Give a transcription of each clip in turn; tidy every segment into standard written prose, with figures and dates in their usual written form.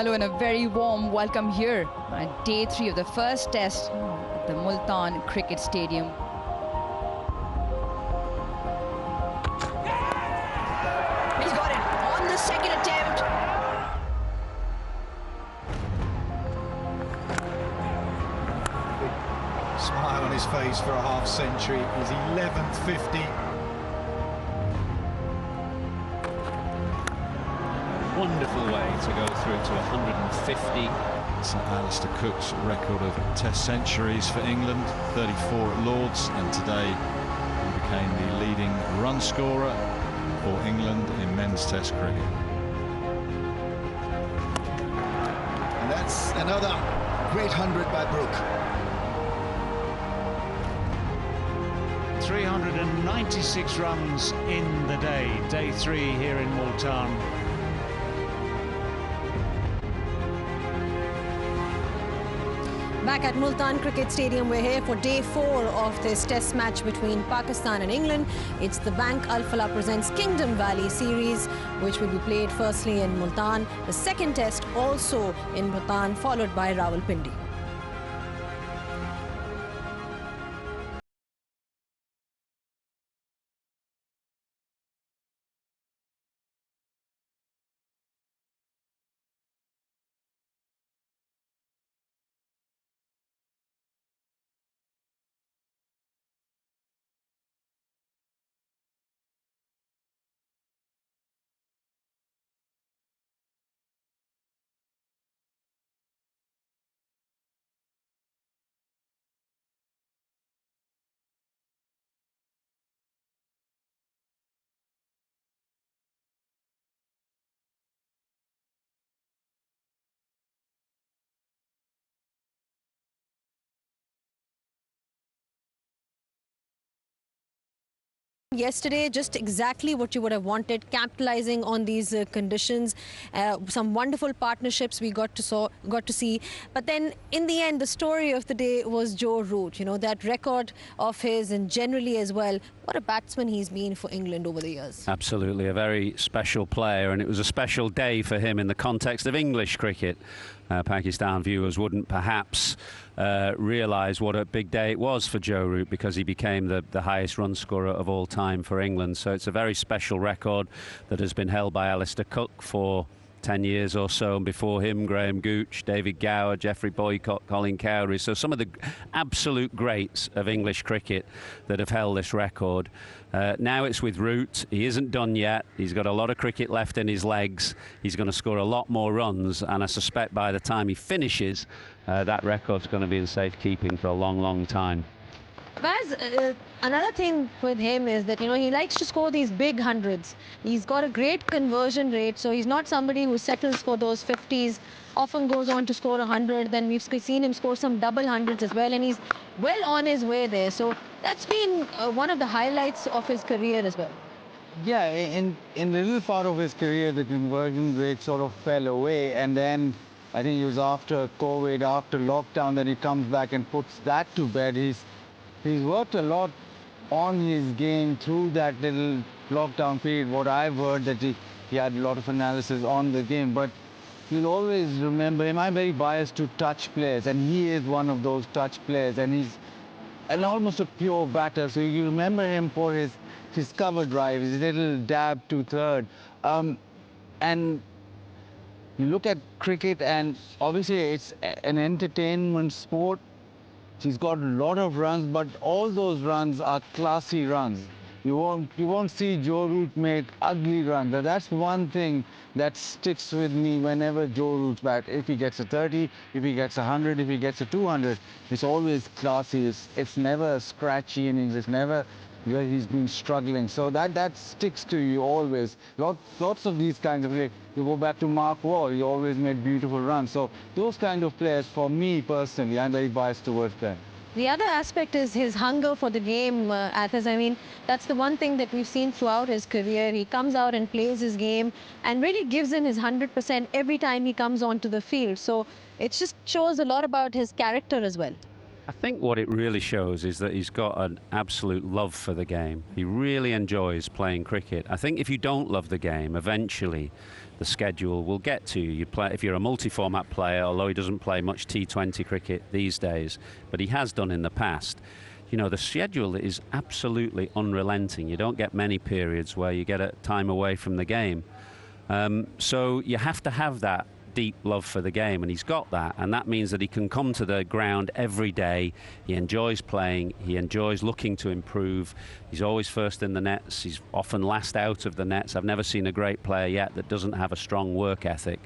Hello and a very warm welcome here at day 3 of the first test at the Multan Cricket Stadium. He's got it on the second attempt. Big smile on his face for a half century. His 11th 50. Wonderful way to go through to 150. It's Alistair Cook's record of test centuries for England, 34 at Lords, and today he became the leading run scorer for England in men's test cricket. And that's another great 100 by Brook. 396 runs in the day 3 here in Multan. Back at Multan Cricket Stadium, we're here for day 4 of this test match between Pakistan and England. It's the Bank Al Falah presents Kingdom Valley series, which will be played firstly in Multan, the second test also in Multan, followed by Rawalpindi. Yesterday, just exactly what you would have wanted, capitalizing on these conditions. Some wonderful partnerships we got to see. But then, in the end, the story of the day was Joe Root. You know, that record of his, and generally as well, what a batsman he's been for England over the years. Absolutely, a very special player, and it was a special day for him in the context of English cricket. Pakistan viewers wouldn't perhaps realise what a big day it was for Joe Root, because he became the highest run scorer of all time for England. So it's a very special record that has been held by Alistair Cook for 10 years or so, and before him Graham Gooch, David Gower, Geoffrey Boycott, Colin Cowdery. So some of the absolute greats of English cricket that have held this record. Now it's with Root. He isn't done yet. He's got a lot of cricket left in his legs. He's going to score a lot more runs, and I suspect by the time he finishes, that record's going to be in safekeeping for a long, long time. Baz, another thing with him is that, you know, he likes to score these big hundreds. He's got a great conversion rate, so he's not somebody who settles for those 50s, often goes on to score 100. Then we've seen him score some double hundreds as well, and he's well on his way there. So that's been one of the highlights of his career as well. Yeah, in the little part of his career, the conversion rate sort of fell away, and then I think it was after COVID, after lockdown, that he comes back and puts that to bed. He's worked a lot on his game through that little lockdown period. What I've heard, that he had a lot of analysis on the game, but you'll always remember him. I'm very biased to touch players, and he is one of those touch players, and he's almost a pure batter. So you remember him for his cover drive, his little dab to third. And you look at cricket, and obviously it's an entertainment sport. He's got a lot of runs, but all those runs are classy runs. You won't see Joe Root make ugly runs. That's one thing that sticks with me whenever Joe Root's bat. If he gets a 30, if he gets a 100, if he gets a 200, it's always classy. It's never a scratchy innings. It's never where he's been struggling. So that sticks to you always. Lots of these kinds of players. You go back to Mark Wall, he always made beautiful runs. So those kind of players, for me personally, I'm very biased towards them. The other aspect is his hunger for the game, Athas. I mean, that's the one thing that we've seen throughout his career. He comes out and plays his game and really gives in his 100% every time he comes onto the field. So it just shows a lot about his character as well. I think what it really shows is that he's got an absolute love for the game. He really enjoys playing cricket. I think if you don't love the game, eventually the schedule will get to you. You play, if you're a multi-format player, although he doesn't play much T20 cricket these days, but he has done in the past. You know, the schedule is absolutely unrelenting. You don't get many periods where you get a time away from the game. So you have to have that deep love for the game, and he's got that, and that means that he can come to the ground every day. He enjoys playing, he enjoys looking to improve. He's always first in the nets, he's often last out of the nets. I've never seen a great player yet that doesn't have a strong work ethic,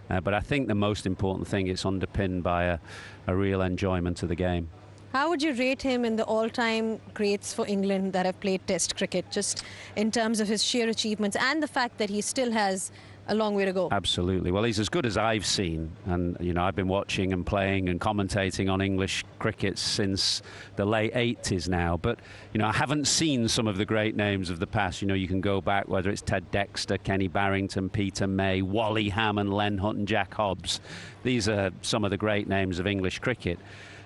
but I think the most important thing, it's underpinned by a real enjoyment of the game. How would you rate him in the all-time greats for England that have played Test cricket, just in terms of his sheer achievements and the fact that he still has a long way to go? Absolutely. Well, he's as good as I've seen, and you know, I've been watching and playing and commentating on English cricket since the late 80s now, but you know, I haven't seen some of the great names of the past. You know, you can go back, whether it's Ted Dexter, Kenny Barrington, Peter May, Wally Hammond, Len Hunt and Jack Hobbs. These are some of the great names of English cricket.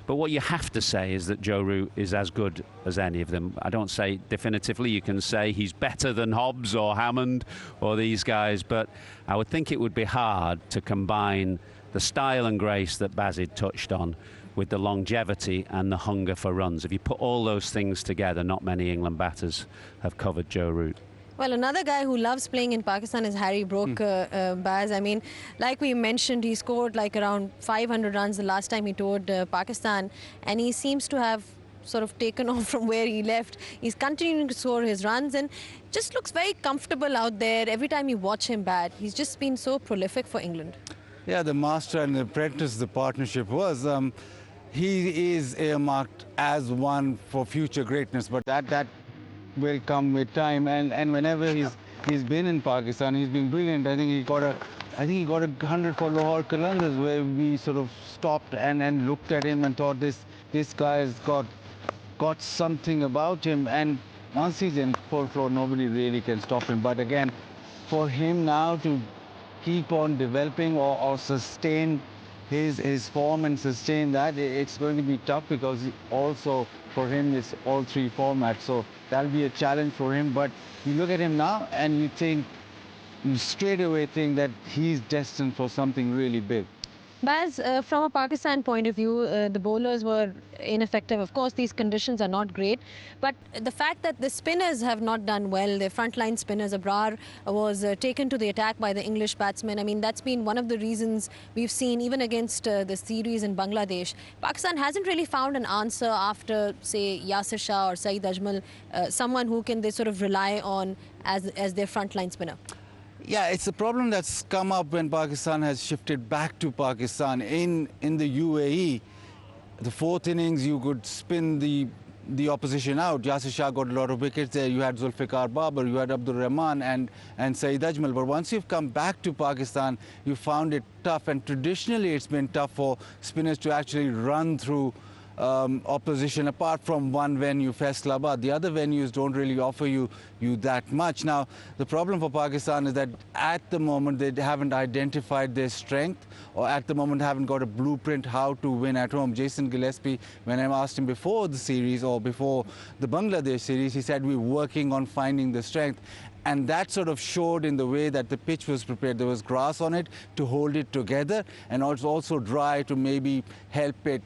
But what you have to say is that Joe Root is as good as any of them. I don't say definitively. You can say he's better than Hobbs or Hammond or these guys, but I would think it would be hard to combine the style and grace that Bazid touched on with the longevity and the hunger for runs. If you put all those things together, not many England batters have covered Joe Root. Well, another guy who loves playing in Pakistan is Harry Brook, Baz. I mean, like we mentioned, he scored like around 500 runs the last time he toured Pakistan, and he seems to have sort of taken off from where he left. He's continuing to score his runs and just looks very comfortable out there. Every time you watch him bat, he's just been so prolific for England. Yeah, the master and the apprentice, the partnership was. He is earmarked as one for future greatness, but that will come with time, and whenever he's been in Pakistan, he's been brilliant. I think he got a 100 for Lahore Qalandars, where we sort of stopped and looked at him and thought this guy's got something about him, and once he's in full flow, nobody really can stop him. But again, for him now to keep on developing or sustain his form and sustain that, it's going to be tough, because also for him it's all three formats, so that'll be a challenge for him. But you look at him now and you straight away think that he's destined for something really big. Baz, from a Pakistan point of view, the bowlers were ineffective. Of course, these conditions are not great, but the fact that the spinners have not done well, their frontline spinners, Abrar was taken to the attack by the English batsmen. I mean, that's been one of the reasons we've seen, even against the series in Bangladesh, Pakistan hasn't really found an answer after, say, Yasir Shah or Saeed Ajmal, someone who can they sort of rely on as their frontline spinner. Yeah, it's a problem that's come up when Pakistan has shifted back to Pakistan. In the UAE, the fourth innings, you could spin the opposition out. Yasir Shah got a lot of wickets there. You had Zulfikar Babar, you had Abdur Rahman and Saeed Ajmal. But once you've come back to Pakistan, you found it tough. And traditionally, it's been tough for spinners to actually run through opposition, apart from one venue, Faisalabad. The other venues don't really offer you that much. Now, the problem for Pakistan is that at the moment they haven't identified their strength, or at the moment haven't got a blueprint how to win at home. Jason Gillespie, when I asked him before the series or before the Bangladesh series, he said we're working on finding the strength. And that sort of showed in the way that the pitch was prepared. There was grass on it to hold it together, and it's also dry to maybe help it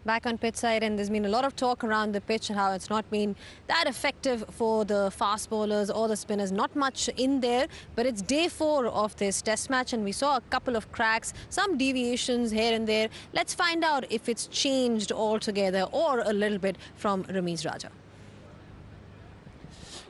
back on pitch side, and there's been a lot of talk around the pitch and how it's not been that effective for the fast bowlers or the spinners. Not much in there, but it's day 4 of this test match, and we saw a couple of cracks, some deviations here and there. Let's find out if it's changed altogether or a little bit from Ramiz Raja.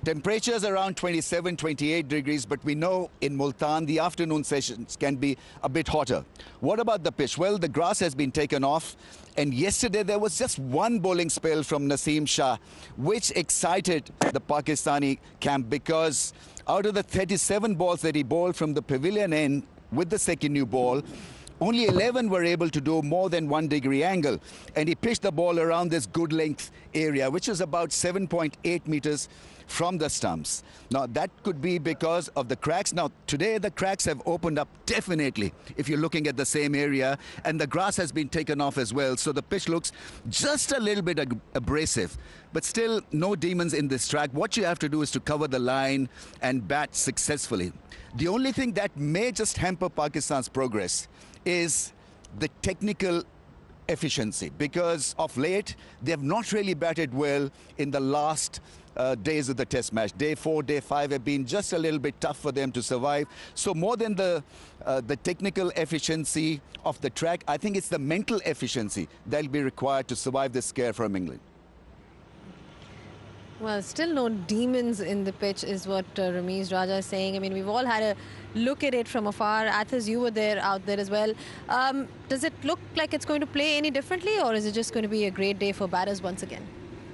Temperatures around 27, 28 degrees, but we know in Multan the afternoon sessions can be a bit hotter. What about the pitch? Well, the grass has been taken off, and yesterday there was just one bowling spell from Naseem Shah, which excited the Pakistani camp, because out of the 37 balls that he bowled from the pavilion end with the second new ball, only 11 were able to do more than 1 degree angle, and he pitched the ball around this good length area, which is about 7.8 meters from the stumps. Now that could be because of the cracks. Now today the cracks have opened up definitely if you're looking at the same area, and the grass has been taken off as well, so the pitch looks just a little bit abrasive, but still no demons in this track. What you have to do is to cover the line and bat successfully. The only thing that may just hamper Pakistan's progress is the technical efficiency, because of late they have not really batted well in the last days of the test match. Day 4, day 5 have been just a little bit tough for them to survive. So more than the technical efficiency of the track, I think it's the mental efficiency that will be required to survive this scare from England. Well, still no demons in the pitch is what Ramiz Raja is saying. I mean, we've all had a look at it from afar. Athas, you were there, out there as well. Does it look like it's going to play any differently, or is it just going to be a great day for batters once again?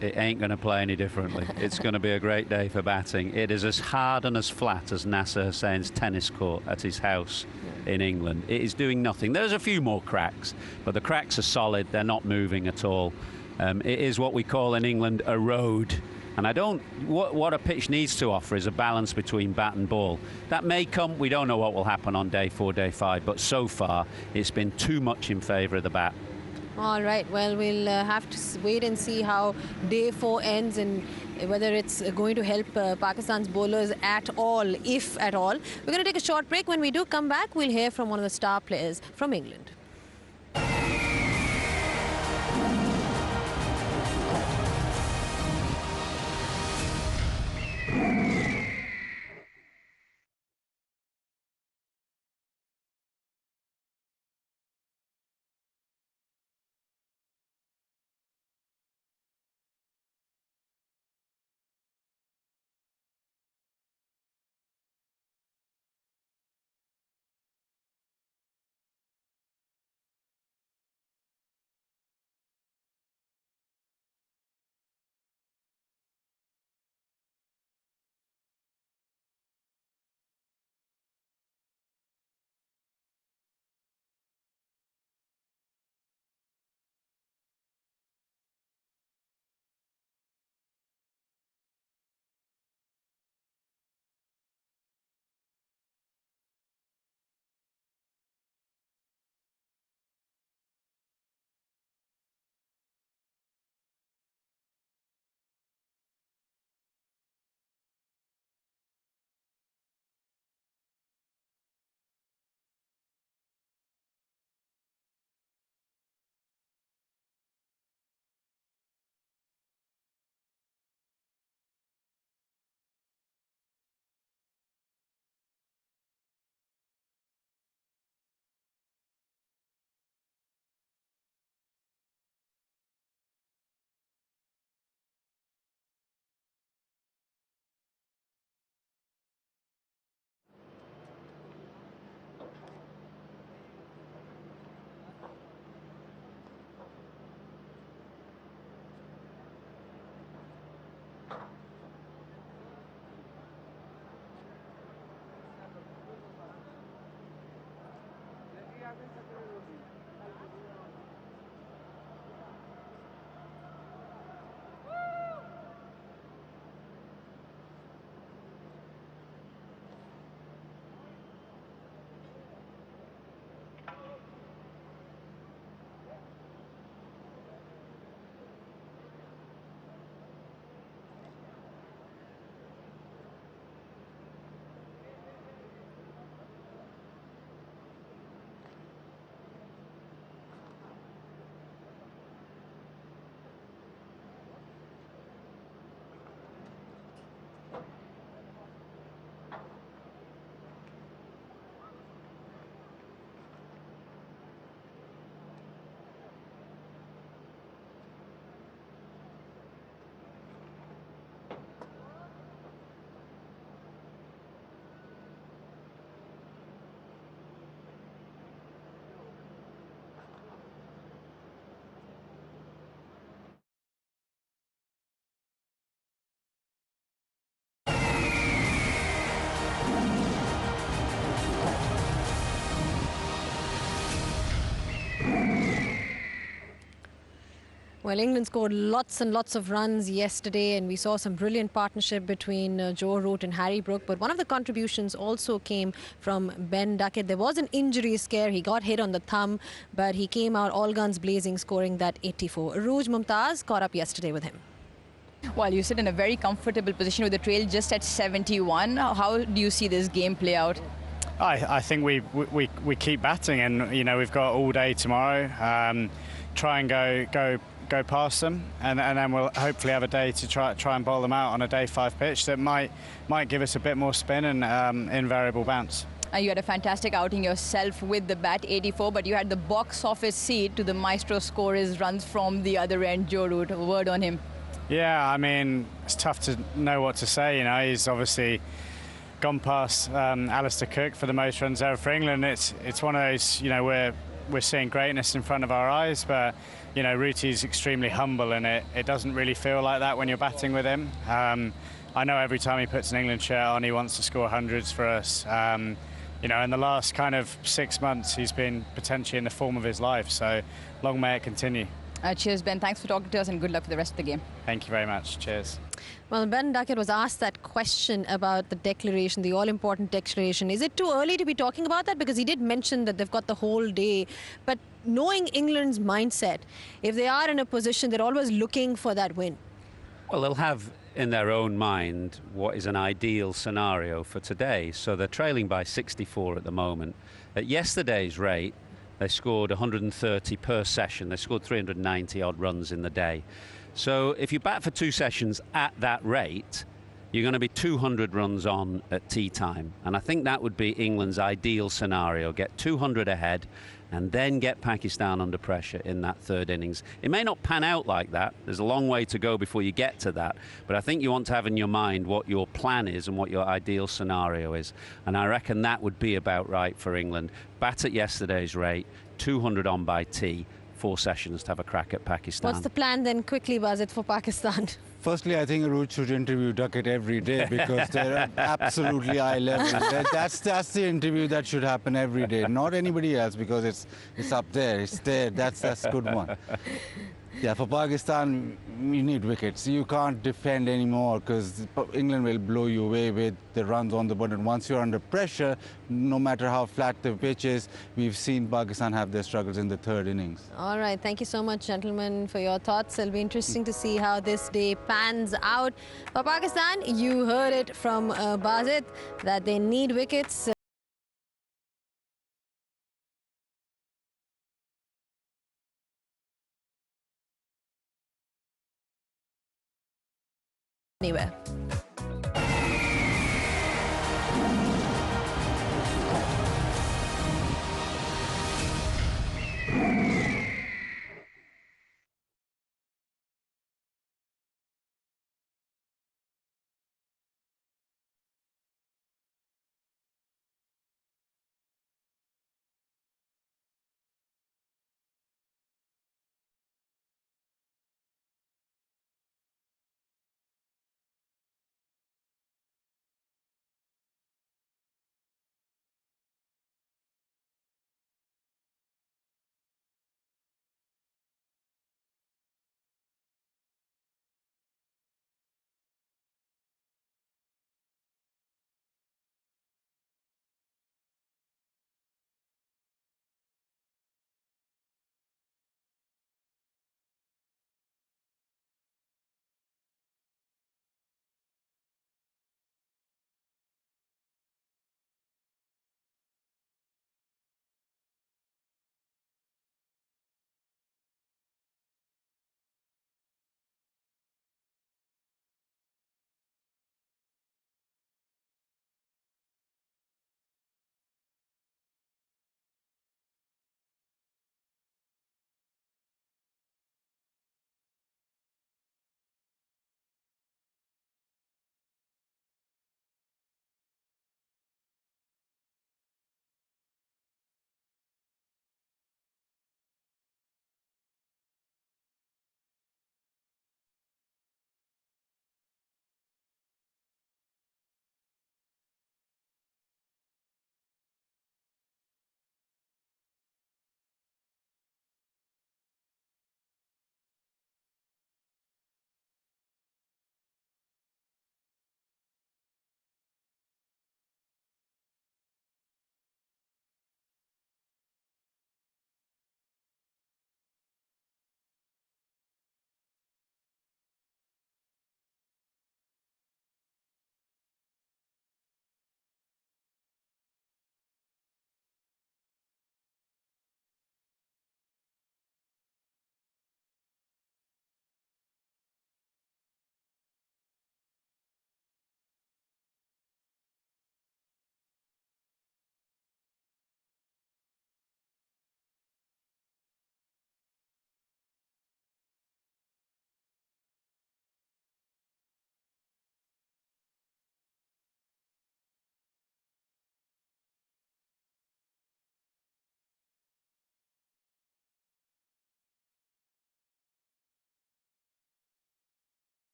It ain't going to play any differently. It's going to be a great day for batting. It is as hard and as flat as Nasser Hussain's tennis court at his house in England. It is doing nothing. There's a few more cracks, but the cracks are solid. They're not moving at all. It is what we call in England a road. And what a pitch needs to offer is a balance between bat and ball. That may come. We don't know what will happen on day 4, day 5, but so far it's been too much in favour of the bat. All right, well, we'll have to wait and see how day 4 ends and whether it's going to help Pakistan's bowlers at all, if at all. We're going to take a short break. When we do come back, we'll hear from one of the star players from England. Well, England scored lots and lots of runs yesterday, and we saw some brilliant partnership between Joe Root and Harry Brook. But one of the contributions also came from Ben Duckett. There was an injury scare. He got hit on the thumb, but he came out all guns blazing, scoring that 84. Arooj Mumtaz caught up yesterday with him. Well, you sit in a very comfortable position with the trail just at 71. How do you see this game play out? I think we keep batting, and we've got all day tomorrow. Try and go past them, and then we'll hopefully have a day to try and bowl them out on a day 5 pitch that might give us a bit more spin and invariable bounce. You had a fantastic outing yourself with the bat, 84, but you had the box office seat to the maestro score his runs from the other end, Joe Root. A word on him. Yeah, I mean, it's tough to know what to say. He's obviously gone past Alistair Cook for the most runs ever for England. It's one of those, we're seeing greatness in front of our eyes, but Rooty's extremely humble, and it doesn't really feel like that when you're batting with him. I know every time he puts an England shirt on, he wants to score hundreds for us. In the last kind of 6 months, he's been potentially in the form of his life, so long may it continue. Cheers, Ben. Thanks for talking to us, and good luck for the rest of the game. Thank you very much. Cheers. Well, Ben Duckett was asked that question about the declaration, the all-important declaration. Is it too early to be talking about that? Because he did mention that they've got the whole day. But knowing England's mindset, if they are in a position, they're always looking for that win. Well, they'll have in their own mind what is an ideal scenario for today. So they're trailing by 64 at the moment. At yesterday's rate, they scored 130 per session. They scored 390 odd runs in the day. So if you bat for 2 sessions at that rate, you're going to be 200 runs on at tea time. And I think that would be England's ideal scenario. Get 200 ahead and then get Pakistan under pressure in that 3rd innings. It may not pan out like that. There's a long way to go before you get to that. But I think you want to have in your mind what your plan is and what your ideal scenario is. And I reckon that would be about right for England. Bat at yesterday's rate, 200 on by tea, 4 sessions to have a crack at Pakistan. What's the plan then, quickly, Bazit, for Pakistan? Firstly, I think Arooj should interview Duckett every day because they're absolutely eye level. That's the interview that should happen every day, not anybody else, because it's up there, it's there. That's a good one. Yeah, for Pakistan, you need wickets. You can't defend anymore because England will blow you away with the runs on the board. And once you're under pressure, no matter how flat the pitch is, we've seen Pakistan have their struggles in the 3rd innings. All right. Thank you so much, gentlemen, for your thoughts. It'll be interesting to see how this day pans out. For Pakistan, you heard it from Bazit that they need wickets. Anywhere.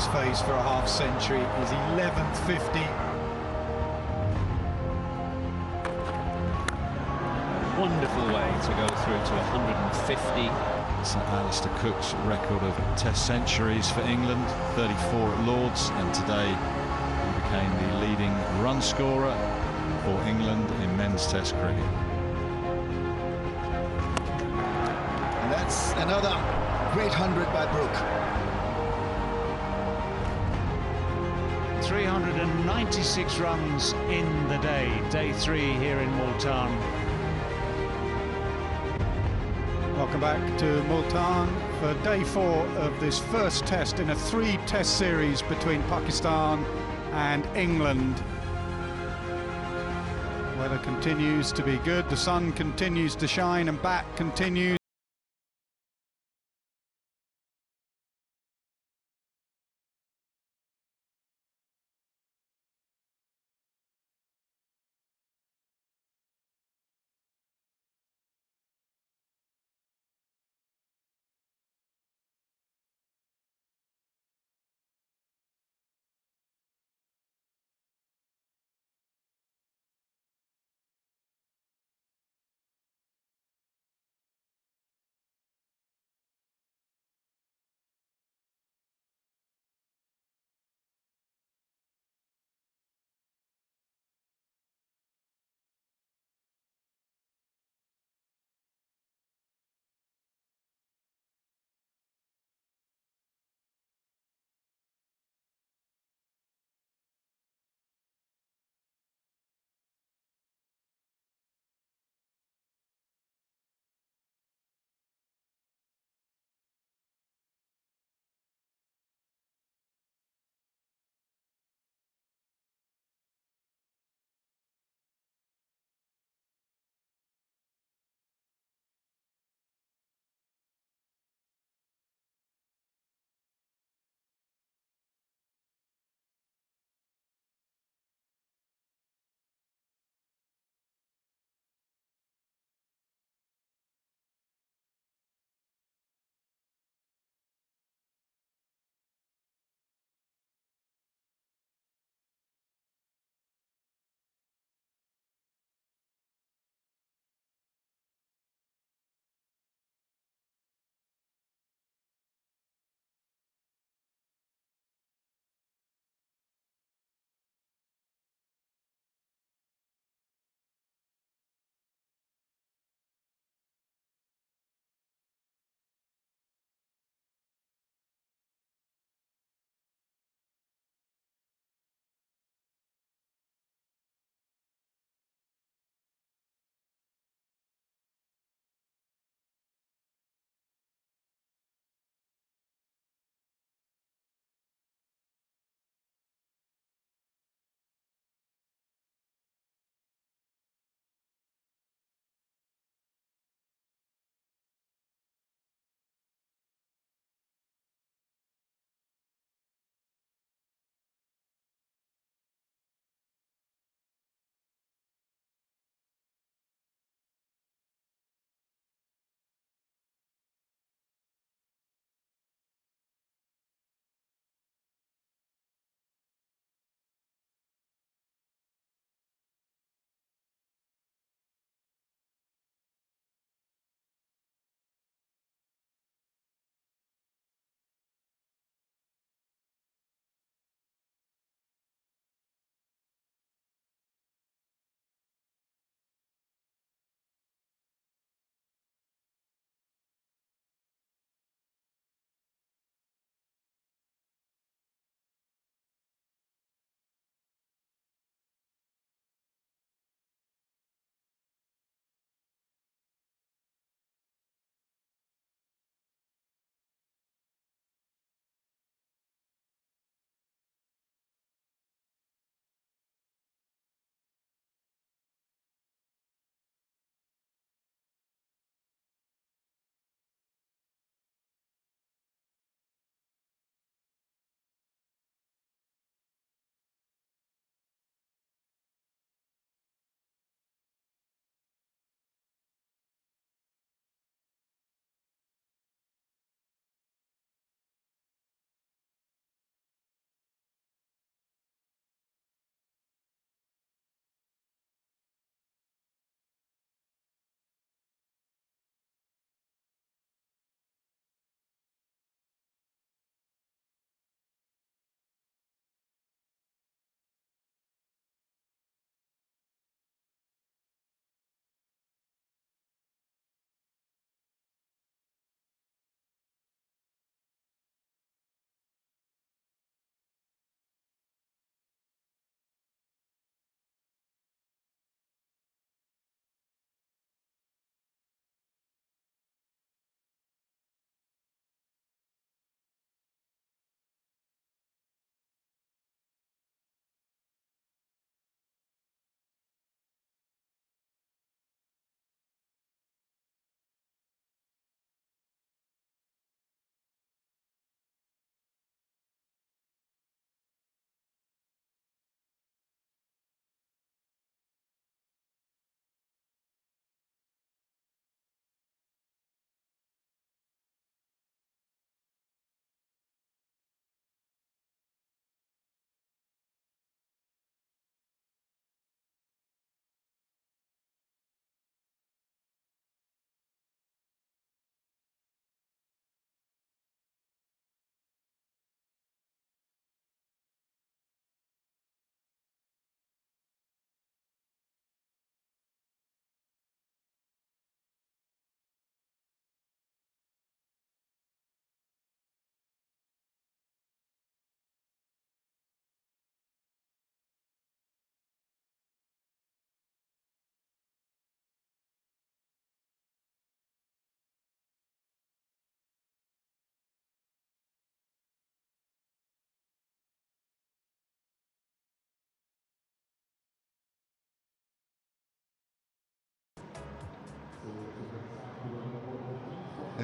his face for a half century. His 11th 50. Wonderful way to go through to 150. It's Alistair Cook's record of Test centuries for England, 34 at Lords, and today he became the leading run scorer for England in men's Test cricket. And that's another great 100 by Brooke. 396 runs in the day. Day 3 here in Multan. Welcome back to Multan for day 4 of this first test in a 3-test series between Pakistan and England. Weather continues to be good, the sun continues to shine, and bat continues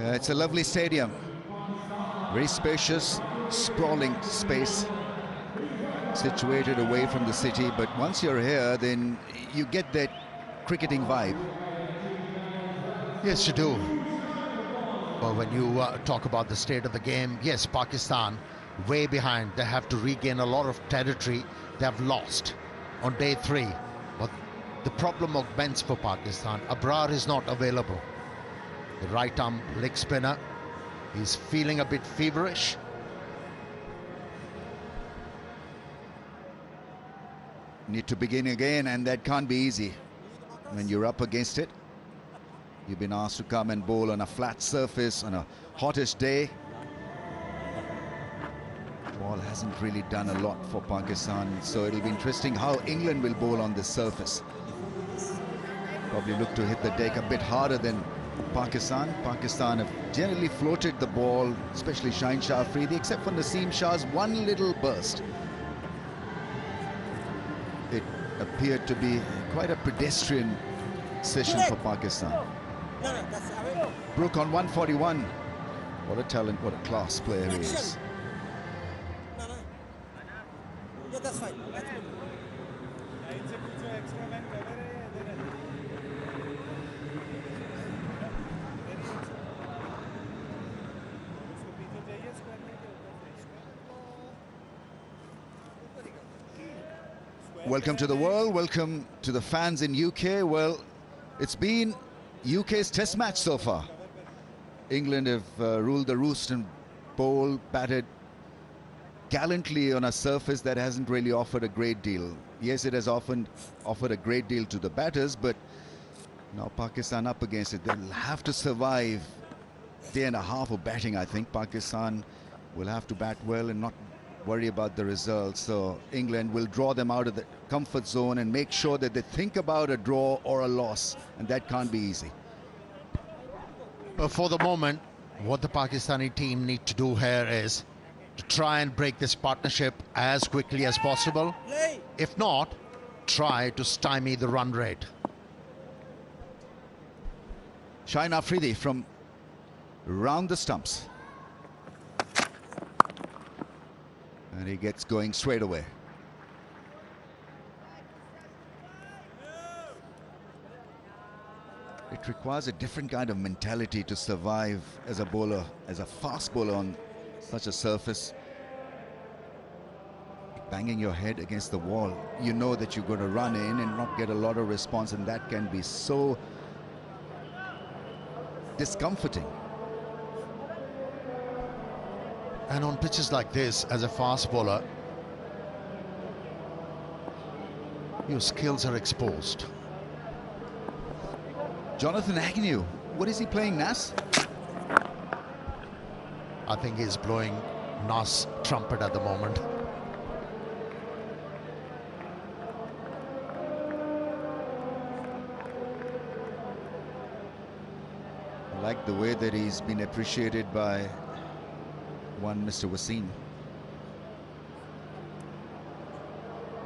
It's a lovely stadium. Very spacious, sprawling space, situated away from the city. But once you're here, then you get that cricketing vibe. Yes, you do. But when you talk about the state of the game, yes, Pakistan way behind. They have to regain a lot of territory they have lost on day 3. But the problem augments for Pakistan. Abrar is not available. The right arm leg spinner is feeling a bit feverish. Need to begin again, and that can't be easy. When you're up against it, you've been asked to come and bowl on a flat surface on a hottish day. Ball hasn't really done a lot for Pakistan, so it'll be interesting how England will bowl on this surface. Probably look to hit the deck a bit harder than Pakistan. Pakistan have generally floated the ball, especially Shaheen Shah Afridi, except for Naseem Shah's one little burst. It appeared to be quite a pedestrian session for Pakistan. Brook on 141. What a talent, what a class player he is. That's fine. That's good. Welcome to the world, welcome to the fans in UK. Well, it's been UK's test match so far. England have ruled the roost and bowled, batted gallantly on a surface that hasn't really offered a great deal. Yes, it has often offered a great deal to the batters, but now Pakistan up against it. They'll have to survive day and a half of batting, I think. Pakistan will have to bat well and not worry about the results. So England will draw them out of the comfort zone and make sure that they think about a draw or a loss, and that can't be easy. But for the moment, what the Pakistani team need to do here is to try and break this partnership as quickly as possible. If not, try to stymie the run rate. Shaheen Afridi from round the stumps. And he gets going straight away. It requires a different kind of mentality to survive as a bowler, as a fast bowler on such a surface. Banging your head against the wall, you know that you're going to run in and not get a lot of response, and that can be so discomforting. And on pitches like this, as a fast bowler, your skills are exposed. Jonathan Agnew, what is he playing, Nas? I think he's blowing Nas' trumpet at the moment. I like the way that he's been appreciated by one Mr. Wasim.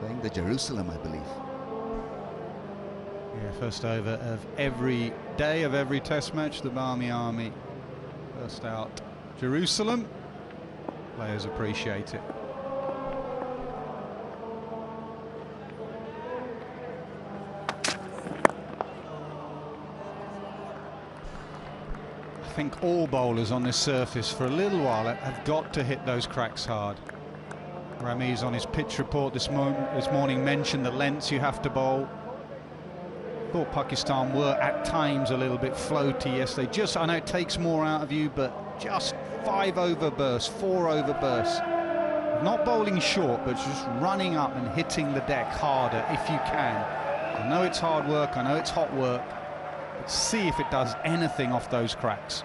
Playing the Jerusalem, I believe. Yeah, first over of every day of every test match, the Barmy Army. First out, Jerusalem. Players appreciate it. I think all bowlers on this surface for a little while have got to hit those cracks hard. Ramiz on his pitch report this morning mentioned the lengths you have to bowl. Thought Pakistan were at times a little bit floaty yesterday. Just, I know it takes more out of you, but just 5 over bursts, 4 over bursts. Not bowling short, but just running up and hitting the deck harder if you can. I know it's hard work, I know it's hot work, but see if it does anything off those cracks.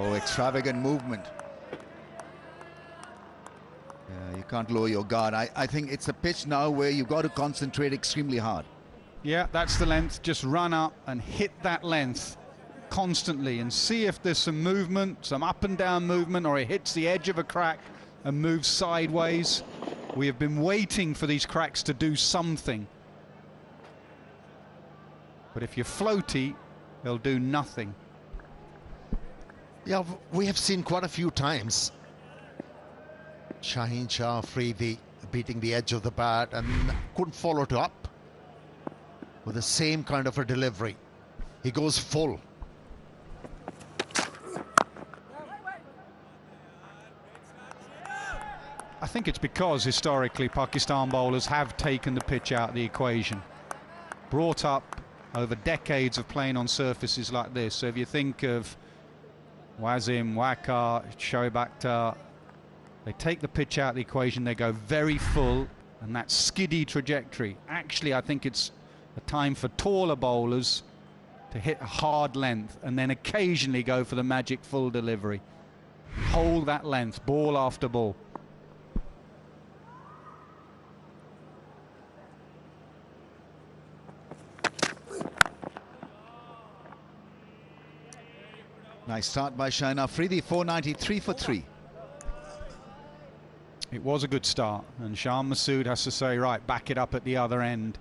Oh, extravagant movement. You can't lower your guard. I think it's a pitch now where you've got to concentrate extremely hard. Yeah, that's the length. Just run up and hit that length constantly and see if there's some movement, some up and down movement, or it hits the edge of a crack and moves sideways. We have been waiting for these cracks to do something. But if you're floaty, they'll do nothing. Yeah, we have seen quite a few times Shaheen Shah Afridi beating the edge of the bat and couldn't follow it up with the same kind of a delivery. He goes full. I think it's because historically Pakistan bowlers have taken the pitch out of the equation. Brought up over decades of playing on surfaces like this. So if you think of Wasim, Waqar, Shoaib Akhtar, they take the pitch out of the equation, they go very full, and that skiddy trajectory. Actually, I think it's a time for taller bowlers to hit a hard length and then occasionally go for the magic full delivery. Hold that length, ball after ball. Nice start by Shaheen Afridi, 493 for 3. It was a good start, and Shan Masood has to say, right, back it up at the other end.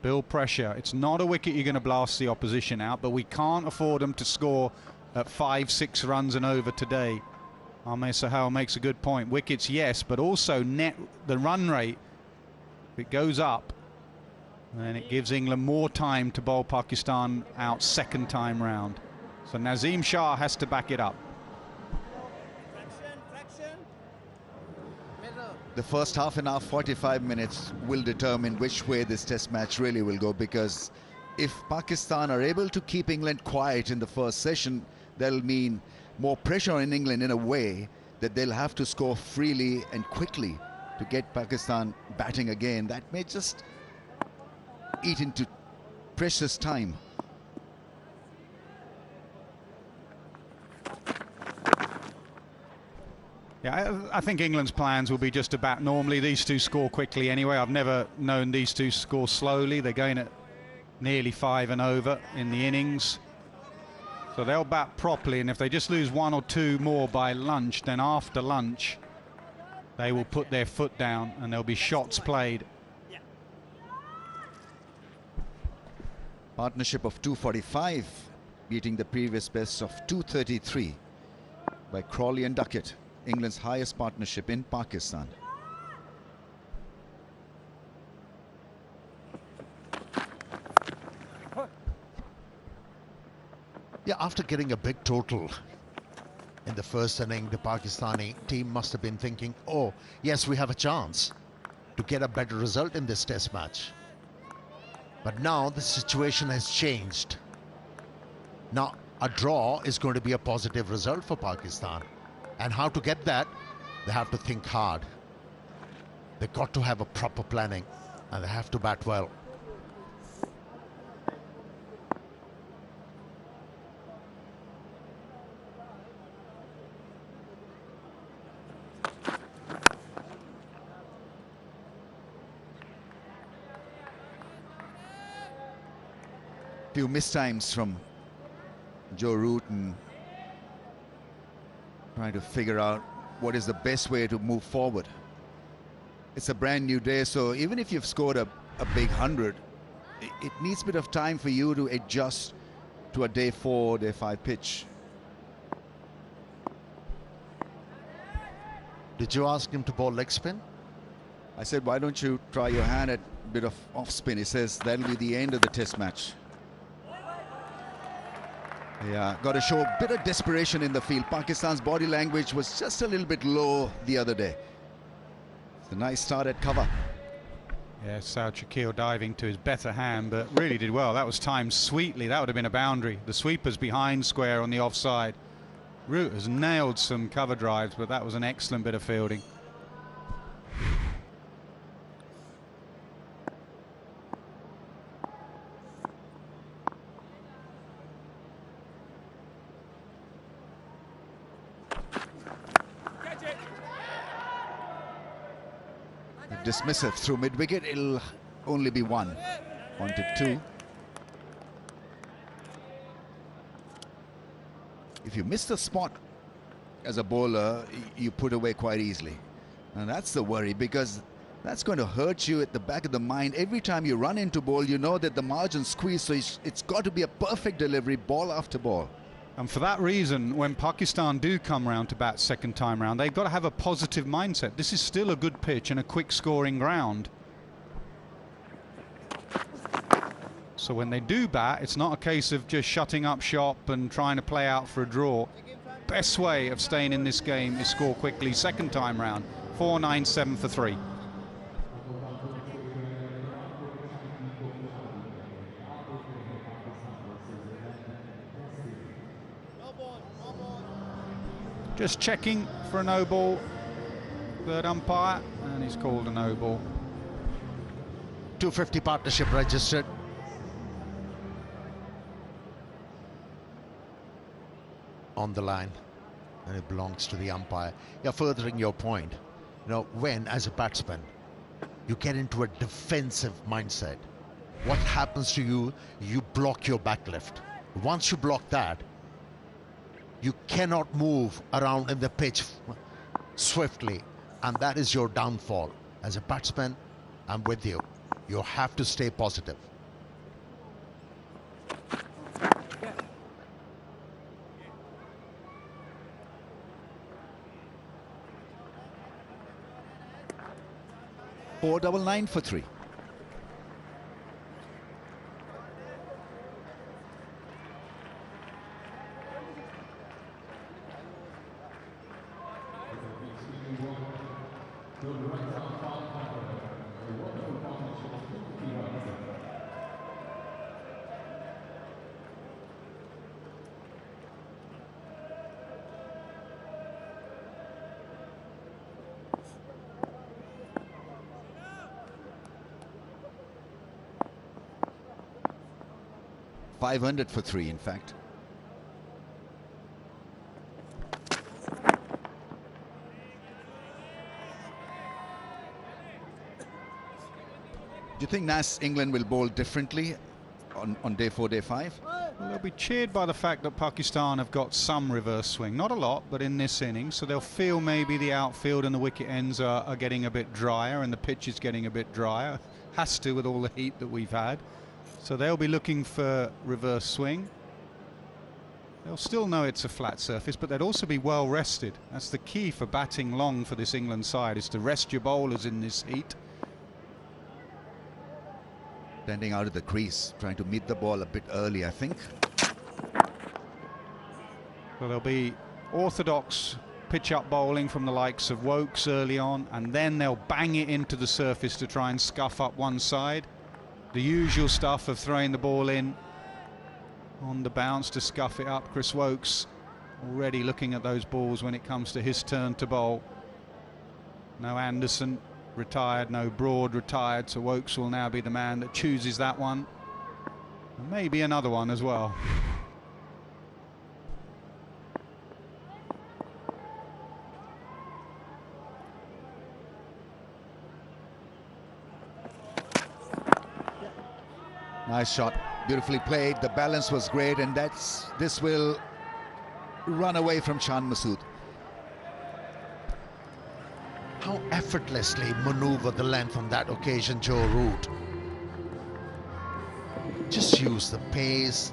Build pressure. It's not a wicket you're going to blast the opposition out, but we can't afford them to score at 5-6 runs and over today. Ahmed Sahal makes a good point. Wickets, yes, but also net the run rate. If it goes up, then it gives England more time to bowl Pakistan out second time round. So Nazim Shah has to back it up. The first half an hour, 45 minutes will determine which way this test match really will go, because if Pakistan are able to keep England quiet in the first session, that'll mean more pressure on England in a way that they'll have to score freely and quickly to get Pakistan batting again. That may just eat into precious time. Yeah, I think England's plans will be just about normally. These two score quickly anyway. I've never known these two score slowly. They're going at nearly 5 and over in the innings. So they'll bat properly, and if they just lose 1 or 2 more by lunch, then after lunch they will put their foot down and there'll be shots played. Partnership of 245, beating the previous best of 233 by Crawley and Duckett. England's highest partnership in Pakistan. Yeah, after getting a big total in the first inning, the Pakistani team must have been thinking, oh, yes, we have a chance to get a better result in this test match. But now the situation has changed. Now, a draw is going to be a positive result for Pakistan. And how to get that, they have to think hard. They've got to have a proper planning, and they have to bat well. Few mistimes from Joe Root and trying to figure out what is the best way to move forward. It's a brand new day, so even if you've scored a big 100, it needs a bit of time for you to adjust to a day 4, day 5 pitch. Did you ask him to bowl leg spin? I said, why don't you try your hand at a bit of off spin? He says that'll be the end of the test match. Yeah, got to show a bit of desperation in the field. Pakistan's body language was just a little bit low the other day. It's a nice start at cover. Yeah, Saud Shakil diving to his better hand, but really did well. That was timed sweetly. That would have been a boundary. The sweeper's behind square on the offside. Root has nailed some cover drives, but that was an excellent bit of fielding. Dismissive through mid-wicket. It'll only be 1. 1 to 2. If you miss the spot as a bowler, you put away quite easily. And that's the worry, because That's going to hurt you at the back of the mind. Every time you run into ball, you know that the margin squeeze, so it's got to be a perfect delivery, ball after ball. And for that reason, when Pakistan do come round to bat second time round, they've got to have a positive mindset. This is still a good pitch and a quick scoring ground. So when they do bat, it's not a case of just shutting up shop and trying to play out for a draw. Best way of staying in this game is score quickly second time round. 4-9-7 for 3. Just checking for a no ball. Third umpire, and he's called a no ball. 250 partnership registered. On the line, and it belongs to the umpire. You're furthering your point. You know, when as a batsman you get into a defensive mindset, what happens to you? You block your back lift. Once you block that, you cannot move around in the pitch swiftly, and that is your downfall. As a batsman, I'm with you. You have to stay positive. $4.99 for 3. $500 for 3, in fact. Do you think England will bowl differently on day 4, day 5? Well, they'll be cheered by the fact that Pakistan have got some reverse swing. Not a lot, but in this innings. So they'll feel maybe the outfield and the wicket ends are getting a bit drier and the pitch is getting a bit drier. Has to with all the heat that we've had. So they'll be looking for reverse swing. They'll still know it's a flat surface, but they'd also be well rested. That's the key for batting long for this England side, is to rest your bowlers in this heat. Standing out of the crease, trying to meet the ball a bit early, I think. So there'll be orthodox pitch-up bowling from the likes of Wokes early on, and then they'll bang it into the surface to try and scuff up one side. The usual stuff of throwing the ball in on the bounce to scuff it up. Chris Wokes already looking at those balls when it comes to his turn to bowl. No Anderson retired, no Broad retired, so Wokes will now be the man that chooses that one. And maybe another one as well. Nice shot, beautifully played. The balance was great, and this will run away from Shan Masood. How effortlessly maneuver the length on that occasion, Joe Root. Just use the pace,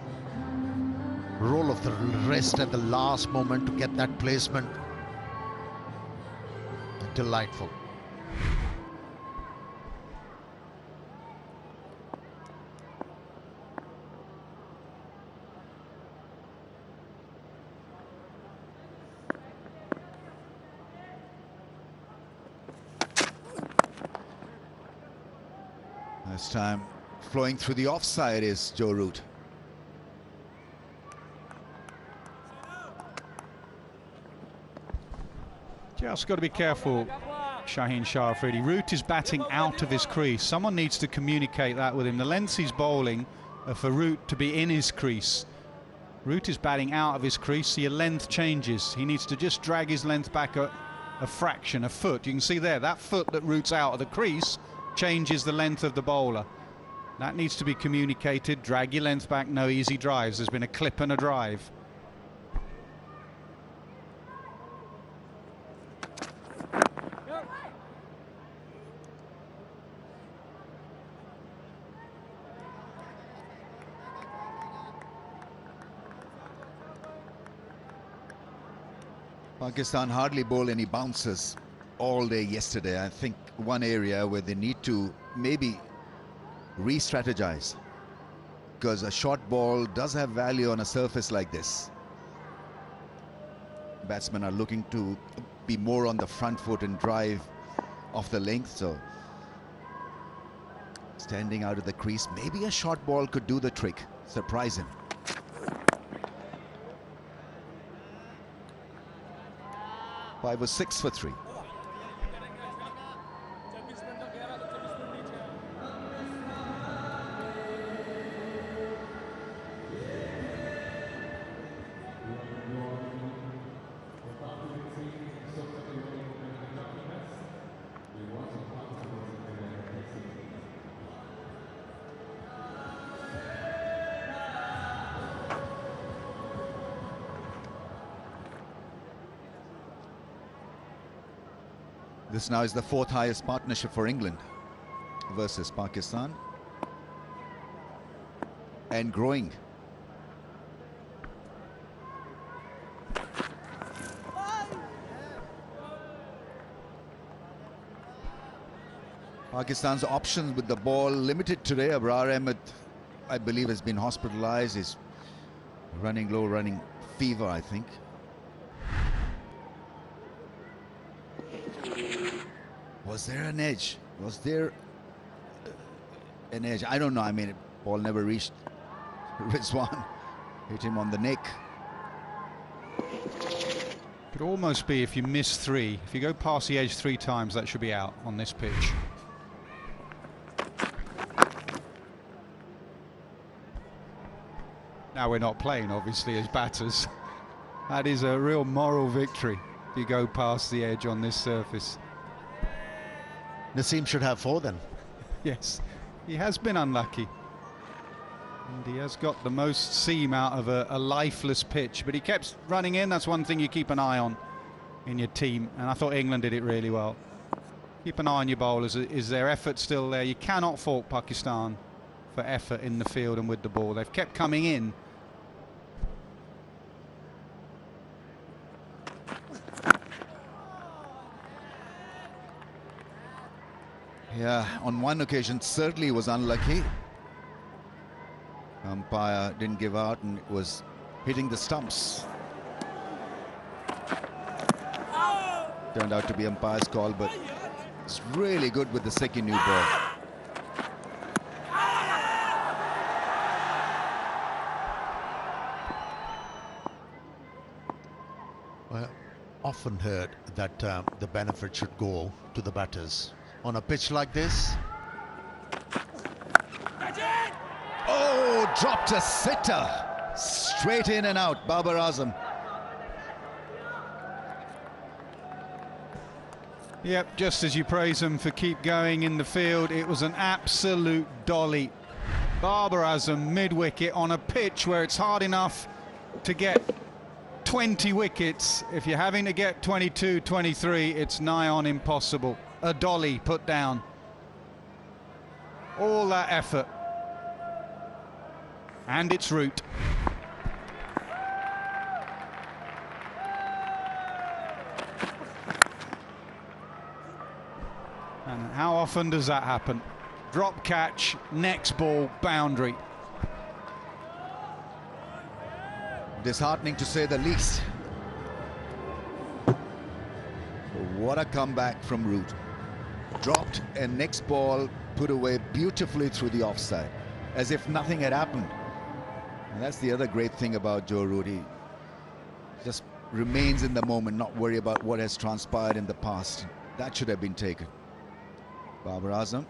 roll of the wrist at the last moment to get that placement. Delightful. This time flowing through the offside is Joe Root. Just got to be careful, Shaheen Shah Afridi. Root is batting out of his crease. Someone needs to communicate that with him. The lengths he's bowling are for Root to be in his crease. Root is batting out of his crease, so your length changes. He needs to just drag his length back a fraction, a foot. You can see there, that foot that Root's out of the crease changes the length of the bowler. That needs to be communicated. Drag your length back, no easy drives. There's been a clip and a drive. Pakistan hardly bowled any bouncers all day yesterday. I think one area where they need to maybe re-strategize, because a short ball does have value on a surface like this. Batsmen are looking to be more on the front foot and drive off the length, so standing out of the crease, maybe a short ball could do the trick, surprise him. Five or 6 for 3. This now is the 4th highest partnership for England versus Pakistan, and growing. Pakistan's options with the ball limited today. Abrar Ahmed, I believe, has been hospitalized. He's running low, running fever, I think. Was there an edge? Was there an edge? I don't know. I mean, ball never reached Rizwan. Hit him on the neck. Could almost be, if you miss 3, if you go past the edge 3 times, that should be out on this pitch. Now we're not playing, obviously, as batters. That is a real moral victory if you go past the edge on this surface. Naseem should have 4 then. Yes, he has been unlucky. And he has got the most seam out of a lifeless pitch, but he kept running in. That's one thing you keep an eye on in your team, and I thought England did it really well. Keep an eye on your bowlers. Is their effort still there? You cannot fault Pakistan for effort in the field and with the ball. They've kept coming in. Yeah, on one occasion certainly was unlucky. Umpire didn't give out and it was hitting the stumps. Turned out to be umpire's call, but it's really good with the second new ball. Well, often heard that the benefit should go to the batters. On a pitch like this. Oh, dropped a sitter. Straight in and out, Babar Azam. Yep, just as you praise them for keep going in the field, it was an absolute dolly. Babar Azam mid-wicket on a pitch where it's hard enough to get 20 wickets. If you're having to get 22, 23, it's nigh on impossible. A dolly put down. All that effort. And its route. And how often does that happen? Drop catch, next ball, boundary. Disheartening to say the least. What a comeback from Root. Dropped and next ball put away beautifully through the offside, as if nothing had happened. And that's the other great thing about Joe Root. He just remains in the moment, not worry about what has transpired in the past. That should have been taken. Babar Azam.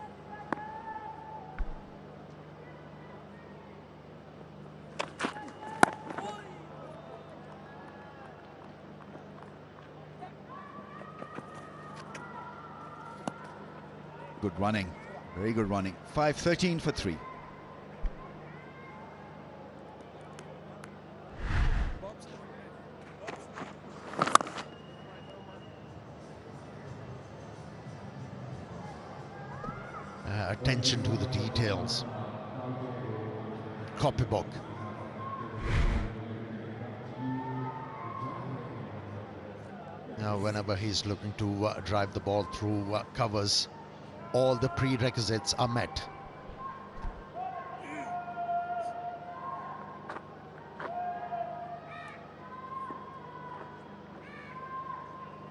Good running, very good running. 5-13 for 3. Attention to the details. Copybook. Now, whenever he's looking to drive the ball through covers, all the prerequisites are met.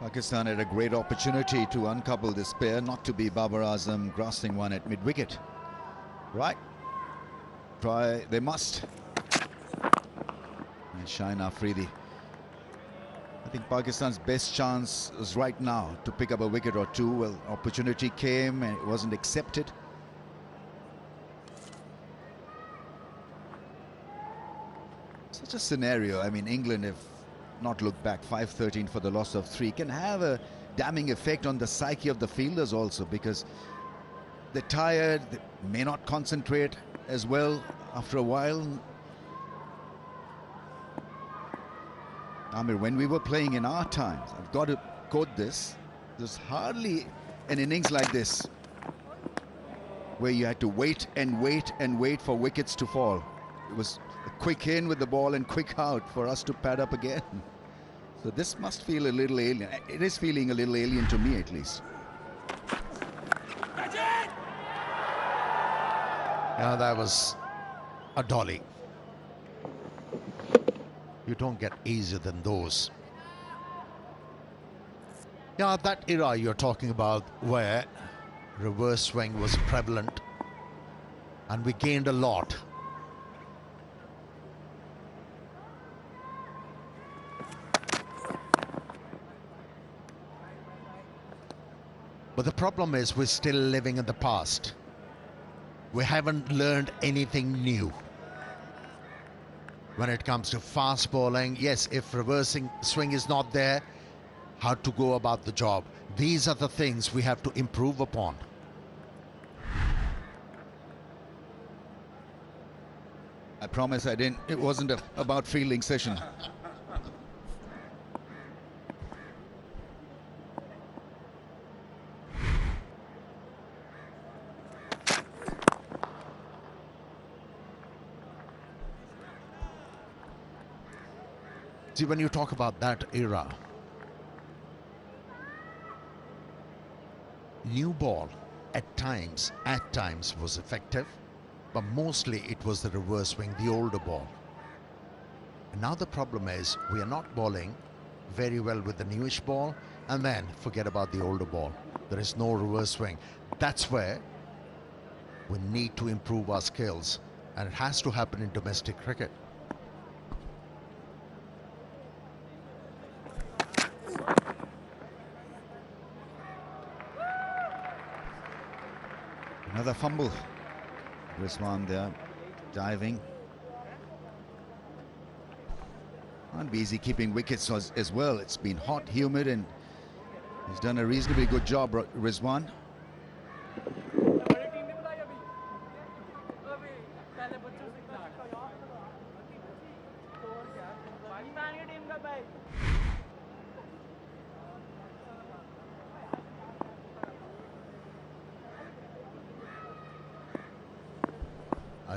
Pakistan had a great opportunity to uncouple this pair, not to be Babar Azam grasping one at mid-wicket. Right. Try, they must. And Shine Afridi. I think Pakistan's best chance is right now to pick up a wicket or two. Well, opportunity came and it wasn't accepted. Such a scenario. I mean, England have not looked back. 5-13 for the loss of 3 can have a damning effect on the psyche of the fielders also, because they're tired, they may not concentrate as well after a while. Amir, when we were playing in our times, I've got to quote this, there's hardly an innings like this where you had to wait and wait and wait for wickets to fall. It was a quick in with the ball and quick out for us to pad up again. So this must feel a little alien. It is feeling a little alien to me, at least. Yeah, that was a dolly. You don't get easier than those. Yeah, that era you're talking about where reverse swing was prevalent and we gained a lot. But the problem is we're still living in the past. We haven't learned anything new. When it comes to fast bowling, yes, if reversing swing is not there, how to go about the job. These are the things we have to improve upon. I promise I didn't, it wasn't about fielding session. See, when you talk about that era, new ball at times was effective, but mostly it was the reverse swing, the older ball. And now the problem is we are not bowling very well with the newish ball, and then forget about the older ball. There is no reverse swing. That's where we need to improve our skills, and it has to happen in domestic cricket. Another fumble. Rizwan there, diving. Can't be easy keeping wickets as well. It's been hot, humid, and he's done a reasonably good job, Rizwan.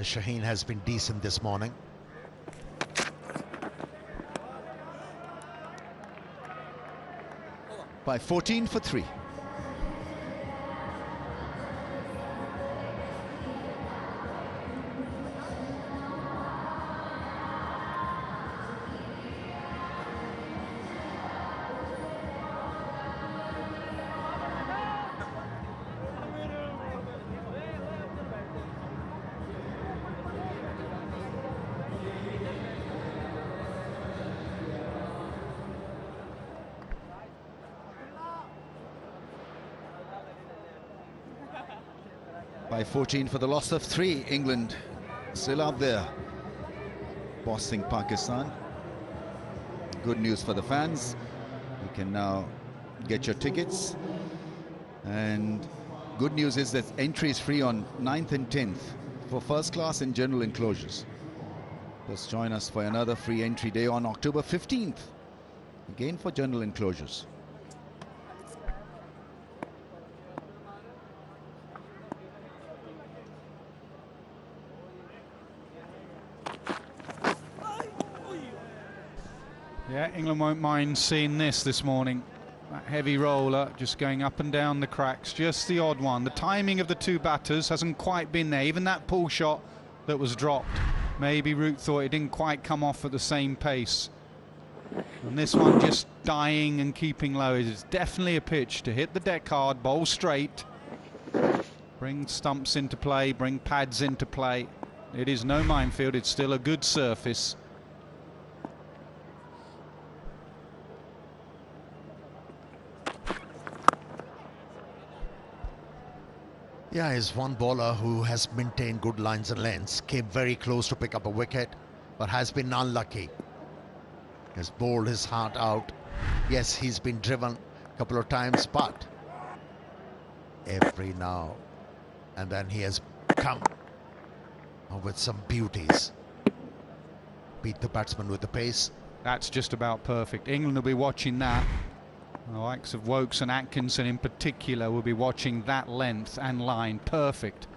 Shaheen has been decent this morning. By 14 for 3. By 14 for the loss of 3. England still out there bossing Pakistan. Good news for the fans. You can now get your tickets. And good news is that entry is free on 9th and 10th for first class and general enclosures. Just join us for another free entry day on October 15th. Again for general enclosures. Yeah, England won't mind seeing this morning. That heavy roller just going up and down the cracks, just the odd one. The timing of the two batters hasn't quite been there. Even that pull shot that was dropped, maybe Root thought it didn't quite come off at the same pace. And this one just dying and keeping low. It's definitely a pitch to hit the deck hard, bowl straight, bring stumps into play, bring pads into play. It is no minefield, it's still a good surface. Yeah, he's one bowler who has maintained good lines and lengths, came very close to pick up a wicket, but has been unlucky. Has bowled his heart out. Yes, he's been driven a couple of times, but every now and then he has come with some beauties. Beat the batsman with the pace. That's just about perfect. England will be watching that. The likes of Wokes and Atkinson in particular will be watching that length and line. Perfect.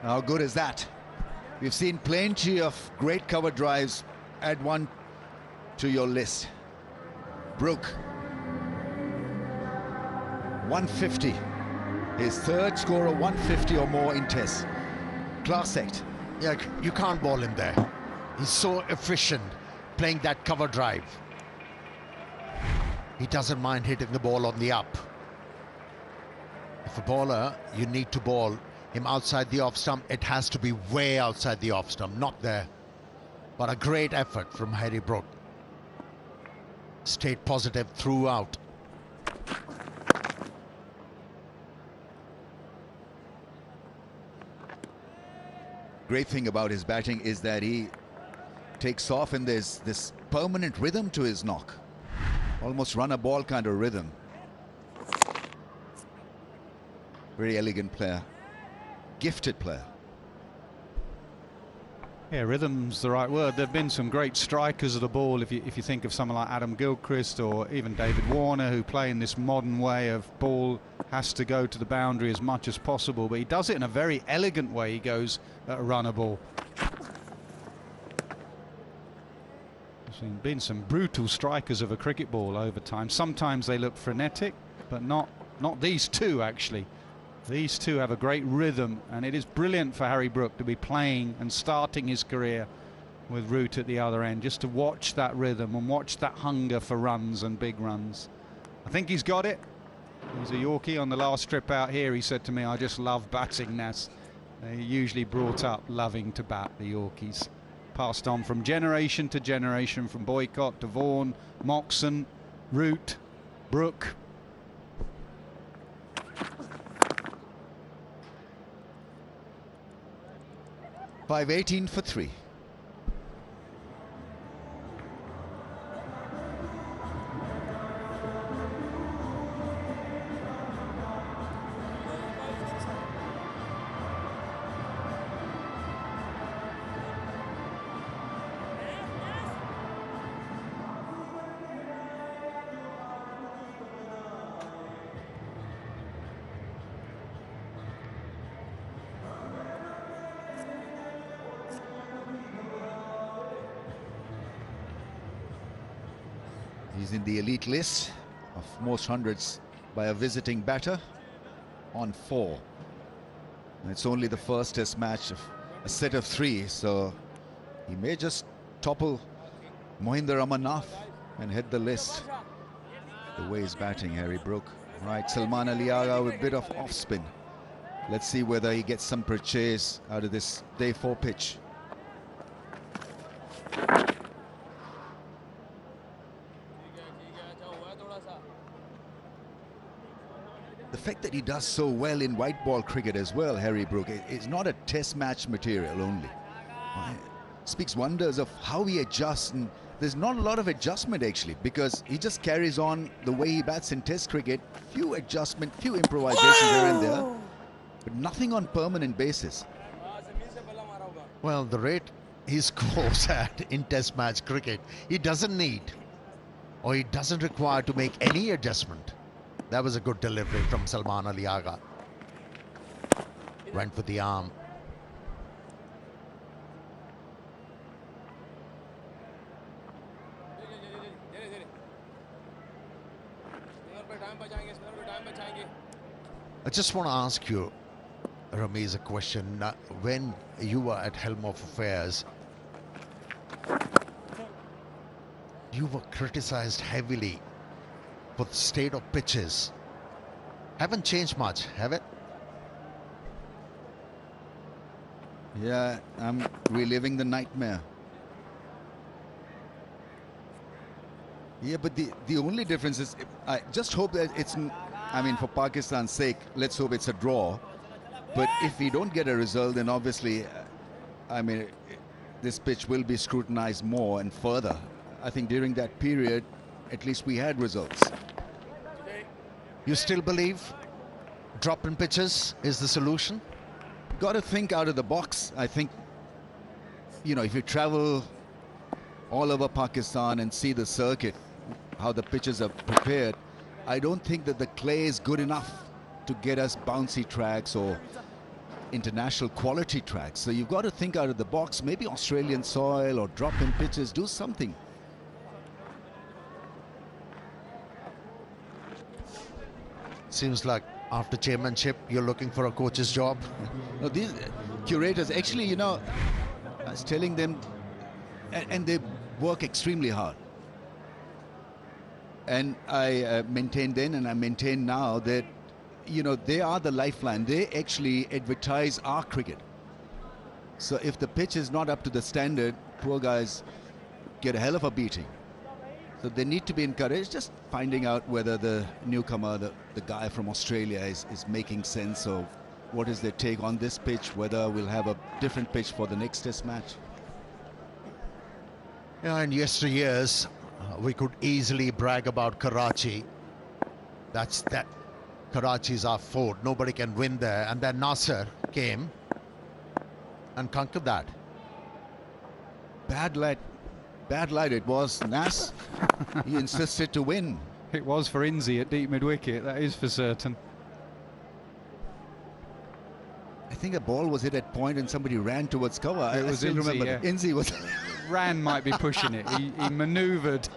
How good is that? We've seen plenty of great cover drives. Add one to your list. Brook, 150. His third score of 150 or more in Tests. Class act. Yeah, you can't bowl him there. He's so efficient playing that cover drive. He doesn't mind hitting the ball on the up. If a bowler, you need to bowl him outside the off stump, it has to be way outside the off stump, not there. But a great effort from Harry Brook. Stayed positive throughout. Great thing about his batting is that he takes off and there's this permanent rhythm to his knock. Almost run a ball kind of rhythm. Very elegant player. Gifted player. Yeah, rhythm's the right word. There have been some great strikers of the ball. If you think of someone like Adam Gilchrist or even David Warner, who play in this modern way of ball has to go to the boundary as much as possible, but he does it in a very elegant way. He goes at a runner ball. There's been some brutal strikers of a cricket ball over time. Sometimes they look frenetic, but not these two actually. These two have a great rhythm, and it is brilliant for Harry Brook to be playing and starting his career with Root at the other end, just to watch that rhythm and watch that hunger for runs and big runs. I think he's got it. He's a Yorkie. On the last trip out here, he said to me, "I just love batting, Nas." They're usually brought up loving to bat, the Yorkies. Passed on from generation to generation, from Boycott to Vaughan, Moxon, Root, Brook. .518 for 3. He's in the elite list of most hundreds by a visiting batter on 4. And it's only the first Test match of a set of 3, so he may just topple Mohinder Amarnath and head the list. The way he's batting, Harry Brook. Right, Salman Ali Agha with a bit of off spin. Let's see whether he gets some purchase out of this day 4 pitch. The fact that he does so well in white ball cricket as well, Harry Brook, it's not a Test match material only. Speaks wonders of how he adjusts, and there's not a lot of adjustment actually, because he just carries on the way he bats in Test cricket. Few adjustment, few improvisations here and there, but nothing on permanent basis. Well, the rate he scores at in Test match cricket, he doesn't need, or he doesn't require to make any adjustment. That was a good delivery from Salman Ali Agha. Went for the arm. I just want to ask you, Ramesh, a question. When you were at helm of affairs, you were criticized heavily for the state of pitches. Haven't changed much, have it? Yeah, I'm reliving the nightmare. Yeah, but the only difference is, I just hope that it's, I mean, for Pakistan's sake, let's hope it's a draw. But if we don't get a result, then obviously, I mean, this pitch will be scrutinized more and further. I think during that period, at least we had results. You still believe drop in pitches is the solution? Got to think out of the box. I think, you know, if you travel all over Pakistan and see the circuit, how the pitches are prepared, I don't think that the clay is good enough to get us bouncy tracks or international quality tracks. So you've got to think out of the box. Maybe Australian soil or drop-in pitches, do something. Seems like after chairmanship, you're looking for a coach's job. No, these curators, actually, you know, I was telling them, and they work extremely hard. And I maintain then and I maintain now that, you know, they are the lifeline. They actually advertise our cricket. So if the pitch is not up to the standard, poor guys get a hell of a beating. So they need to be encouraged, just finding out whether the newcomer, the guy from Australia is making sense of what is their take on this pitch, whether we'll have a different pitch for the next test match. Yeah, in yesteryears, we could easily brag about Karachi. Karachi's our fort. Nobody can win there. And then Nasser came and conquered that. Bad light it was. Nas, he insisted to win. It was for Inzi at deep mid-wicket, that is for certain. I think a ball was hit at point and somebody ran towards cover. I still Inzi, remember yeah. Inzi was... Ran might be pushing it. He manoeuvred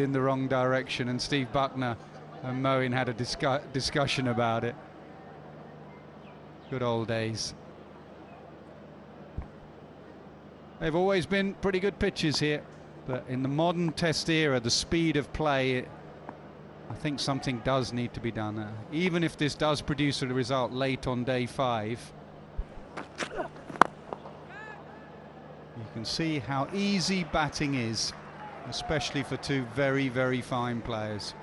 in the wrong direction, and Steve Buckner and Moeen had a discussion about it. Good old days. They've always been pretty good pitches here, but in the modern test era, the speed of play, I think something does need to be done. Even if this does produce a result late on day 5, you can see how easy batting is, especially for two very, very fine players.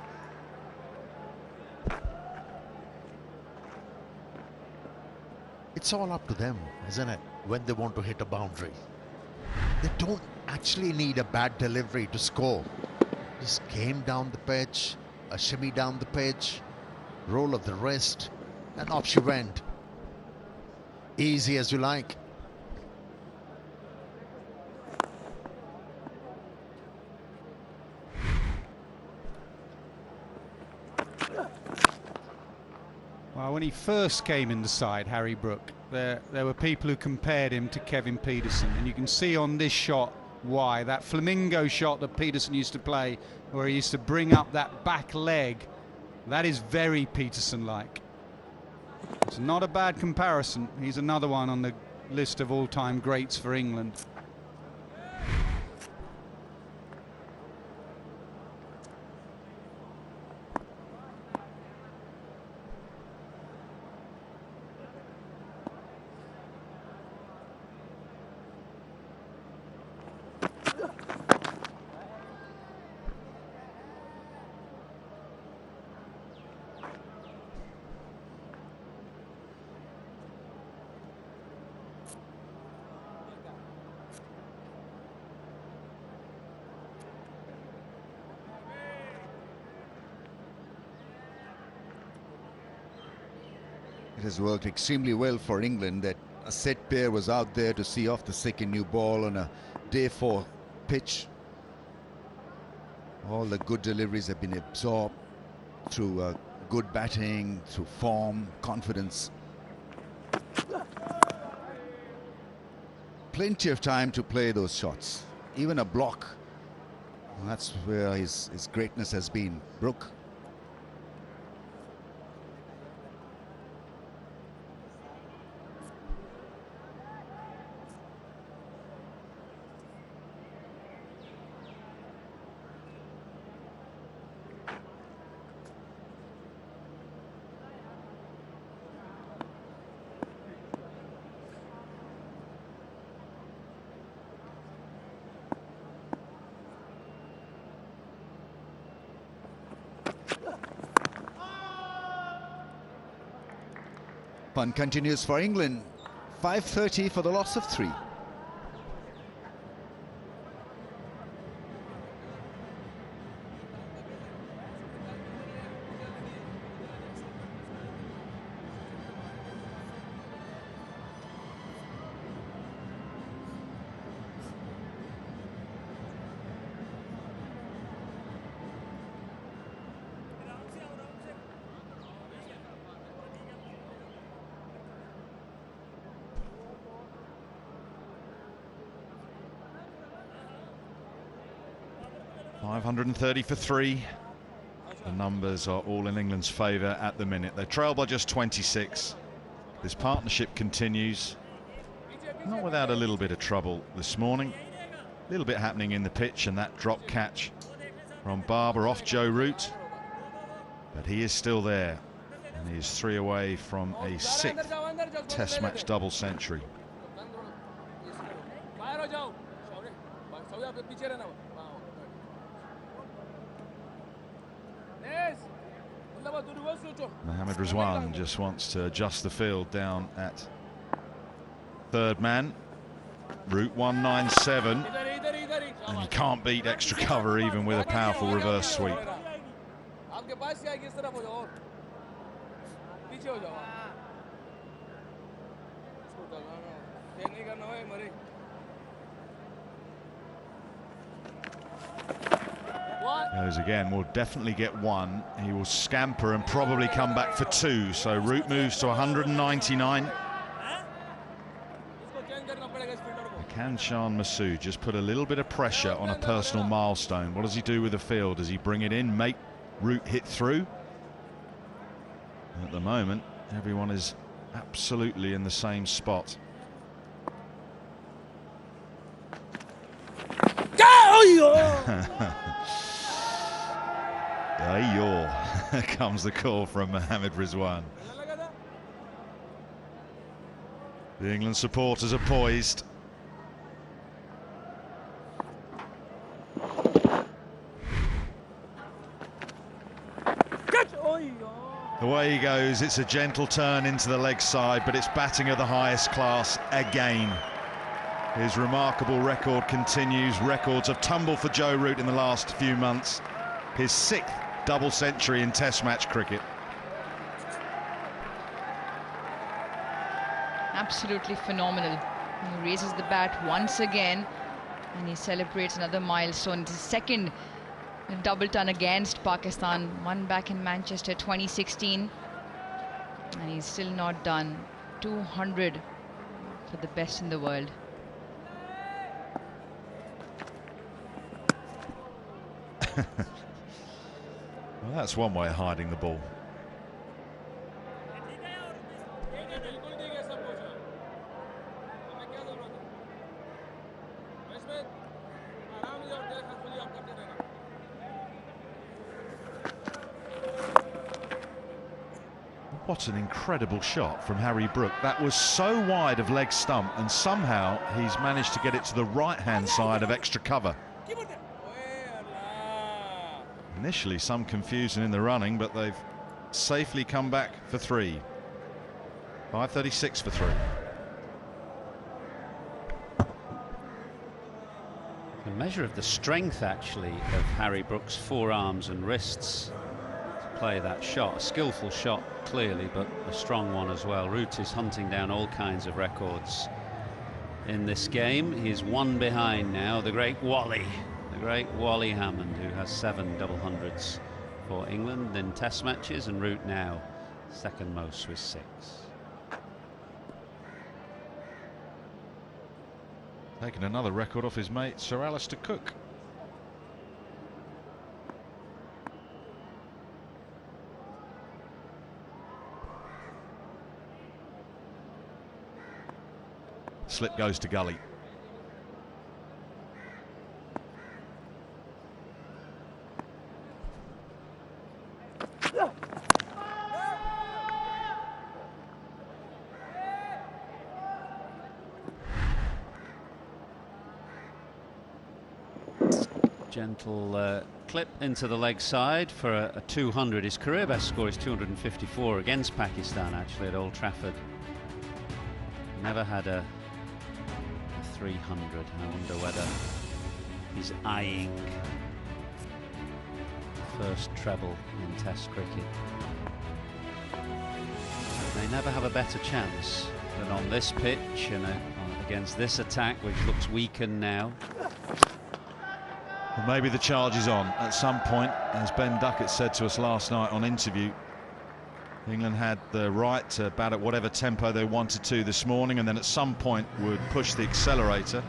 It's all up to them, isn't it, when they want to hit a boundary. They don't actually need a bad delivery to score. Just came down the pitch, a shimmy down the pitch, roll of the wrist, and off she went. Easy as you like. Well, when he first came in the side, Harry Brook, there were people who compared him to Kevin Peterson, and you can see on this shot why. That flamingo shot that Peterson used to play, where he used to bring up that back leg, that is very Peterson-like. It's not a bad comparison. He's another one on the list of all-time greats for England. It has worked extremely well for England that a set pair was out there to see off the second new ball on a day 4 pitch. All the good deliveries have been absorbed through good batting, through form, confidence. Plenty of time to play those shots. Even a block. That's where his greatness has been. Brook. Fun continues for England. 5:30 for the loss of 3. .530 for 3. The numbers are all in England's favour at the minute. They trail by just 26. This partnership continues. Not without a little bit of trouble this morning. A little bit happening in the pitch, and that drop catch from Barber off Joe Root. But he is still there, and he is 3 away from a 6th Test match double century. Mohamed Rizwan just wants to adjust the field down at 3rd man. Route 197, and you can't beat extra cover even with a powerful reverse sweep. Goes again, will definitely get 1. He will scamper and probably come back for 2. So Root moves to 199. Can Shan Masood just put a little bit of pressure on a personal milestone? What does he do with the field? Does he bring it in, make Root hit through? At the moment, everyone is absolutely in the same spot. Here comes the call from Mohamed Rizwan. The England supporters are poised. Away he goes. It's a gentle turn into the leg side, but it's batting of the highest class again. His remarkable record continues. Records have tumbled for Joe Root in the last few months. His 6th double century in Test match cricket. Absolutely phenomenal. He raises the bat once again and he celebrates another milestone. It's his 2nd double ton against Pakistan. One back in Manchester 2016, and he's still not done. 200 for the best in the world. Well, that's one way of hiding the ball. What an incredible shot from Harry Brook. That was so wide of leg stump, and somehow he's managed to get it to the right-hand side of extra cover. Initially some confusion in the running, but they've safely come back for 3. 5:36 for 3. A measure of the strength, actually, of Harry Brook's forearms and wrists to play that shot. A skillful shot, clearly, but a strong one as well. Root is hunting down all kinds of records in this game. He's 1 behind now, the great Wally. The great Wally Hammond, who has 7 double hundreds for England in Test matches, and Root now 2nd most with 6. Taking another record off his mate Sir Alistair Cook. Slip goes to Gully. Gentle clip into the leg side for a 200. His career best score is 254 against Pakistan, actually, at Old Trafford. Never had a 300. I wonder whether he's eyeing first treble in Test cricket. They never have a better chance than on this pitch and against this attack, which looks weakened now. Well, maybe the charge is on at some point. As Ben Duckett said to us last night on interview, England had the right to bat at whatever tempo they wanted to this morning, and then at some point would push the accelerator.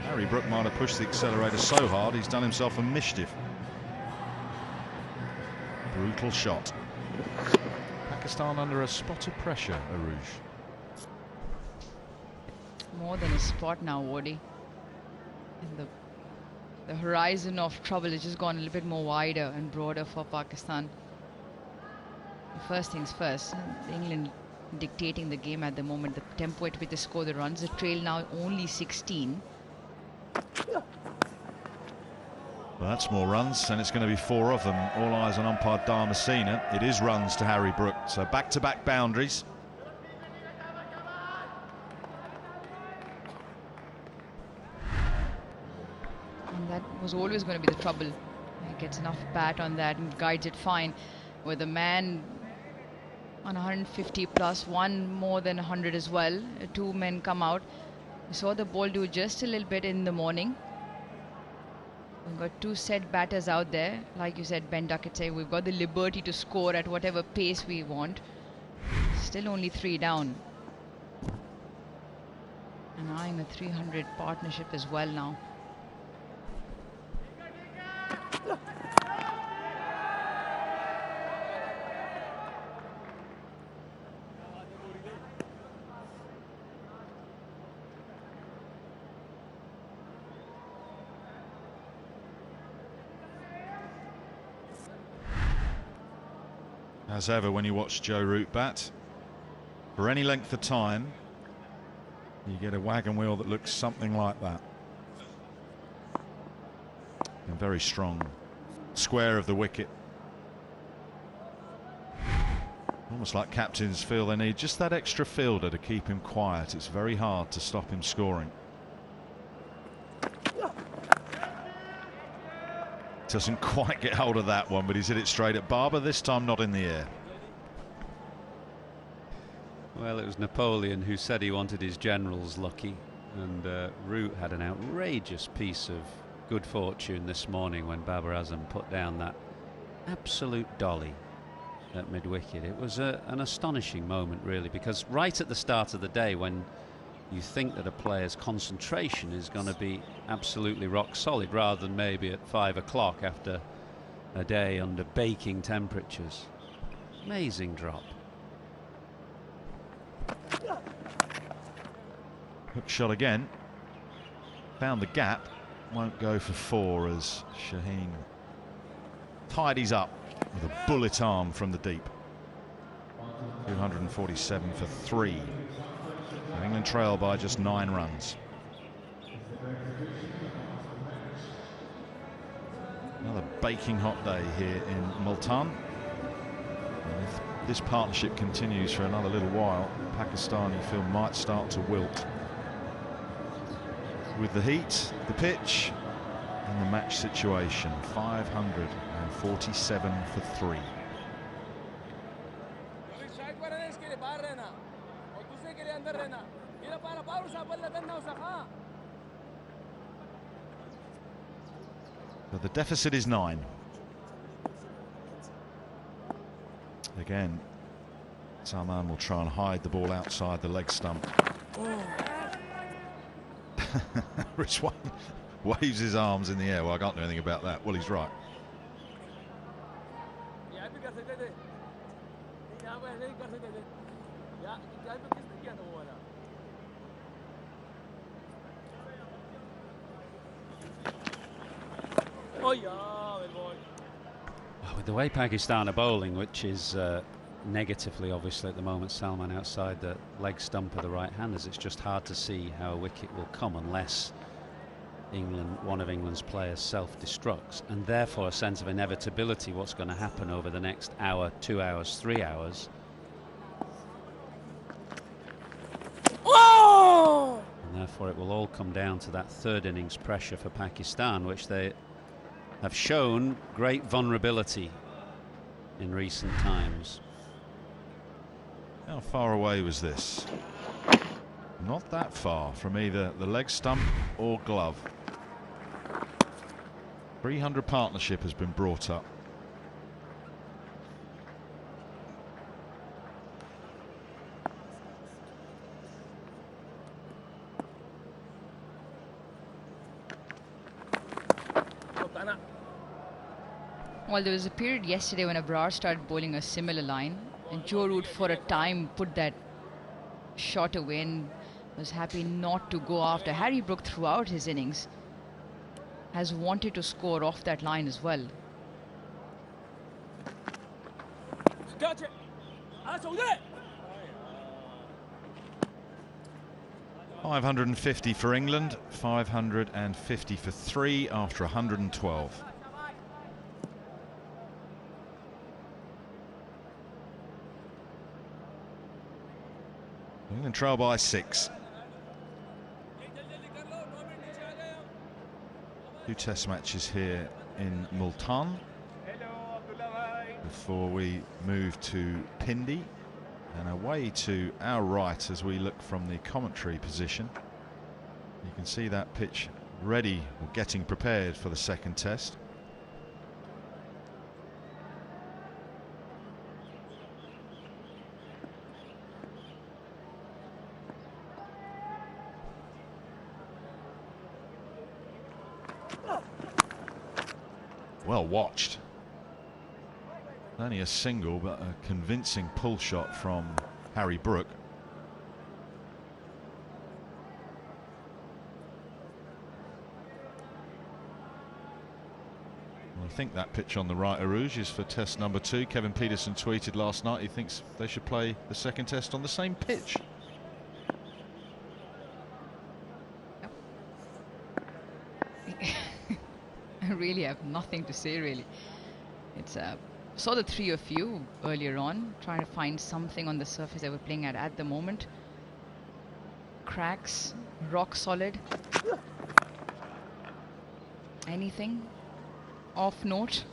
Harry Brook might have pushed the accelerator so hard he's done himself a mischief. Brutal shot. Pakistan under a spot of pressure, Aruj. More than a spot now, Wody. The horizon of trouble has just gone a little bit more wider and broader for Pakistan. First things first, England dictating the game at the moment, the tempo at which they score the runs. The trail now only 16. Well, that's more runs, and it's going to be 4 of them. All eyes on umpire Darmasina. It is runs to Harry Brook, so back-to-back boundaries. And that was always going to be the trouble. He gets enough bat on that and guides it fine. With a man on 150 plus, one more than 100 as well. 2 men come out. We saw the ball do just a little bit in the morning. We've got 2 set batters out there. Like you said, Ben Duckett said, we've got the liberty to score at whatever pace we want. Still only 3 down. And eyeing a 300 partnership as well now. As ever, when you watch Joe Root bat, for any length of time, you get a wagon wheel that looks something like that. And very strong. Square of the wicket. Almost like captains feel they need just that extra fielder to keep him quiet. It's very hard to stop him scoring. Doesn't quite get hold of that one, but he's hit it straight at Barber, this time not in the air. Well, it was Napoleon who said he wanted his generals lucky, and Root had an outrageous piece of good fortune this morning when Babar Azam put down that absolute dolly at mid-wicket. It was an astonishing moment, really, because right at the start of the day, when you think that a player's concentration is going to be absolutely rock solid, rather than maybe at 5 o'clock after a day under baking temperatures. Amazing drop. Hook shot again. Found the gap. Won't go for 4 as Shaheen tidies up with a bullet arm from the deep. 247 for 3. England trail by just 9 runs. Another baking hot day here in Multan. And if this partnership continues for another little while, Pakistan, you feel, might start to wilt. With the heat, the pitch, and the match situation. 547 for 3. But the deficit is 9. Again, Salman will try and hide the ball outside the leg stump. Rizwan waves his arms in the air. Well, I can't do anything about that. Well, he's right. With the way Pakistan are bowling, which is negatively obviously at the moment, Salman outside the leg stump of the right-handers, it's just hard to see how a wicket will come unless one of England's players self-destructs, and therefore a sense of inevitability, what's going to happen over the next hour, 2 hours, 3 hours. Whoa! And therefore it will all come down to that third innings pressure for Pakistan, which they have shown great vulnerability in recent times. How far away was this? Not that far from either the leg stump or glove. 300 partnership has been brought up. Well, there was a period yesterday when Abrar started bowling a similar line, and Joe Root for a time put that shot away and was happy not to go after. Harry Brook throughout his innings has wanted to score off that line as well. Catch it. That's all it. 550 for England, 550 for 3 after 112. England trail by 6. 2 test matches here in Multan before we move to Pindi, and away to our right as we look from the commentary position. You can see that pitch ready or getting prepared for the second test. Well watched. Only a single, but a convincing pull shot from Harry Brook. I think that pitch on the right, Arouge, is for test number 2. Kevin Peterson tweeted last night he thinks they should play the second test on the same pitch. I really have nothing to say, really. It's saw the three of you earlier on trying to find something on the surface they were playing at the moment. Cracks, rock solid. Anything off note?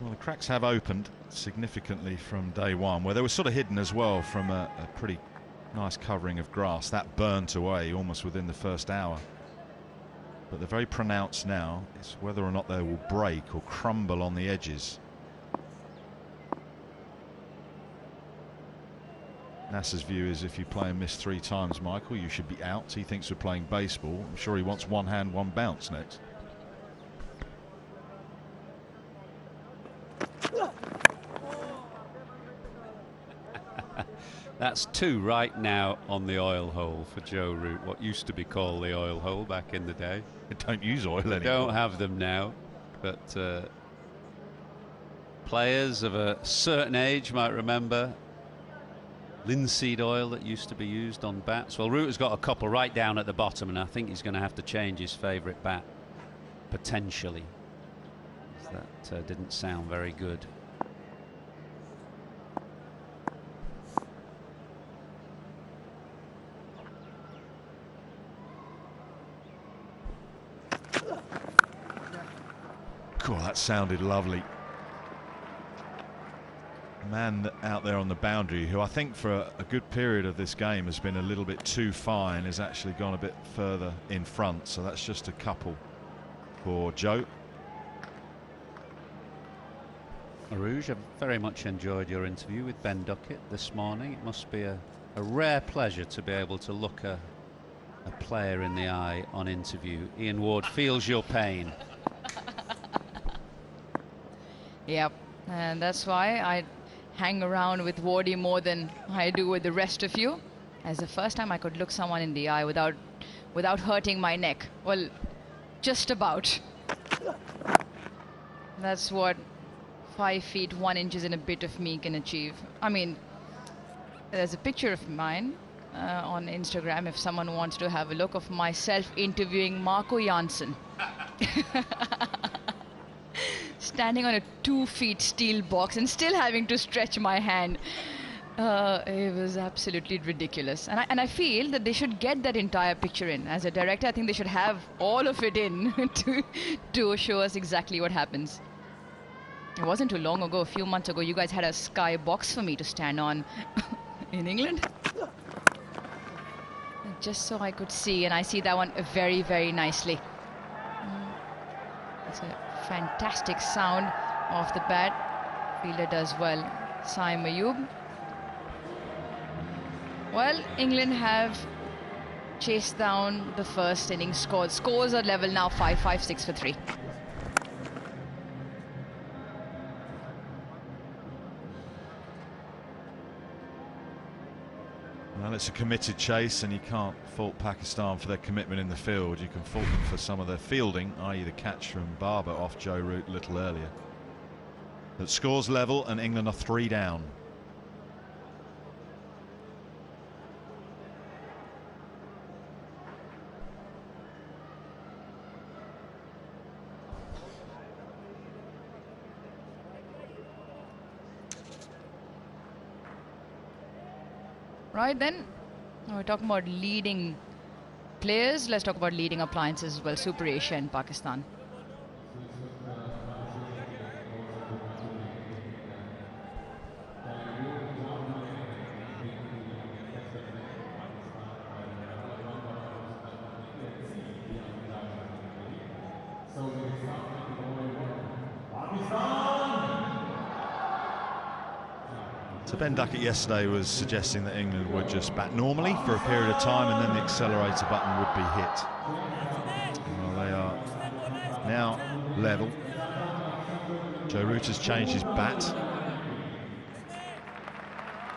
Well, the cracks have opened significantly from day one, where they were sort of hidden as well from a pretty nice covering of grass. That burnt away almost within the first hour. But they're very pronounced now. It's whether or not they will break or crumble on the edges. Nasser's view is if you play and miss 3 times, Michael, you should be out. He thinks we're playing baseball. I'm sure he wants one hand, one bounce next. That's 2 right now on the oil hole for Joe Root, what used to be called the oil hole back in the day. They don't use oil anymore. Don't have them now, but players of a certain age might remember linseed oil that used to be used on bats. Well, Root has got a couple right down at the bottom, and I think he's going to have to change his favourite bat, potentially. That didn't sound very good. Cool, that sounded lovely. Man out there on the boundary, who I think for a good period of this game has been a little bit too fine, has actually gone a bit further in front. So that's just a couple for Joe. Arouge, I've very much enjoyed your interview with Ben Duckett this morning. It must be a rare pleasure to be able to look a player in the eye on interview. Ian Ward feels your pain. Yep, and that's why I hang around with Wardy more than I do with the rest of you. As the first time I could look someone in the eye without hurting my neck. Well, just about. That's what 5 feet 1 inches and a bit of me can achieve. I mean, There's a picture of mine on Instagram if someone wants to have a look, of myself interviewing Marco Janssen. Standing on a 2-foot steel box and still having to stretch my hand. It was absolutely ridiculous. And I feel that they should get that entire picture in. As a director, I think they should have all of it in to show us exactly what happens. It wasn't too long ago, a few months ago, you guys had a sky box for me to stand on in England. Just so I could see, and I see that one very, very nicely. It's a fantastic sound off the bat. Fielder does well. Saim Ayub. Well, England have chased down the first innings score. Scores are level now, 5-5, 6 for 3. Well, it's a committed chase, and you can't fault Pakistan for their commitment in the field. You can fault them for some of their fielding, i.e. the catch from Barber off Joe Root a little earlier. But scores level, and England are 3 down. Right then, we're talking about leading players. Let's talk about leading appliances as well. Super Asia and Pakistan. So Ben Duckett yesterday was suggesting that England would just bat normally for a period of time, and then the accelerator button would be hit. Well, they are now level. Joe Root has changed his bat,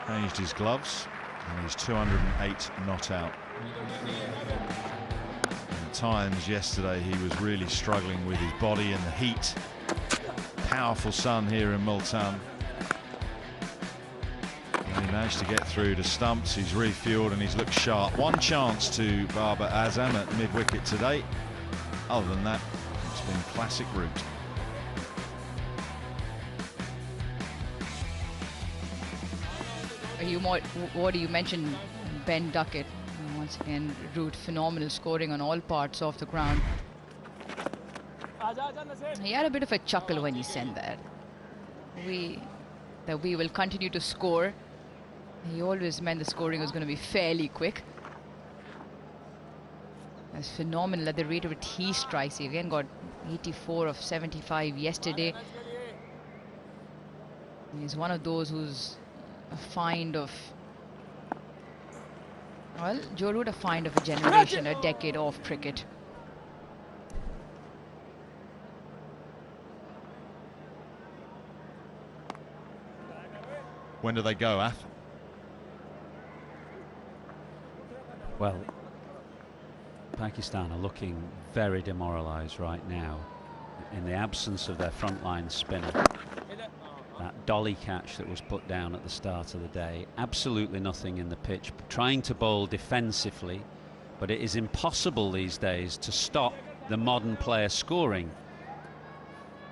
changed his gloves, and he's 208 not out. And at times yesterday he was really struggling with his body and the heat. Powerful sun here in Multan. He managed to get through to stumps. He's refueled and he's looked sharp. One chance to Babar Azam at mid-wicket today. Other than that, it's been classic Root. What do you mention? Ben Duckett. Once again, Root phenomenal scoring on all parts of the ground. He had a bit of a chuckle when he sent that. We will continue to score. He always meant the scoring was going to be fairly quick. That's phenomenal at the rate of it he strikes. He again got 84 of 75 yesterday. He's one of those who's a find of, well, Joe Root, a find of a generation, a decade of cricket. When do they go, Ath? Well, Pakistan are looking very demoralised right now. In the absence of their frontline spinner, that dolly catch that was put down at the start of the day, absolutely nothing in the pitch, trying to bowl defensively, but it is impossible these days to stop the modern player scoring.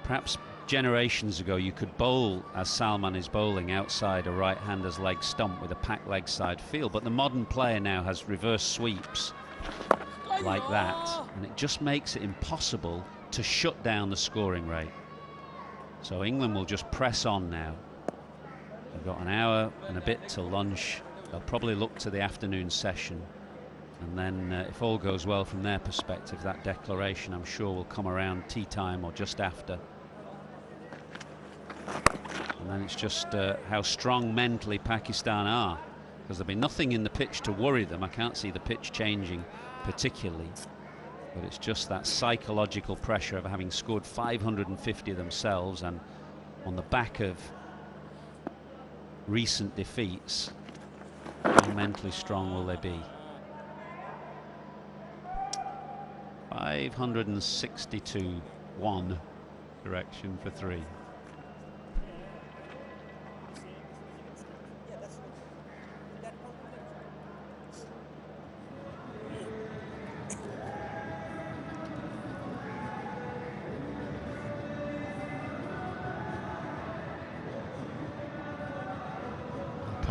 Perhaps generations ago you could bowl as Salman is bowling outside a right-hander's leg stump with a pack leg side field, but the modern player now has reverse sweeps like that, and it just makes it impossible to shut down the scoring rate. So England will just press on now. They've got an hour and a bit till lunch. They'll probably look to the afternoon session, and then if all goes well from their perspective, that declaration I'm sure will come around tea time or just after. And then it's just how strong mentally Pakistan are, because there'll be nothing in the pitch to worry them. I can't see the pitch changing particularly, but it's just that psychological pressure of having scored 550 themselves, and on the back of recent defeats, how mentally strong will they be? 562 1 correction for 3.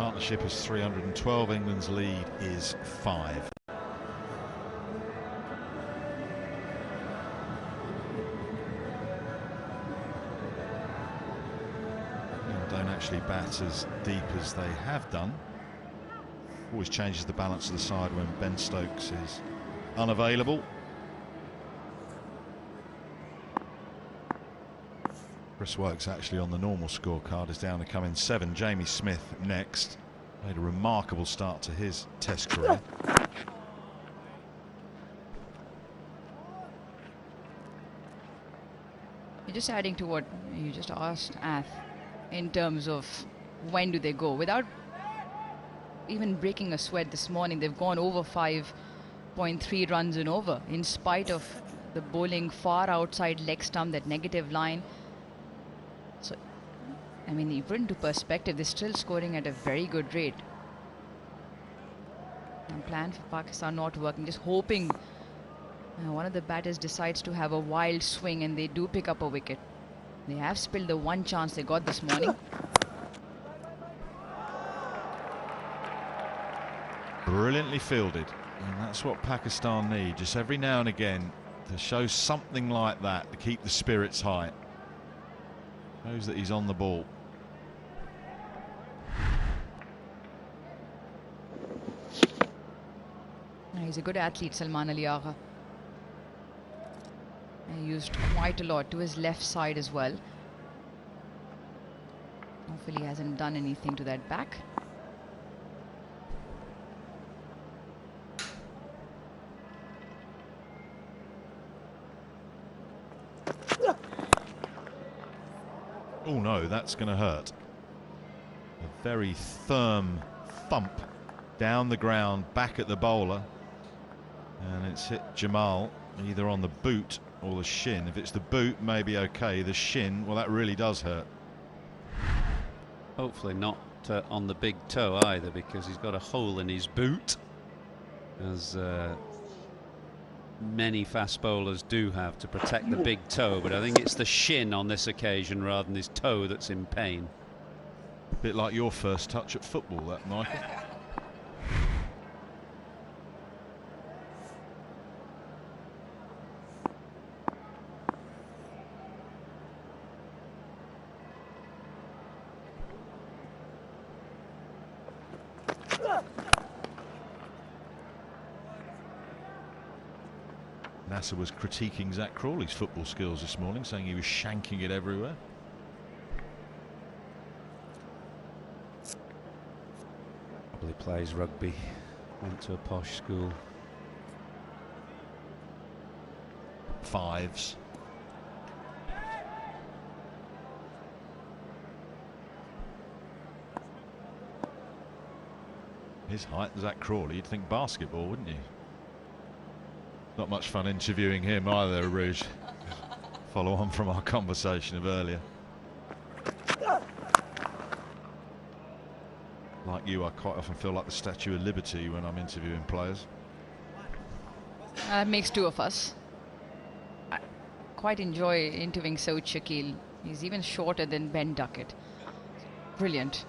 partnership is 312. England's lead is 5. Don't actually bat as deep as they have done. Always changes the balance of the side when Ben Stokes is unavailable. Chris Wokes actually on the normal scorecard is down to come in 7. Jamie Smith next. Made a remarkable start to his Test career. You're just adding to what you just asked, Ath, in terms of when do they go. Without even breaking a sweat this morning, they've gone over 5.3 runs and over, in spite of the bowling far outside leg stump, that negative line. So, I mean, you put into perspective, they're still scoring at a very good rate. And plan for Pakistan not working, just hoping one of the batters decides to have a wild swing and they do pick up a wicket. They have spilled the one chance they got this morning. Brilliantly fielded, and that's what Pakistan need, just every now and again to show something like that to keep the spirits high. Shows that he's on the ball. He's a good athlete, Salman Ali Agha. He used quite a lot to his left side as well. Hopefully he hasn't done anything to that back. Oh no, that's going to hurt. A very firm thump down the ground, back at the bowler. And it's hit Jamal either on the boot or the shin. If it's the boot, maybe okay. The shin, well, that really does hurt. Hopefully not on the big toe either, because he's got a hole in his boot, as many fast bowlers do have, to protect the big toe. But I think it's the shin on this occasion rather than his toe that's in pain. A bit like your first touch at football, that, Michael. Nasser was critiquing Zach Crawley's football skills this morning, saying he was shanking it everywhere. Probably plays rugby, went to a posh school. 5s. His height, Zach Crawley, you'd think basketball, wouldn't you? Not much fun interviewing him either, Rouge. Follow on from our conversation of earlier. Like you, I quite often feel like the Statue of Liberty when I'm interviewing players. That makes 2 of us. I quite enjoy interviewing Saud Shakil. He's even shorter than Ben Duckett. Brilliant.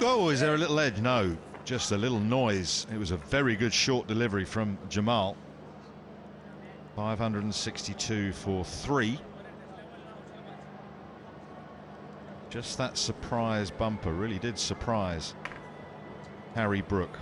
Oh, is there a little edge? No, just a little noise. It was a very good short delivery from Jamal. 562 for 3. Just that surprise bumper really did surprise Harry Brook.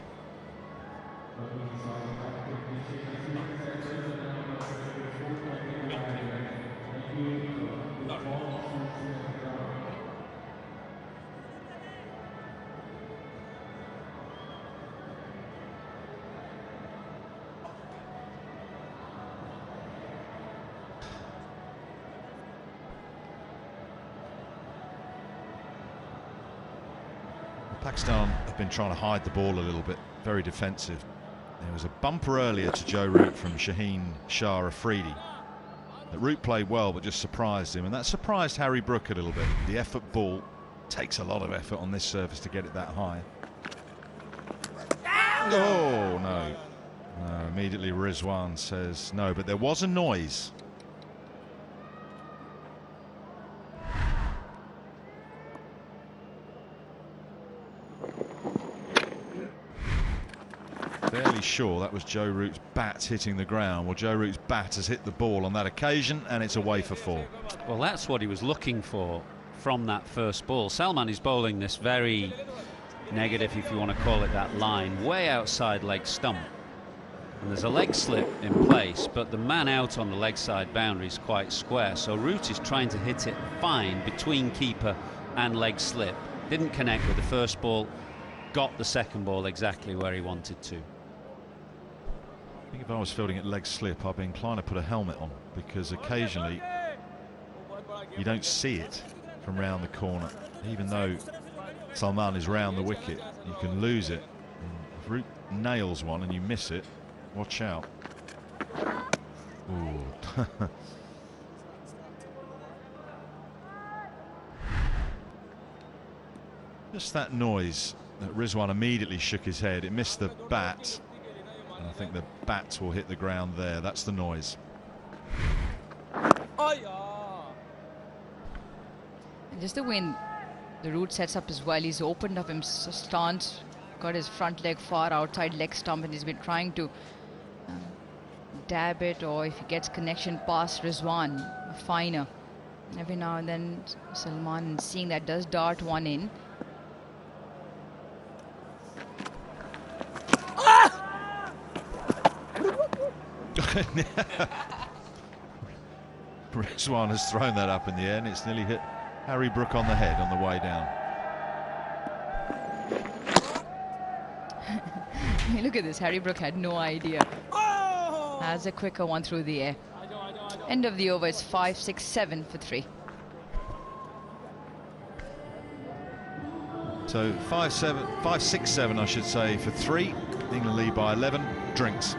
Pakistan have been trying to hide the ball a little bit, very defensive. There was a bumper earlier to Joe Root from Shaheen Shah Afridi. That Root played well, but just surprised him, and that surprised Harry Brook a little bit. The effort ball takes a lot of effort on this surface to get it that high. Oh, no. No, immediately Rizwan says no, but there was a noise. Fairly sure that was Joe Root's bat hitting the ground. Well, Joe Root's bat has hit the ball on that occasion, and it's away for 4. Well, that's what he was looking for from that first ball. Salman is bowling this very negative, if you want to call it that, line way outside leg stump. And there's a leg slip in place, but the man out on the leg side boundary is quite square. So Root is trying to hit it fine between keeper and leg slip. Didn't connect with the first ball, got the second ball exactly where he wanted to. I think if I was fielding at leg slip, I'd be inclined to put a helmet on, because occasionally you don't see it from round the corner. Even though Salman is round the wicket, you can lose it. And if Root nails one and you miss it, watch out. Ooh. Just that noise that Rizwan immediately shook his head. It missed the bat. And I think the bats will hit the ground there. That's the noise. And just the way the Root sets up as well, he's opened up his stance, got his front leg far outside leg stump, and he's been trying to dab it, or if he gets connection past Rizwan, finer. Every now and then Salman, seeing that, does dart one in. Rizwan has thrown that up in the air, and it's nearly hit Harry Brook on the head on the way down. Look at this, Harry Brook had no idea. Has a quicker one through the air. End of the over, it's 5-6-7 for 3. So 5-6-7 I should say for 3. England lead by 11. Drinks.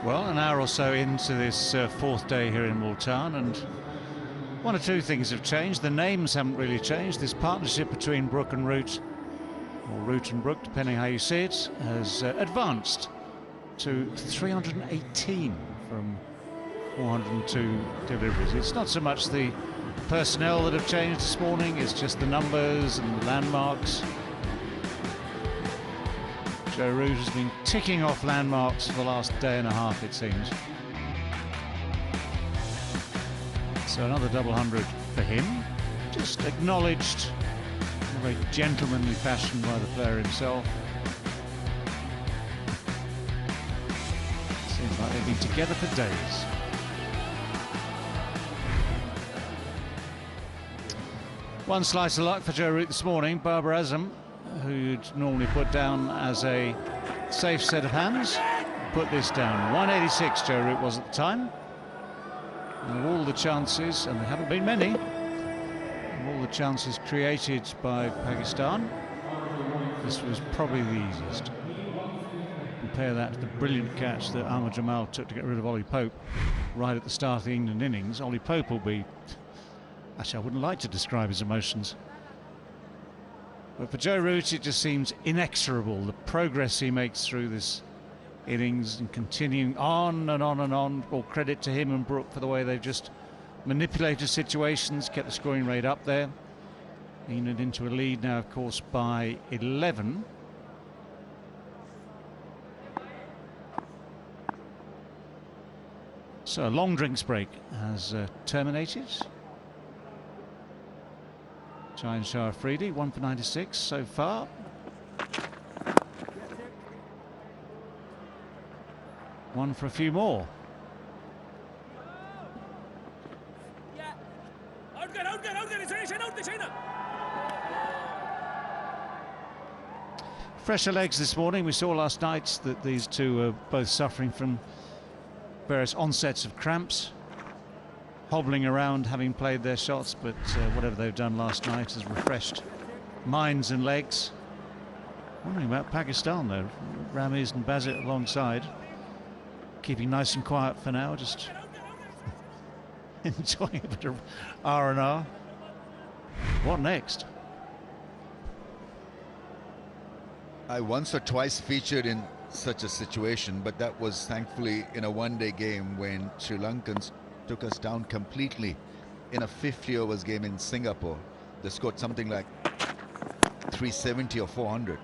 Well, an hour or so into this fourth day here in Multan, and one or two things have changed. The names haven't really changed. This partnership between Brook and Root, or Root and Brook, depending how you see it, has advanced to 318 from 402 deliveries. It's not so much the personnel that have changed this morning, it's just the numbers and the landmarks. Joe Root has been ticking off landmarks for the last day and a half, it seems. So another double hundred for him, just acknowledged in a very gentlemanly fashion by the player himself. Seems like they've been together for days. One slice of luck for Joe Root this morning. Babar Azam, who'd normally put down as a safe set of hands, put this down. 186 Joe Root was at the time. And all the chances, and there haven't been many, all the chances created by Pakistan, this was probably the easiest. Compare that to the brilliant catch that Ahmad Jamal took to get rid of Ollie Pope right at the start of the England innings. Ollie Pope will be... Actually, I wouldn't like to describe his emotions. But for Joe Root, it just seems inexorable, the progress he makes through this innings and continuing on and on and on. All credit to him and Brook for the way they've just manipulated situations, kept the scoring rate up there. England into a lead now, of course, by 11. So a long drinks break has terminated. Shaheen Shah Afridi, 1 for 96 so far. One for a few more. Fresher legs this morning. We saw last night that these two were both suffering from various onsets of cramps, hobbling around having played their shots, but whatever they've done last night has refreshed minds and legs. Wondering about Pakistan though. Ramiz and Bazit alongside, keeping nice and quiet for now, just enjoying a bit of R&R. What next? I once or twice featured in such a situation, but that was thankfully in a one-day game when Sri Lankans took us down completely in a 50 overs game in Singapore. They scored something like 370 or 400,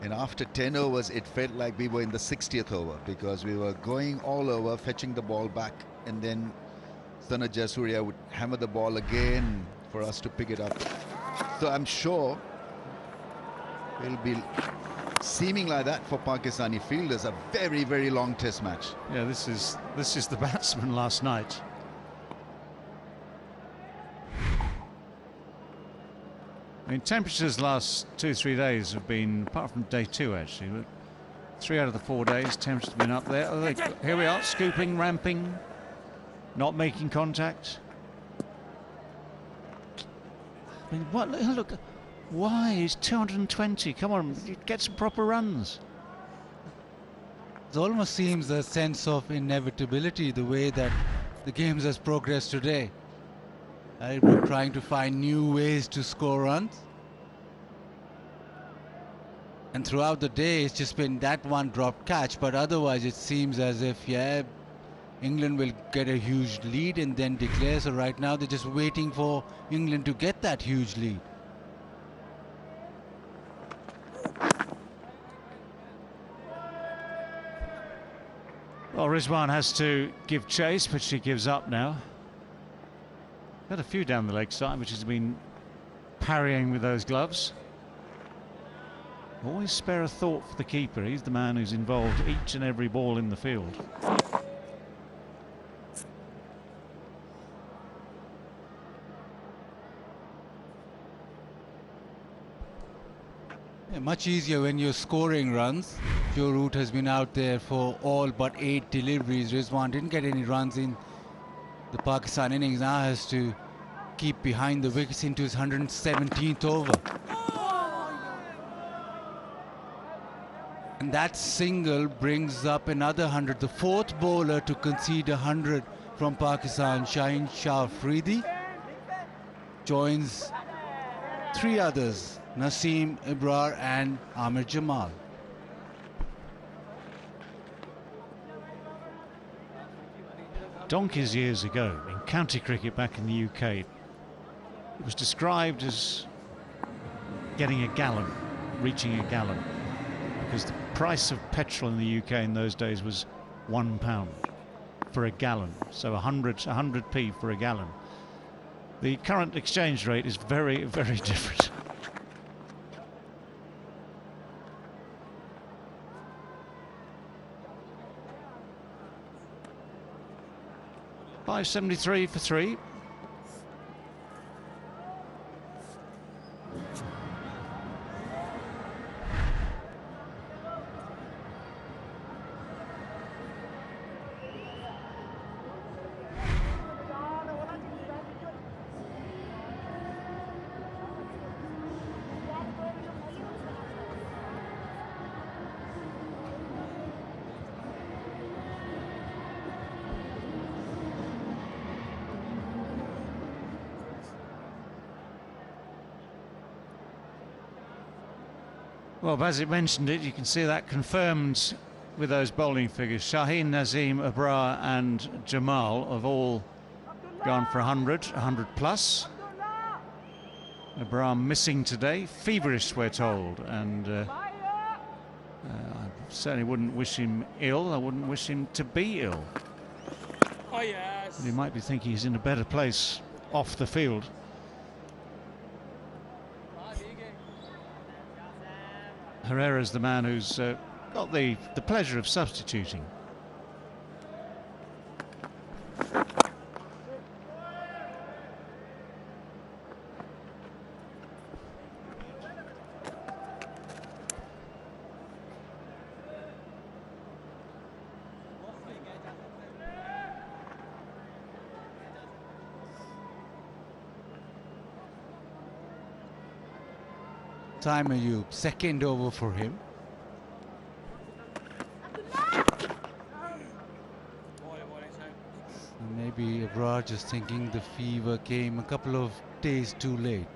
and after 10 overs it felt like we were in the 60th over because we were going all over, fetching the ball back, and then Sana Jasuria would hammer the ball again for us to pick it up. So I'm sure it'll be seeming like that for Pakistani fielders. A very, very long test match. Yeah, this is the batsman last night. I mean, temperatures last 2-3 days have been, apart from day 2 actually, but 3 out of the 4 days temperatures have been up there. Oh, here we are, scooping, ramping, not making contact. I mean, what? Look. Why? He's 220. Come on, get some proper runs. It almost seems a sense of inevitability, the way that the games has progressed today. We're trying to find new ways to score runs. And throughout the day, it's just been that one dropped catch. But otherwise, it seems as if, yeah, England will get a huge lead and then declare. So right now, they're just waiting for England to get that huge lead. Well, Rizwan has to give chase, but she gives up now. Got a few down the leg side, which has been parrying with those gloves. Always spare a thought for the keeper. He's the man who's involved each and every ball in the field. Yeah, much easier when you're scoring runs. Joe Root has been out there for all but 8 deliveries. Rizwan didn't get any runs in the Pakistan innings. Now has to keep behind the wickets into his 117th over. And that single brings up another 100. The fourth bowler to concede 100 from Pakistan, Shaheen Shah Afridi, joins three others, Naseem, Ibrar and Amir Jamal. Donkeys years ago in county cricket back in the UK, it was described as getting a gallon, reaching a gallon, because the price of petrol in the UK in those days was £1 for a gallon, so 100p for a gallon. The current exchange rate is very, very different. .573 for 3. Well, Basit mentioned it, you can see that confirmed with those bowling figures. Shaheen, Naseem, Ibrar and Jamal have all gone for 100 plus. Ibrar missing today, feverish we're told, and I certainly wouldn't wish him ill, I wouldn't wish him to be ill. Oh, yes. But he might be thinking he's in a better place off the field. Herrera's the man who's got the pleasure of substituting. Time Ayub, second over for him. Maybe Ibrar just thinking the fever came a couple of days too late.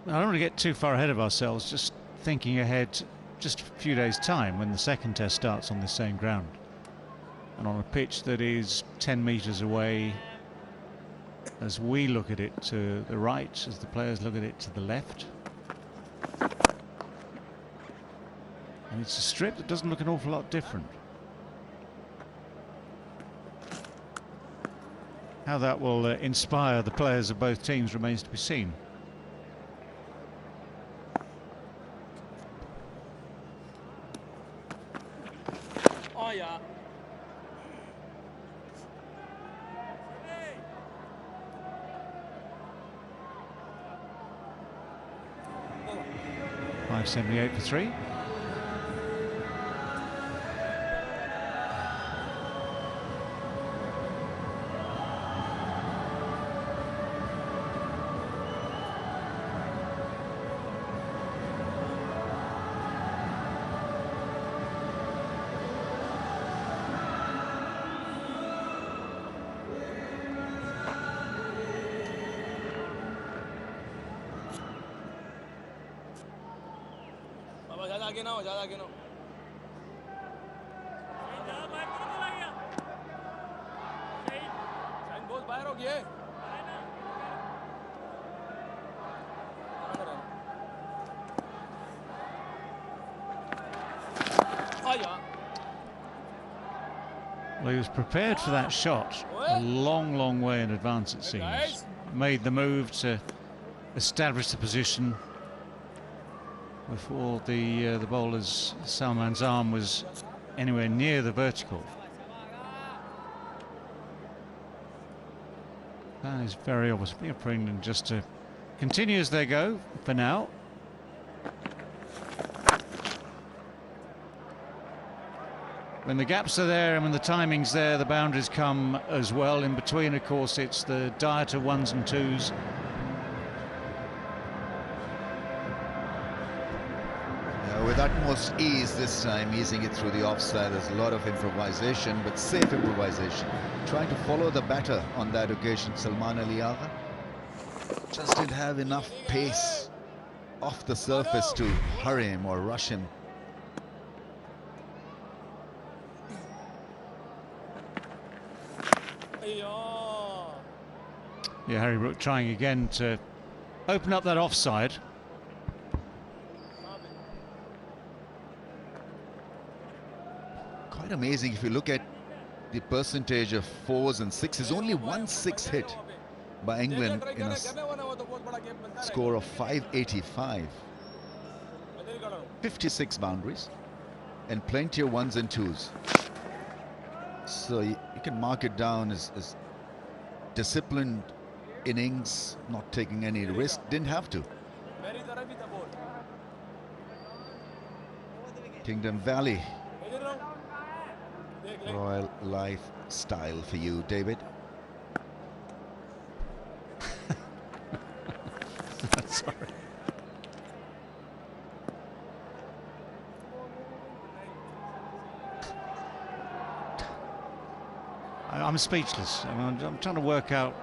I don't want to get too far ahead of ourselves, just thinking ahead just a few days' time when the second test starts on the same ground and on a pitch that is 10 metres away as we look at it to the right, as the players look at it to the left. And it's a strip that doesn't look an awful lot different. How that will inspire the players of both teams remains to be seen. Oh, yeah. .578 for 3. ज़्यादा आगे ना हो sign बहुत बाहर हो गया Well, he was prepared for that shot a long, long way in advance, it seems. Made the move to establish the position before the bowler's Salman's arm was anywhere near the vertical. That is very obvious for England just to continue as they go for now. When the gaps are there and when the timing's there, the boundaries come as well. In between, of course, it's the diet of ones and twos. With utmost ease this time, easing it through the offside. There's a lot of improvisation, but safe improvisation. Trying to follow the batter on that occasion, Salman Ali Agha. Just didn't have enough pace off the surface to hurry him or rush him. Yeah, Harry Brook trying again to open up that offside. Quite amazing if you look at the percentage of 4s and 6s. Only 1 6 hit by England in a score of 585. 56 boundaries and plenty of 1s and 2s. So you can mark it down as disciplined innings, not taking any risk. Didn't have to. Kingdom Valley. Royal lifestyle for you, David. Sorry. I'm speechless. I'm trying to work out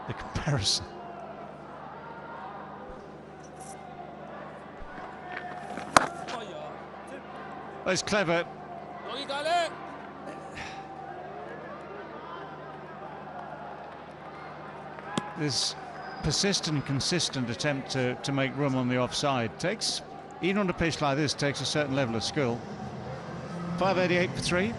the comparison. Oh, it's clever. This persistent, consistent attempt to make room on the offside takes, even on a pitch like this, takes a certain level of skill. 588 for 3.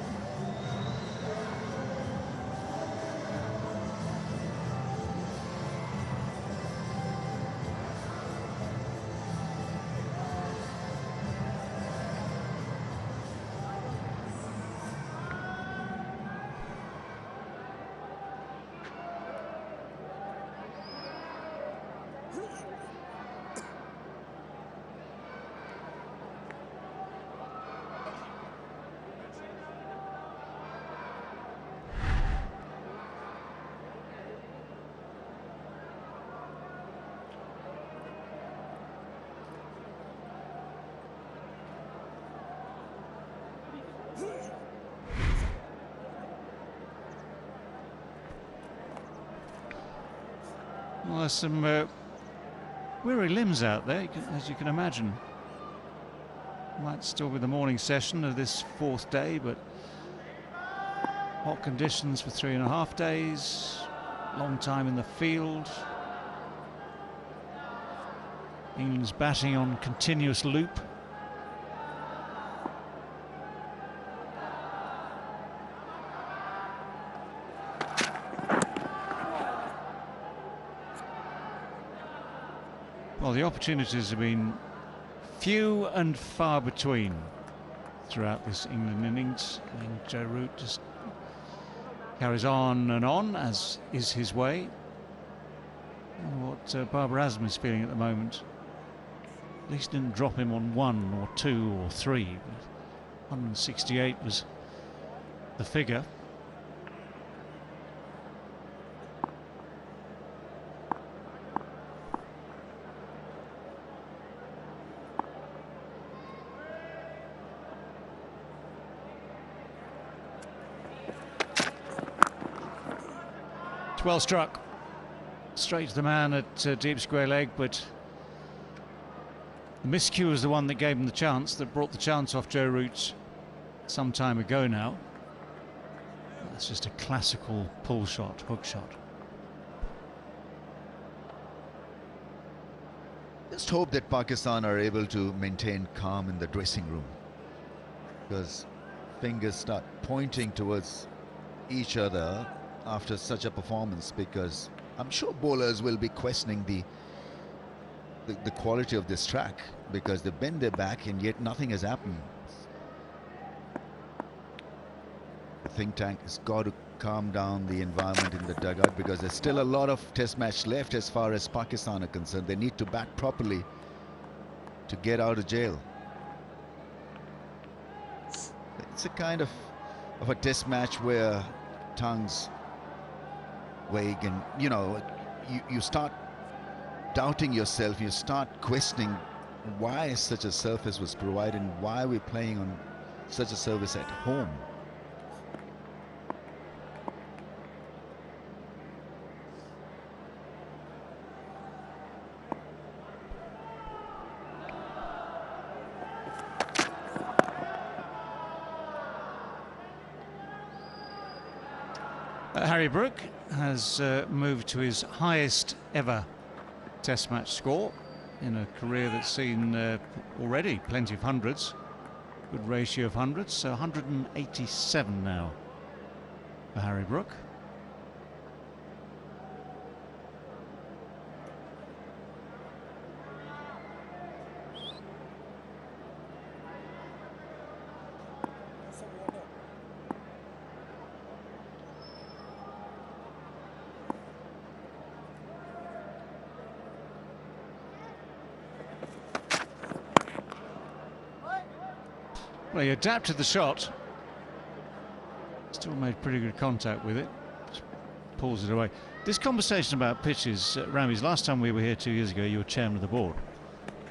Well, there's some weary limbs out there, as you can imagine. Might still be the morning session of this 4th day, but hot conditions for 3.5 days, long time in the field. England's batting on continuous loop. Well, the opportunities have been few and far between throughout this England innings, and Joe Root just carries on, as is his way. And what Babar Azam is feeling at the moment, at least didn't drop him on 1 or 2 or 3. 168 was the figure. Well struck, straight to the man at deep square leg, but the miscue was the one that gave him the chance, that brought the chance off Joe Root some time ago now. That's just a classical pull shot, hook shot. Just hope that Pakistan are able to maintain calm in the dressing room, because fingers start pointing towards each other after such a performance, because I'm sure bowlers will be questioning the quality of this track, because they bend their back and yet nothing has happened. The think tank has got to calm down the environment in the dugout, because there's still a lot of test match left as far as Pakistan are concerned. They need to bat properly to get out of jail. It's a kind of of a test match where tongues wag and, you start doubting yourself, you start questioning why such a surface was provided and why we're playing on such a surface at home. Harry Brook has moved to his highest ever test match score in a career that's seen already plenty of hundreds, good ratio of hundreds, so 187 now for Harry Brook. Well, he adapted the shot, still made pretty good contact with it, just pulls it away. This conversation about pitches, Rami's, last time we were here 2 years ago, you were chairman of the board,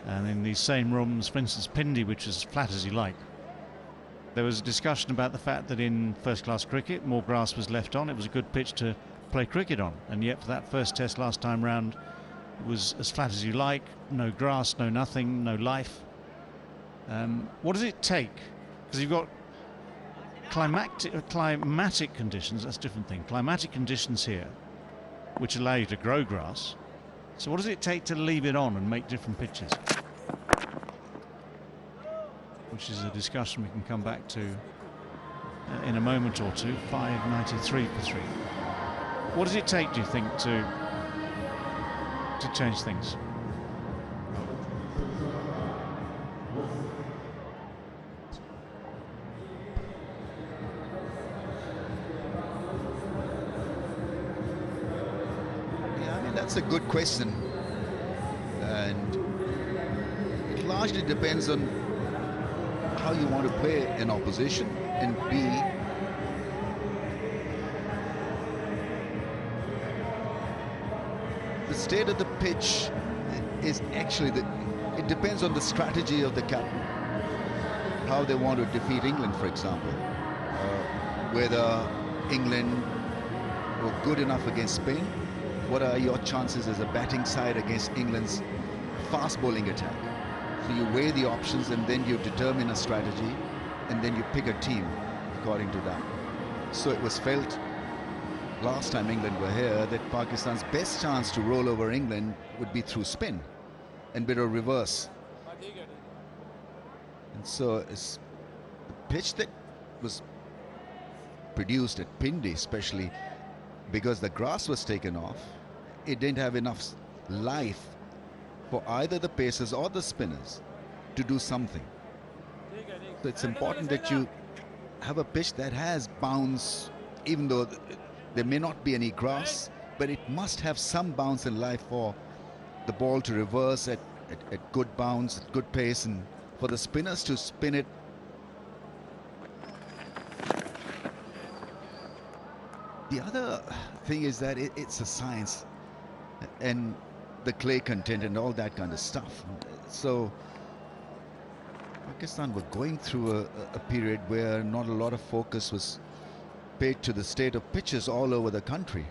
and in these same rooms, for instance, Pindi, which is as flat as you like, there was a discussion about the fact that in first-class cricket, more grass was left on. It was a good pitch to play cricket on, and yet for that first test last time round, it was as flat as you like, no grass, no nothing, no life. What does it take? Because you've got climatic conditions, that's a different thing. Climatic conditions here, which allow you to grow grass. So what does it take to leave it on and make different pitches? Which is a discussion we can come back to in a moment or two. 593 for 3. What does it take, do you think, to change things? That's a good question, and it largely depends on how you want to play an opposition, and B, the state of the pitch is actually it depends on the strategy of the captain, how they want to defeat England, for example, whether England were good enough against Spain. What are your chances as a batting side against England's fast bowling attack? So you weigh the options and then you determine a strategy and then you pick a team according to that. So it was felt last time England were here that Pakistan's best chance to roll over England would be through spin and bit of reverse. And so it's the pitch that was produced at Pindi, especially because the grass was taken off, it didn't have enough life for either the pacers or the spinners to do something. So it's important that you have a pitch that has bounce, even though there may not be any grass, but it must have some bounce and life for the ball to reverse at good bounce, at good pace, and for the spinners to spin it. The other thing is that it's a science, and the clay content and all that kind of stuff. So Pakistan were going through a period where not a lot of focus was paid to the state of pitches all over the country.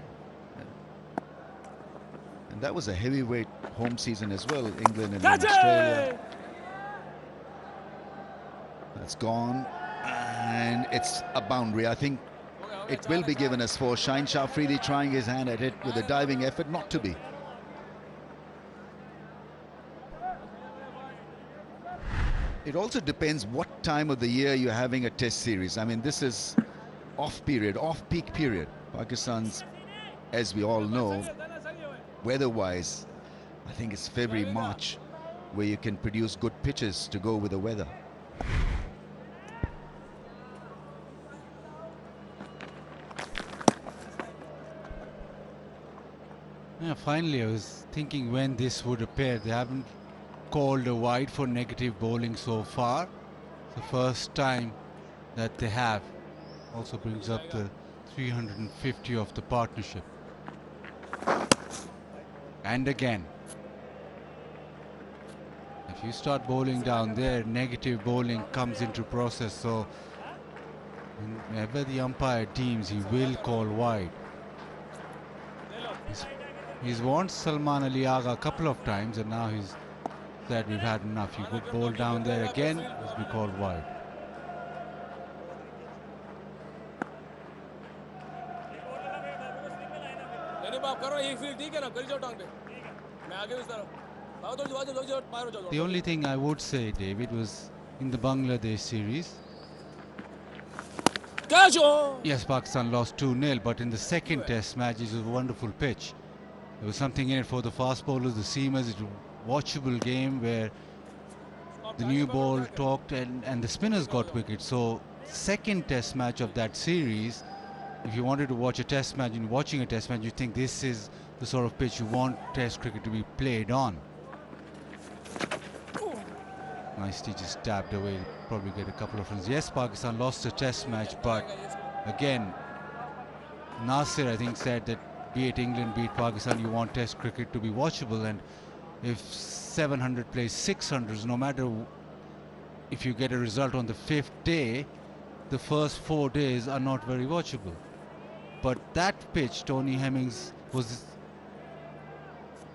And that was a heavyweight home season as well, England and Australia. That's gone, and it's a boundary. I think it will be given as 4. Shaheen Shah Afridi trying his hand at it with a diving effort, not to be. It also depends what time of the year you're having a test series. I mean, this is off-peak period. Pakistan's, as we all know, weather-wise, I think it's February, March, where you can produce good pitches to go with the weather. Yeah, finally, I was thinking when this would appear. They haven't called a wide for negative bowling so far. It's the first time that they have. Also brings up the 350 of the partnership. And again. If you start bowling down there, negative bowling comes into process. So whenever the umpire deems, he will call wide. He's warned Salman Ali Agha a couple of times, and now he's said we've had enough. You could bowl down there again, it's be called wide. The only thing I would say, David, was in the Bangladesh series. Yes, Pakistan lost 2-0, but in the second test match, it was a wonderful pitch. There was something in it for the fast bowlers, the seamers. It was a watchable game where the new ball talked and the spinners got wickets. So, second test match of that series, if you wanted to watch a test match, and watching a test match, you think this is the sort of pitch you want test cricket to be played on. Nicely just tapped away, probably get a couple of runs. Yes, Pakistan lost the test match, but again, Nasir, I think, said that be it England, be it Pakistan, you want test cricket to be watchable, and if 700 plays 600s, no matter if you get a result on the 5th day, the first 4 days are not very watchable. But that pitch, Tony Hemmings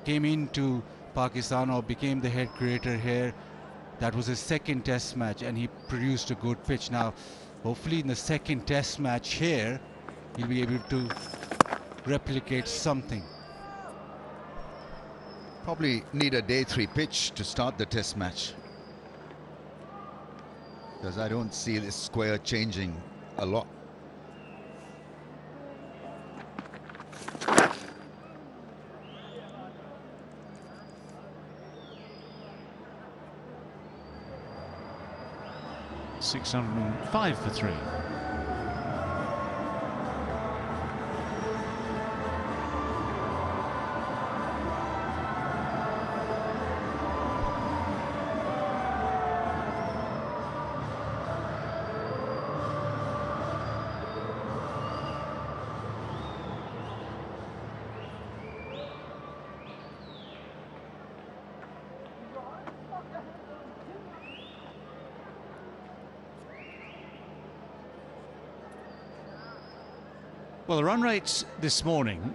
came into Pakistan or became the head creator here. That was his second test match and he produced a good pitch. Now, hopefully in the second test match here, he'll be able to replicate something. Probably need a day 3 pitch to start the test match, because I don't see this square changing a lot. .605 for 3. Well, the run rate this morning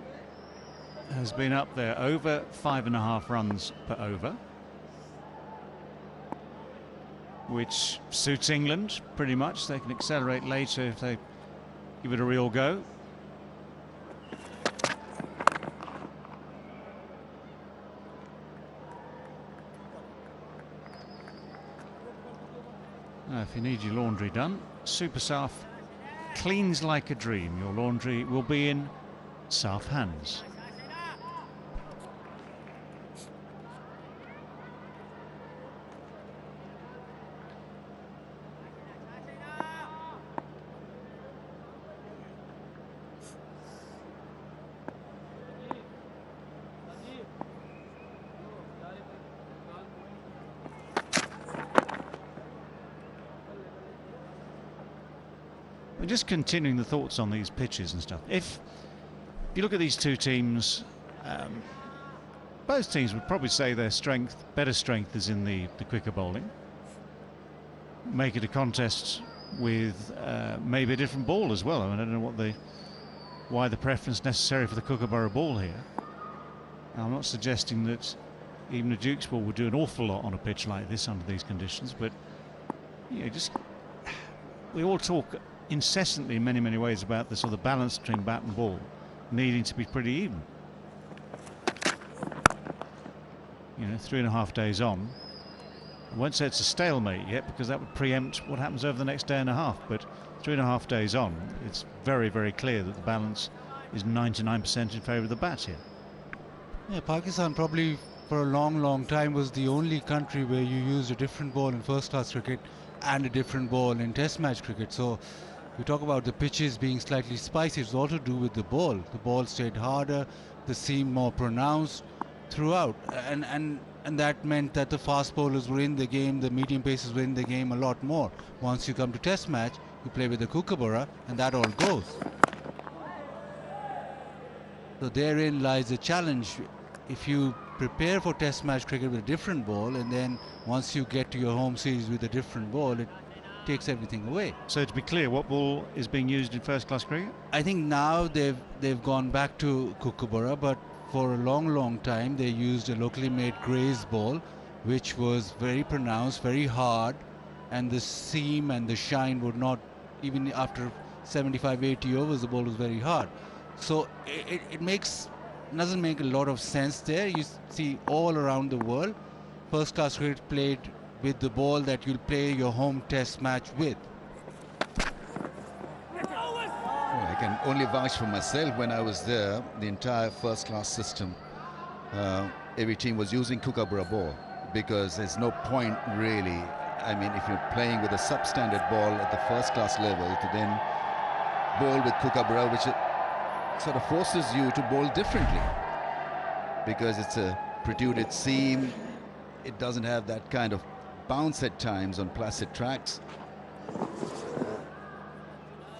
has been up there, over 5.5 runs per over, which suits England pretty much. They can accelerate later if they give it a real go. Now, if you need your laundry done, Super Surf cleans like a dream. Your laundry will be in Surf hands. We're just continuing the thoughts on these pitches and stuff. If you look at these two teams, both teams would probably say their better strength is in the quicker bowling. Make it a contest with maybe a different ball as well. I mean, I don't know why the preference necessary for the Kookaburra ball here. Now, I'm not suggesting that even a Duke's ball would do an awful lot on a pitch like this under these conditions, but you know, we all talk incessantly in many ways about the sort of balance between bat and ball needing to be pretty even. You know, 3.5 days on. I won't say it's a stalemate yet, because that would preempt what happens over the next day and a half, but 3.5 days on, it's very clear that the balance is 99% in favour of the bat here. Yeah, Pakistan probably for a long time was the only country where you used a different ball in first class cricket and a different ball in test match cricket. So we talk about the pitches being slightly spicy. It's all to do with the ball. The ball stayed harder, the seam more pronounced throughout, and that meant that the fast bowlers were in the game, the medium pacers were in the game a lot more. Once you come to test match, you play with the kookaburra, and that all goes. So therein lies the challenge. If you prepare for test match cricket with a different ball, and then once you get to your home series with a different ball, it takes everything away. So to be clear, what ball is being used in first class cricket? I think now they've gone back to kookaburra, but for a long time they used a locally made Grays ball, which was very pronounced, very hard, and the seam and the shine would not, even after 75-80 overs, the ball was very hard. So it doesn't make a lot of sense there. You see all around the world, first class cricket played with the ball that you'll play your home test match with. Well, I can only vouch for myself. When I was there, the entire first class system, every team was using kookaburra ball, because there's no point really. I mean, if you're playing with a substandard ball at the first class level, to then bowl with kookaburra, which sort of forces you to bowl differently, because it's a protruded seam. It doesn't have that kind of bounce at times on placid tracks.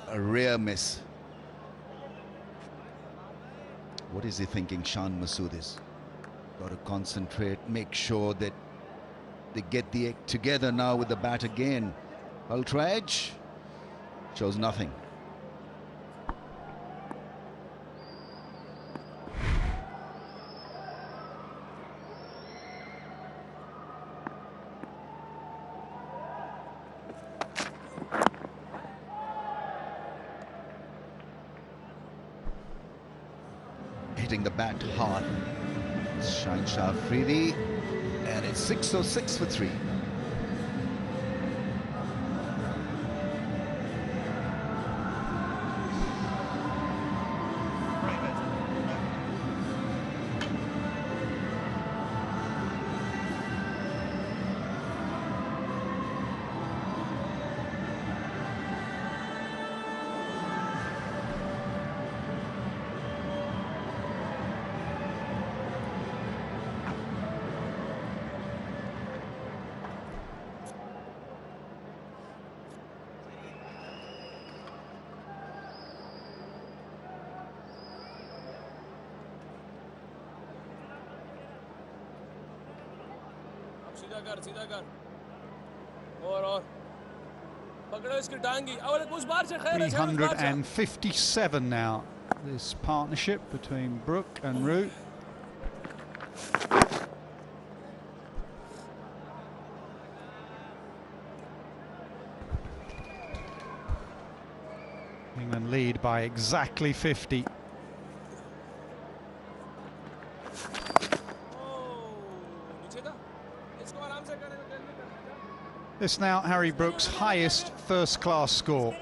A rare miss. What is he thinking, Shan Masood is? Got to concentrate, make sure that they get the act together now with the bat again. Ultra edge shows nothing. Hitting the bat hard. Shine Shah Afridi, and it's 606 for 3. सीधा कर और पकड़ो इसकी टांगी और कुछ बार से खैर है 357 now, this partnership between Brook and Root. England lead by exactly 50. This now Harry Brook's highest first-class score.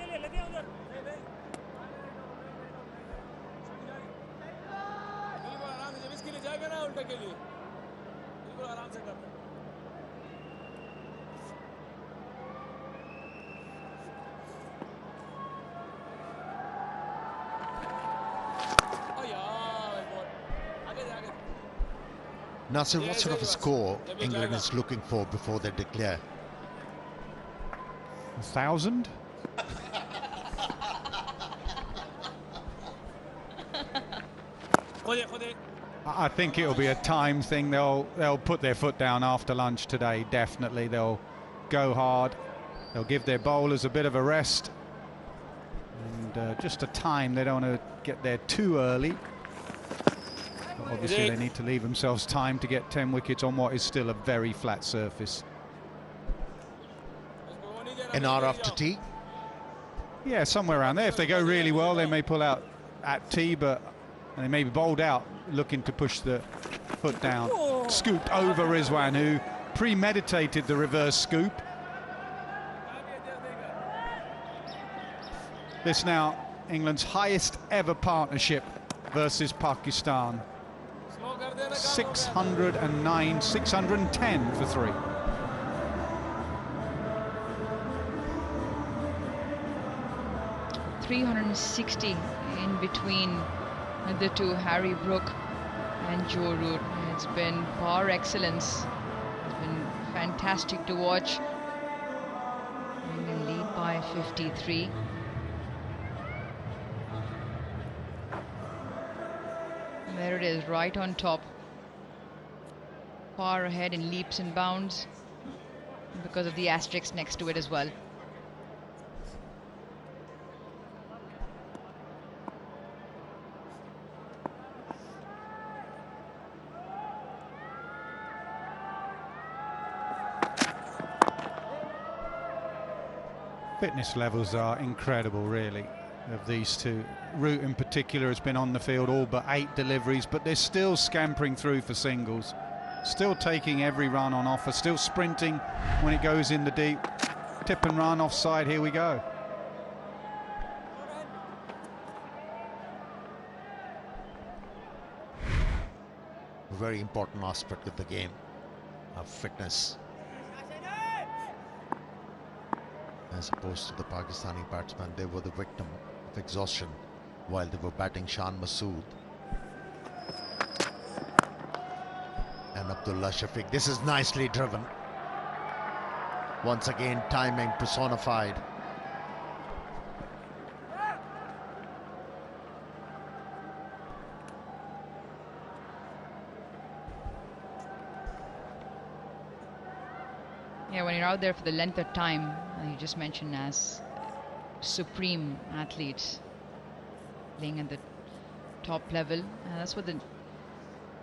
Nasir, what sort of a score England is looking for before they declare? 1,000? I think it'll be a time thing. They'll put their foot down after lunch today, definitely. They'll go hard. They'll give their bowlers a bit of a rest. And just a time, they don't want to get there too early. But obviously they need to leave themselves time to get 10 wickets on what is still a very flat surface. An hour after tea? Yeah, somewhere around there. If they go really well, they may pull out at tea, but they may be bowled out, looking to push the foot down. Scooped over Rizwan, who premeditated the reverse scoop. This now England's highest ever partnership versus Pakistan. 609, 610 for 3. .360 in between the two, Harry Brook and Joe Root. It's been par excellence. It's been fantastic to watch. England lead by 53. There it is, right on top. Far ahead in leaps and bounds because of the asterisk next to it as well. Fitness levels are incredible, really, of these two. Root in particular has been on the field all but 8 deliveries, but they're still scampering through for singles, still taking every run on offer, still sprinting when it goes in the deep. Tip and run offside, here we go. A very important aspect of the game, of fitness. As opposed to the Pakistani batsmen, they were the victim of exhaustion while they were batting Shan Masood and Abdullah Shafiq. This is nicely driven. Once again, timing personified. Yeah, when you're out there for the length of time, you just mentioned as supreme athletes playing at the top level, that's what the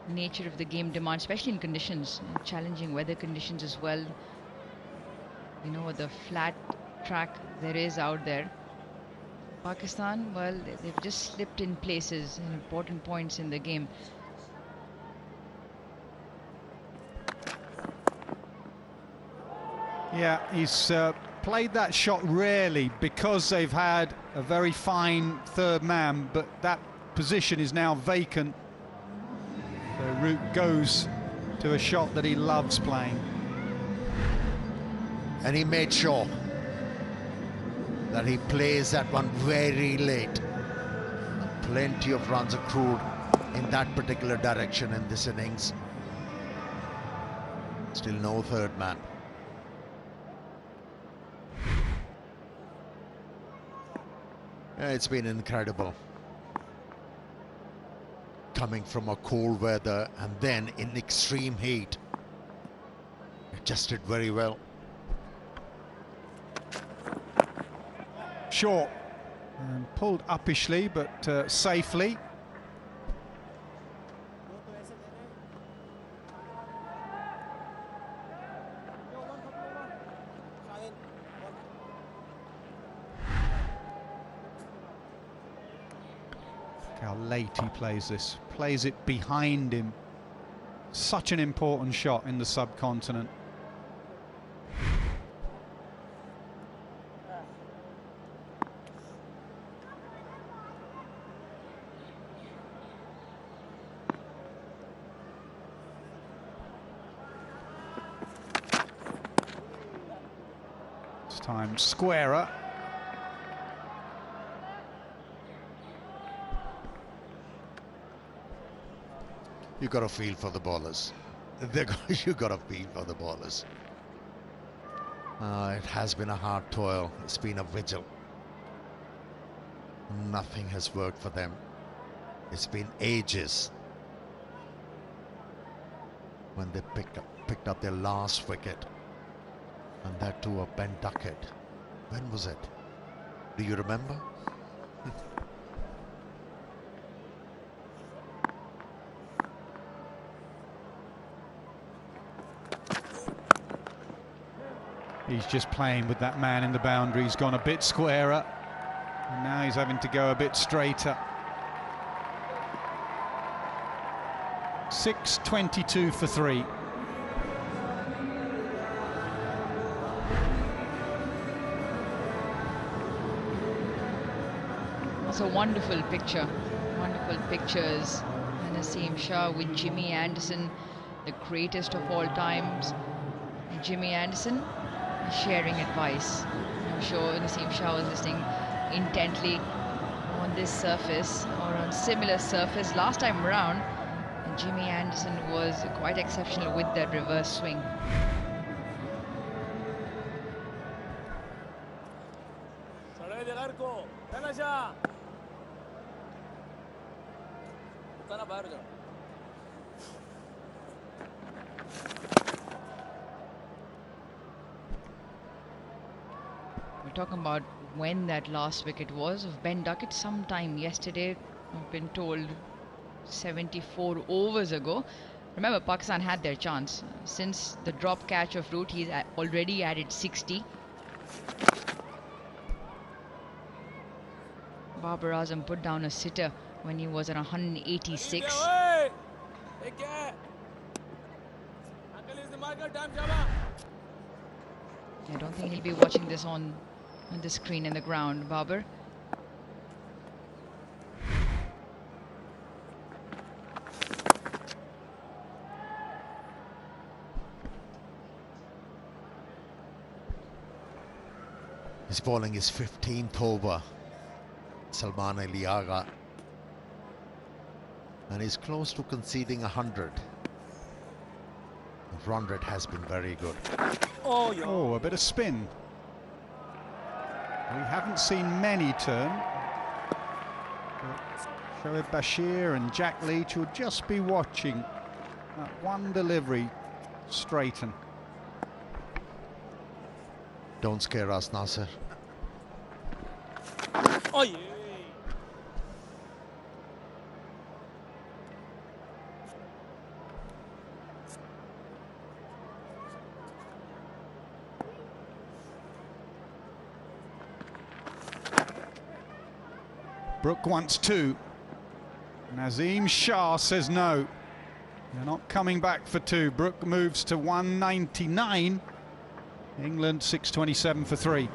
nature of the game demands, especially in conditions, challenging weather conditions as well. You know what the flat track there is out there. Pakistan, well, they've just slipped in places in important points in the game. Yeah, he's played that shot rarely because they've had a very fine third man, but that position is now vacant. So Root goes to a shot that he loves playing. And he made sure that he plays that one very late. Plenty of runs accrued in that particular direction in this innings. Still no third man. It's been incredible. Coming from a cold weather and then in extreme heat. Adjusted very well. Short and pulled uppishly, but safely. How late he plays this, plays it behind him. Such an important shot in the subcontinent. This time squarer. You got to feel for the bowlers. You got to feel for the bowlers. It has been a hard toil. It's been a vigil. Nothing has worked for them. It's been ages when they picked up their last wicket, and that too a Ben Duckett. When was it? Do you remember? He's just playing with that man in the boundary. He's gone a bit squarer, and now he's having to go a bit straighter. 6:22 for 3. It's a wonderful picture. Wonderful pictures. Naseem Shah with Jimmy Anderson, the greatest of all times. Jimmy Anderson sharing advice. I'm sure Naseem Shah was listening intently on this surface or on similar surface last time around, and Jimmy Anderson was quite exceptional with that reverse swing. We're talking about when that last wicket was of Ben Duckett sometime yesterday. I've been told 74 overs ago. Remember, Pakistan had their chance. Since the drop catch of Root, he's already added 60. Babar Azam put down a sitter when he was at 186. I don't think he'll be watching this on the screen in the ground, Babar. He's bowling his 15th over, Salman Ali Agha, and he's close to conceding 100. The run rate has been very good. Oh, a bit of spin. We haven't seen many turn. But Shoaib Bashir and Jack Leach will just be watching that one delivery straighten. Don't scare us, Nasser. Oh, yeah. Brook wants two. Nazim Shah says no. They're not coming back for two. Brook moves to 199. England 627 for three.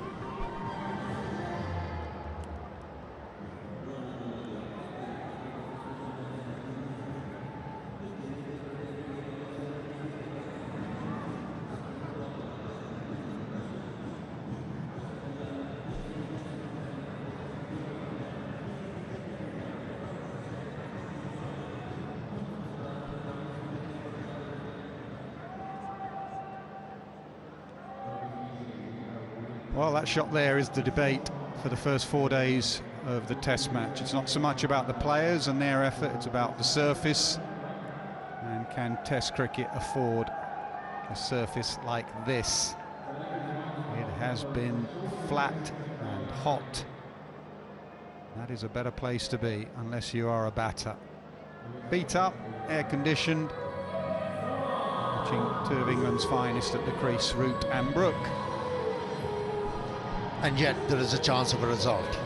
Well, that shot there is the debate for the first 4 days of the Test match. It's not so much about the players and their effort, it's about the surface. And can Test cricket afford a surface like this? It has been flat and hot. That is a better place to be, unless you are a batter. Beat up, air-conditioned. Watching two of England's finest at the crease, Root and Brook. And yet there is a chance of a result.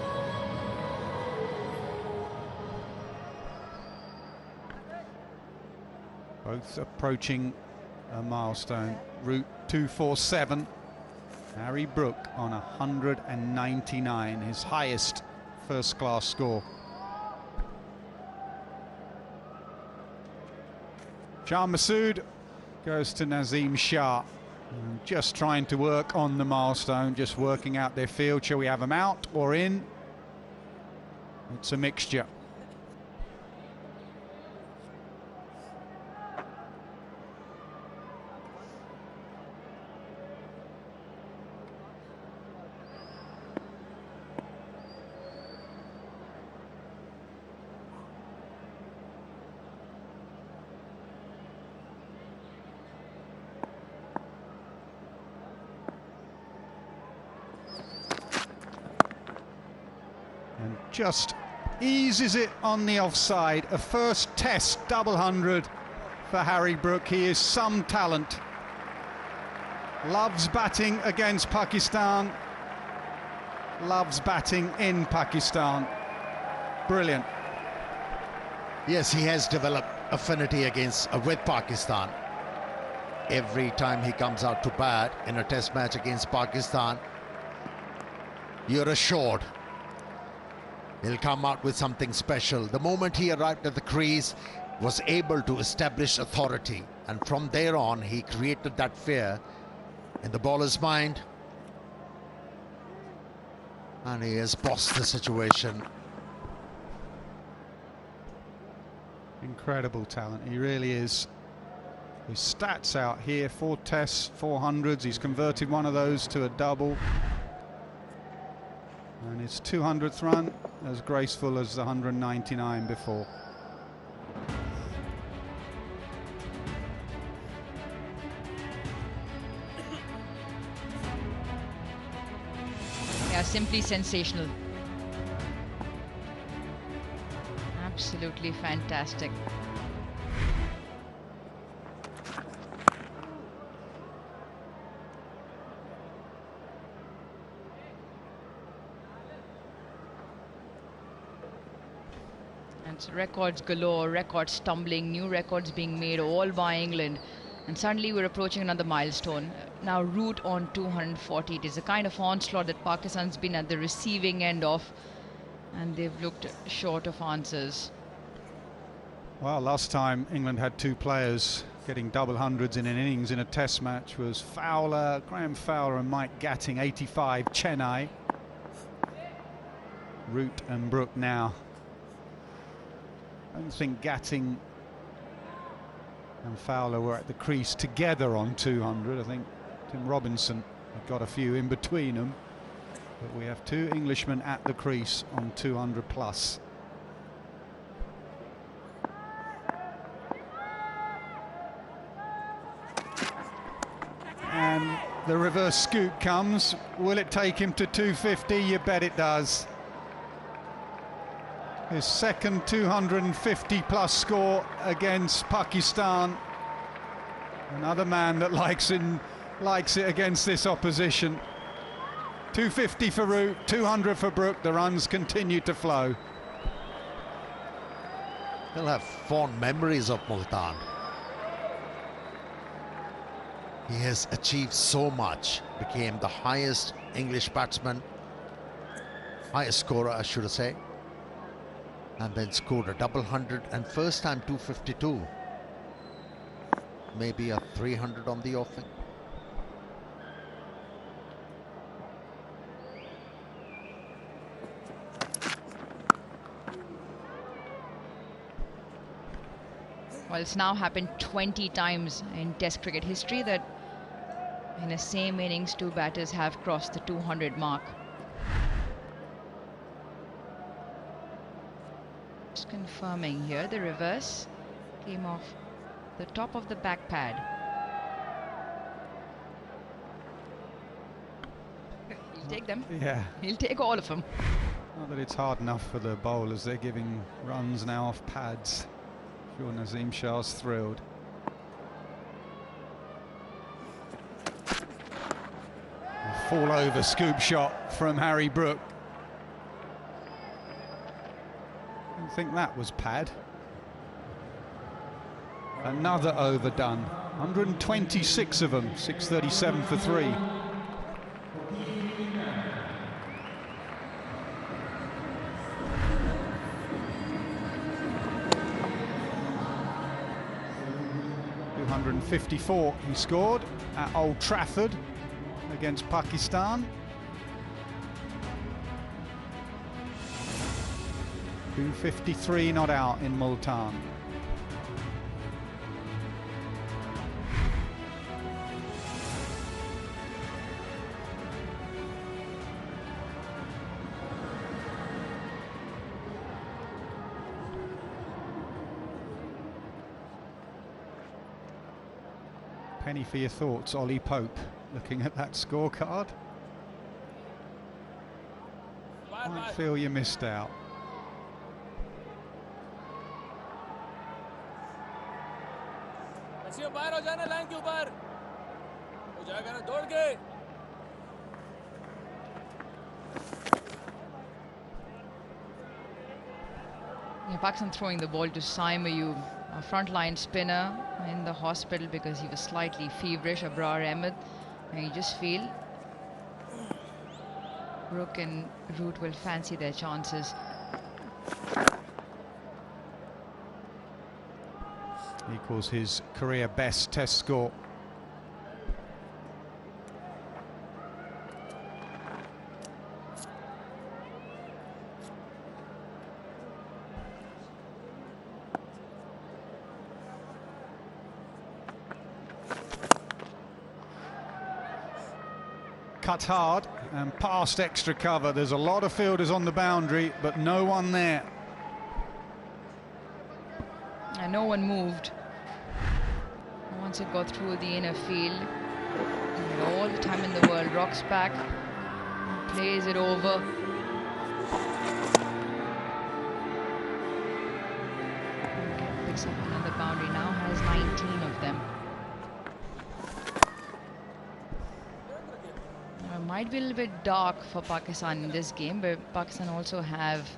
Both approaching a milestone. Root 247. Harry Brook on 199, his highest first-class score. Shah Masood goes to Nazim Shah. Just trying to work on the milestone, just working out their field. Shall we have them out or in? It's a mixture. And just eases it on the offside. A first Test double 100 for Harry Brook. He is some talent. Loves batting against Pakistan. Loves batting in Pakistan. Brilliant. Yes, he has developed affinity with Pakistan. Every time he comes out to bat in a Test match against Pakistan, you're assured he'll come out with something special. The moment he arrived at the crease, was able to establish authority, and from there on he created that fear in the bowler's mind, and he has bossed the situation. Incredible talent, he really is. His stats out here: 4 Tests, 400s. He's converted one of those to a double. And his 200th run as graceful as the 199 before. Yeah, simply sensational. Absolutely fantastic. And records galore, records tumbling, new records being made all by England. And suddenly we're approaching another milestone. Now Root on 240. It is a kind of onslaught that Pakistan's been at the receiving end of, and they've looked short of answers. Well, last time England had two players getting double hundreds in an innings in a test match was Fowler, Graham Fowler and Mike Gatting, 85, Chennai. Root and Brook now. I don't think Gatting and Fowler were at the crease together on 200. I think Tim Robinson had got a few in between them. But we have two Englishmen at the crease on 200 plus. And the reverse scoop comes. Will it take him to 250? You bet it does. His second 250 plus score against Pakistan. Another man that likes it against this opposition. 250 for Root, 200 for Brook. The runs continue to flow. He'll have fond memories of Multan. He has achieved so much. Became the highest English batsman, highest scorer I should say, and then scored a double hundred and first time 252. Maybe a 300 on the offing. Well, it's now happened 20 times in Test cricket history that in the same innings two batters have crossed the 200 mark. Just confirming here, the reverse came off the top of the back pad. He'll take them. Yeah. He'll take all of them. Not that it's hard enough for the bowlers. They're giving runs now off pads. Sure, Nazim Shah's thrilled. A fall over scoop shot from Harry Brook. I think that was pad. Another overdone. 126 of them, 637 for 3. .254 he scored at Old Trafford against Pakistan. 253 not out in Multan. Penny for your thoughts, Ollie Pope, looking at that scorecard. Might feel you missed out. बाहर हो जाना line के ऊपर हो जाएगा ना दौड़ के Pakistan throwing the ball to Saim Ayub, a frontline spinner in the hospital because he was slightly feverish. Abrar Ahmed, and you just feel Brook and Root will fancy their chances. Equals his career best test score. cut hard and past extra cover. There's a lot of fielders on the boundary, but no one there. And no one moved. Once it got through the inner field, all the time in the world, rocks back, plays it over. Picks up another boundary, now has 19 of them. Now, it might be a little bit dark for Pakistan in this game, but Pakistan also have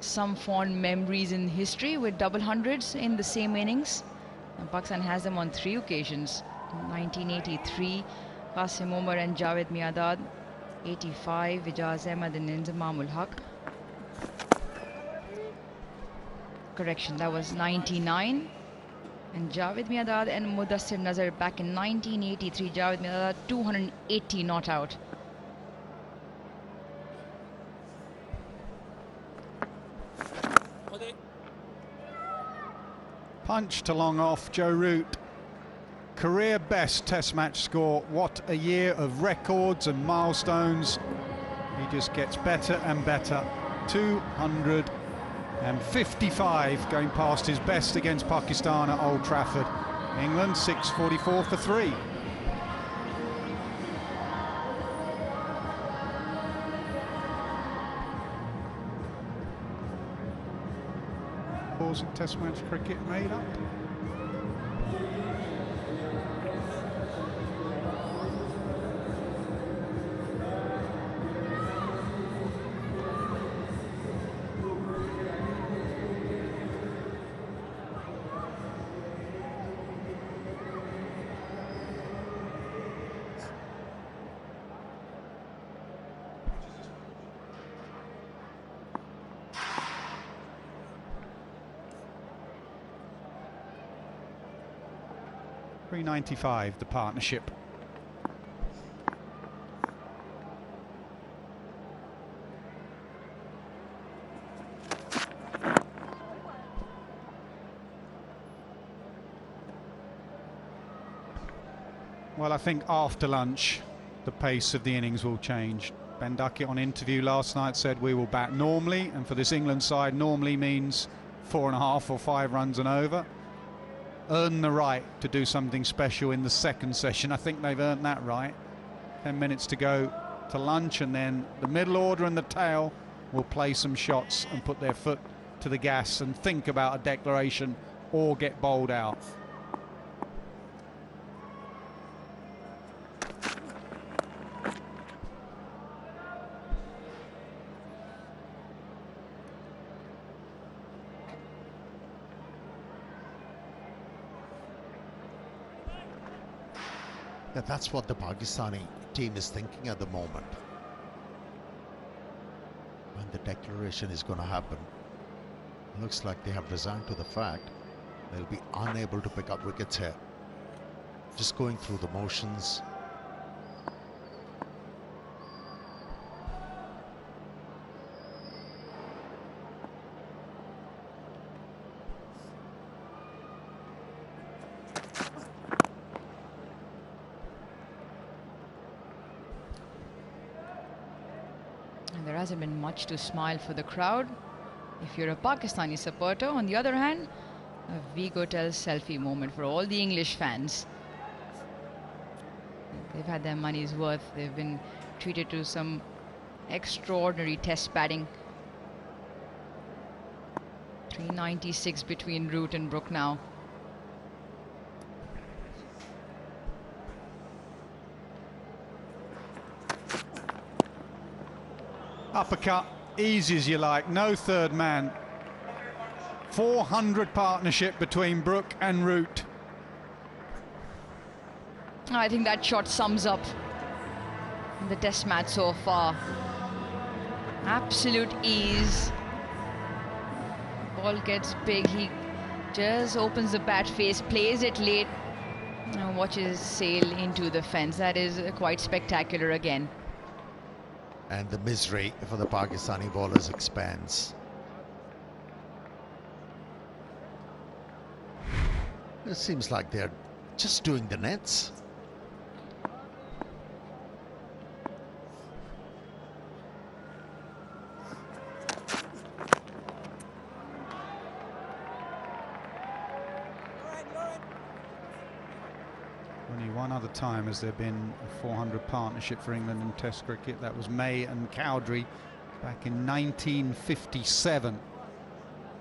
some fond memories in history with double hundreds in the same innings. And Pakistan has them on 3 occasions. 1983, Qasim Umar and Javed Miadad. 85, Ijaz Ahmed and Inzamamul Haq. Correction, that was 99. And Javed Miadad and Mudassir Nazar back in 1983. Javed Miadad 280 not out. Punch to long off, Joe Root. Career best test match score. What a year of records and milestones. He just gets better and better. 255 going past his best against Pakistan at Old Trafford. England 644 for 3. In test match cricket made up. .395 the partnership. Well, I think after lunch the pace of the innings will change. Ben Duckett on interview last night said we will bat normally, and for this England side normally means 4.5 or 5 runs and over. Earn the right to do something special in the second session. I think they've earned that right. 10 minutes to go to lunch, and then the middle order and the tail will play some shots and put their foot to the gas and think about a declaration or get bowled out. Yeah, that's what the Pakistani team is thinking at the moment. When the declaration is going to happen, looks like they have resigned to the fact they'll be unable to pick up wickets here. Just going through the motions. There hasn't been much to smile for the crowd. If you're a Pakistani supporter, on the other hand, a Vigo Tells selfie moment for all the English fans. They've had their money's worth. They've been treated to some extraordinary test batting. 396 between Root and Brook now. Uppercut, easy as you like, no third man. 400 partnership between Brook and Root. I think that shot sums up the test match so far. Absolute ease. Ball gets big, he just opens the bat face, plays it late and watches sail into the fence. That is quite spectacular again. And the misery for the Pakistani bowlers expands. It seems like they're just doing the nets. one other time has there been a 400 partnership for England in Test cricket. That was May and Cowdrey back in 1957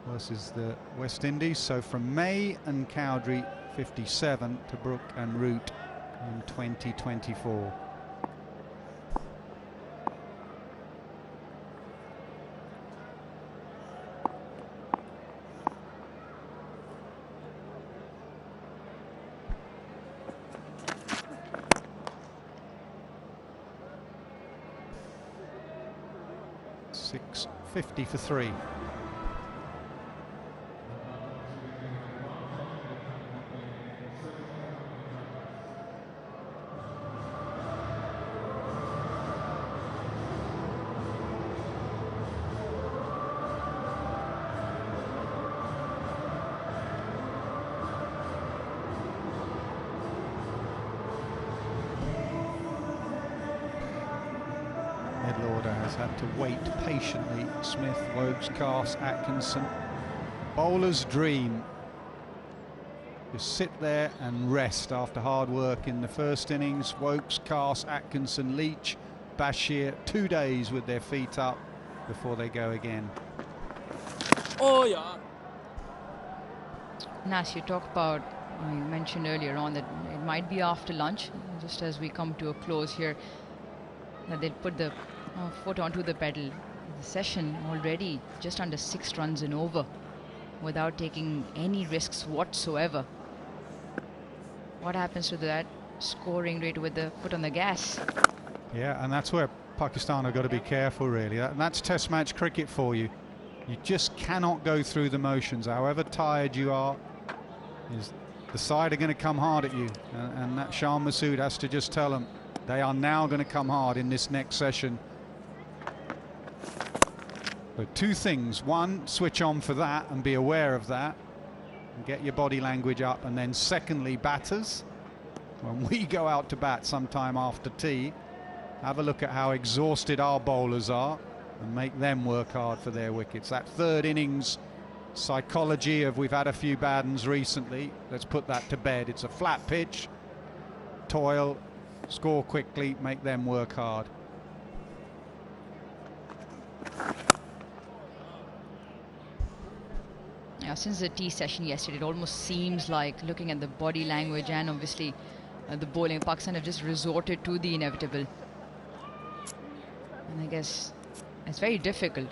versus the West Indies. So from May and Cowdrey 57 to Brook and Root in 2024. .650 for 3. Had to wait patiently. Smith, Wokes, Carse, Atkinson. Bowler's dream. Just sit there and rest after hard work in the first innings. Wokes, Carse, Atkinson, Leach, Bashir, 2 days with their feet up before they go again. Oh yeah. Nas, you talk about, you mentioned earlier on that it might be after lunch, just as we come to a close here, that they'll put the foot onto the pedal. The session already just under 6 runs and over without taking any risks whatsoever. What happens to that scoring rate with the foot on the gas? Yeah, and that's where Pakistan have got to be careful, really. And that's Test match cricket for you. You just cannot go through the motions. However tired you are, the side are going to come hard at you, and that Shan Masood has to just tell them they are now going to come hard in this next session. So 2 things. 1, switch on for that and be aware of that and get your body language up. And then secondly, batters, when we go out to bat sometime after tea, have a look at how exhausted our bowlers are and make them work hard for their wickets. That 3rd innings psychology of we've had a few bad ones recently, let's put that to bed. It's a flat pitch, toil, score quickly, make them work hard. Yeah, since the tea session yesterday, it almost seems like, looking at the body language and obviously the bowling, Pakistan have just resorted to the inevitable. And I guess it's very difficult.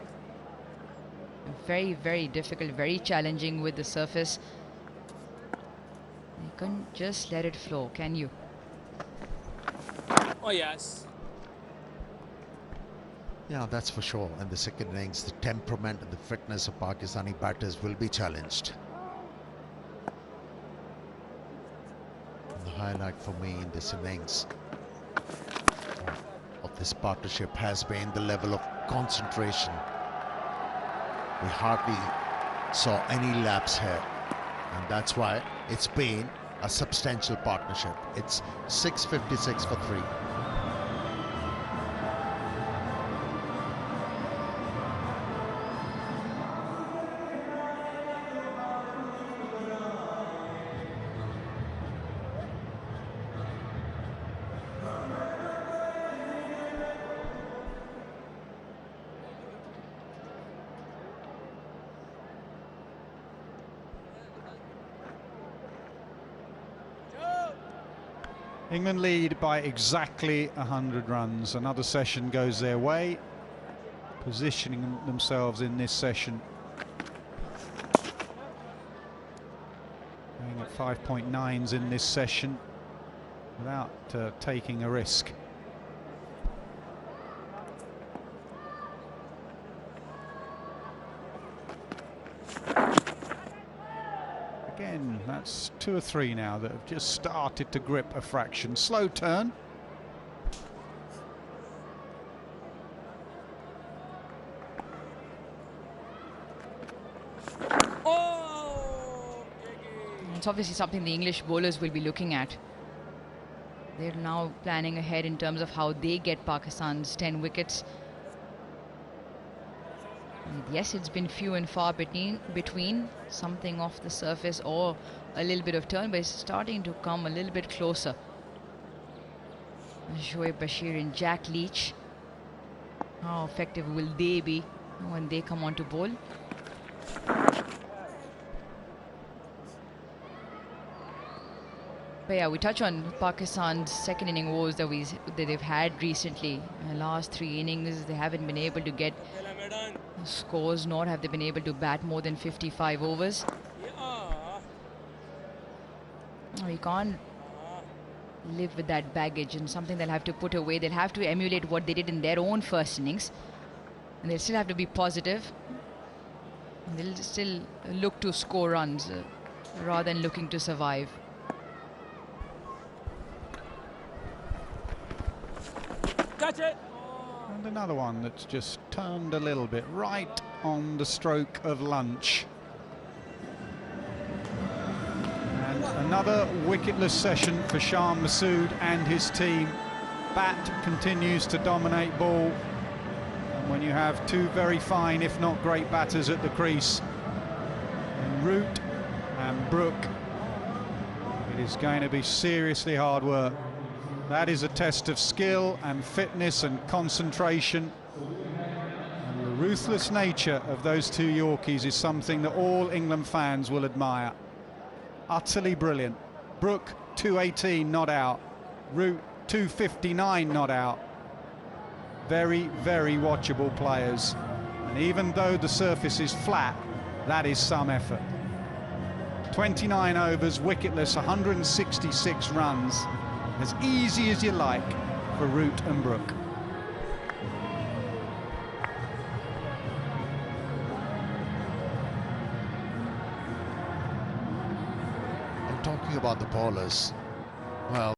Very, very difficult, very challenging with the surface. You can't just let it flow, can you? Oh yes. Yeah, that's for sure. In the second innings, the temperament and the fitness of Pakistani batters will be challenged. And the highlight for me in this innings of this partnership has been the level of concentration. We hardly saw any lapse here, and that's why it's been a substantial partnership. It's 656 for 3. England lead by exactly 100 runs. Another session goes their way, positioning themselves in this session. Going at 5.9s in this session without taking a risk. Again, that's 2 or 3 now that have just started to grip a fraction. Slow turn. It's obviously something the English bowlers will be looking at. They're now planning ahead in terms of how they get Pakistan's 10 wickets. And yes, it's been few and far between, something off the surface or a little bit of turn, but it's starting to come a little bit closer. Shoaib Bashir and Jack Leach. How effective will they be when they come on to bowl? But yeah, we touch on Pakistan's second inning woes that they've had recently. Last 3 innings, they haven't been able to get scores, nor have they been able to bat more than 55 overs. We can't live with that baggage, and something they'll have to put away. They'll have to emulate what they did in their own first innings, and they'll still have to be positive. And they'll still look to score runs rather than looking to survive. Catch it. And another one that's just turned a little bit, right on the stroke of lunch. And another wicketless session for Shah Masood and his team. Bat continues to dominate ball. And when you have two very fine, if not great batters at the crease, in Root and Brook, it is going to be seriously hard work. That is a test of skill and fitness and concentration. And the ruthless nature of those two Yorkies is something that all England fans will admire. Utterly brilliant. Brook, 218 not out. Root, 259 not out. Very, very watchable players. And even though the surface is flat, that is some effort. 29 overs, wicketless, 166 runs. As easy as you like for Root and Brook. And talking about the bowlers, well,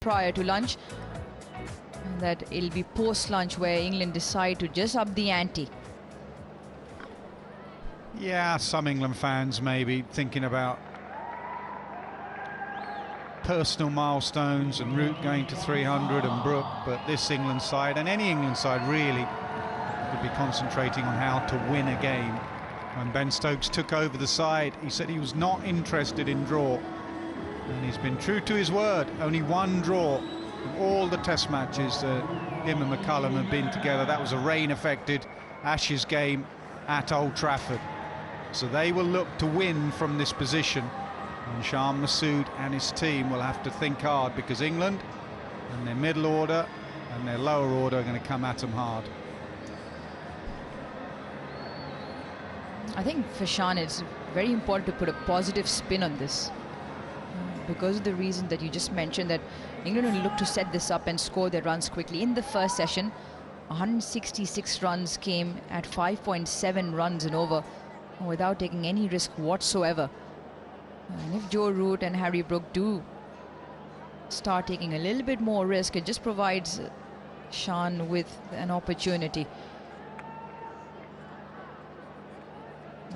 prior to lunch, that it'll be post-lunch where England decide to just up the ante. Yeah, some England fans may be thinking about personal milestones and Root going to 300 and Brook, but this England side, and any England side really, would be concentrating on how to win a game. When Ben Stokes took over the side, he said he was not interested in draw, and he's been true to his word. Only one draw in all the test matches him and McCullum have been together. That was a rain-affected Ashes game at Old Trafford. So they will look to win from this position, and Shan Masood and his team will have to think hard, because England and their middle order and their lower order are going to come at them hard. I think for Shan it's very important to put a positive spin on this, because of the reason that you just mentioned, that England will look to set this up and score their runs quickly. In the first session, 166 runs came at 5.7 runs and over, without taking any risk whatsoever. And if Joe Root and Harry Brook do start taking a little bit more risk, it just provides Shan with an opportunity.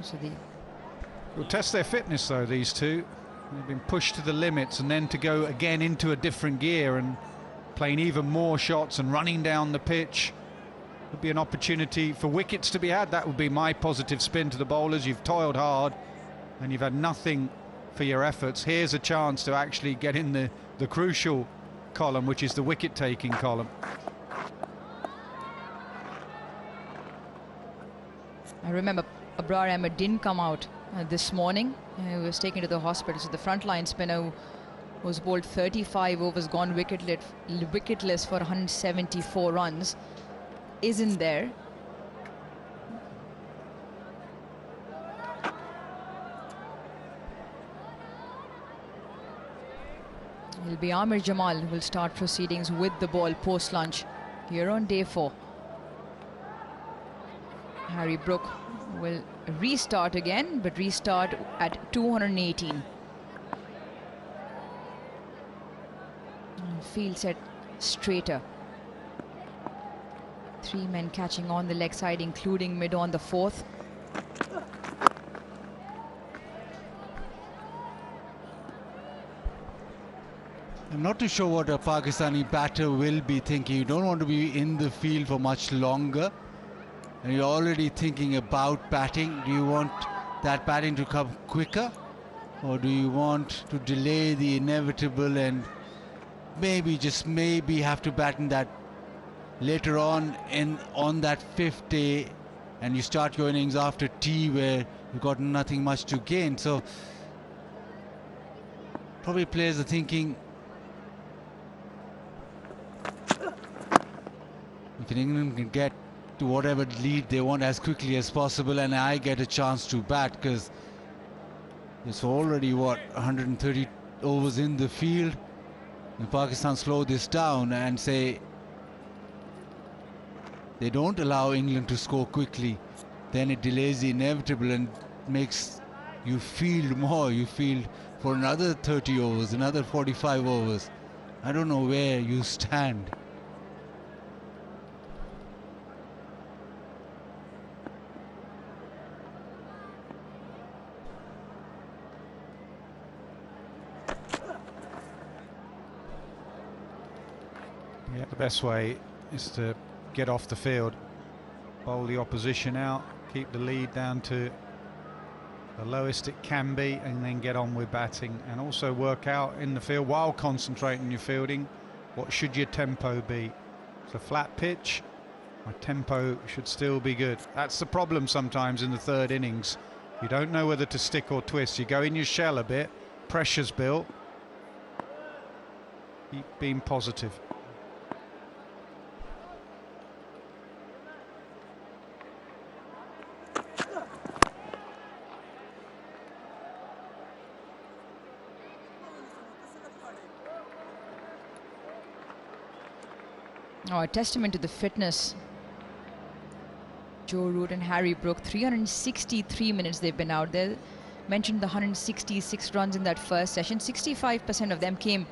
So will test their fitness though, these two. They've been pushed to the limits, and then to go again into a different gear and playing even more shots and running down the pitch. Would be an opportunity for wickets to be had. That would be my positive spin to the bowlers. You've toiled hard and you've had nothing for your efforts. Here's a chance to actually get in the crucial column, which is the wicket-taking column. I remember Abrar Ahmed didn't come out this morning. He was taken to the hospital. So the frontline spinner was bowled 35 overs, gone wicketless for 174 runs, isn't there. It'll be Amir Jamal who will start proceedings with the ball post-lunch here on day 4. Harry Brook will restart again, but restart at 218. Field set straighter. 3 men catching on the leg side, including mid on the 4th. I'm not too sure what a Pakistani batter will be thinking. You don't want to be in the field for much longer, and you're already thinking about batting. Do you want that batting to come quicker, or do you want to delay the inevitable and maybe, just maybe, have to bat in that later on that 5th day, and you start your innings after tea where you've got nothing much to gain? So probably players are thinking, if England can get to whatever lead they want as quickly as possible, and I get a chance to bat, because it's already, what, 130 overs in the field. If Pakistan slow this down and say they don't allow England to score quickly, then it delays the inevitable and makes you field more. You field for another 30 overs, another 45 overs. I don't know where you stand. Yeah, the best way is to get off the field, bowl the opposition out, keep the lead down to the lowest it can be, and then get on with batting, and also work out in the field while concentrating your fielding. What should your tempo be? It's a flat pitch. My tempo should still be good. That's the problem sometimes in the 3rd innings. You don't know whether to stick or twist. You go in your shell a bit, pressure's built. Keep being positive. Oh, a testament to the fitness. Joe Root and Harry Brook, 363 minutes they've been out there. Mentioned the 166 runs in that first session. 65% of them came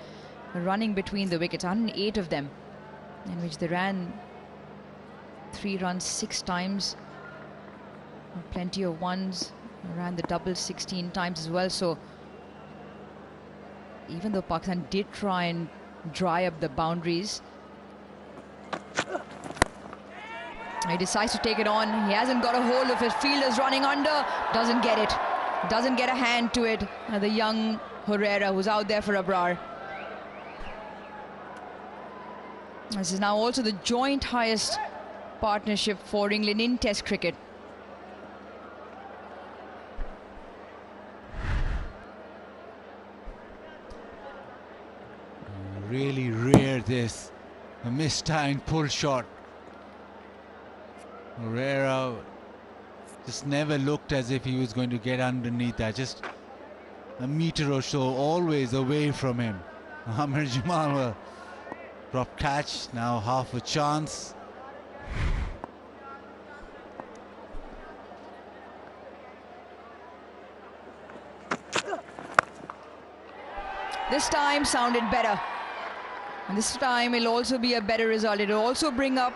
running between the wickets, 108 of them, in which they ran 3 runs 6 times, plenty of ones, ran the double 16 times as well. So even though Pakistan did try and dry up the boundaries, he decides to take it on. He hasn't got a hold of it. Fielder's running under, doesn't get it, doesn't get a hand to it. The young Herrera, who's out there for Abrar. This is now also the joint highest partnership for England in Test cricket. Really rare this, a mistimed pull shot. Herrera just never looked as if he was going to get underneath that, just a meter or so always away from him. Amir Jamal will drop catch, now half a chance. This time sounded better, and this time it'll also be a better result. It'll also bring up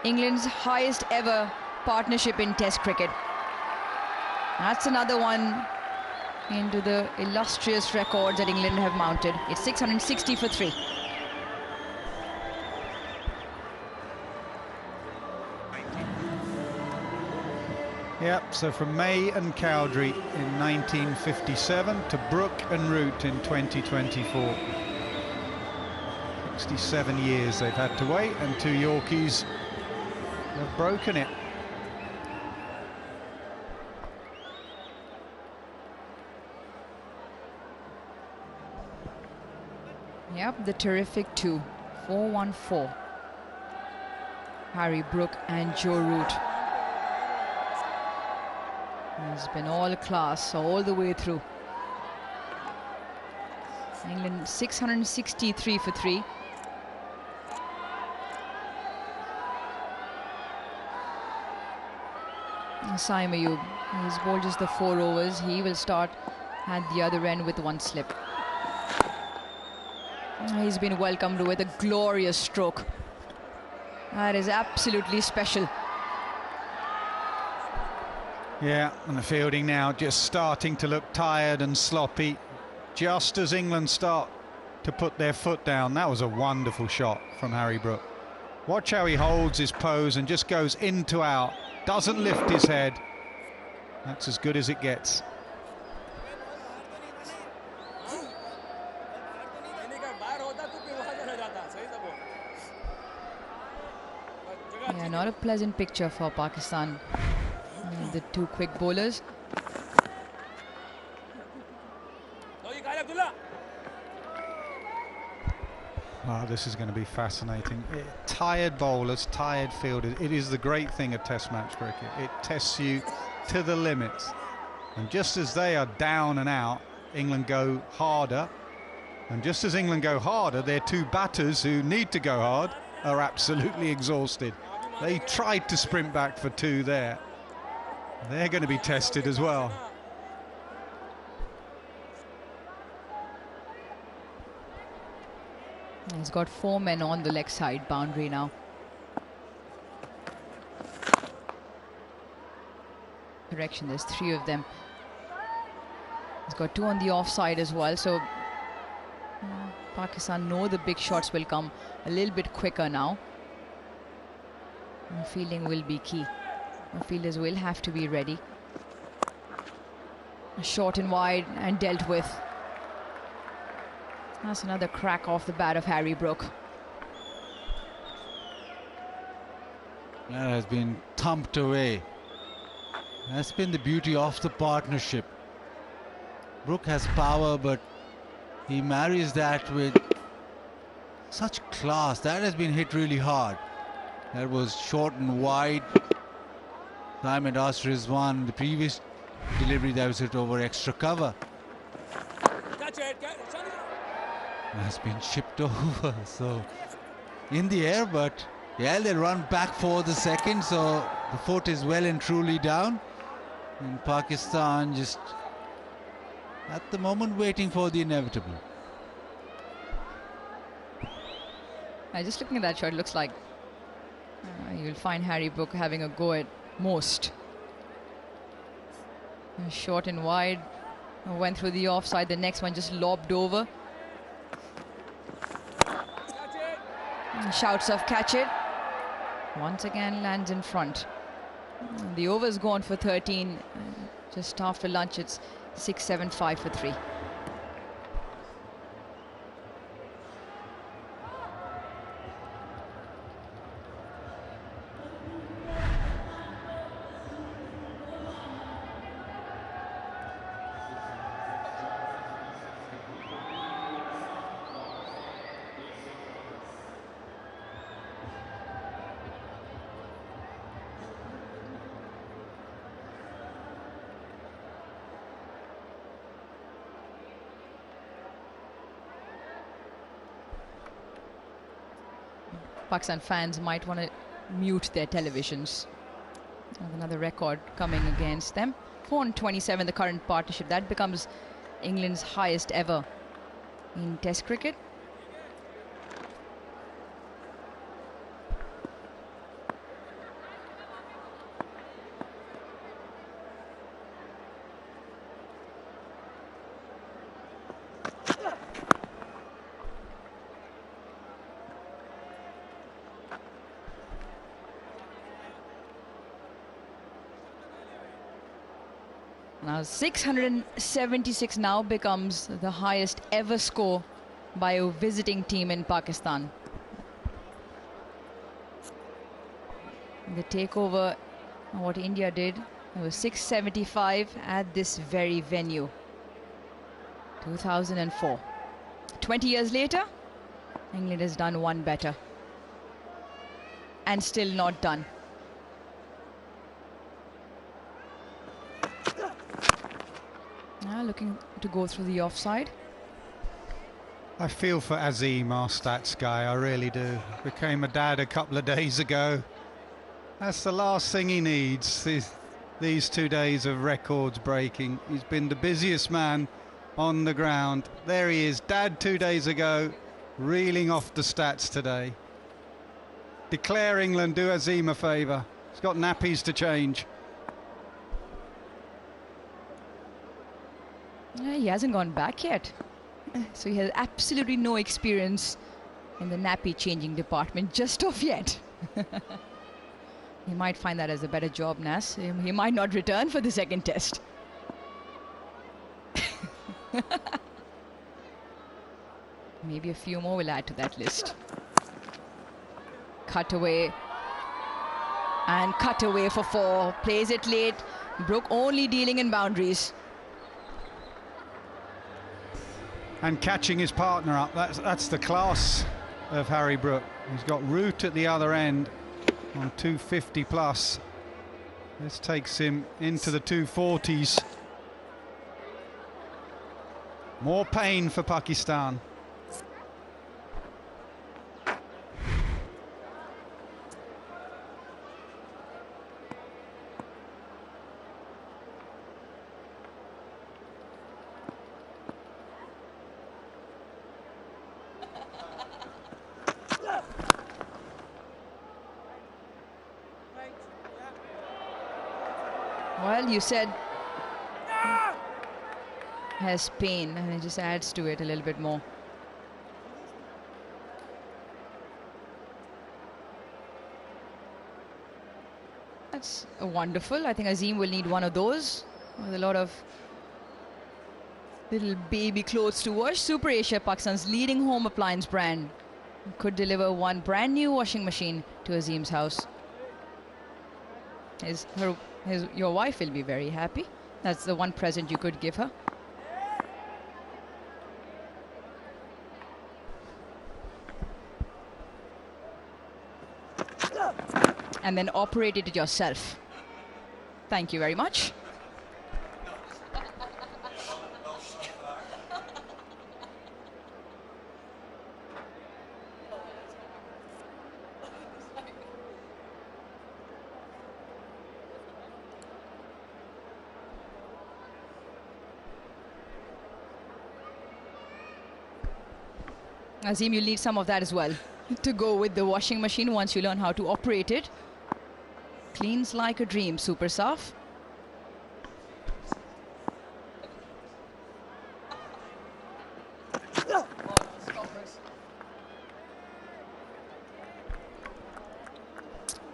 England's highest ever partnership in Test cricket. That's another one into the illustrious records that England have mounted. It's 660 for 3. Yep, so from May and Cowdrey in 1957 to Brooke and Root in 2024. 67 years they've had to wait, and 2 Yorkies have broken it. Yep, the terrific 2, 4-1-4. Harry Brook and Joe Root. It's been all class all the way through. England 663 for 3. Saim Ayub, he's bowled just the 4 overs. He will start at the other end with 1 slip. He's been welcomed with a glorious stroke. That is absolutely special. Yeah, and the fielding now just starting to look tired and sloppy, just as England start to put their foot down. That was a wonderful shot from Harry Brook. Watch how he holds his pose and just goes in to out, doesn't lift his head. That's as good as it gets. Yeah, not a pleasant picture for Pakistan. The 2 quick bowlers. Oh, this is going to be fascinating. Tired bowlers, tired fielders. It is the great thing of Test match cricket. It tests you to the limits. And just as they are down and out, England go harder. And just as England go harder, their 2 batters who need to go hard are absolutely exhausted. They tried to sprint back for 2 there. They're going to be tested as well. He's got 4 men on the leg side boundary now. Correction, there's 3 of them. He's got 2 on the offside as well, so Pakistan know the big shots will come a little bit quicker now. And fielding will be key. The fielders will have to be ready. Short and wide and dealt with. That's another crack off the bat of Harry Brook. That has been thumped away. That's been the beauty of the partnership. Brook has power, but he marries that with such class. That has been hit really hard. That was short and wide. Ahmed Asr is one. The previous delivery that was hit over extra cover. Has been shipped over. So in the air, but yeah, they run back for the second. So the foot is well and truly down. And Pakistan just at the moment waiting for the inevitable. Just looking at that shot, it looks like you'll find Harry Brook having a go at most. Short and wide, went through the offside. The next one just lobbed over. Shouts of catch it. Once again lands in front. The over's gone for 13. Just after lunch, it's 6-7-5 for 3. Pakistan fans might want to mute their televisions. Another record coming against them. 427, the current partnership. That becomes England's highest ever in Test cricket. Now 676 now becomes the highest ever score by a visiting team in Pakistan. The takeover, what India did, it was 675 at this very venue. 2004. 20 years later, England has done one better. And still not done. Looking to go through the offside. I feel for Azim, our stats guy, I really do. Became a dad a couple of days ago. That's the last thing he needs, these 2 days of records breaking. He's been the busiest man on the ground. There he is, dad 2 days ago, reeling off the stats today. Declare England, do Azim a favour. He's got nappies to change. He hasn't gone back yet, so he has absolutely no experience in the nappy changing department just of yet. He might find that as a better job, Nas. He might not return for the second test. Maybe a few more will add to that list. Cut away and cut away for 4. Plays it late. Brook only dealing in boundaries. And catching his partner up, that's the class of Harry Brook. He's got Root at the other end on 250 plus. This takes him into the 240s. More pain for Pakistan. Well, you said has pain, and it just adds to it a little bit more. That's wonderful. I think Azim will need one of those with a lot of little baby clothes to wash. Super Asia, Pakistan's leading home appliance brand, could deliver one brand new washing machine to Azim's house. Your wife will be very happy. That's the one present you could give her. And then operate it yourself. Thank you very much. Azim, you'll need some of that as well. to go with the washing machine once you learn how to operate it. Cleans like a dream, Super Saf.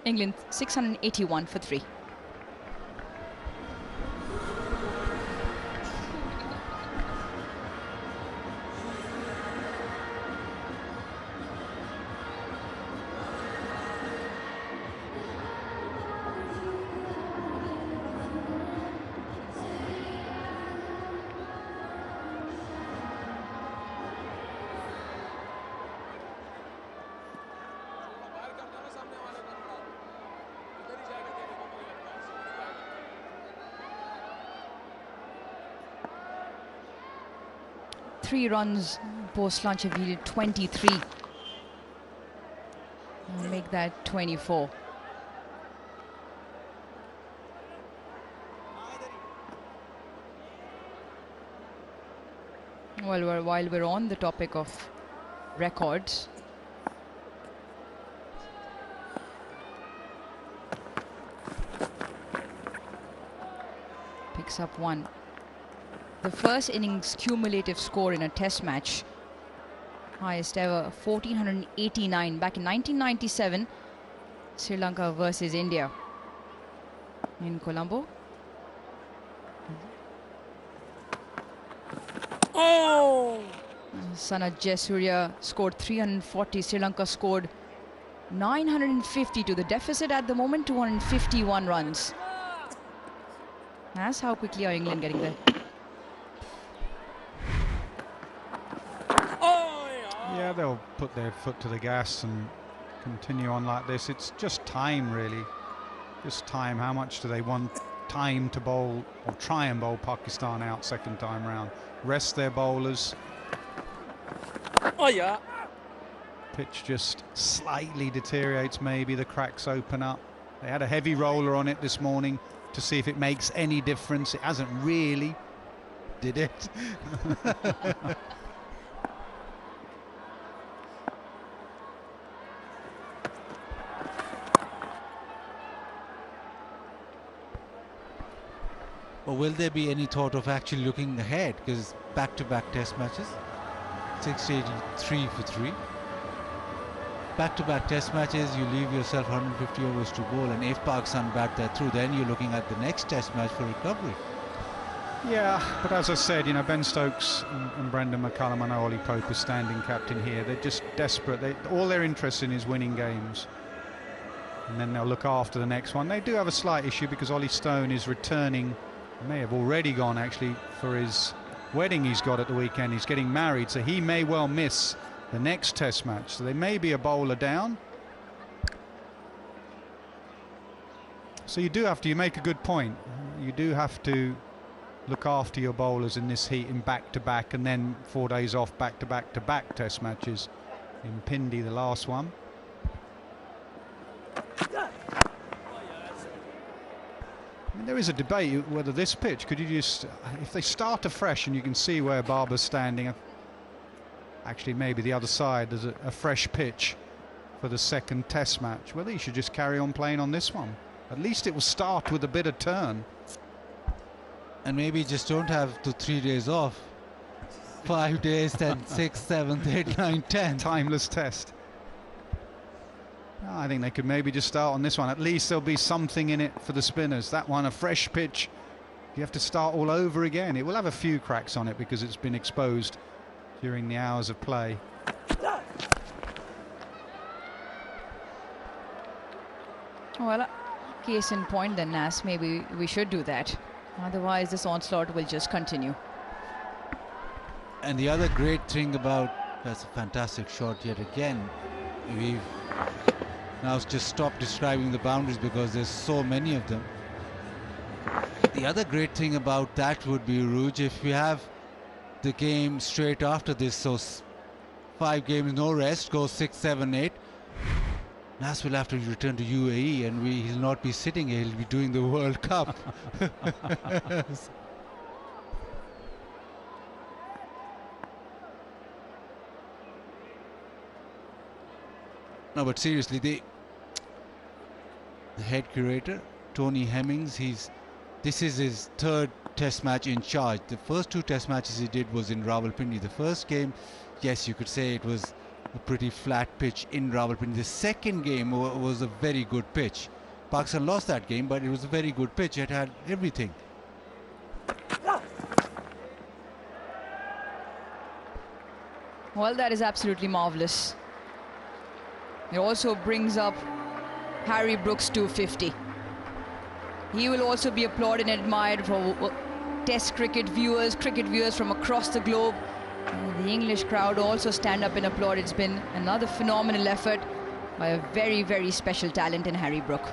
England 681 for 3. Three runs post lunch have yielded 23. I'll make that 24. Well, while we're on the topic of records, picks up one. The first innings cumulative score in a test match, highest ever, 1489 back in 1997, Sri Lanka versus India in Colombo. Oh! Sanat Jayasuriya scored 340. Sri Lanka scored 950 to the deficit at the moment, 251 runs. That's how quickly are England getting there. Yeah, they'll put their foot to the gas and continue on like this. It's just time, really. Just time. How much do they want time to bowl or try and bowl Pakistan out second time round? Rest their bowlers. Oh, yeah. Pitch just slightly deteriorates, maybe the cracks open up. They had a heavy roller on it this morning to see if it makes any difference. It hasn't really, did it? Or will there be any thought of actually looking ahead? Because back-to-back test matches, 683 for 3. Back-to-back test matches, you leave yourself 150 overs to bowl, and if Pakistan bat that through, then you're looking at the next test match for recovery. Yeah, but as I said, you know, Ben Stokes and Brendan McCullum, I know Ollie Pope is standing captain here. They're just desperate. All they're interested in is winning games. And then they'll look after the next one. They do have a slight issue because Ollie Stone is returning. May have already gone actually for his wedding he's got at the weekend. He's getting married, so he may well miss the next test match. So they may be a bowler down. So you make a good point. You do have to look after your bowlers in this heat in back-to-back, and then 4 days off back-to-back test matches. In Pindi, the last one. I mean, there is a debate whether this pitch, could you just, if they start afresh and you can see where Barber's standing, actually maybe the other side, there's a fresh pitch for the second test match, whether you should just carry on playing on this one. At least it will start with a bit of turn. And maybe just don't have the 3 days off. 5 days, then 6, 7, 8, 9, 10. Timeless test. I think they could maybe just start on this one. At least there'll be something in it for the spinners. That one, a fresh pitch. You have to start all over again. It will have a few cracks on it because it's been exposed during the hours of play. Well, case in point then, Nas, maybe we should do that. Otherwise, this onslaught will just continue. And the other great thing about, that's a fantastic shot yet again. We've now just stopped describing the boundaries because there's so many of them. The other great thing about that would be, Rouge, if we have the game straight after this, so 5 games, no rest, goes 6, 7, 8. Nas will have to return to UAE and he'll not be sitting here, he'll be doing the World Cup. No, but seriously, the head curator, Tony Hemmings, this is his third test match in charge. The first two test matches he did was in Rawalpindi. The first game, yes, you could say it was a pretty flat pitch in Rawalpindi. The second game was a very good pitch. Pakistan lost that game, but it was a very good pitch. It had everything. Well, that is absolutely marvellous. It also brings up Harry Brooks 250. He will also be applauded and admired for Test cricket viewers from across the globe. The English crowd also stand up and applaud. It's been another phenomenal effort by a very, very special talent in Harry Brook.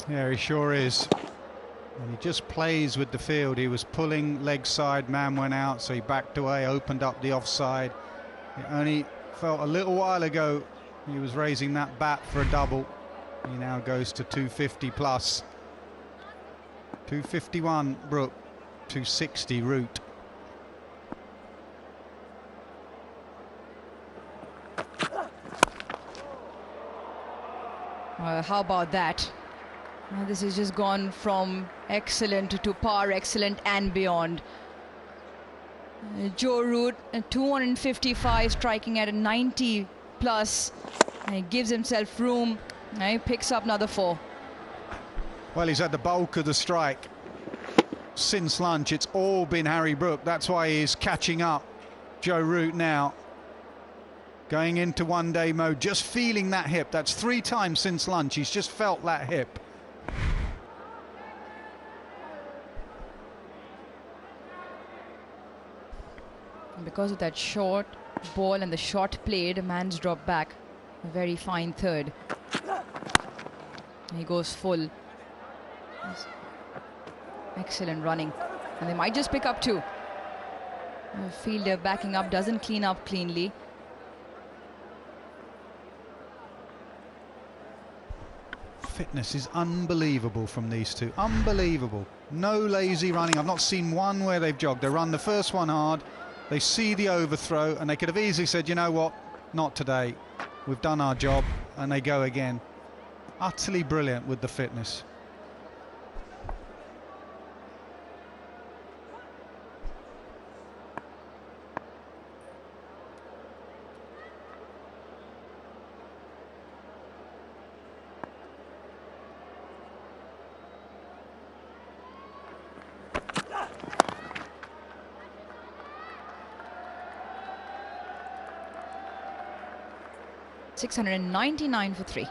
Yeah, he sure is. And he just plays with the field. He was pulling leg side, man went out, so he backed away, opened up the offside. It only felt a little while ago he was raising that bat for a double. He now goes to 250 plus. 251 Brook, 260 Root. How about that? This has just gone from excellent to par excellent and beyond. Joe Root, 255, striking at a 90 plus. He gives himself room. He picks up another 4. Well, he's had the bulk of the strike since lunch. It's all been Harry Brook. That's why he's catching up. Joe Root now going into one-day mode, just feeling that hip. That's 3 times since lunch. He's just felt that hip. Because of that short ball and the shot played, a man's dropped back. A very fine third. He goes full. Excellent running. And they might just pick up 2. The fielder backing up doesn't clean up cleanly. Fitness is unbelievable from these two. Unbelievable. No lazy running. I've not seen one where they've jogged. They run the first one hard. They see the overthrow and they could have easily said, you know what, not today. We've done our job, and they go again. Utterly brilliant with the fitness. .699 for 3.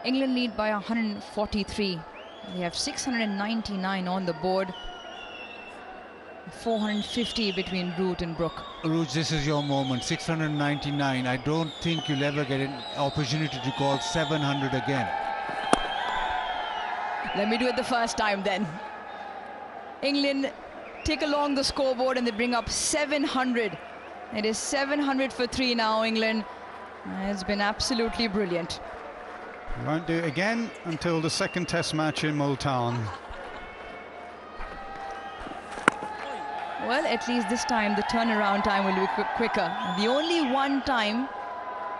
England lead by 143. They have 699 on the board. 450 between Root and Brook. Root, this is your moment. 699. I don't think you'll ever get an opportunity to call 700 again. Let me do it the first time then. England take along the scoreboard and they bring up 700. It is 700 for 3 now, England. It's been absolutely brilliant. We won't do it again until the second test match in Multan. Well, at least this time the turnaround time will be quicker. The only one time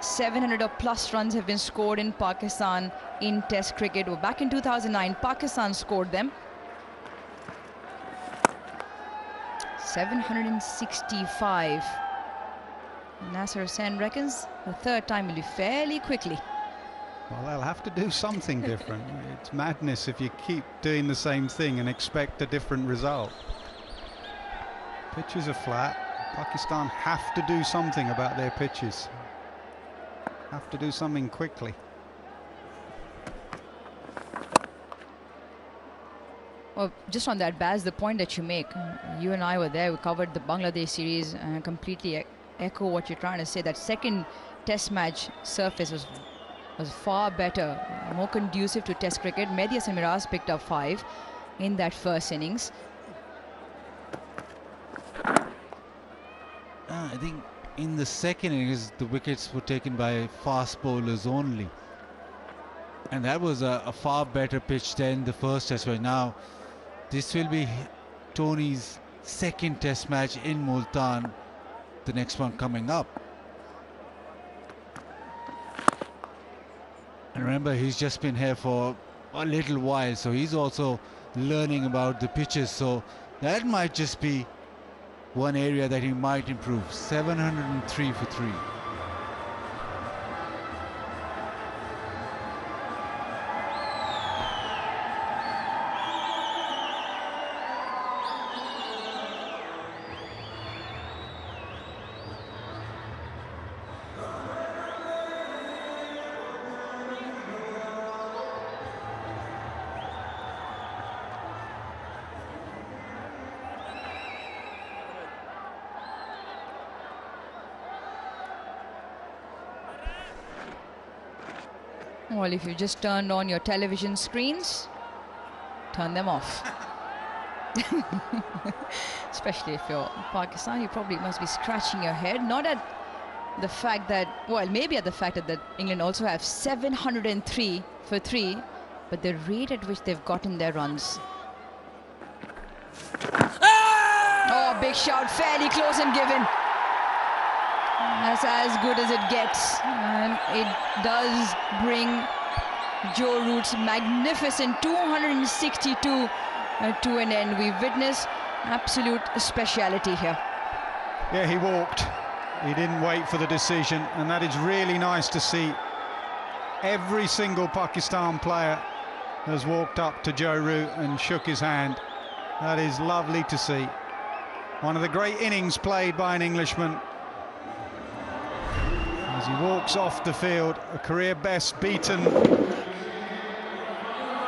700 or plus runs have been scored in Pakistan in Test cricket. Well, back in 2009, Pakistan scored them. 765. Nasser Hussain reckons the third time will be fairly quickly. Well, they'll have to do something different. It's madness if you keep doing the same thing and expect a different result. Pitches are flat. Pakistan have to do something about their pitches. Have to do something quickly. Well, just on that, Baz, the point that you make, you and I were there, we covered the Bangladesh series, and I completely echo what you're trying to say. That second test match surface was far better, more conducive to test cricket. Mehdi Hasan Miraz picked up 5 in that first innings. I think in the second innings, the wickets were taken by fast bowlers only. And that was a far better pitch than the first test match. Now, this will be Tony's second test match in Multan, the next one coming up. And remember, he's just been here for a little while, so he's also learning about the pitches. So that might just be one area that he might improve. 703 for 3. Well, if you just turned on your television screens, turn them off. Especially if you're Pakistan, you probably must be scratching your head. Not at the fact that, well, maybe at the fact that England also have 703 for 3, but the rate at which they've gotten their runs. Oh, big shout, fairly close and given. That's as good as it gets, and it does bring Joe Root's magnificent 262 to an end. We witness absolute speciality here. Yeah, he walked. He didn't wait for the decision, and that is really nice to see. Every single Pakistan player has walked up to Joe Root and shook his hand. That is lovely to see. One of the great innings played by an Englishman. As he walks off the field, a career best beaten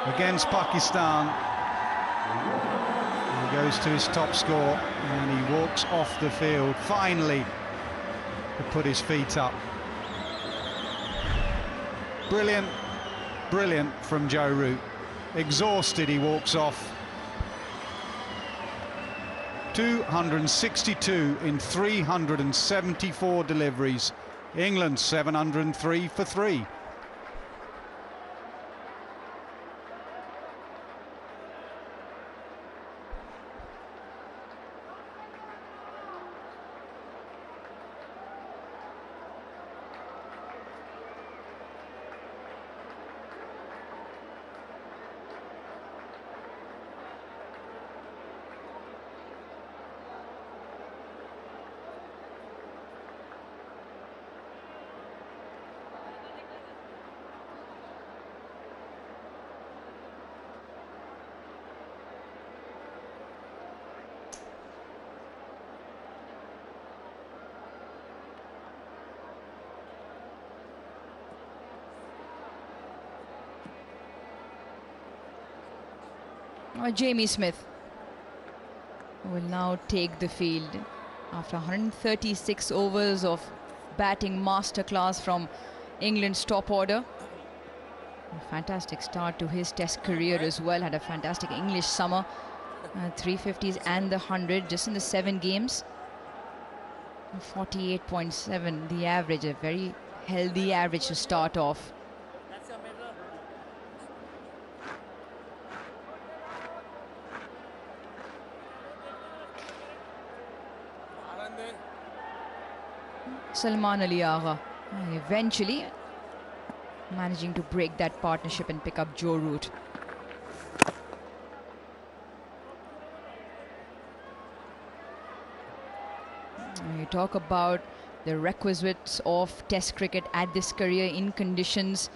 against Pakistan. He goes to his top score and he walks off the field finally to put his feet up. Brilliant, brilliant from Joe Root. Exhausted, he walks off. 262 in 374 deliveries. England 703 for 3. Jamie Smith will now take the field after 136 overs of batting masterclass from England's top order. A fantastic start to his test career as well. Had a fantastic English summer, 350s and the 100 just in the 7 games. 48.7 the average, a very healthy average to start off. Salman Ali Agha eventually managing to break that partnership and pick up Joe Root. You talk about the requisites of Test cricket at this career in conditions.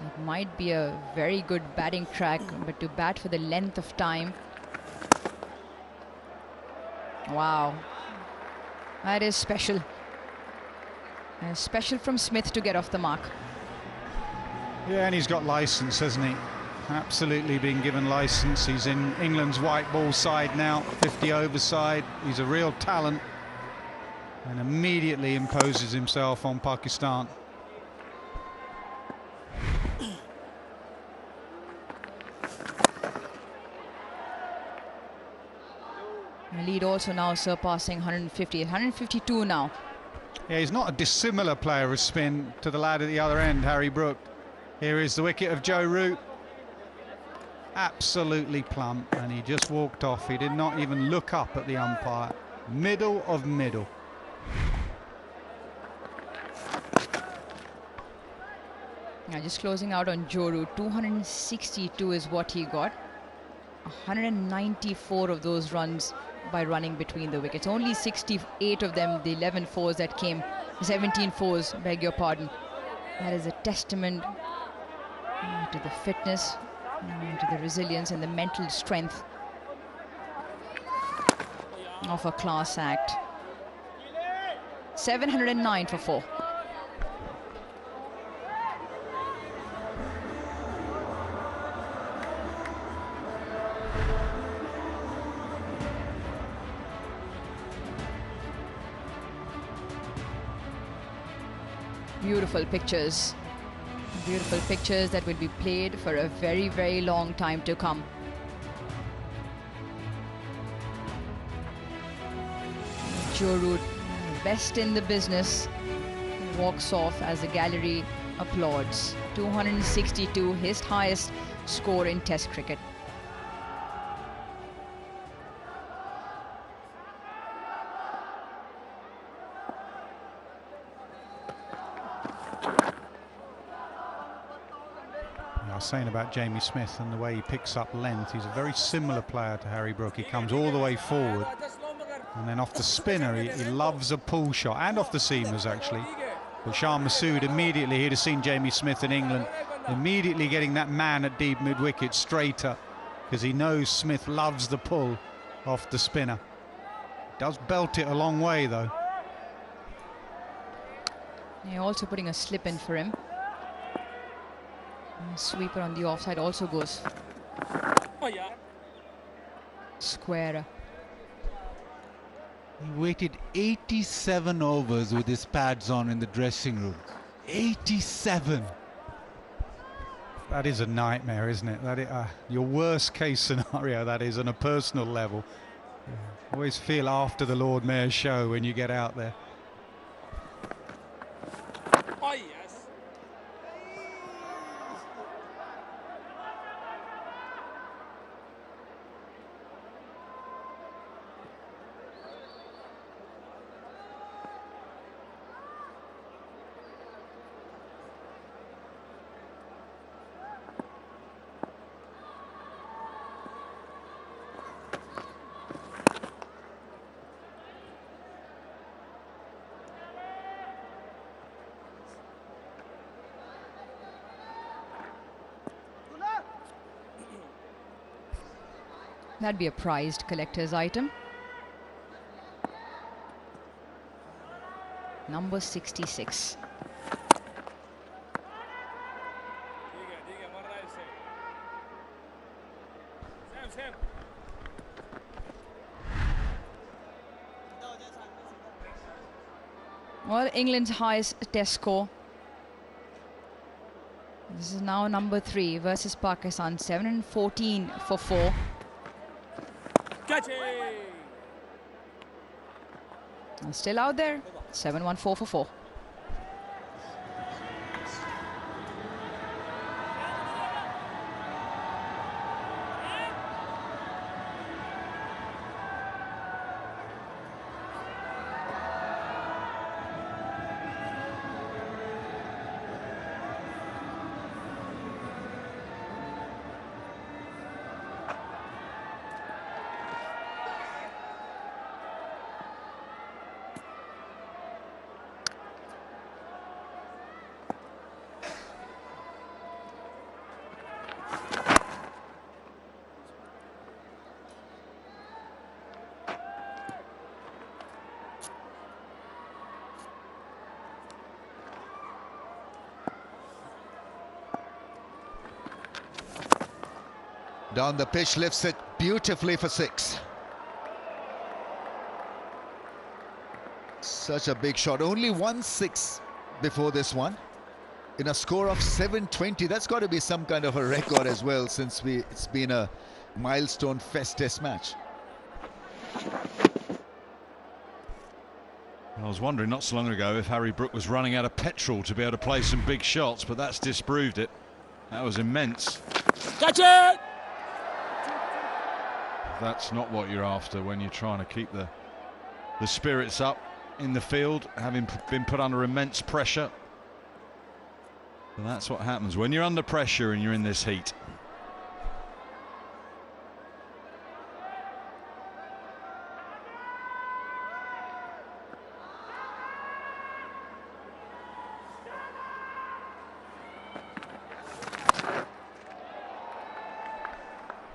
It might be a very good batting track, but to bat for the length of time. Wow. That is special. Special from Smith to get off the mark. Yeah, and he's got license, hasn't he? absolutely been given licence. He's in England's white ball side now, 50 over side. He's a real talent and immediately imposes himself on Pakistan. Lead also now surpassing 150, 152 now. Yeah, he's not a dissimilar player of spin to the lad at the other end, Harry Brook. Here is the wicket of Joe Root. Absolutely plump, and he just walked off. He did not even look up at the umpire. Middle of middle. Now just closing out on Joe Root, 262 is what he got. 194 of those runs by running between the wickets. Only 68 of them, the 11 fours that came, 17 fours, beg your pardon. That is a testament to the fitness, to the resilience and the mental strength of a class act. 709 for 4. Beautiful pictures that will be played for a very, very long time to come. Joe Root, best in the business, walks off as the gallery applauds. 262, his highest score in Test cricket. Saying about Jamie Smith and the way he picks up length, he's a very similar player to Harry Brook. He comes all the way forward and then off the spinner he loves a pull shot, and off the seamers actually. But Shah Massoud immediately, he'd have seen Jamie Smith in England, immediately getting that man at deep mid-wicket straighter, because he knows Smith loves the pull off the spinner. Does belt it a long way though. Yeah, also putting a slip in for him. Sweeper on the offside also goes square. He waited 87 overs with his pads on in the dressing room. 87. That is a nightmare, isn't it? That is, your worst case scenario, that is, on a personal level. Always feel after the Lord Mayor's show when you get out there. That'd be a prized collector's item. Number 66. Well, England's highest test score. This is now number 3 versus Pakistan. 714 for 4. Still out there. 714 for 4. Down the pitch, lifts it beautifully for 6. Such a big shot. Only 1-6 before this one. In a score of 720, that's got to be some kind of a record as well, since it's been a milestone fest test match. I was wondering not so long ago if Harry Brook was running out of petrol to be able to play some big shots, but that's disproved it. That was immense. Catch it! That's not what you're after when you're trying to keep the spirits up in the field, having been put under immense pressure. And that's what happens when you're under pressure and you're in this heat.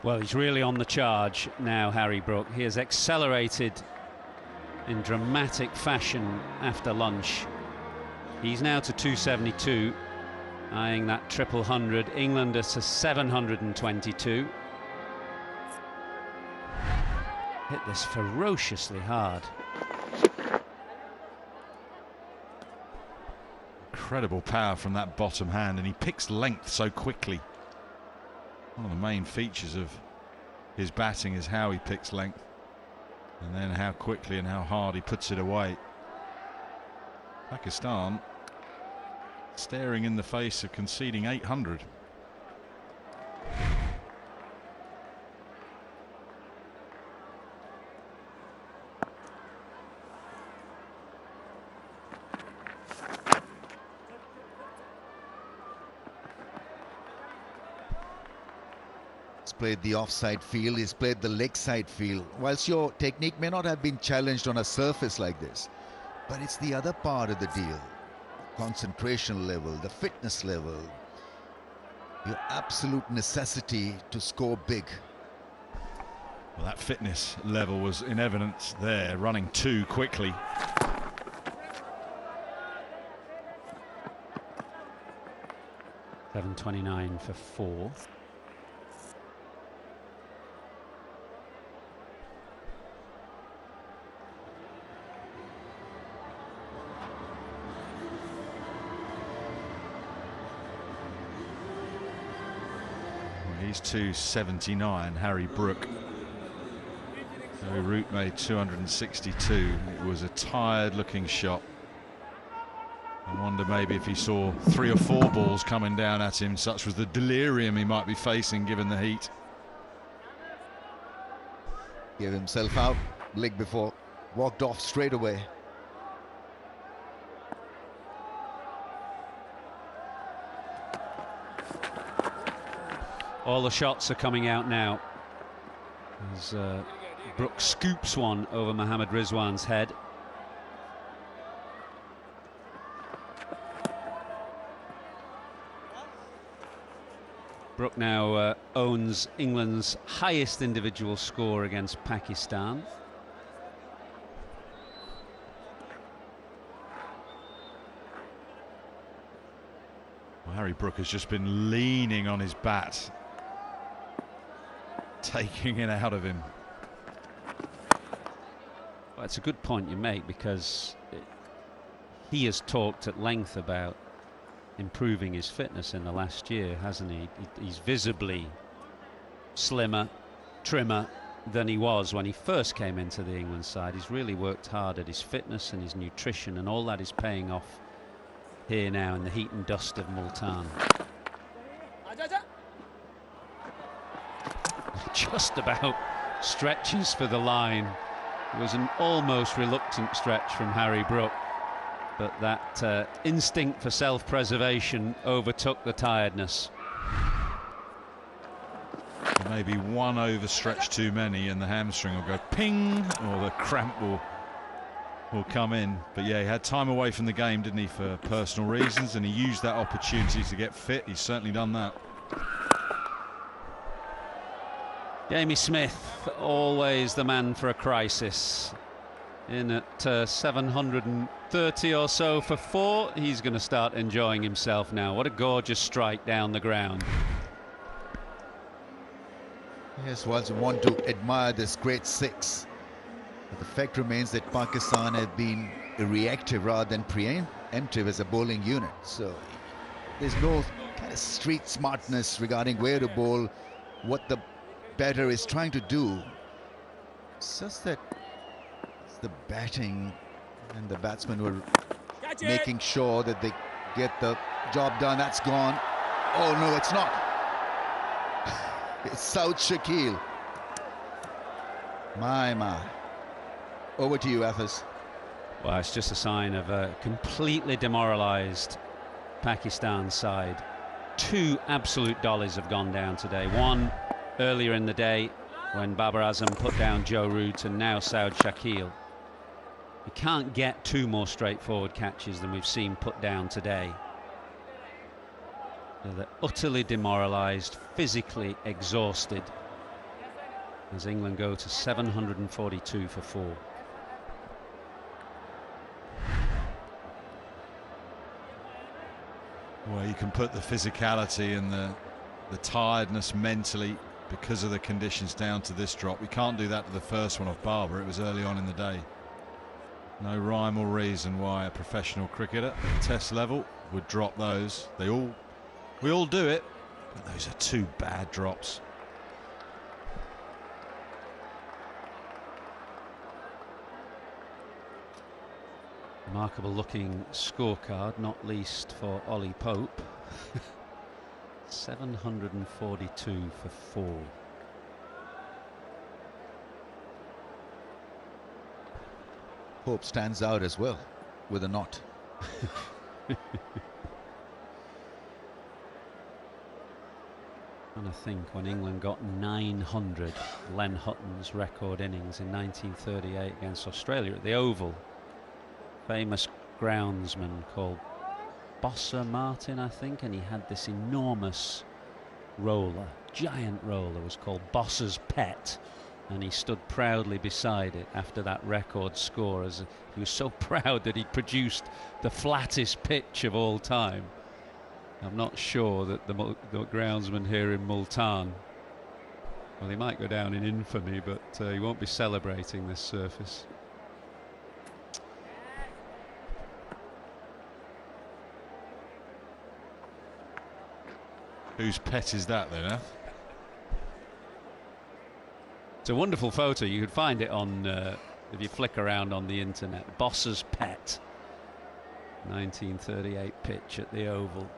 Well, he's really on the charge now, Harry Brook. He has accelerated in dramatic fashion after lunch. He's now to 272, eyeing that 100. England is to 722. Hit this ferociously hard. Incredible power from that bottom hand, and he picks length so quickly. One of the main features of his batting is how he picks length, and then how quickly and how hard he puts it away. Pakistan staring in the face of conceding 800. Played the offside field, he's played the leg side field. Whilst your technique may not have been challenged on a surface like this, but it's the other part of the deal. Concentration level, the fitness level, your absolute necessity to score big. Well, that fitness level was in evidence there, running too quickly. $7.29 for 4. He's 279, Harry Brook. So Root made 262. It was a tired-looking shot. I wonder maybe if he saw 3 or 4 balls coming down at him, such was the delirium he might be facing given the heat. Gave himself out, leg before, walked off straight away. All the shots are coming out now as Brook scoops one over Mohammad Rizwan's head. Brook now owns England's highest individual score against Pakistan. Well, Harry Brook has just been leaning on his bat, taking it out of him. Well, it's a good point you make, because he has talked at length about improving his fitness in the last year, hasn't he? He's visibly slimmer, trimmer than he was when he first came into the England side. He's really worked hard at his fitness and his nutrition, and all that is paying off here now in the heat and dust of Multan. Just about stretches for the line. It was an almost reluctant stretch from Harry Brook, but that instinct for self-preservation overtook the tiredness. Maybe one overstretch too many and the hamstring will go ping, or the cramp will come in. But yeah, he had time away from the game, didn't he, for personal reasons, and he used that opportunity to get fit. He's certainly done that. Jamie Smith, always the man for a crisis. In at 730 or so for 4. He's going to start enjoying himself now. What a gorgeous strike down the ground. Yes, whilst you want to admire this great six, but the fact remains that Pakistan have been reactive rather than preemptive as a bowling unit. So there's no kind of street smartness regarding where to bowl, what the batter is trying to do. It's just that it's the batting, and the batsmen were making sure that they get the job done. That's gone. Oh no, it's not. It's Saud Shakil. My. Over to you, Athas. Well, it's just a sign of a completely demoralised Pakistan side. Two absolute dollies have gone down today. One earlier in the day when Babar Azam put down Joe Root, and now Saud Shakil. You can't get two more straightforward catches than we've seen put down today. They're utterly demoralised, physically exhausted, as England go to 742 for 4. Well, you can put the physicality and the tiredness mentally because of the conditions down to this drop. We can't do that to the first one off Barber. It was early on in the day. No rhyme or reason why a professional cricketer at Test level would drop those. We all do it, but those are two bad drops. Remarkable looking scorecard, not least for Ollie Pope. 742 for 4. Pope stands out as well with a knot. And I think when England got 900, Len Hutton's record innings in 1938 against Australia at the Oval, famous groundsman called Bossa Martin, I think, and he had this enormous roller, giant roller, was called Bossa's Pet, and he stood proudly beside it after that record score, as he was so proud that he'd produced the flattest pitch of all time. I'm not sure that the groundsman here in Multan, well, he might go down in infamy, but he won't be celebrating this surface. Whose pet is that then, huh? It's a wonderful photo. You could find it on, if you flick around on the internet. Boss's Pet. 1938 pitch at the Oval.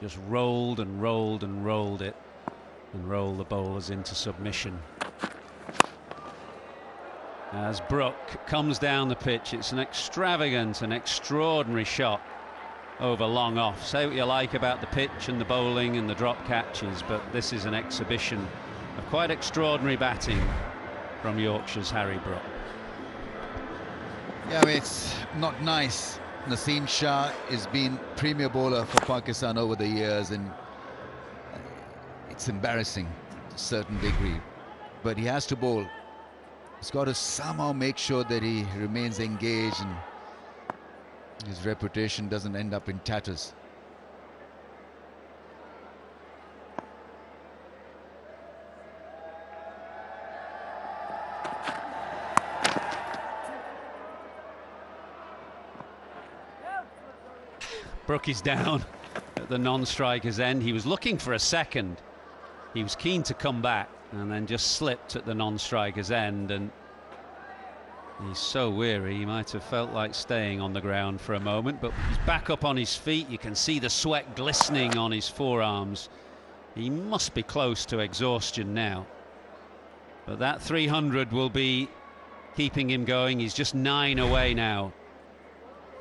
Just rolled and rolled and rolled it, and rolled the bowlers into submission. As Brook comes down the pitch, it's an extravagant and extraordinary shot over long off. Say what you like about the pitch and the bowling and the drop catches, but this is an exhibition of quite extraordinary batting from Yorkshire's Harry Brook. Yeah, I mean, it's not nice. Naseem Shah has been premier bowler for Pakistan over the years, and it's embarrassing to a certain degree, but he has to bowl. He's got to somehow make sure that he remains engaged and his reputation doesn't end up in tatters. Brook is down at the non-striker's end. He was looking for a second. He was keen to come back and then just slipped at the non-striker's end, and he's so weary he might have felt like staying on the ground for a moment, but he's back up on his feet. You can see the sweat glistening on his forearms. He must be close to exhaustion now, but that 300 will be keeping him going. He's just 9 away now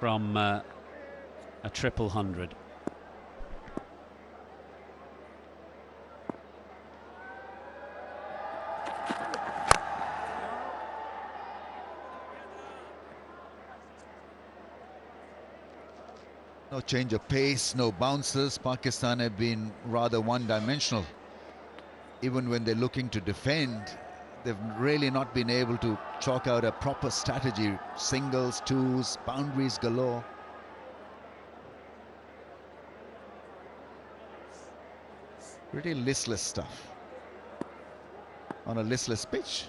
from a triple hundred. No change of pace, no bounces. Pakistan have been rather one-dimensional. Even when they're looking to defend, they've really not been able to chalk out a proper strategy. Singles, twos, boundaries galore. Pretty listless stuff. on a listless pitch.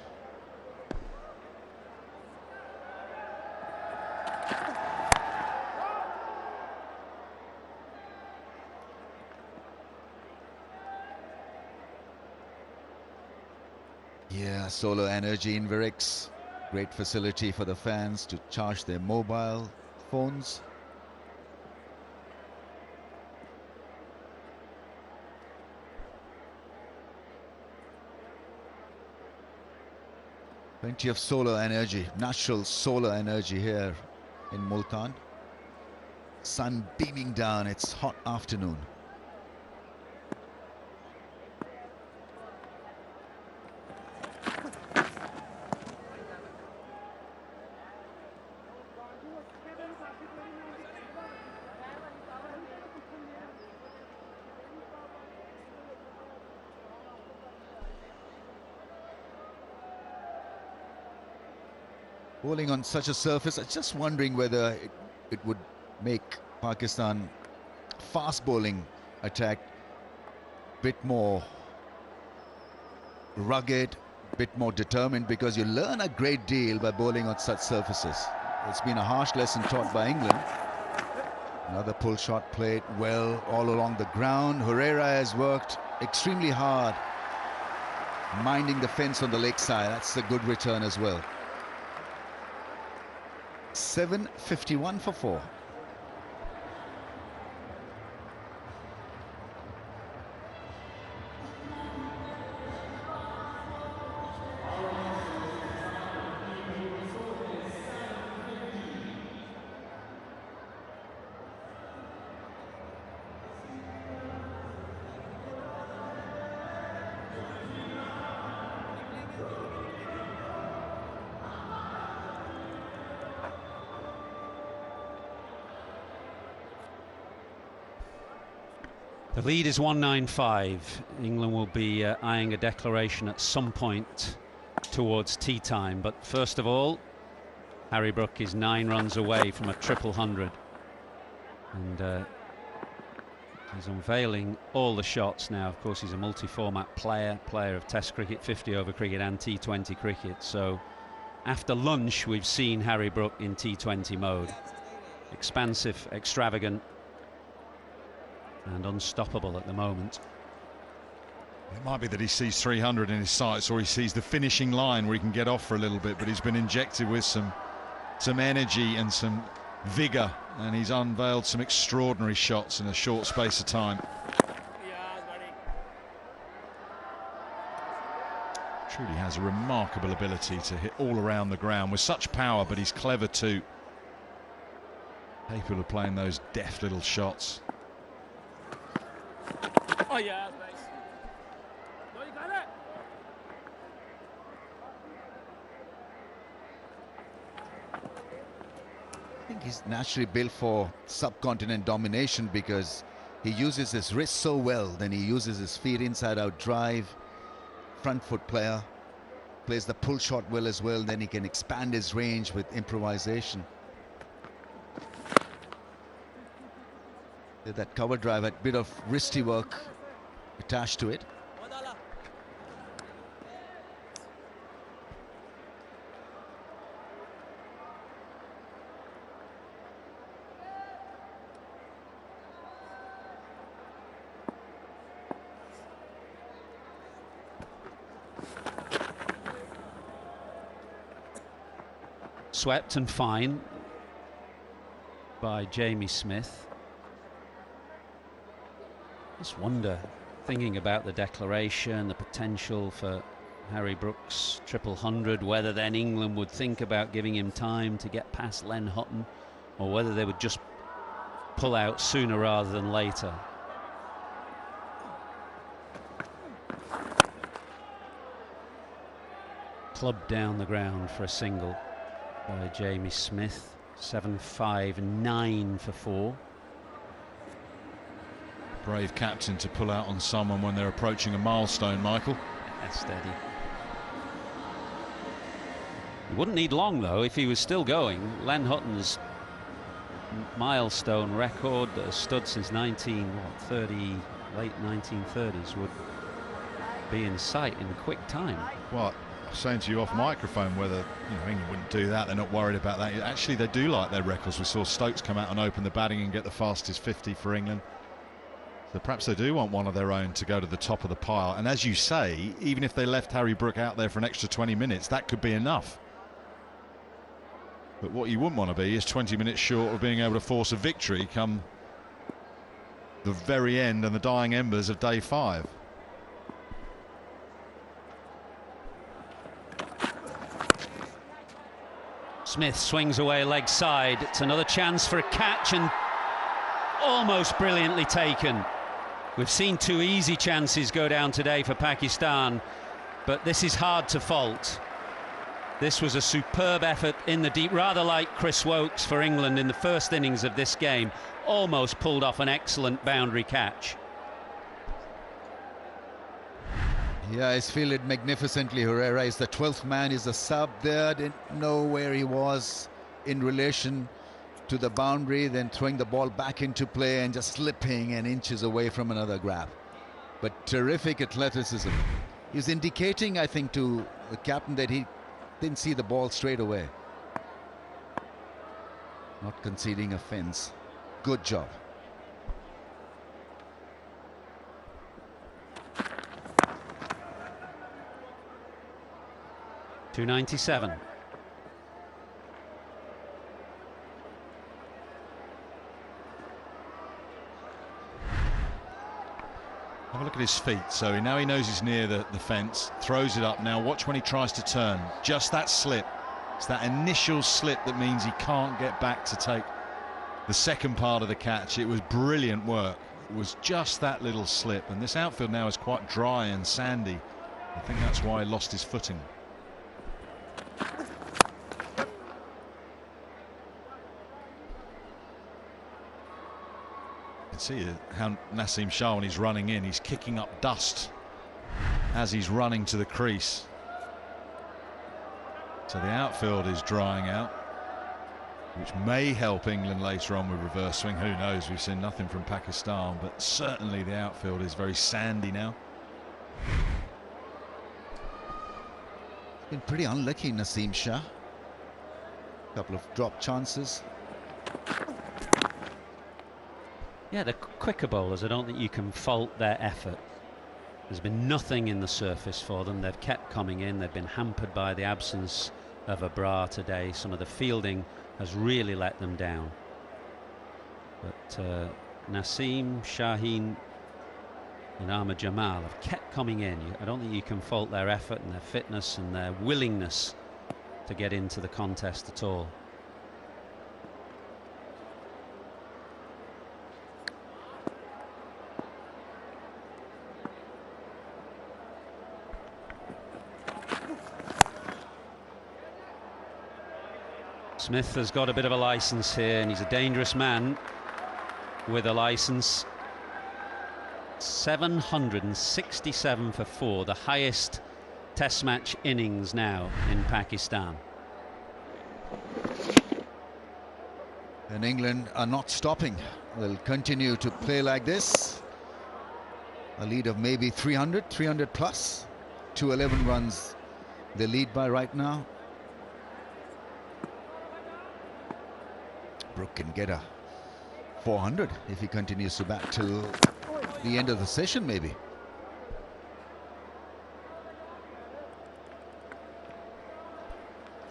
Yeah, solar energy in Virix. Great facility for the fans to charge their mobile phones. Plenty of solar energy, natural solar energy here in Multan. Sun beaming down, it's hot afternoon. Bowling on such a surface, I'm just wondering whether it would make Pakistan fast bowling attack a bit more rugged, a bit more determined, because you learn a great deal by bowling on such surfaces. It's been a harsh lesson taught by England. Another pull shot played well all along the ground. Herrera has worked extremely hard, minding the fence on the leg side. That's a good return as well. 7:51 for 4. The lead is 195. England will be eyeing a declaration at some point towards tea time. But first of all, Harry Brook is 9 runs away from a triple hundred. And he's unveiling all the shots now. Of course, he's a multi-format player of Test cricket, 50-over cricket and T20 cricket. So after lunch, we've seen Harry Brook in T20 mode. Expansive, extravagant, and unstoppable at the moment. It might be that he sees 300 in his sights, or he sees the finishing line where he can get off for a little bit, but he's been injected with some energy and some vigour, and he's unveiled some extraordinary shots in a short space of time. Truly has a remarkable ability to hit all around the ground with such power, but he's clever too. Capable of playing those deft little shots. Oh yeah, nice. No, you got it. I think he's naturally built for subcontinent domination because he uses his wrist so well. Then he uses his feet, inside-out drive, front foot player, plays the pull shot well as well. Then he can expand his range with improvisation. That cover drive had a bit of wristy work attached to it. Swept and fine by Jamie Smith. Just wonder, thinking about the declaration, the potential for Harry Brook's triple hundred, whether then England would think about giving him time to get past Len Hutton, or whether they would just pull out sooner rather than later. Clubbed down the ground for a single by Jamie Smith. 7-5-9 for 4. Brave captain to pull out on someone when they're approaching a milestone, Michael. Steady. He wouldn't need long though if he was still going. Len Hutton's milestone record that has stood since late 1930s would be in sight in quick time. Well, I was saying to you off microphone whether England wouldn't do that. They're not worried about that. Actually, they do like their records. We saw Stokes come out and open the batting and get the fastest 50 for England. So perhaps they do want one of their own to go to the top of the pile. And as you say, even if they left Harry Brook out there for an extra 20 minutes, that could be enough. But what you wouldn't want to be is 20 minutes short of being able to force a victory come the very end and the dying embers of day 5. Smith swings away leg side. It's another chance for a catch, and almost brilliantly taken. We've seen 2 easy chances go down today for Pakistan, but this is hard to fault. This was a superb effort in the deep, rather like Chris Wokes for England in the first innings of this game. Almost pulled off an excellent boundary catch. Yeah, he's fielded magnificently. Herrera is the 12th man, is the sub there. Didn't know where he was in relation to the boundary, then throwing the ball back into play and just slipping and inches away from another grab. But terrific athleticism. He's indicating, I think, to the captain that he didn't see the ball straight away. Not conceding offense. Good job. .297. Have a look at his feet. So now he knows he's near the fence, throws it up. Now watch when he tries to turn. Just that slip. It's that initial slip that means he can't get back to take the second part of the catch. It was brilliant work. It was just that little slip. And this outfield now is quite dry and sandy. I think that's why he lost his footing. See how Naseem Shah, when he's running in, he's kicking up dust as he's running to the crease. So the outfield is drying out, which may help England later on with reverse swing. Who knows? We've seen nothing from Pakistan, but certainly the outfield is very sandy now. Been pretty unlucky, Naseem Shah. Couple of drop chances. Yeah, the quicker bowlers, I don't think you can fault their effort. There's been nothing in the surface for them. They've kept coming in. They've been hampered by the absence of a Bra today. Some of the fielding has really let them down. But Naseem, Shaheen and Ahmed Jamal have kept coming in. I don't think you can fault their effort and their fitness and their willingness to get into the contest at all. Smith has got a bit of a license here, and he's a dangerous man with a license. 767 for 4, the highest Test match innings now in Pakistan. And England are not stopping. They'll continue to play like this. A lead of maybe 300 plus. 211 runs they lead by right now. Brook can get a 400 if he continues to bat till the end of the session, maybe.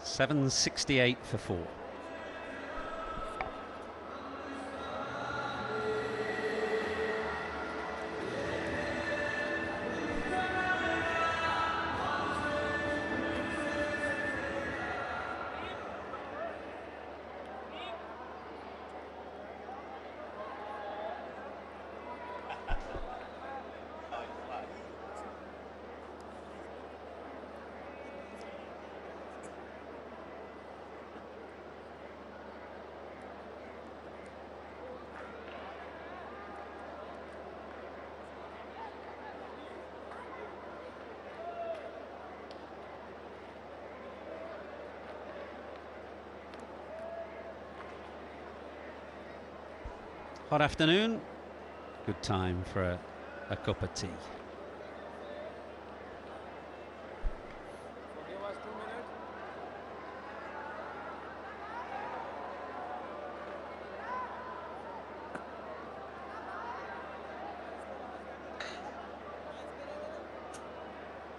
.768 for 4. Hot afternoon, good time for a cup of tea.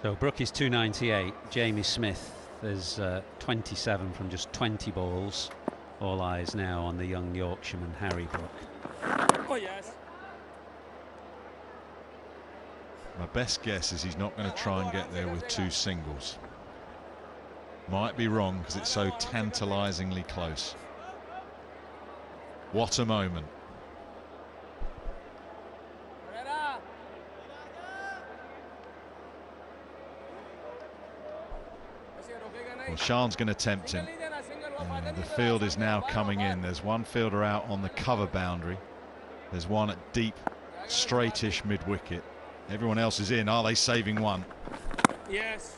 So Brook is 298. Jamie Smith is 27 from just 20 balls. All eyes now on the young Yorkshireman Harry Brook. Oh, yes. My best guess is he's not going to try and get there with 2 singles. Might be wrong because it's so tantalizingly close. What a moment. Well, Shahan's going to tempt him. The field is now coming in. There's one fielder out on the cover boundary. There's one at deep, straightish mid-wicket. Everyone else is in. Are they saving one? Yes.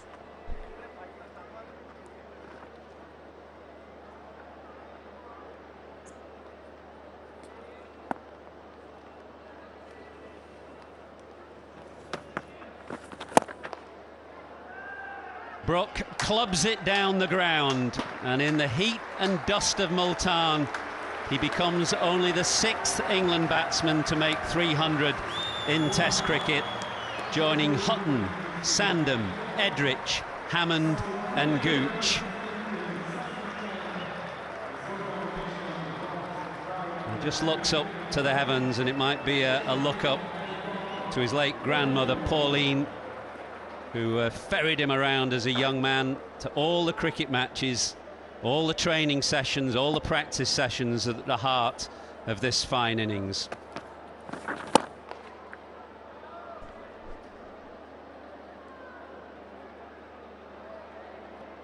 Brook clubs it down the ground, and in the heat and dust of Multan, he becomes only the 6th England batsman to make 300 in Test cricket, joining Hutton, Sandham, Edrich, Hammond and Gooch. He just looks up to the heavens, and it might be a look up to his late grandmother Pauline, who ferried him around as a young man to all the cricket matches, all the training sessions, all the practice sessions at the heart of this fine innings.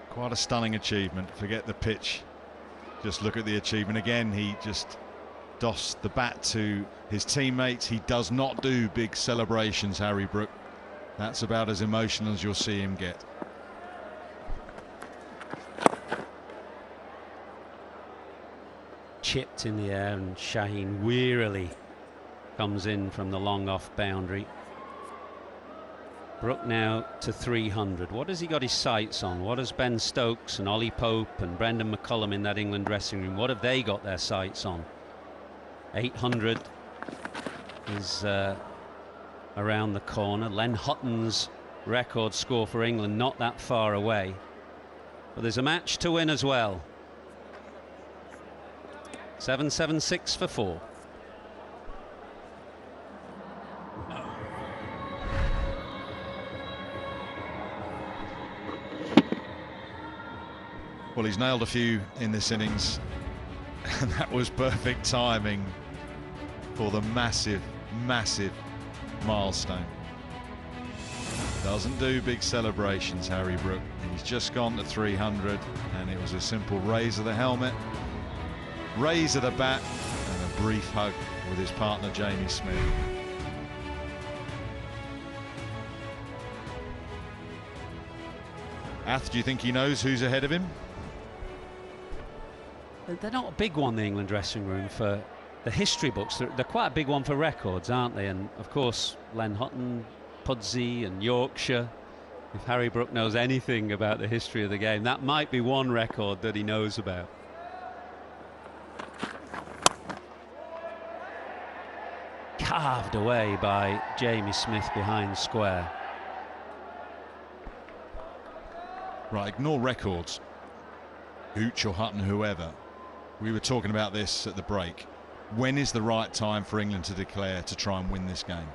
Quite a stunning achievement. Forget the pitch. Just look at the achievement again. He just dossed the bat to his teammates. He does not do big celebrations, Harry Brook. That's about as emotional as you'll see him get. Chipped in the air, and Shaheen wearily comes in from the long off boundary. Brook now to 300. What has he got his sights on? What has Ben Stokes and Ollie Pope and Brendan McCullum in that England dressing room, what have they got their sights on? 800 is around the corner. Len Hutton's record score for England not that far away, but there's a match to win as well. 776 for 4. Well, he's nailed a few in this innings, and that was perfect timing for the massive milestone. Doesn't do big celebrations, Harry Brook. He's just gone to 300, and it was a simple raise of the helmet, raise of the bat, and a brief hug with his partner Jamie Smith. Ath, do you think he knows who's ahead of him? They're not a big one, the England dressing room, for the history books. They're quite a big one for records, aren't they? And of course, Len Hutton, Pudsey and Yorkshire. If Harry Brook knows anything about the history of the game, that might be one record that he knows about. Carved away by Jamie Smith behind square. Right, ignore records. Gooch or Hutton, whoever. We were talking about this at the break. When is the right time for England to declare to try and win this game?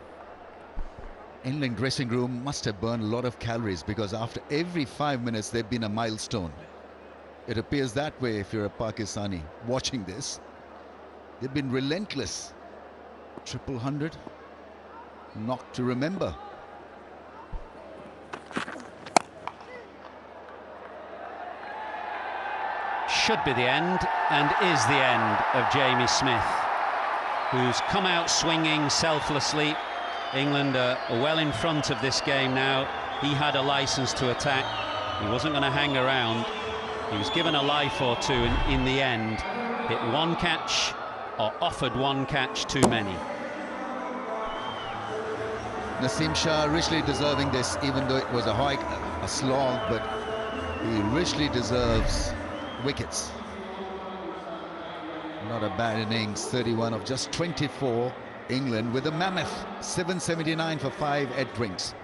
England dressing room must have burned a lot of calories, because after every 5 minutes there've been a milestone. It appears that way if you're a Pakistani watching this. They've been relentless. 100, knock to remember. Should be the end, and is the end of Jamie Smith, who's come out swinging selflessly. England are well in front of this game now. He had a license to attack. He wasn't going to hang around. He was given a life or two, and in the end hit one catch, or offered one catch too many. Naseem Shah richly deserving this, even though it was a slog, but he richly deserves wickets. Not a bad innings. 31 of just 24. England with a mammoth 779 for 5 at Drinks.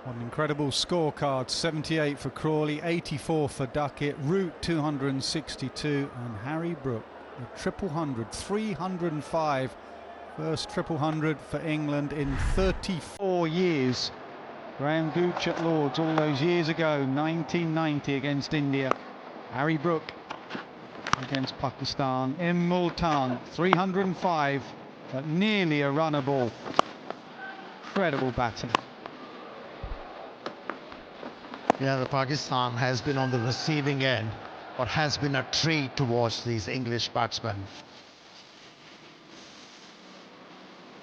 What an incredible scorecard. 78 for Crawley, 84 for Duckett, Root 262, and Harry Brook, a triple hundred, 305. First triple hundred for England in 34 years. Graham Gooch at Lords all those years ago, 1990 against India. Harry Brook against Pakistan in Multan, 305, but nearly a runner ball. Incredible batting. Yeah, the Pakistan has been on the receiving end, but has been a treat to watch these English batsmen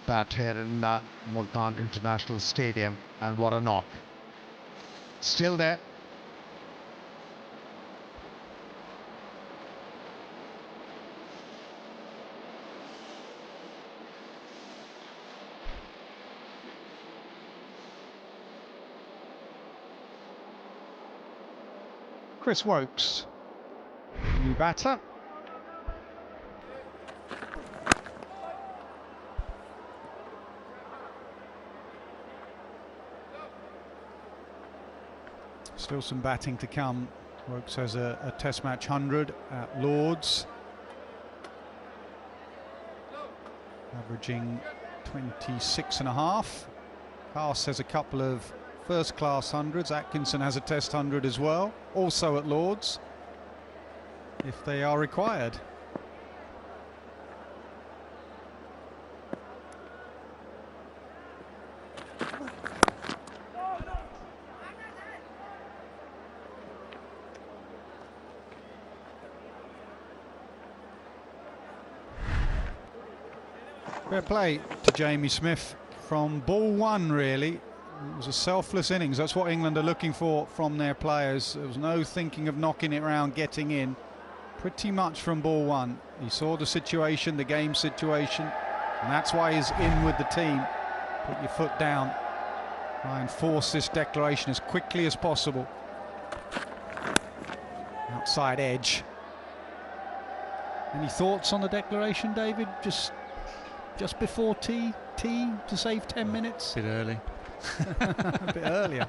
bat here in Multan International Stadium, and what a knock. Still there. Chris Wokes, new batter. Still some batting to come. Wokes has a Test match 100 at Lords, averaging 26.5. Haas has a couple of first class hundreds. Atkinson has a Test 100 as well, also at Lords, if they are required. Fair play to Jamie Smith from ball one, really. It was a selfless innings. That's what England are looking for from their players. There was no thinking of knocking it around, getting in. Pretty much from ball one. He saw the situation, the game situation, and that's why he's in with the team. Put your foot down. Try and force this declaration as quickly as possible. Outside edge. Any thoughts on the declaration, David? Just before tea to save 10 minutes? A bit early. A bit earlier.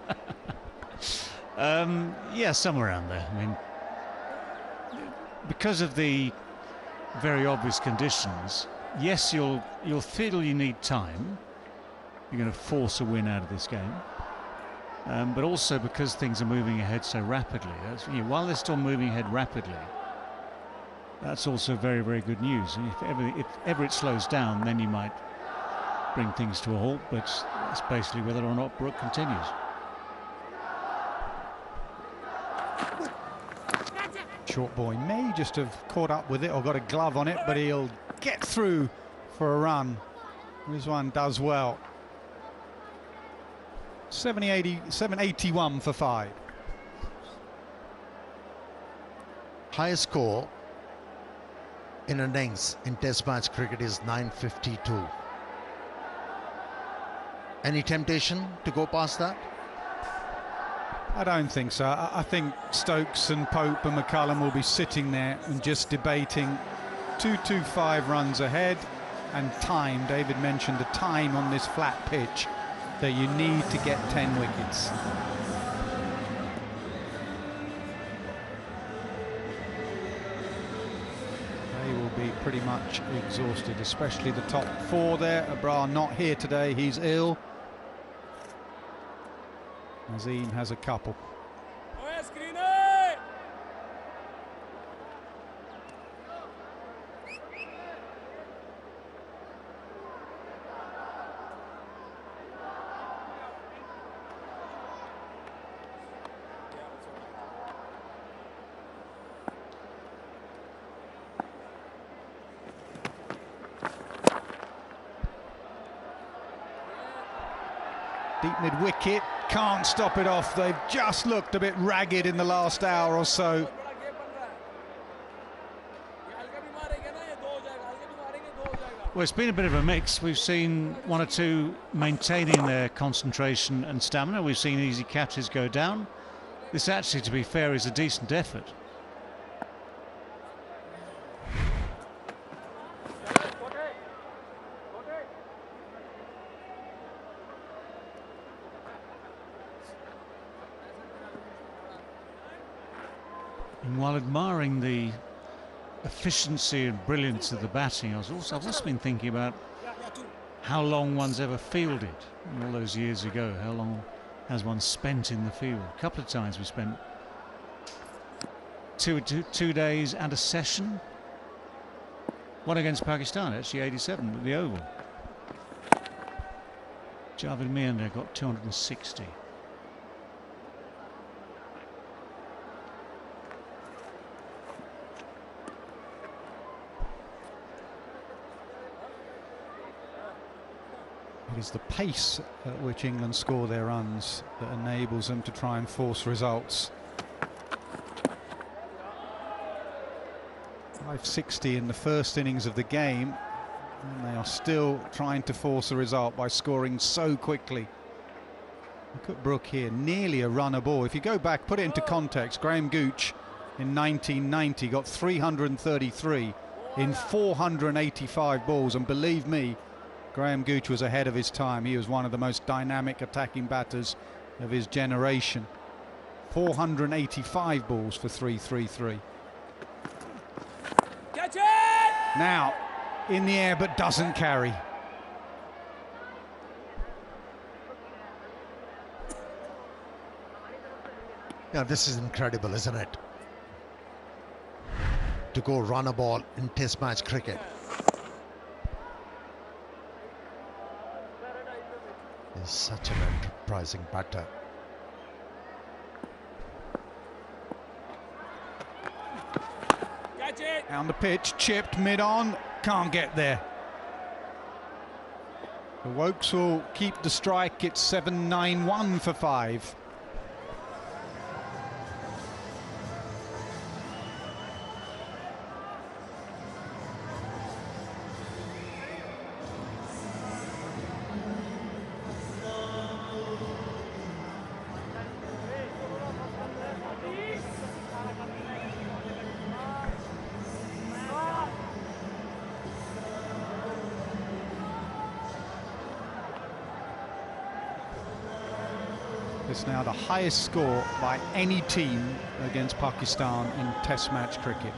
Yeah, somewhere around there. I mean, because of the very obvious conditions, yes, you'll feel you need time. You're going to force a win out of this game. But also because things are moving ahead so rapidly. While they're still moving ahead rapidly, that's also very, very good news. And if ever it slows down, then you might bring things to a halt, but it's basically whether or not Brook continues. Short boy may just have caught up with it or got a glove on it, but he'll get through for a run. Rizwan does well. 781 for 5. Highest score in innings in Test match cricket is 952. Any temptation to go past that? I don't think so. I think Stokes and Pope and McCullum will be sitting there and just debating 225 runs ahead and time. David mentioned the time on this flat pitch that you need to get 10 wickets. They will be pretty much exhausted, especially the top 4 there. Abrar not here today, he's ill. Nazim has a couple. Deep mid-wicket, can't stop it off. They've just looked a bit ragged in the last hour or so. Well, it's been a bit of a mix. We've seen one or two maintaining their concentration and stamina. We've seen easy catches go down. This actually, to be fair, is a decent effort. And while admiring the efficiency and brilliance of the batting, I've also been thinking about how long one's ever fielded all those years ago. How long has one spent in the field? A couple of times we spent two days and a session. One against Pakistan, actually 87 at the Oval. Javed Miander got 260. It is the pace at which England score their runs that enables them to try and force results. 560 in the first innings of the game, and they are still trying to force a result by scoring so quickly. Look at Brook here, nearly a run a ball. If you go back, put it into context, Graham Gooch in 1990 got 333 in 485 balls, and believe me, Graham Gooch was ahead of his time. He was one of the most dynamic attacking batters of his generation. 485 balls for 333. Catch it! Now, in the air but doesn't carry. Yeah, this is incredible, isn't it? To go run a ball in Test match cricket. He's such an enterprising batter. Catch it! Down the pitch, chipped mid-on, can't get there. The Wokes will keep the strike. It's 7-9-1 for 5. It's now the highest score by any team against Pakistan in Test match cricket.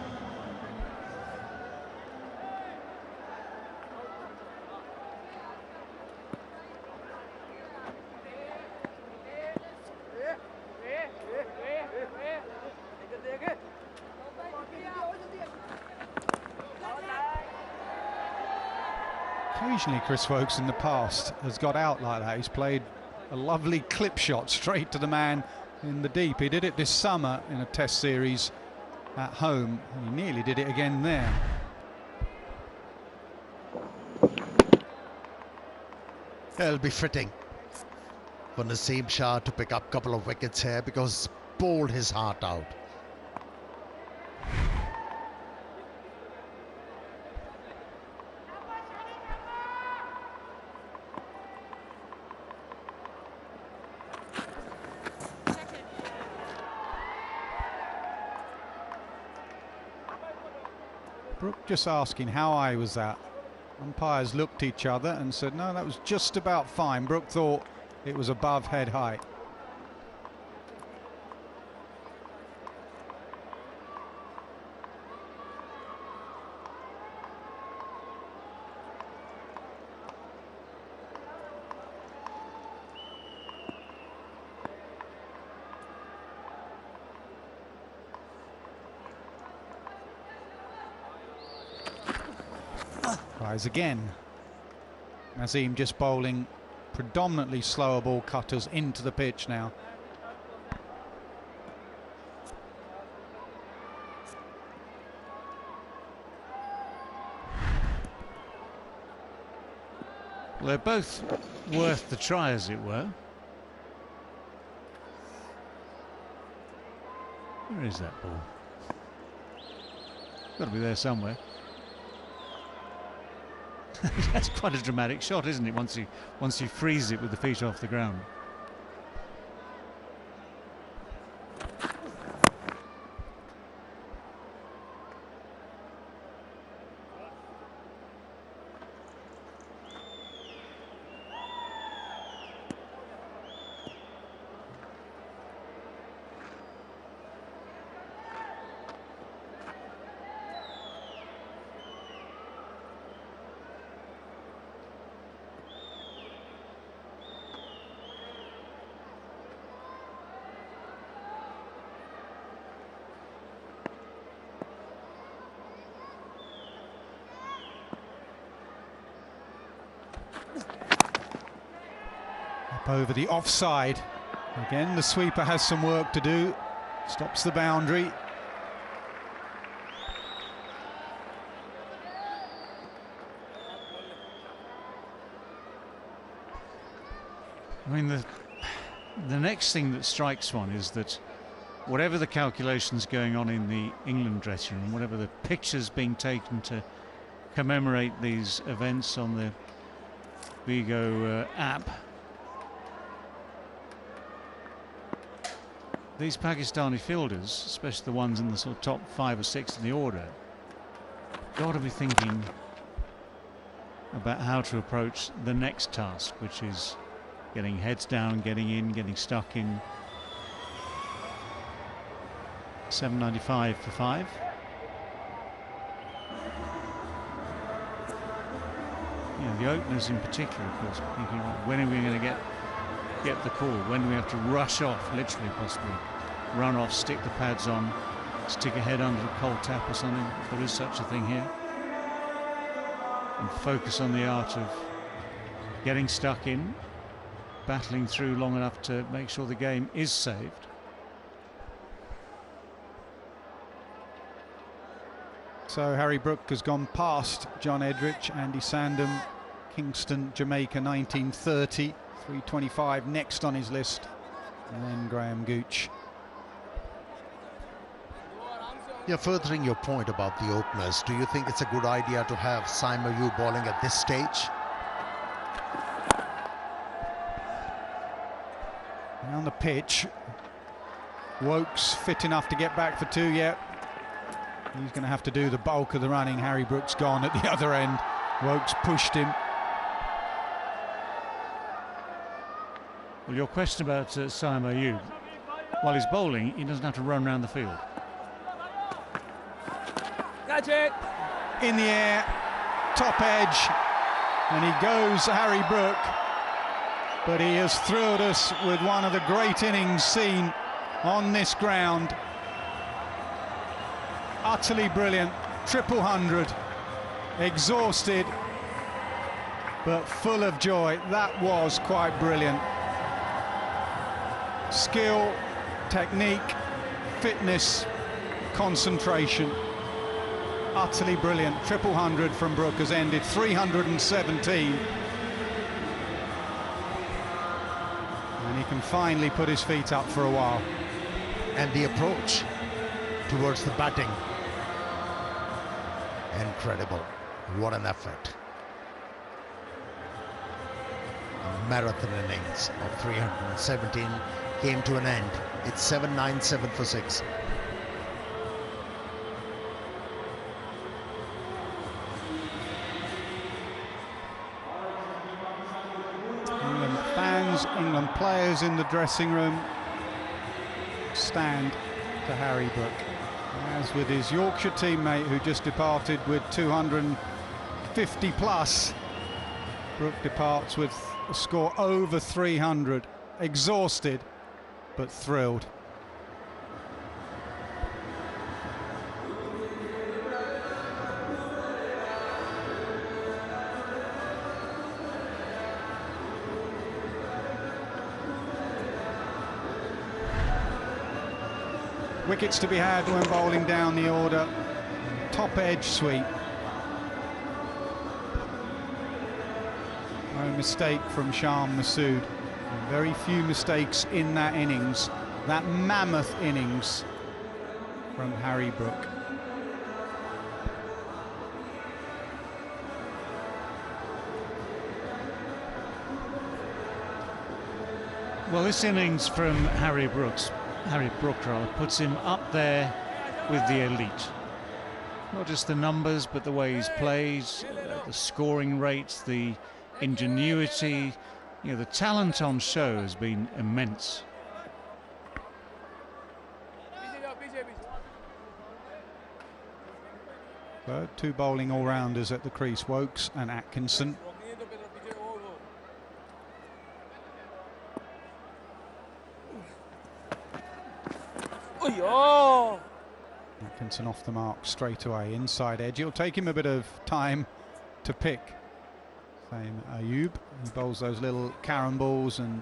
Occasionally Chris Wokes in the past has got out like that. He's played a lovely clip shot straight to the man in the deep. He did it this summer in a test series at home. He nearly did it again there. It'll be fitting for Naseem Shah to pick up a couple of wickets here because bowled his heart out. Brooke just asking how high was that. Umpires looked at each other and said no, that was just about fine. Brooke thought it was above head height. Tries again. Naseem just bowling predominantly slower ball cutters into the pitch now. Well, they're both worth the try, as it were. Where is that ball? Got to be there somewhere. That's quite a dramatic shot, isn't it? Once you freeze it with the feet off the ground. Over the offside. Again, the sweeper has some work to do. Stops the boundary. I mean, the next thing that strikes one is that whatever the calculations going on in the England dressing room, whatever the pictures being taken to commemorate these events on the Vigo app, these Pakistani fielders, especially the ones in the sort of top 5 or 6 in the order, got to be thinking about how to approach the next task, which is getting heads down, getting in, getting stuck in. 795 for 5. Yeah, the openers in particular, of course, thinking, when are we going to get the call? When do we have to rush off, literally, possibly run off, stick the pads on, stick a head under a cold tap or something, if there is such a thing here, and focus on the art of getting stuck in, battling through long enough to make sure the game is saved. So Harry Brook has gone past John Edrich. Andy Sandham Kingston, Jamaica, 1930. 325 next on his list. And then Graham Gooch. Yeah, furthering your point about the openers, do you think it's a good idea to have Sima Yu bowling at this stage? On the pitch, Wokes fit enough to get back for 2 yet. He's going to have to do the bulk of the running. Harry Brook's gone at the other end. Wokes pushed him. Well, your question about Sima Yu, while he's bowling, he doesn't have to run around the field. Catch it! In the air, top edge, and he goes, Harry Brook. But he has thrilled us with one of the great innings seen on this ground. Utterly brilliant, triple hundred, exhausted, but full of joy. That was quite brilliant. Skill, technique, fitness, concentration. Utterly brilliant. Triple hundred from Brook has ended 317. And he can finally put his feet up for a while. And the approach towards the batting. Incredible. What an effort. A marathon innings of 317 came to an end. It's 797 for 6. England fans, England players in the dressing room stand to Harry Brook, as with his Yorkshire teammate who just departed with 250 plus. Brook departs with a score over 300, exhausted but thrilled. Wickets to be had when bowling down the order. Top edge sweep. No mistake from Sham Masood. Very few mistakes in that innings, that mammoth innings from Harry Brook. Well, this innings from Harry Brook puts him up there with the elite. Not just the numbers, but the way he's played, the scoring rates, the ingenuity, you know, the talent on show has been immense. So, two bowling all-rounders at the crease, Wokes and Atkinson. Atkinson off the mark straight away, inside edge. It'll take him a bit of time to pick. Same Ayub, he bowls those little carambols and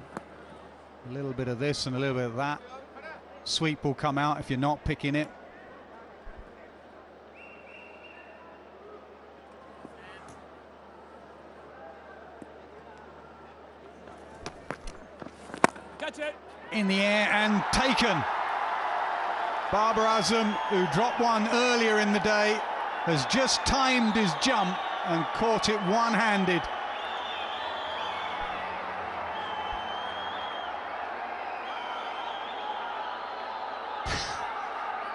a little bit of this and a little bit of that. Sweep will come out if you're not picking it. Catch it! In the air and taken. Babar Azam, who dropped one earlier in the day, has just timed his jump and caught it one-handed.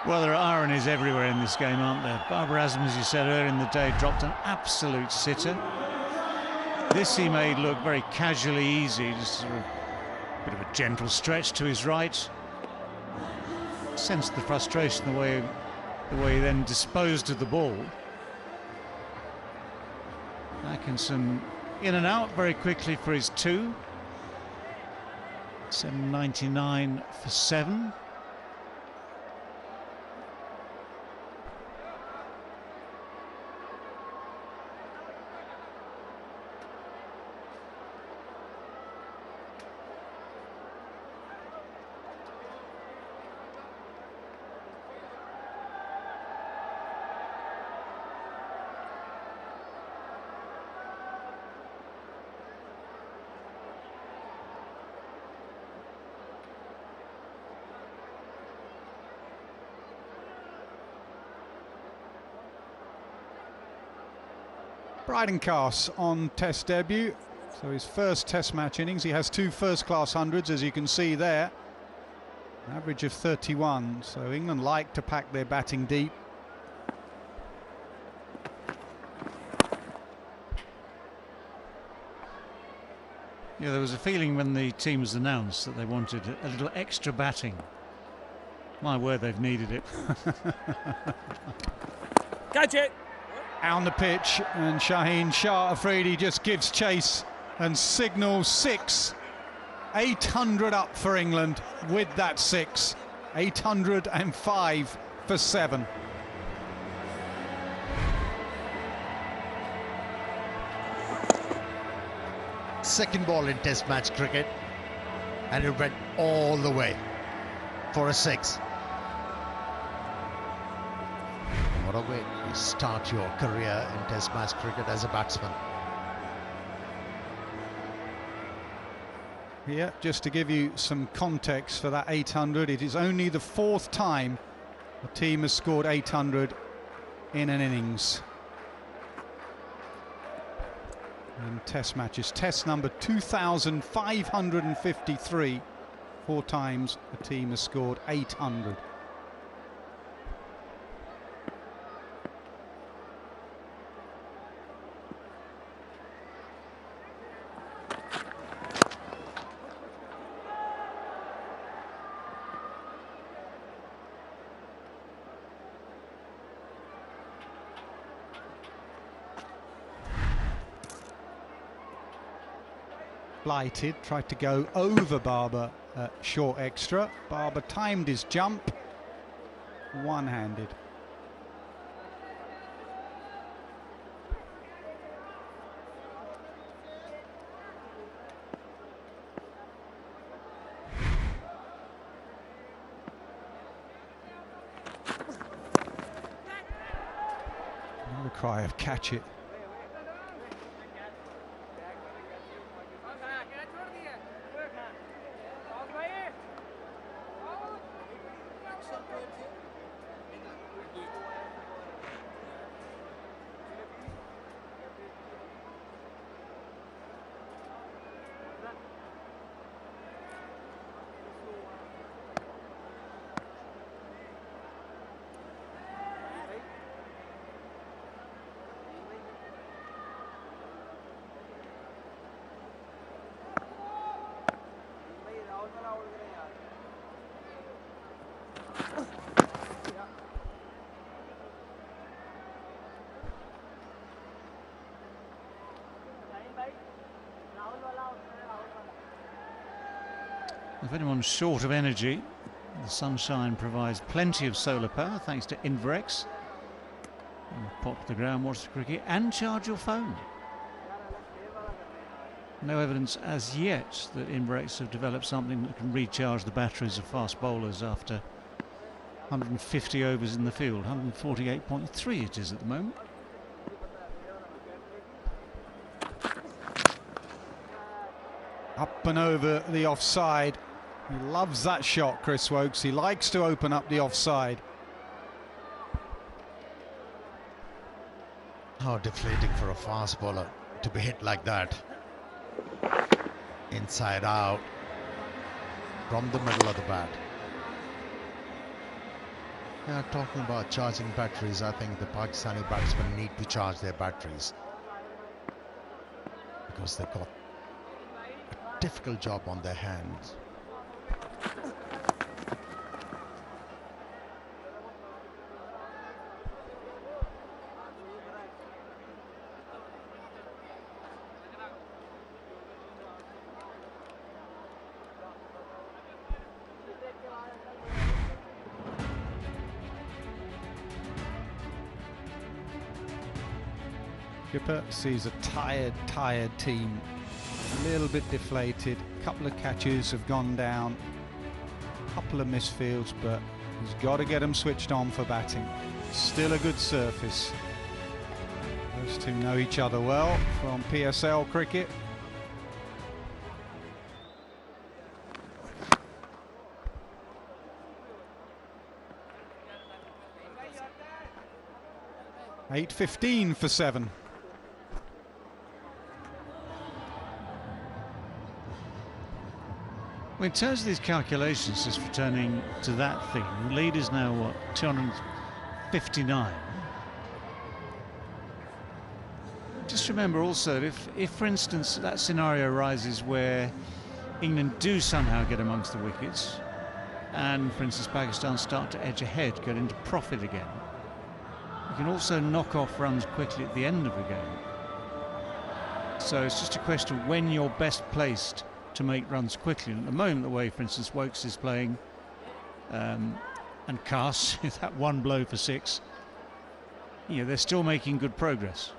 Well, there are ironies everywhere in this game, aren't there? Babar Azam, as you said earlier in the day, dropped an absolute sitter. This he made look very casually easy, just sort of a bit of a gentle stretch to his right. Sensed the frustration the way he then disposed of the ball. Atkinson in and out very quickly for his 2. 799 for 7. Bryden Carse on Test debut. So his first Test match innings. He has 2 first-class hundreds, as you can see there. An average of 31. So England like to pack their batting deep. Yeah, there was a feeling when the team was announced that they wanted a little extra batting. My word, they've needed it. Catch it! On the pitch, and Shaheen Shah Afridi just gives chase and signals 6. 800 up for England with that 6. 805 for 7. Second ball in Test match cricket, and it went all the way for a 6. What a way to start your career in Test match cricket as a batsman. Yeah, just to give you some context for that 800, it is only the 4th time a team has scored 800 in an innings in Test matches. Test number 2,553. 4 times a team has scored 800. Blighted, tried to go over Barber short extra. Barber timed his jump, one-handed. Another cry of catch it. If anyone's short of energy, the sunshine provides plenty of solar power thanks to Inverex. Pop to the ground, watch the cricket and charge your phone. No evidence as yet that Inverex have developed something that can recharge the batteries of fast bowlers after 150 overs in the field. 148.3 it is at the moment. Up and over the offside. He loves that shot, Chris Wokes. He likes to open up the offside. How deflating for a fast bowler to be hit like that. Inside out, from the middle of the bat. Yeah, talking about charging batteries, I think the Pakistani batsmen need to charge their batteries, because they've got a difficult job on their hands. Skipper sees a tired team, a little bit deflated. A couple of catches have gone down, a couple of misfields, but he's got to get them switched on for batting. Still a good surface. Those two know each other well from PSL cricket. .815 for 7. Well, in terms of these calculations, just returning to that thing, the lead is now, what, 259. Just remember also, if for instance, that scenario arises where England do somehow get amongst the wickets, and, for instance, Pakistan start to edge ahead, get into profit again, you can also knock off runs quickly at the end of the game. So it's just a question of when you're best placed to make runs quickly. And at the moment, the way, for instance, Wokes is playing and Cass, that one blow for 6, they're still making good progress.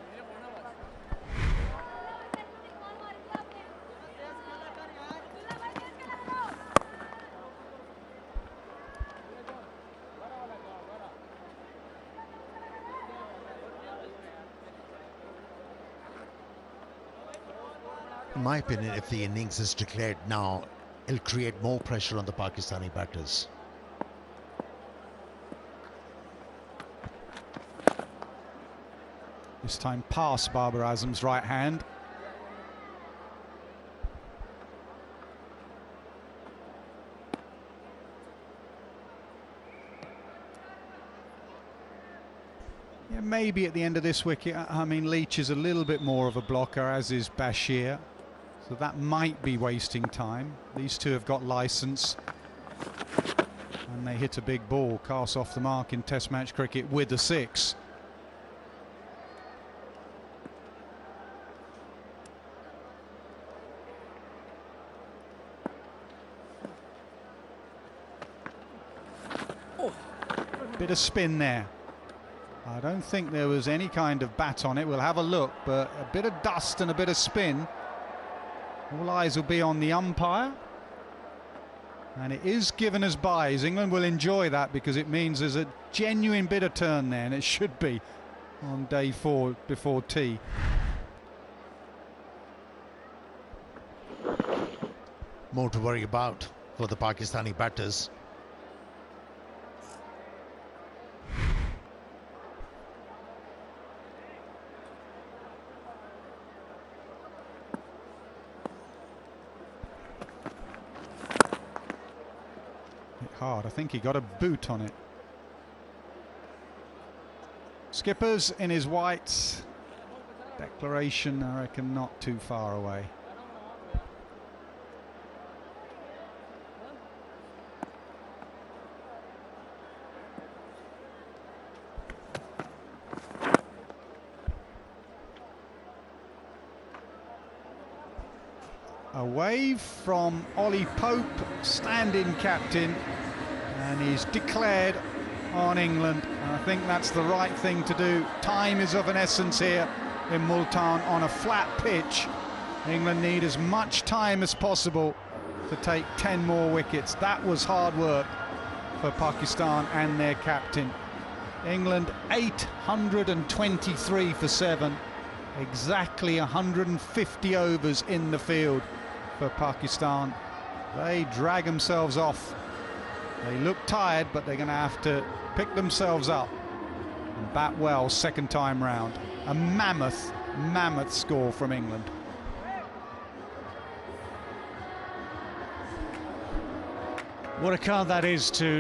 In my opinion, if the innings is declared now, it'll create more pressure on the Pakistani batters. This time past Babar Azam's right hand. Yeah, maybe at the end of this wicket, I mean, Leach is a little bit more of a blocker, as is Bashir. So that might be wasting time. These two have got licence. And they hit a big ball, cast off the mark in Test match cricket with a 6. Bit of spin there. I don't think there was any kind of bat on it. We'll have a look, but a bit of dust and a bit of spin. All eyes will be on the umpire. And it is given as byes. England will enjoy that because it means there's a genuine bit of turn there, and it should be on day 4 before tea. More to worry about for the Pakistani batters. Hard. I think he got a boot on it. Skipper's in his whites. Declaration, I reckon, not too far away. A wave from Ollie Pope, stand-in captain, and he's declared on England. And I think that's the right thing to do. Time is of an essence here in Multan on a flat pitch. England need as much time as possible to take 10 more wickets. That was hard work for Pakistan and their captain. England 823 for 7. Exactly 150 overs in the field for Pakistan. They drag themselves off. They look tired, but they're going to have to pick themselves up and bat well second time round. A mammoth score from England. What a card that is to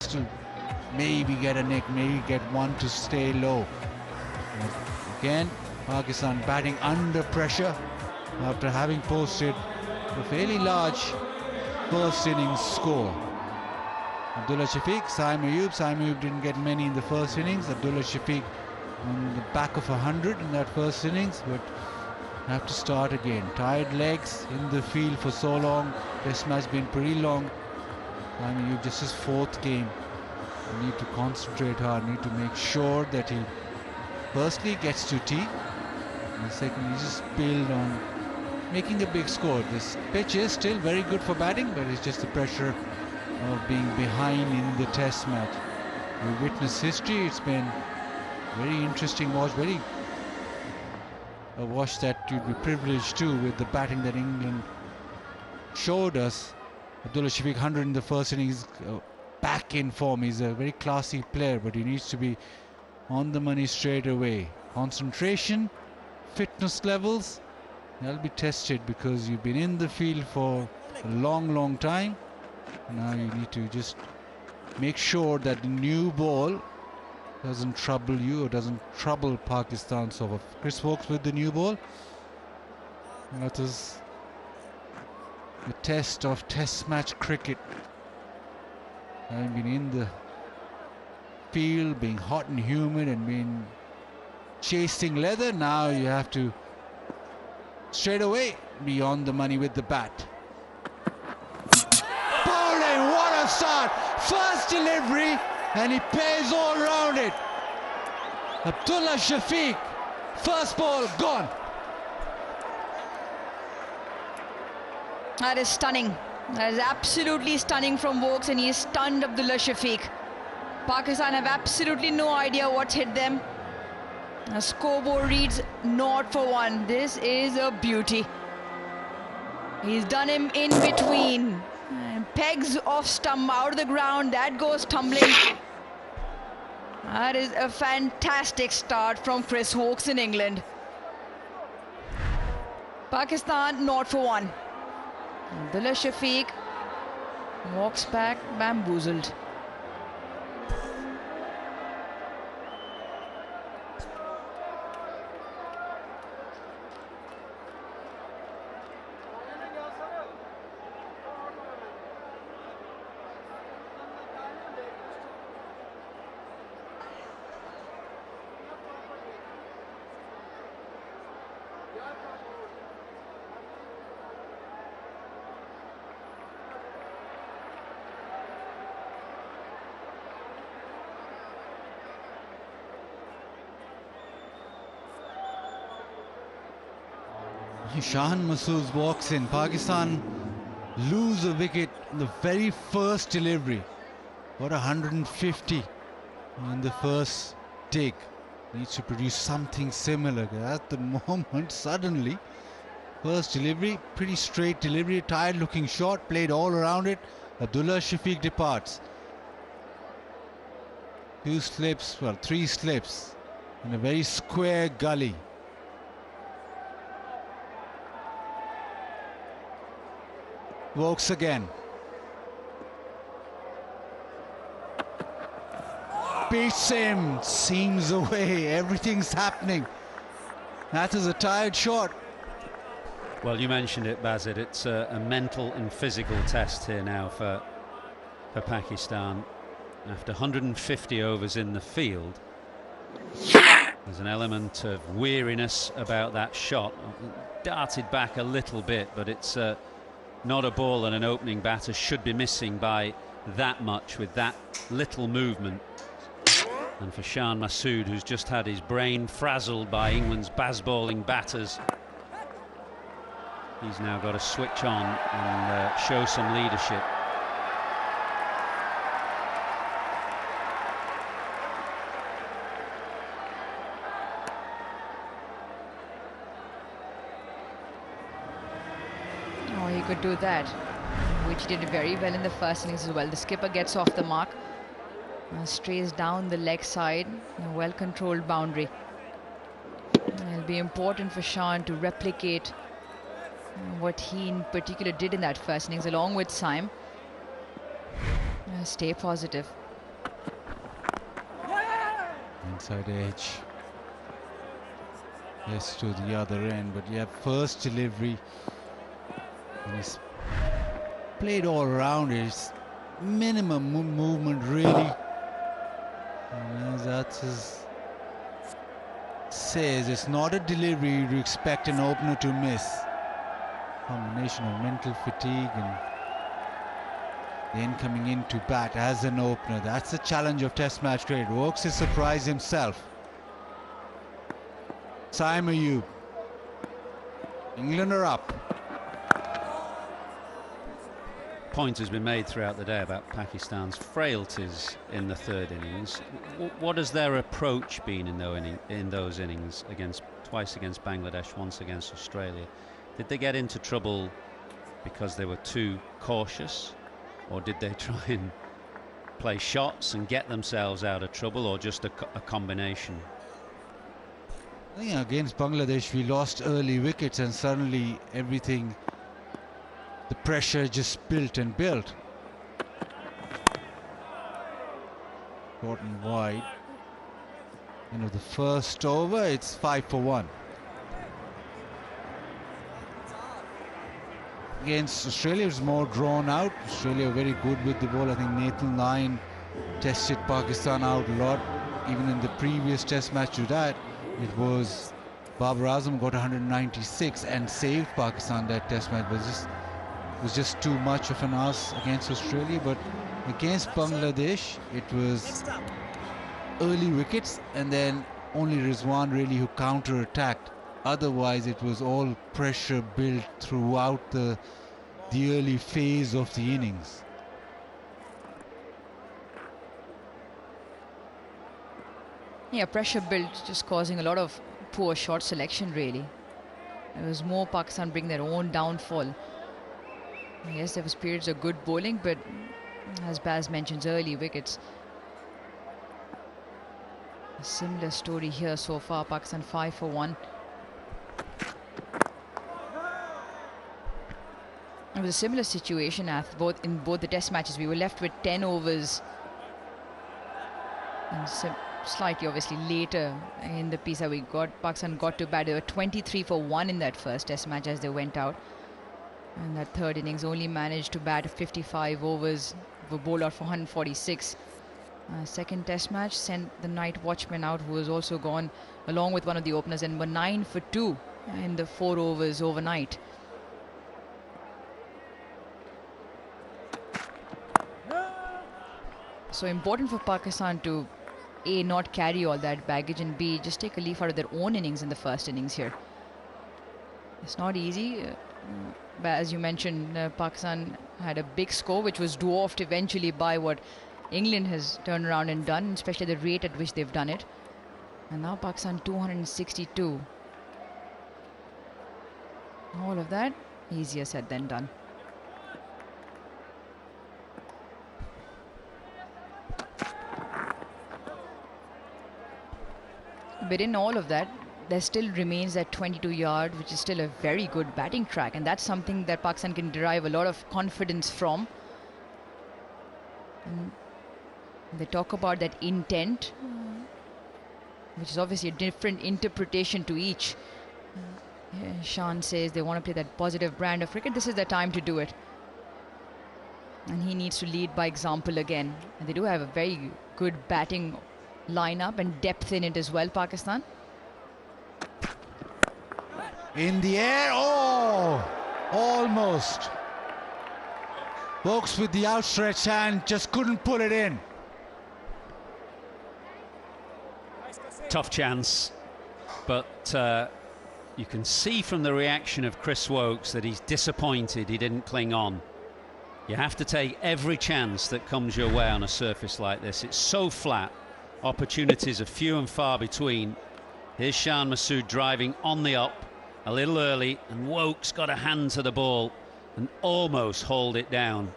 to maybe get a nick, maybe get one to stay low. And again, Pakistan batting under pressure after having posted a fairly large first innings score. Abdullah Shafiq, Saim Ayub didn't get many in the first innings. Abdullah Shafiq on the back of 100 in that first innings, but have to start again. Tired legs in the field for so long. Test match been pretty long. Saim Ayub, just his fourth game. You need to concentrate hard, need to make sure that he firstly gets to tee, and secondly just build on making the big score. This pitch is still very good for batting, but it's just the pressure of being behind in the test match. We witnessed history. It's been very interesting watch, a watch that you'd be privileged to with the batting that England showed us. Abdullah Shafiq 100 in the first innings, back in form. He's a very classy player, but he needs to be on the money straight away. Concentration, fitness levels, they'll be tested because you've been in the field for a long time. Now you need to just make sure that the new ball doesn't trouble you or doesn't trouble Pakistan. So Chris Wokes with the new ball. That is the test of test match cricket. Having been in the field, being hot and humid and being chasing leather, now you have to straight away be on the money with the bat. Bowling, what a start! First delivery, and he pays all around it. Abdullah Shafiq, first ball gone. That is stunning. That is absolutely stunning from Wokes, and he stunned Abdullah Shafiq. Pakistan have absolutely no idea what's hit them. The scoreboard reads 0 for 1. This is a beauty. He's done him in between. And pegs off stump out of the ground. That goes tumbling. That is a fantastic start from Chris Wokes in England. Pakistan 0 for 1. Abdullah Shafiq walks back bamboozled. Shahan Masood walks in. Pakistan lose a wicket in the very first delivery. Got 150 in the first dig. Needs to produce something similar. At the moment, suddenly, first delivery, pretty straight delivery, tired looking shot, played all around it. Abdullah Shafiq departs. Two slips, well, three slips in a very square gully. Wokes again. Beats him, seams away, everything's happening. That is a tired shot. Well, you mentioned it, Bazid. It's a mental and physical test here now for Pakistan. After 150 overs in the field, there's an element of weariness about that shot. Darted back a little bit, but it's not a ball that an opening batter should be missing by that much with that little movement. And for Shahan Masood, who's just had his brain frazzled by England's bowling batters, he's now got to switch on and show some leadership. Could do that, which he did very well in the first innings as well. The skipper gets off the mark, strays down the leg side, a well-controlled boundary. It'll be important for Shahan to replicate what he in particular did in that first innings along with Saim. Stay positive. Inside edge. Yes, to the other end, but yeah, first delivery. And he's played all around it. It's minimum movement, really. And as that says, it's not a delivery you expect an opener to miss. Combination of mental fatigue and then coming in to bat as an opener. That's the challenge of Test match cricket. Works his surprise himself. Saim Ayub. England are up. Point has been made throughout the day about Pakistan's frailties in the third innings. What has their approach been in those innings, twice against Bangladesh, once against Australia? Did they get into trouble because they were too cautious, or did they try and play shots and get themselves out of trouble, or just a combination? I think against Bangladesh we lost early wickets and suddenly everything, the pressure just built and built. Short and wide. End of the first over, it's 5 for 1. Against Australia, it's more drawn out. Australia very good with the ball. I think Nathan Lyon tested Pakistan out a lot. Even in the previous test match to that, it was Babar Azam got 196 and saved Pakistan that test match. It was just too much of an ask against Australia. But against Bangladesh, it was early wickets and then only Rizwan really who counter-attacked. Otherwise, it was all pressure built throughout the early phase of the innings. Yeah, pressure built, just causing a lot of poor shot selection, really. It was more Pakistan bring their own downfall. Yes, there was periods of good bowling, but as Baz mentions, early wickets. A similar story here so far. Pakistan 5 for 1. It was a similar situation in both the test matches. We were left with 10 overs. And slightly, obviously, later in the piece that we got, Pakistan got to bat. They were 23 for 1 in that first test match as they went out. And that third innings only managed to bat 55 overs, were bowled out for 146. Second test match sent the night watchman out, who was also gone along with one of the openers, and were 9 for 2 in the 4 overs overnight. So important for Pakistan to A, not carry all that baggage, and B, just take a leaf out of their own innings in the first innings here. It's not easy. But as you mentioned, Pakistan had a big score, which was dwarfed eventually by what England has turned around and done, especially the rate at which they've done it. And now Pakistan 262. All of that, easier said than done. But in all of that, there still remains that 22 yard, which is still a very good batting track, and that's something that Pakistan can derive a lot of confidence from. And they talk about that intent, which is obviously a different interpretation to each. Shan says they want to play that positive brand of cricket. This is the time to do it. And he needs to lead by example again. And they do have a very good batting lineup and depth in it as well, Pakistan. In the air, oh, almost. Folks with the outstretched hand just couldn't pull it in. Tough chance, but you can see from the reaction of Chris Woakes that he's disappointed he didn't cling on. You have to take every chance that comes your way on a surface like this. It's so flat. Opportunities are few and far between. Here's Shan Masood driving on the up a little early, and Woakes got a hand to the ball and almost hauled it down.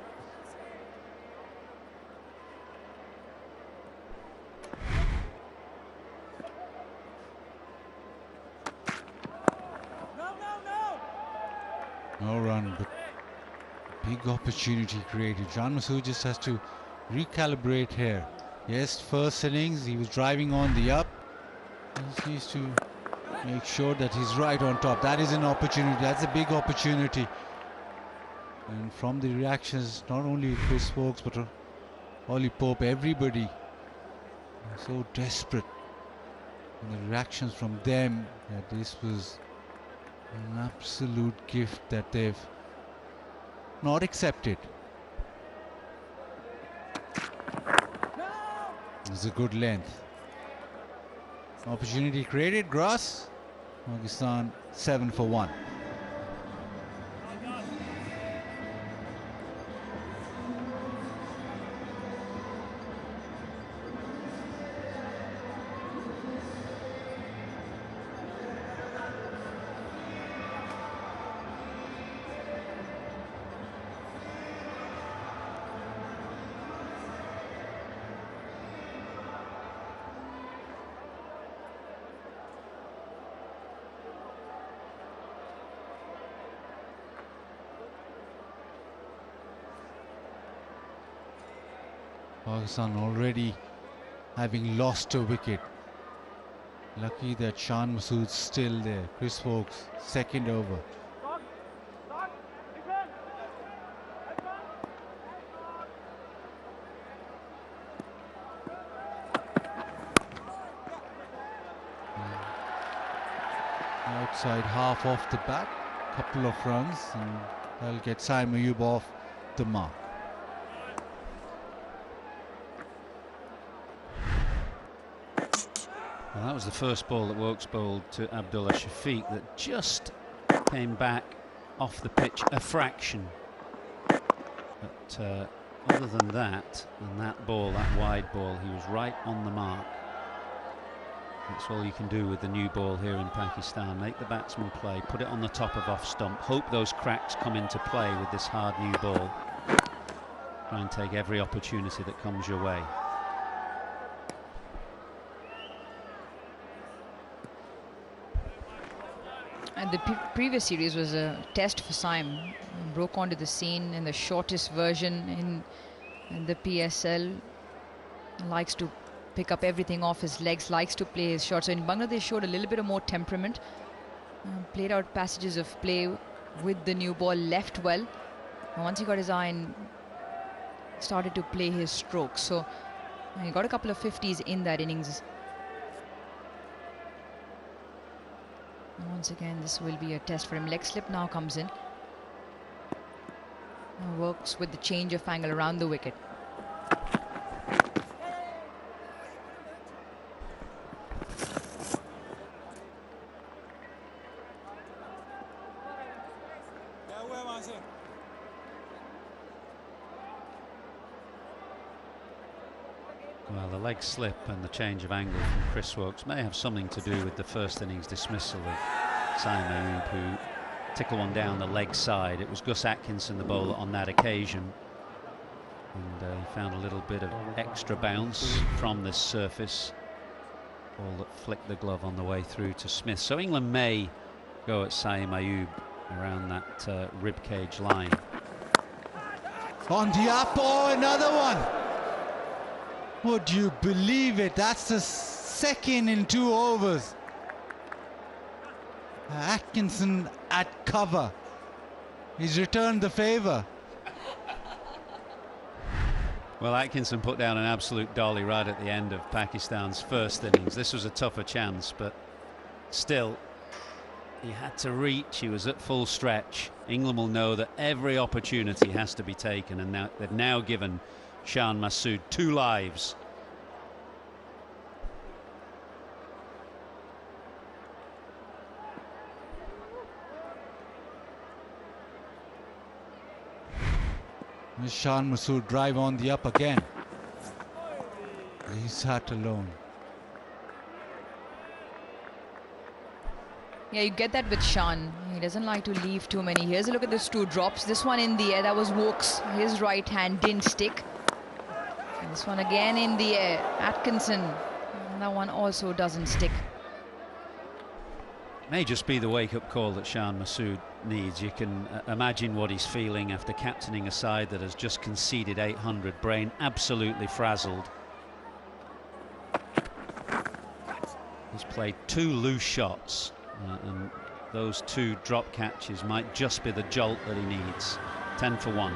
No run, but big opportunity created. Shan Masood just has to recalibrate here. Yes, first innings he was driving on the up. He needs to make sure that he's right on top. That is an opportunity. That's a big opportunity. And from the reactions, not only Chris Wokes but Ollie Pope, everybody so desperate. And the reactions from them that this was an absolute gift that they've not accepted. It's a good length. Opportunity created, grass. Pakistan 7 for 1. Pakistan already having lost a wicket. Lucky that Shan Masood's still there. Chris Wokes, second over. Outside half off the bat, couple of runs, and that'll get Saim Ayub off the mark. Well, that was the first ball that Wokes bowled to Abdullah Shafiq that just came back off the pitch a fraction. But other than that, and that ball, that wide ball, he was right on the mark. That's all you can do with the new ball here in Pakistan. Make the batsman play, put it on the top of off stump, hope those cracks come into play with this hard new ball. Try and take every opportunity that comes your way. And the previous series was a test for Saim. Broke onto the scene in the shortest version in the PSL. Likes to pick up everything off his legs, likes to play his shots. So in Bangladesh showed a little bit of more temperament. Played out passages of play with the new ball, left well. And once he got his eye and started to play his strokes. So he got a couple of 50s in that innings. And once again, this will be a test for him. Leg slip now comes in. Now works with the change of angle around the wicket. Well, the leg slip and the change of angle from Chris Wokes may have something to do with the first innings dismissal of Saim Ayub, who tickled one down the leg side. It was Gus Atkinson, the bowler, on that occasion. And he found a little bit of extra bounce from this surface. Ball that flicked the glove on the way through to Smith. So England may go at Saim Ayub around that rib cage line. On the up, oh, another one. Would you believe it? That's the second in 2 overs. Atkinson at cover. He's returned the favour. Well, Atkinson put down an absolute dolly right at the end of Pakistan's first innings. This was a tougher chance, but still, he had to reach. He was at full stretch. England will know that every opportunity has to be taken, and now they've now given Shan Masood 2 lives. Shan Masood drive on the up again. He sat alone. Yeah, you get that with Shan. He doesn't like to leave too many. Here's a look at those 2 drops. This one in the air, that was Wokes. His right hand didn't stick. And this one again in the air. Atkinson. And that one also doesn't stick. May just be the wake-up call that Shan Masood needs. You can imagine what he's feeling after captaining a side that has just conceded 800. Brain absolutely frazzled. He's played 2 loose shots, and those 2 drop catches might just be the jolt that he needs. 10 for 1.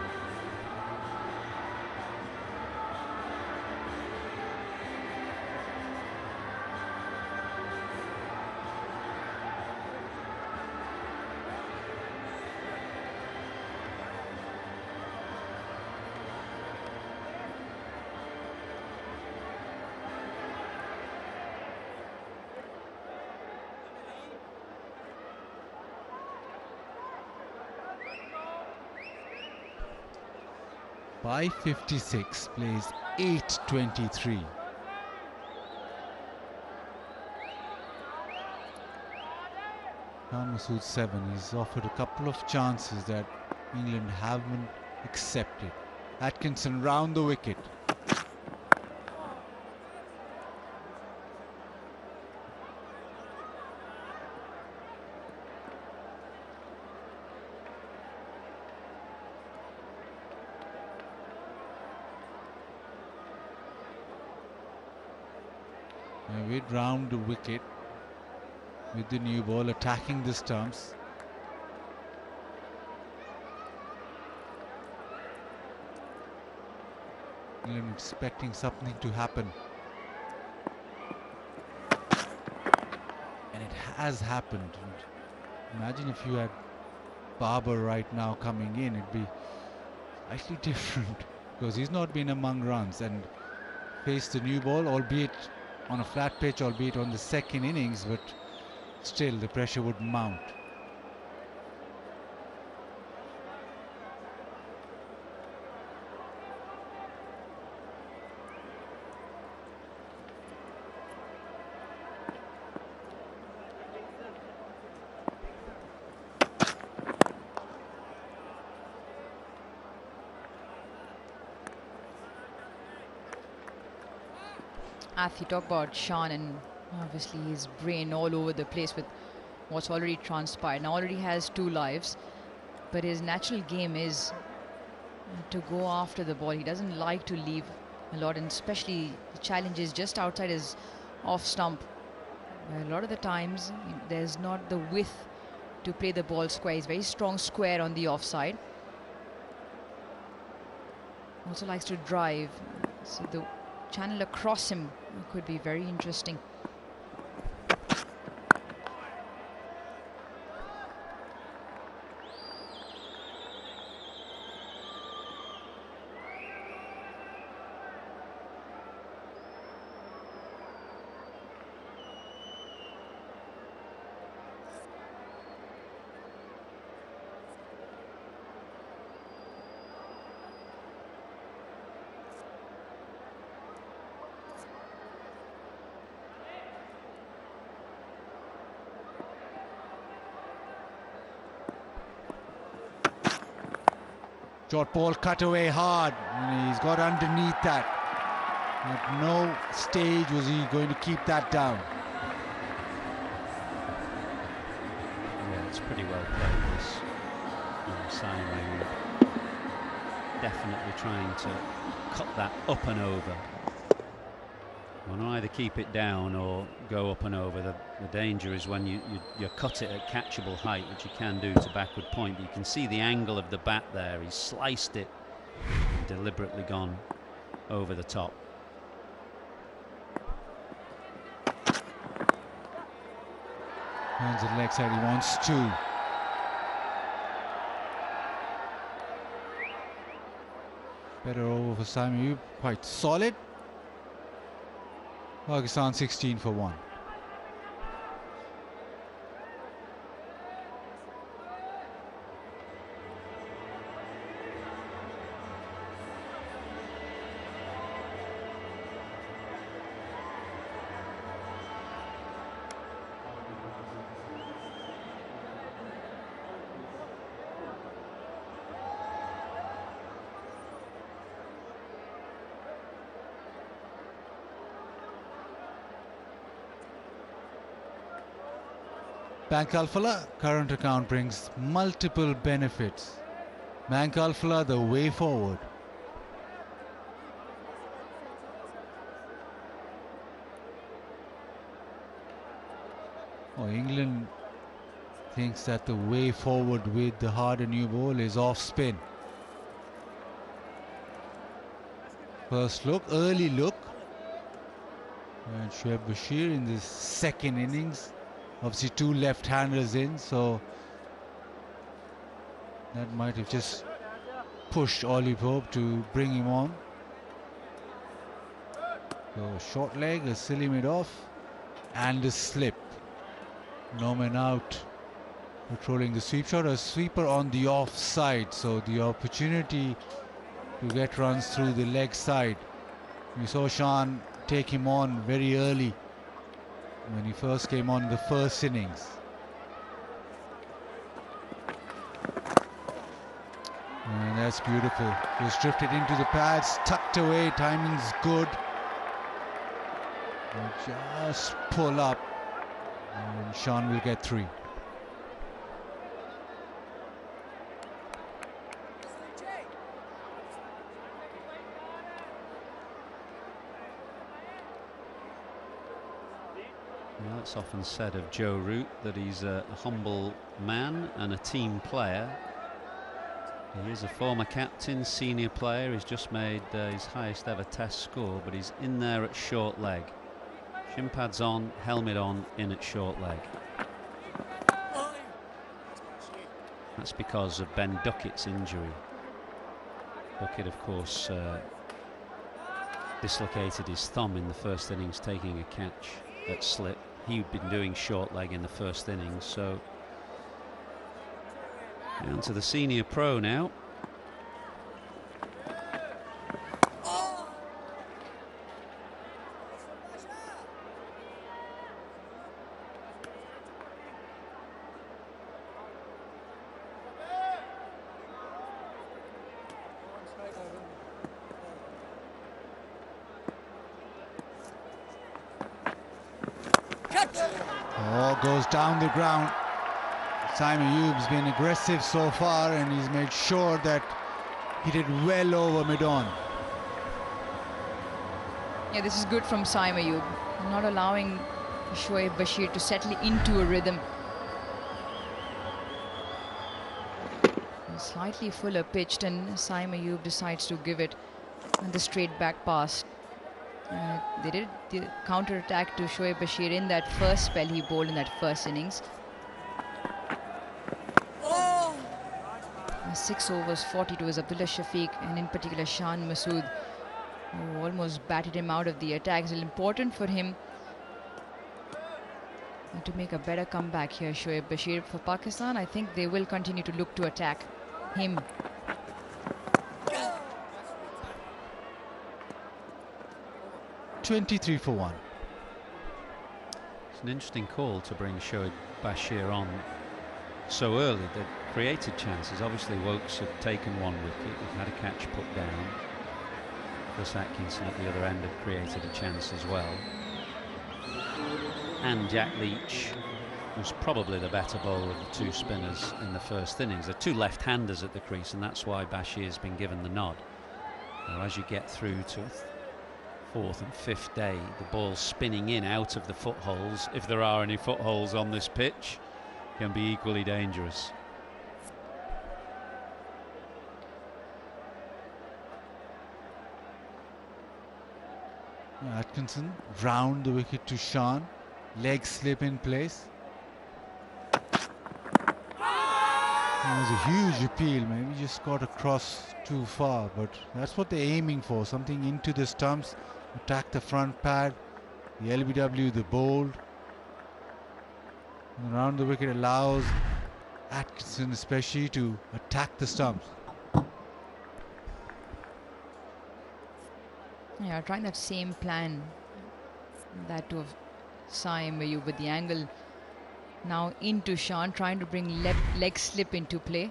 By 56 plays 8:23. Khan Masood 7. He's offered a couple of chances that England haven't accepted. Atkinson round the wicket. Wade round the wicket with the new ball, attacking the stumps. England expecting something to happen, and it has happened. And imagine if you had Babar right now coming in, it'd be slightly different, because he's not been among runs and faced the new ball, albeit on a flat pitch, albeit on the second innings, but still the pressure would mount. You talk about Sean and obviously his brain all over the place with what's already transpired. Now already has 2 lives, but his natural game is to go after the ball. He doesn't like to leave a lot, and especially the challenges just outside his off stump. A lot of the times there's not the width to play the ball square. He's very strong square on the offside. Also likes to drive, so the channel across him could be very interesting. Short ball cut away hard, and he's got underneath that. At no stage was he going to keep that down. Yeah, it's pretty well played, this Simon. Definitely trying to cut that up and over. You want to either keep it down or go up and over. The danger is when you cut it at catchable height, which you can do to backward point. But you can see the angle of the bat there. He's sliced it and deliberately gone over the top. Hands at leg side, he wants 2. Better over for Simon Ayub, quite solid. Pakistan 16 for 1. Bank Alphala current account brings multiple benefits. Bank Alphala, the way forward. Oh, England thinks that the way forward with the harder new ball is off spin. First look, early look. And Shoaib Bashir in the second innings. Obviously 2 left-handers in, so that might have just pushed Ollie Pope to bring him on. So short leg, a silly mid-off, and a slip. No man out. Patrolling the sweep shot, a sweeper on the off side, so the opportunity to get runs through the leg side. We saw Shan take him on very early when he first came on in the first innings. And that's beautiful. Just drifted into the pads, tucked away, timing's good. And just pull up, and Shan will get 3. Well, it's often said of Joe Root that he's a humble man and a team player. He is a former captain, senior player. He's just made his highest ever test score, but he's in there at short leg. Shin pads on, helmet on, in at short leg. That's because of Ben Duckett's injury. Duckett, of course, dislocated his thumb in the first innings taking a catch at slip. He'd been doing short leg in the first innings, so down to the senior pro now. Oh, goes down the ground. Simon Ayub's been aggressive so far, and he's made sure that he did well over mid-on. Yeah, this is good from Simon Ayub, not allowing Shoaib Bashir to settle into a rhythm. Slightly fuller pitched, and Simon Ayub decides to give it the straight back pass. They did the counter-attack to Shoaib Bashir in that first spell he bowled in that first innings. 6 overs, 42 is Abdullah Shafiq, and in particular Shan Masood, who almost batted him out of the attack. It's important for him to make a better comeback here. Shoaib Bashir, for Pakistan, I think they will continue to look to attack him. $23 for 1. It's an interesting call to bring Shoaib Bashir on so early. They've created chances. Obviously Wokes had taken 1 wicket. He's had a catch put down. Chris Atkinson at the other end had created a chance as well. And Jack Leach was probably the better bowler of the 2 spinners in the first innings. There are 2 left-handers at the crease, and that's why Bashir's been given the nod. Now, as you get through to 4th and 5th day, the ball spinning in out of the footholes, if there are any footholes on this pitch, can be equally dangerous. Atkinson round the wicket to Shan, leg slip in place. It was a huge appeal, maybe just got across too far, but that's what they're aiming for, something into the stumps, attack the front pad, the LBW, the bold. And around the wicket allows Atkinson especially to attack the stumps. Yeah, trying that same plan, that of Saim Ayub with the angle now into Shan, trying to bring leg slip into play.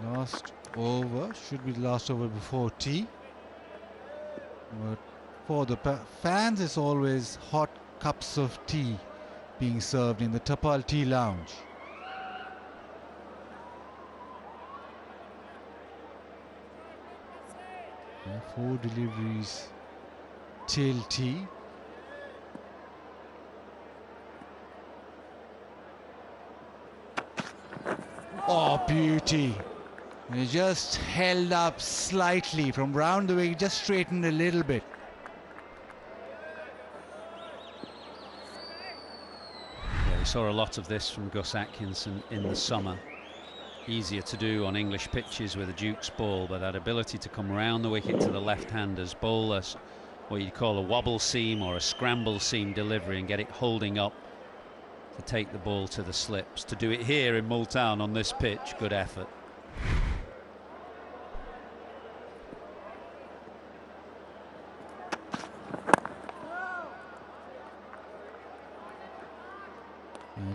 Last over, should be the last over before tea. But for the fans, it's always hot cups of tea being served in the Tapal Tea Lounge. 4 deliveries till tea. Oh, beauty. He just held up slightly from round the way, just straightened a little bit. Yeah, we saw a lot of this from Gus Atkinson in the summer. Easier to do on English pitches with a Duke's ball, but that ability to come round the wicket to the left-handers, bowl us what you'd call a wobble seam or a scramble seam delivery and get it holding up to take the ball to the slips. To do it here in Multan on this pitch, good effort.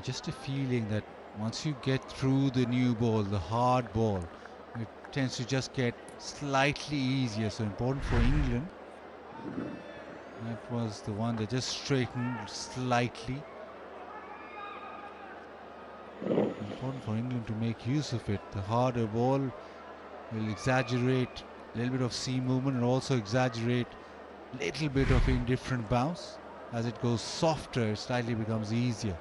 Just a feeling that once you get through the new ball, the hard ball, it tends to just get slightly easier. So important for England. That was the one that just straightened slightly. Important for England to make use of it. The harder ball will exaggerate a little bit of seam movement and also exaggerate a little bit of indifferent bounce. As it goes softer, it slightly becomes easier.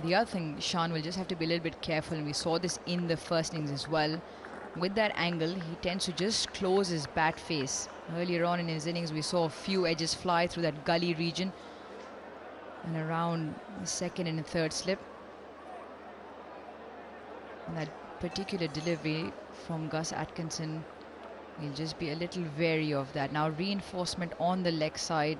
The other thing, Sean will just have to be a little bit careful, and we saw this in the first innings as well. With that angle, he tends to just close his bat face. Earlier on in his innings, we saw a few edges fly through that gully region and around the second and the third slip. And that particular delivery from Gus Atkinson, he'll just be a little wary of that. Now reinforcement on the leg side.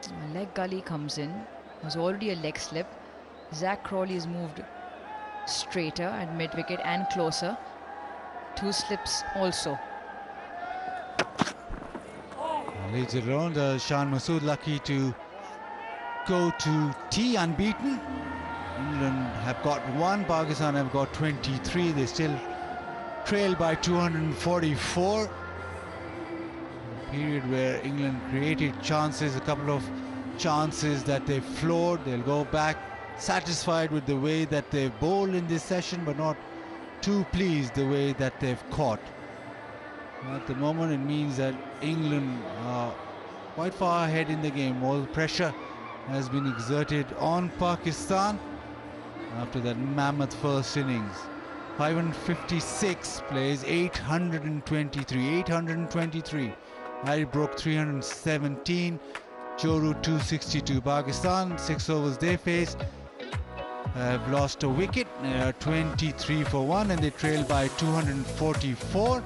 A leg gully comes in. There's already a leg slip. Zach Crawley has moved straighter at mid-wicket and closer. 2 slips also. Leads it around. Shan Masood lucky to go to tea unbeaten. England have got 1, Pakistan have got 23. They still trail by 244. A period where England created chances, a couple of chances that they floored. They'll go back satisfied with the way that they've bowled in this session, but not too pleased the way that they've caught. At the moment, it means that England are quite far ahead in the game. All the pressure has been exerted on Pakistan after that mammoth first innings. 556 plays 823. Harry broke 317. Joe Root 262. Pakistan 6 overs they faced have lost a wicket. 23 for 1 and they trail by 244.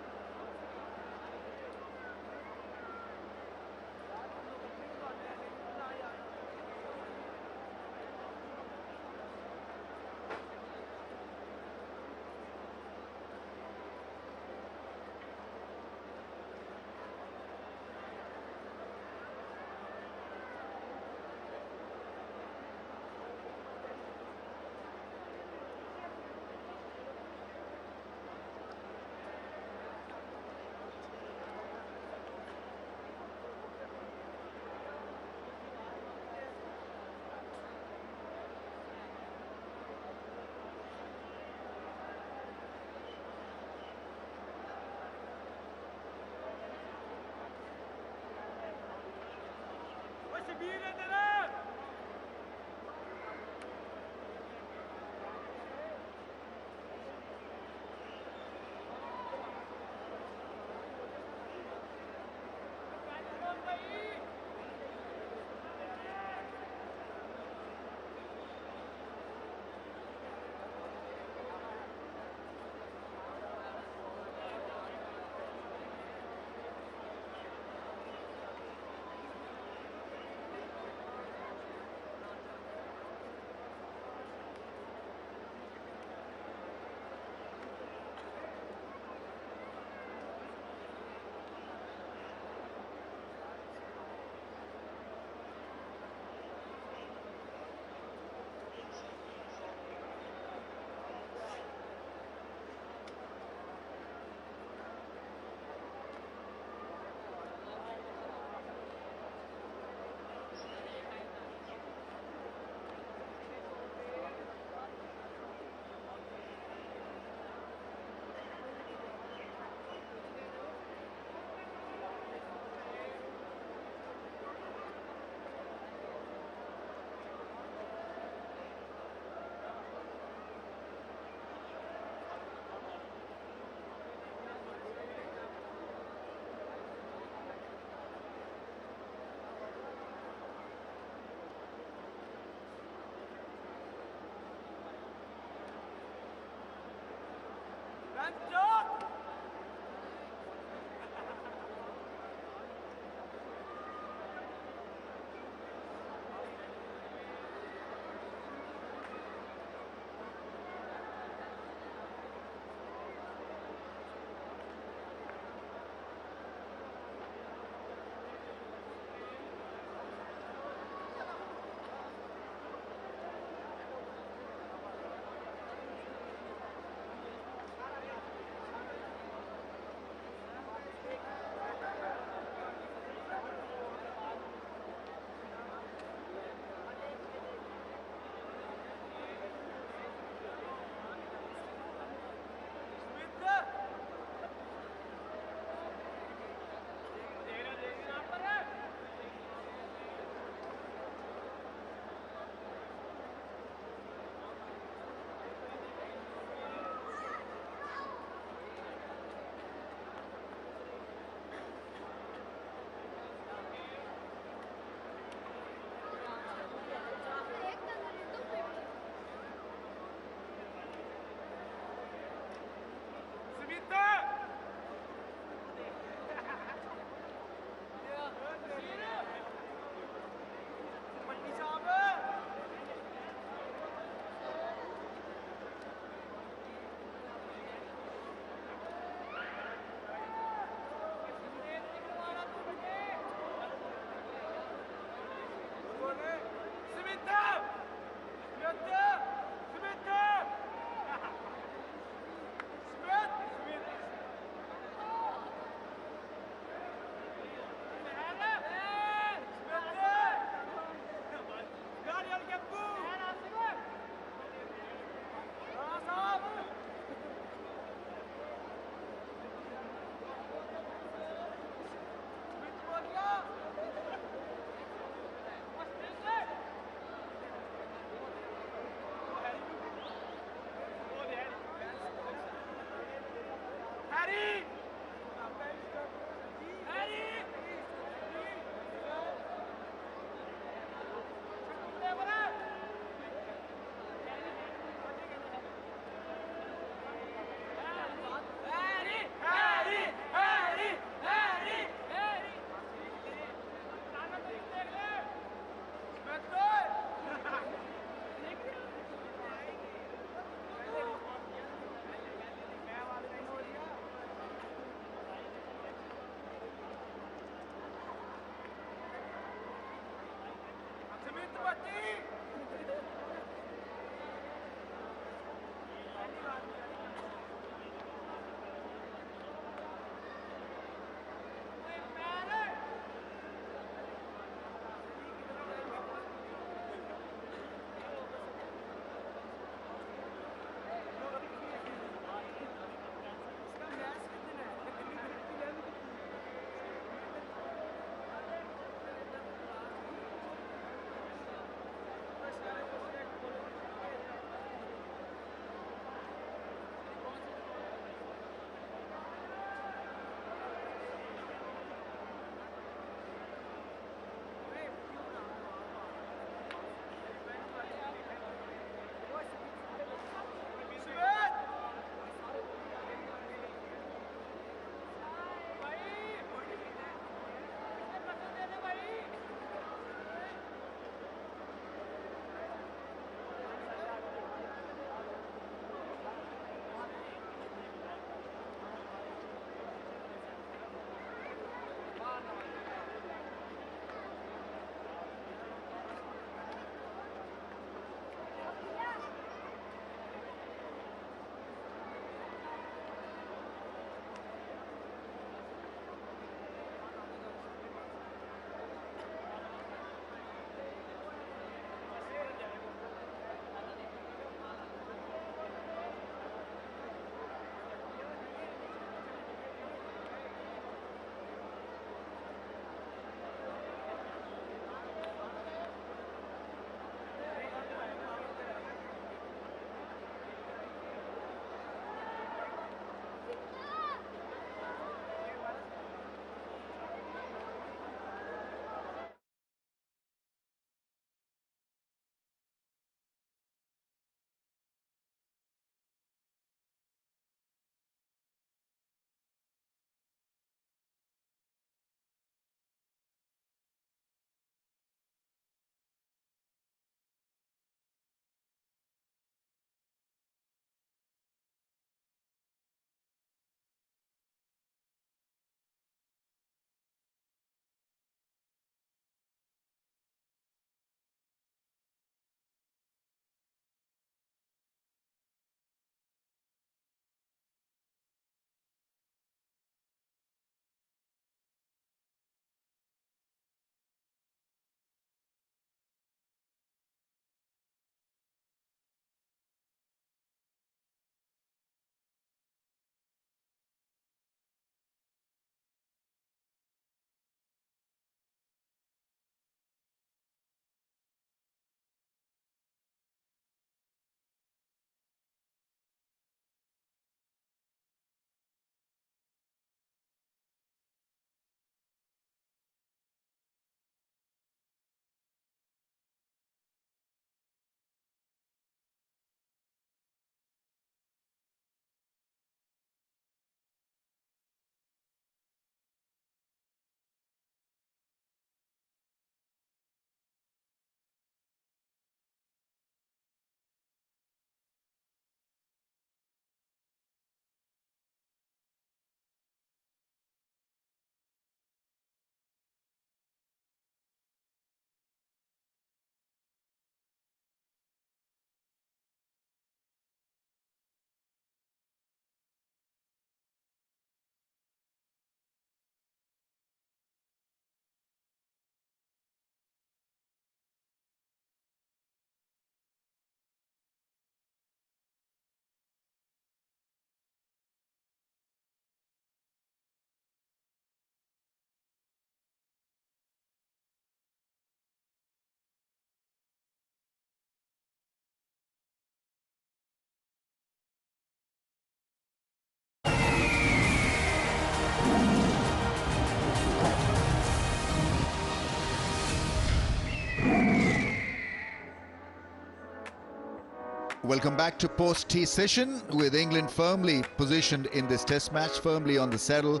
Welcome back to post-tea session with England firmly positioned in this test match, firmly on the saddle.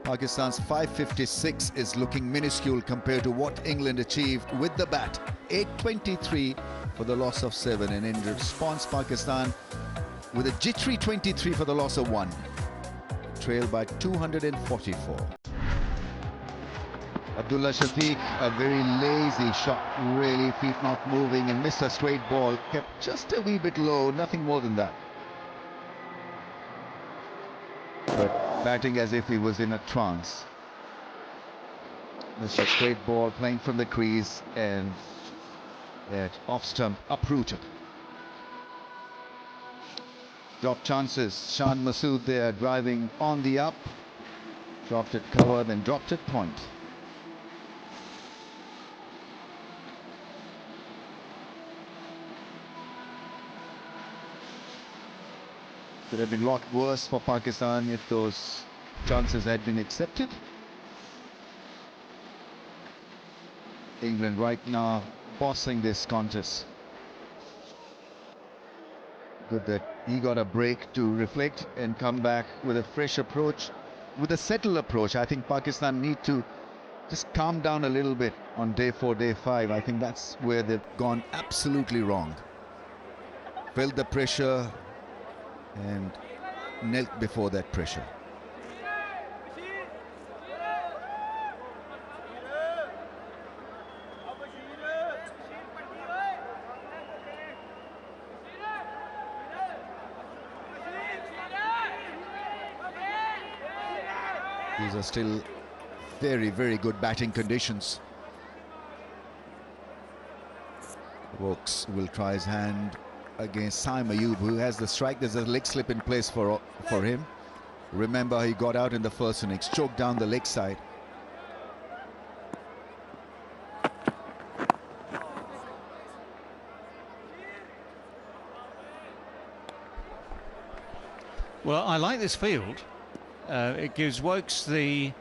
Pakistan's 556 is looking minuscule compared to what England achieved with the bat. 823 for the loss of 7, and in response Pakistan with a jittery 23 for the loss of 1. Trailed by 244. Abdullah Shafiq, a very lazy shot, really, feet not moving, and missed a straight ball, kept just a wee bit low, nothing more than that. But batting as if he was in a trance. Missed a straight ball, playing from the crease, and that off stump uprooted. Drop chances, Shan Masood there driving on the up, dropped it cover, then dropped it point. Could have been a lot worse for Pakistan if those chances had been accepted. England right now bossing this contest. Good that he got a break to reflect and come back with a fresh approach, with a settled approach. I think Pakistan need to just calm down a little bit on day 4, day 5. I think that's where they've gone absolutely wrong. Felt the pressure and knelt before that pressure. These are still very, very good batting conditions. Wokes will try his hand against Saim Ayub, who has the strike. There's a leg slip in place for him. Remember, he got out in the first innings, choked down the leg side. Well, I like this field. It gives Wokes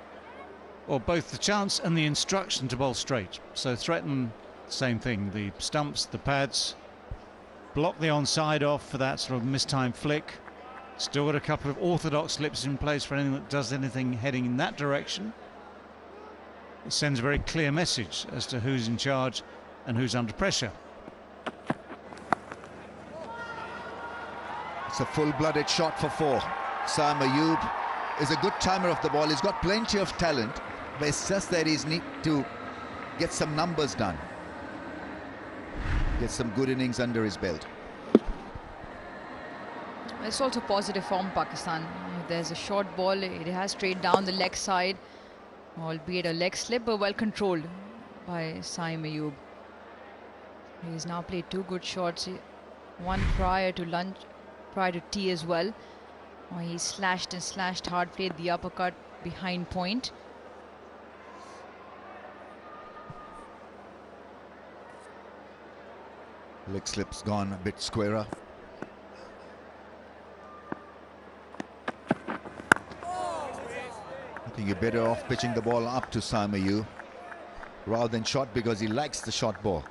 both the chance and the instruction to bowl straight. So threaten, same thing, the stumps, the pads, block the onside off for that sort of mistimed flick. Still got a couple of orthodox slips in place for anything that does anything heading in that direction. It sends a very clear message as to who's in charge and who's under pressure. It's a full-blooded shot for 4. Saim Ayub is a good timer of the ball. He's got plenty of talent, but it's just that he's need to get some numbers done. Get some good innings under his belt. It's also positive form Pakistan. There's a short ball, it has straight down the leg side, albeit a leg slip, but well controlled by Saim Ayub. He's now played 2 good shots, one prior to lunch, prior to tea as well. He slashed and slashed hard, played the uppercut behind point. Leg slip's gone a bit squarer. I think you're better off pitching the ball up to Saim Ayub rather than short, because he likes the short ball.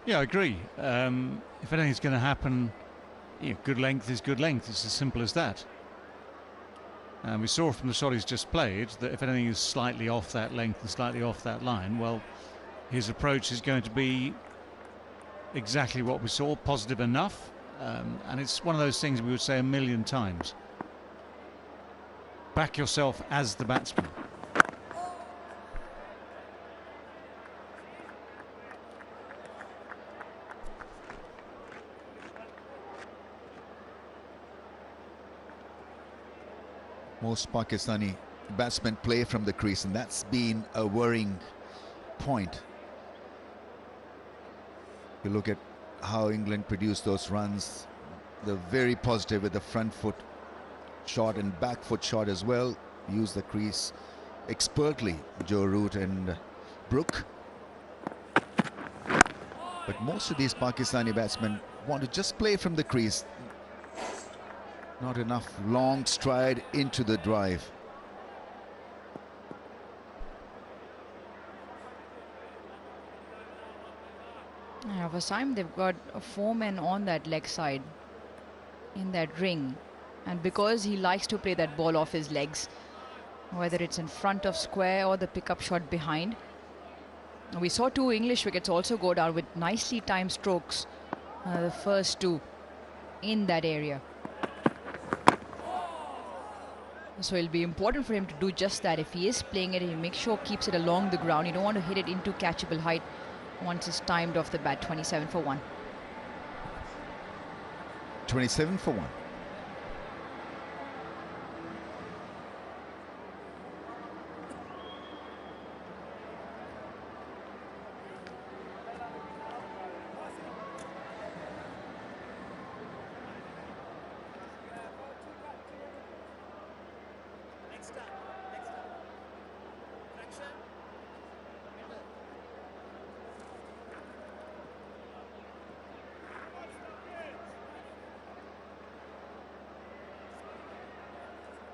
Yeah, I agree. If anything's going to happen, good length is good length. It's as simple as that. And we saw from the shot he's just played that if anything is slightly off that length and slightly off that line, well, his approach is going to be exactly what we saw, positive enough. And it's one of those things we would say a million times. Back yourself as the batsman. Most Pakistani batsmen play from the crease, and that's been a worrying point. You look at how England produced those runs. They're very positive with the front foot shot and back foot shot as well. Use the crease expertly, Joe Root and Brook. But most of these Pakistani batsmen want to just play from the crease. Not enough long stride into the drive. Yeah, Vasim, they've got 4 men on that leg side in that ring, and because he likes to play that ball off his legs, whether it's in front of square or the pickup shot behind. We saw 2 English wickets also go down with nicely timed strokes, the first 2 in that area. So it'll be important for him to do just that. If he is playing it, he'll make sure keeps it along the ground. You don't want to hit it into catchable height once it's timed off the bat. 27 for 1. 27 for 1.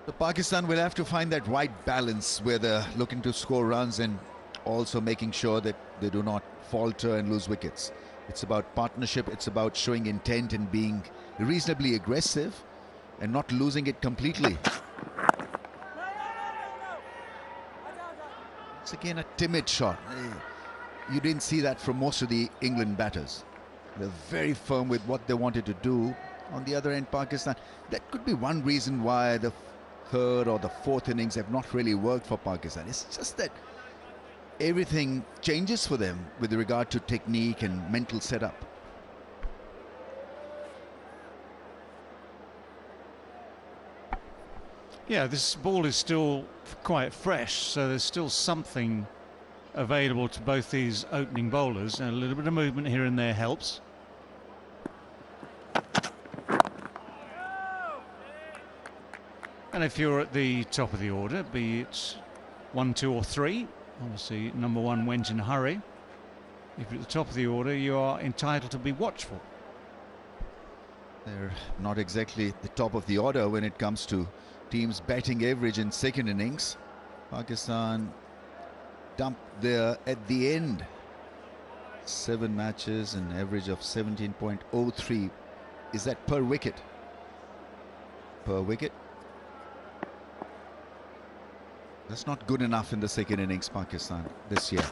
So Pakistan will have to find that right balance where they're looking to score runs and also making sure that they do not falter and lose wickets. It's about partnership, it's about showing intent and being reasonably aggressive and not losing it completely. It's again a timid shot. You didn't see that from most of the England batters. They're very firm with what they wanted to do. On the other end, Pakistan, that could be one reason why the third or the fourth innings have not really worked for Pakistan. It's just that everything changes for them with regard to technique and mental setup. Yeah, this ball is still quite fresh, so there's still something available to both these opening bowlers, and a little bit of movement here and there helps. And if you're at the top of the order, be it 1, 2 or 3, obviously number 1 went in a hurry. If you're at the top of the order, you are entitled to be watchful. They're not exactly the top of the order when it comes to teams batting average in second innings. Pakistan dumped there at the end. 7 matches, an average of 17.03. Is that per wicket? Per wicket? That's not good enough in the second innings, Pakistan, this year.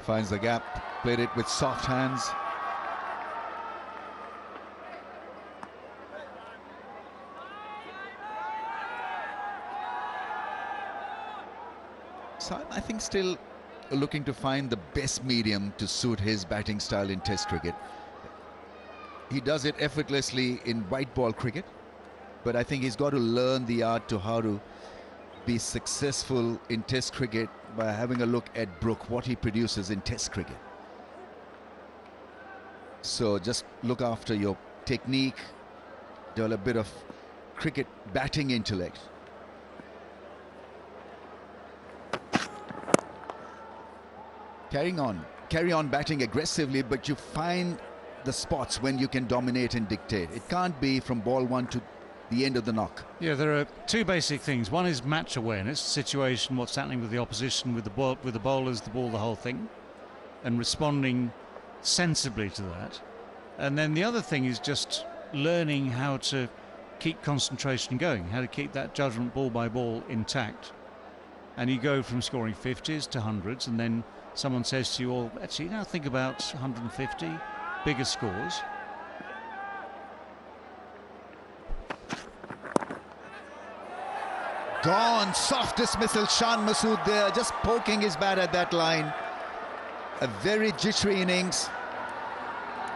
Finds the gap, played it with soft hands. So I think still looking to find the best medium to suit his batting style in Test cricket. He does it effortlessly in white ball cricket, but I think he's got to learn the art to how to be successful in Test cricket by having a look at Brook, what he produces in Test cricket. So just look after your technique, develop a bit of cricket batting intellect. Carry on batting aggressively, but you find the spots when you can dominate and dictate. It can't be from ball 1 to the end of the knock. Yeah, there are 2 basic things. One is match awareness, situation, what's happening with the opposition, with the bowlers, the ball, the whole thing, and responding sensibly to that. And then the other thing is just learning how to keep concentration going, how to keep that judgment ball by ball intact. And you go from scoring 50s to 100s, and then someone says to you, well, actually, now think about 150, bigger scores. Gone, soft dismissal. Shan Masood there, just poking his bat at that line. A very jittery innings.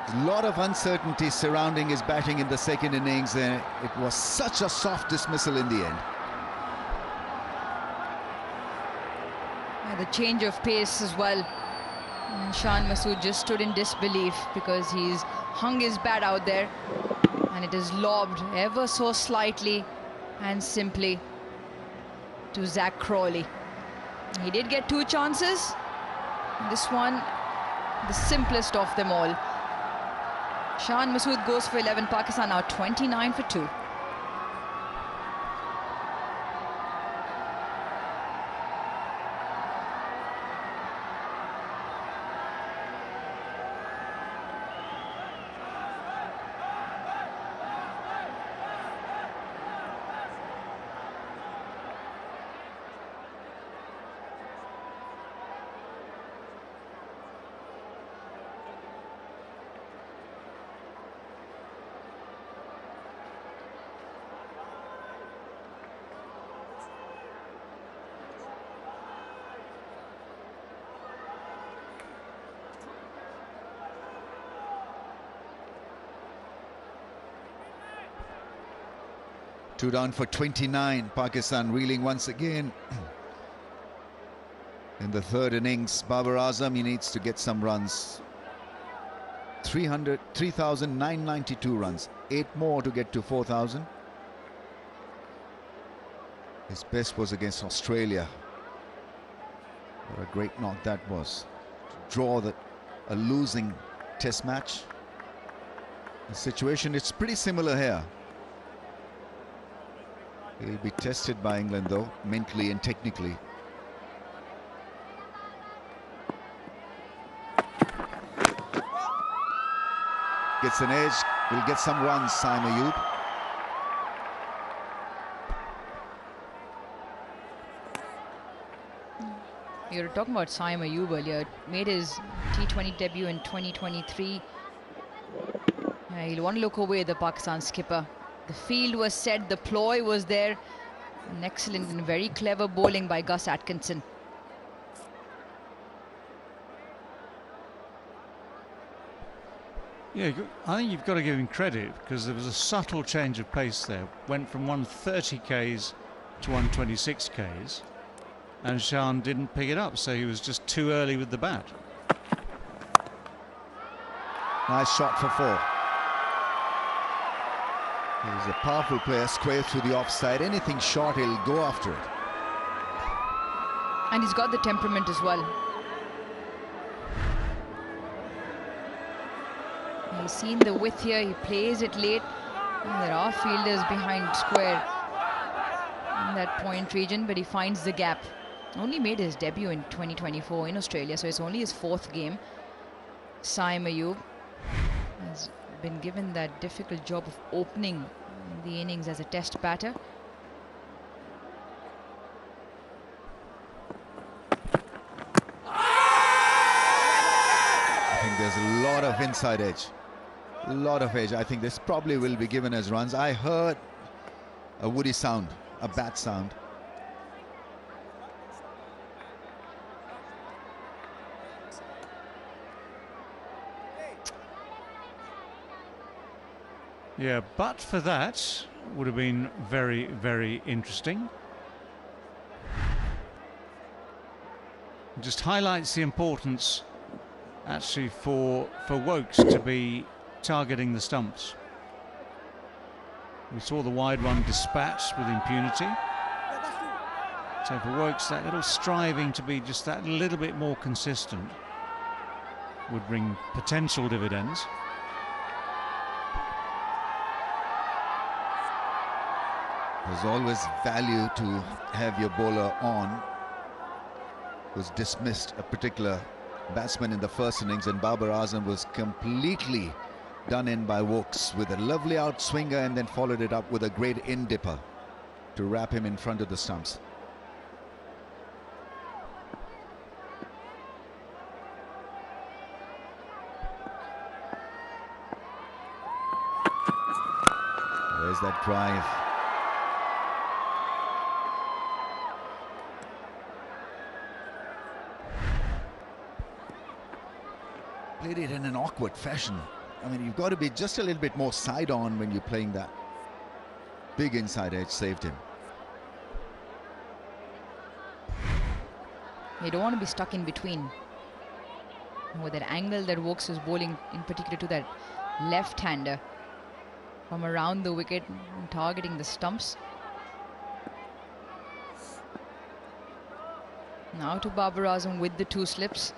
A lot of uncertainty surrounding his batting in the second innings, and it was such a soft dismissal in the end. Yeah, the change of pace as well. And Shan Masood just stood in disbelief because he's hung his bat out there and it is lobbed ever so slightly and simply to Zach Crawley. He did get 2 chances. This one, the simplest of them all. Shan Masood goes for 11. Pakistan now 29 for 2. Two down for 29. Pakistan reeling once again. In the third innings, Babar Azam, he needs to get some runs. 3,992 runs. 8 more to get to 4,000. His best was against Australia. What a great knock that was. To draw a losing test match. The situation, it's pretty similar here. He'll be tested by England though, mentally and technically. Gets an edge, will get some runs, Saim Ayub. You were talking about Saim Ayub earlier. Made his T20 debut in 2023. He'll want to look away, the Pakistan skipper. The field was set, the ploy was there. An excellent and very clever bowling by Gus Atkinson. Yeah, I think you've got to give him credit because there was a subtle change of pace there. Went from 130 Ks to 126 Ks. And Shan didn't pick it up, so he was just too early with the bat. Nice shot for 4. He's a powerful player, square through the offside. Anything short, he'll go after it. And he's got the temperament as well. He's seen the width here, he plays it late. And there are fielders behind square in that point region, but he finds the gap. Only made his debut in 2024 in Australia, so it's only his 4th game. Saim Ayub has been given that difficult job of opening the innings as a test batter. I think there's a lot of inside edge. A lot of edge. I think this probably will be given as runs. I heard a woody sound, a bat sound. Yeah, but for that, would have been very, very interesting. Just highlights the importance, actually, for Wokes to be targeting the stumps. We saw the wide run dispatched with impunity. So for Wokes, that little striving to be just that little bit more consistent would bring potential dividends. There's always value to have your bowler on. Was dismissed a particular batsman in the first innings, and Babar Azam was completely done in by Wokes with a lovely outswinger and then followed it up with a great in-dipper to wrap him in front of the stumps. There's that drive. Played it in an awkward fashion. I mean, you've got to be just a little bit more side on when you're playing that. Big inside edge saved him. You don't want to be stuck in between. With that angle that Wokes is bowling, in particular to that left-hander from around the wicket and targeting the stumps. Now to Babar Azam with the 2 slips.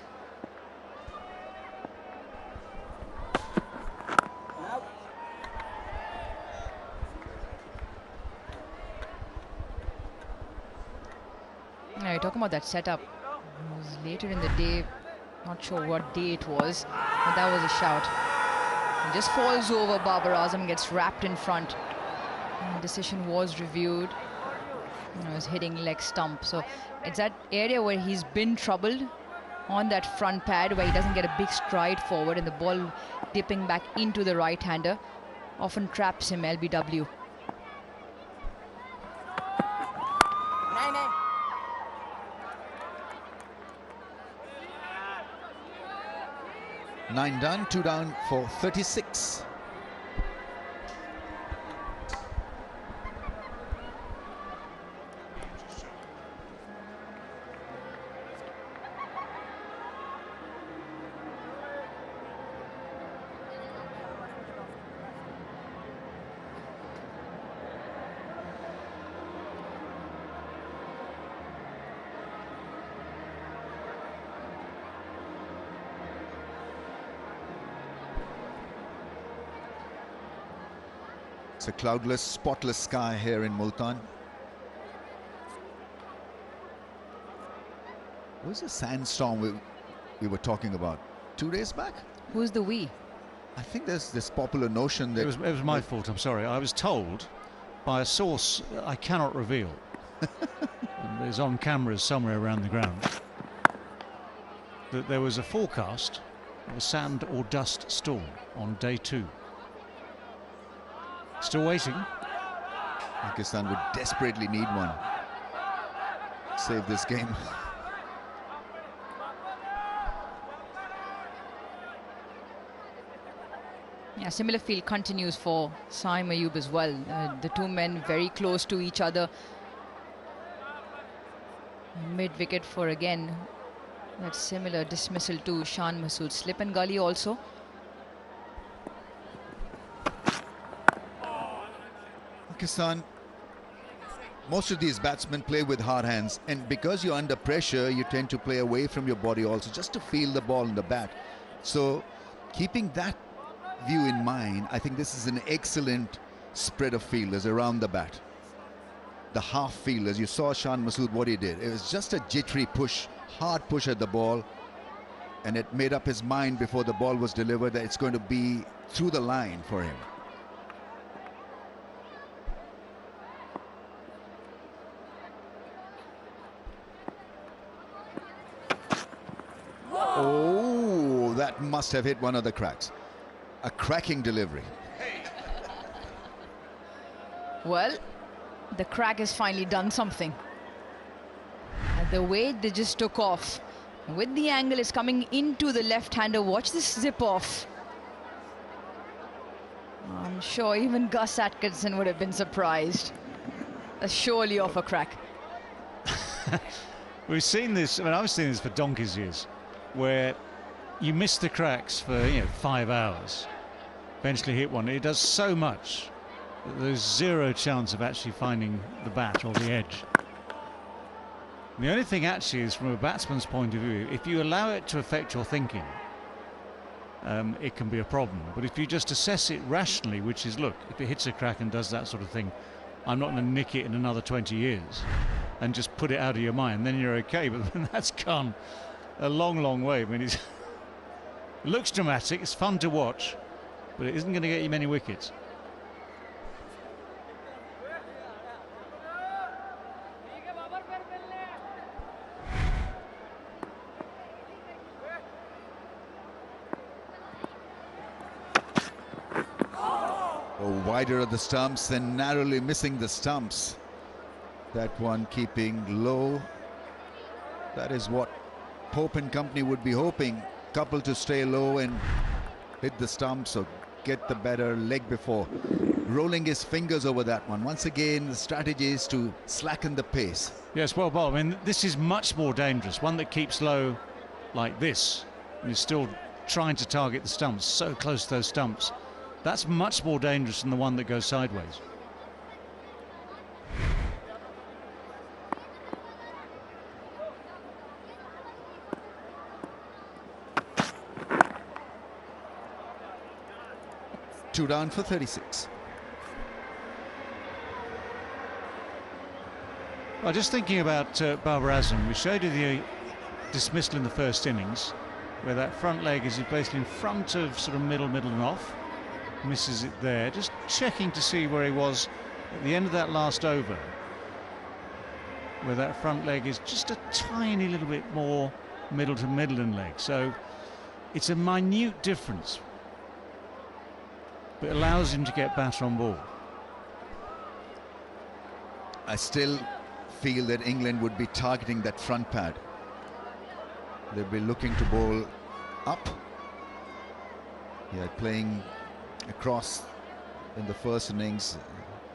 Now you're talking about that setup. It was later in the day, not sure what day it was, but that was a shout. He just falls over. Babar Azam gets wrapped in front. And the decision was reviewed. He was hitting leg stump. So it's that area where he's been troubled on that front pad, where he doesn't get a big stride forward, and the ball dipping back into the right-hander often traps him, LBW. 9 done, 2 down for 36. It's a cloudless, spotless sky here in Multan. Where's the sandstorm we were talking about 2 days back? Who's the we? I think there's this popular notion that... It was my fault, I'm sorry. I was told by a source I cannot reveal. It's on cameras somewhere around the ground, that there was a forecast of a sand or dust storm on day 2. Still waiting. Pakistan would desperately need one. Save this game. Yeah, similar field continues for Saim Ayub as well. The 2 men very close to each other. Mid-wicket for, again, that similar dismissal to Shan Masood. Slip and gully also. Pakistan, most of these batsmen play with hard hands, and because you're under pressure, you tend to play away from your body also, just to feel the ball in the bat. So keeping that view in mind, I think this is an excellent spread of fielders around the bat. The half fielders, you saw Shan Masood what he did. It was just a jittery push, hard push at the ball, and it made up his mind before the ball was delivered that it's going to be through the line for him. Oh, that must have hit one of the cracks. A cracking delivery. Well, the crack has finally done something. And the way they just took off, with the angle, is coming into the left-hander. Watch this zip off. I'm sure even Gus Atkinson would have been surprised. That's surely off a crack. We've seen this, I mean, I've seen this for donkey's years, where you miss the cracks for 5 hours, eventually hit one. It does so much that there's zero chance of actually finding the bat or the edge. The only thing actually is, from a batsman's point of view, if you allow it to affect your thinking, it can be a problem. But if you just assess it rationally, which is, look, if it hits a crack and does that sort of thing, I'm not going to nick it in another 20 years, and just put it out of your mind, then you're okay. But that's gone a long, long way. I mean, it looks dramatic, it's fun to watch, but it isn't going to get you many wickets. Oh, wider of the stumps and narrowly missing the stumps. That one keeping low. That is what Pope and company would be hoping. Couple to stay low and hit the stumps or get the better leg before rolling his fingers over that one. Once again, the strategy is to slacken the pace. Yes, well, Bob, I mean, this is much more dangerous. One that keeps low like this and is still trying to target the stumps, so close to those stumps. That's much more dangerous than the one that goes sideways. Two down for 36. Well, just thinking about Babar Azam, we showed you the dismissal in the first innings, where that front leg is basically in front of sort of middle and off. Misses it there. Just checking to see where he was at the end of that last over, where that front leg is just a tiny little bit more middle to middle leg. So it's a minute difference, but it allows him to get batter on ball. I still feel that England would be targeting that front pad. They'll be looking to bowl up. Yeah, playing across in the first innings,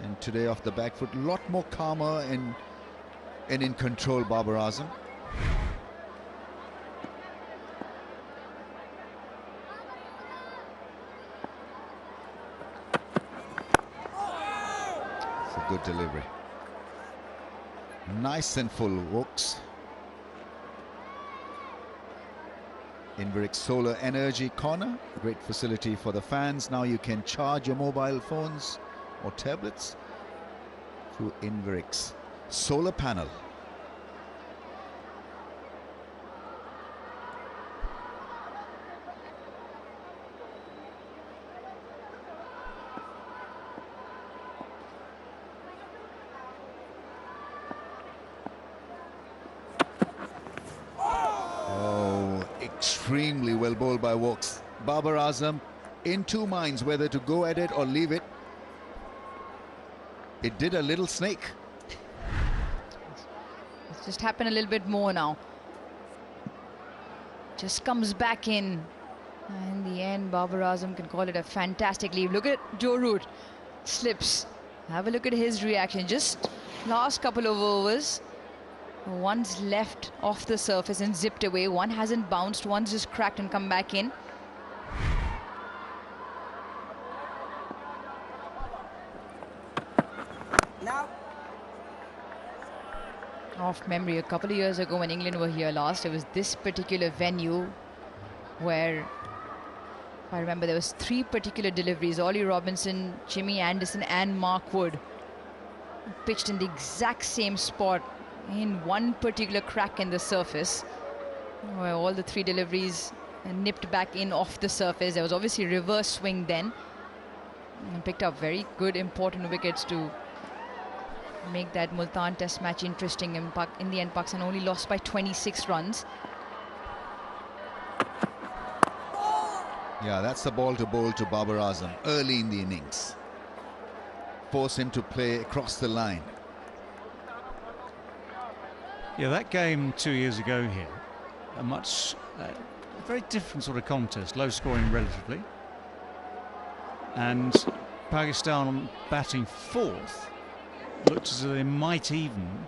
and today off the back foot, a lot more calmer and in control, Babar Azam. It's a good delivery. Nice and full walks. Inverix Solar Energy Corner, great facility for the fans. Now you can charge your mobile phones or tablets through Inverix solar panel. Extremely well bowled by Wokes. Babar Azam in two minds whether to go at it or leave it. It did a little snake. It's just happened a little bit more now. Just comes back in. And in the end, Babar Azam can call it a fantastic leave. Look at Joe Root. Slips. Have a look at his reaction. Just last couple of overs. One's left off the surface and zipped away. One hasn't bounced. One's just cracked and come back in. Now. Off memory, a couple of years ago when England were here last, it was this particular venue where, if I remember, there was three particular deliveries. Ollie Robinson, Jimmy Anderson and Mark Wood pitched in the exact same spot in one particular crack in the surface, where all the three deliveries nipped back in off the surface. There was obviously reverse swing then, and picked up very good important wickets to make that Multan test match interesting. In the end, Pakistan only lost by 26 runs. Yeah, that's the ball to bowl to Babar Azam early in the innings. Force him to play across the line. Yeah, that game 2 years ago here, a very different sort of contest, low scoring relatively, and Pakistan batting fourth looked as though they might even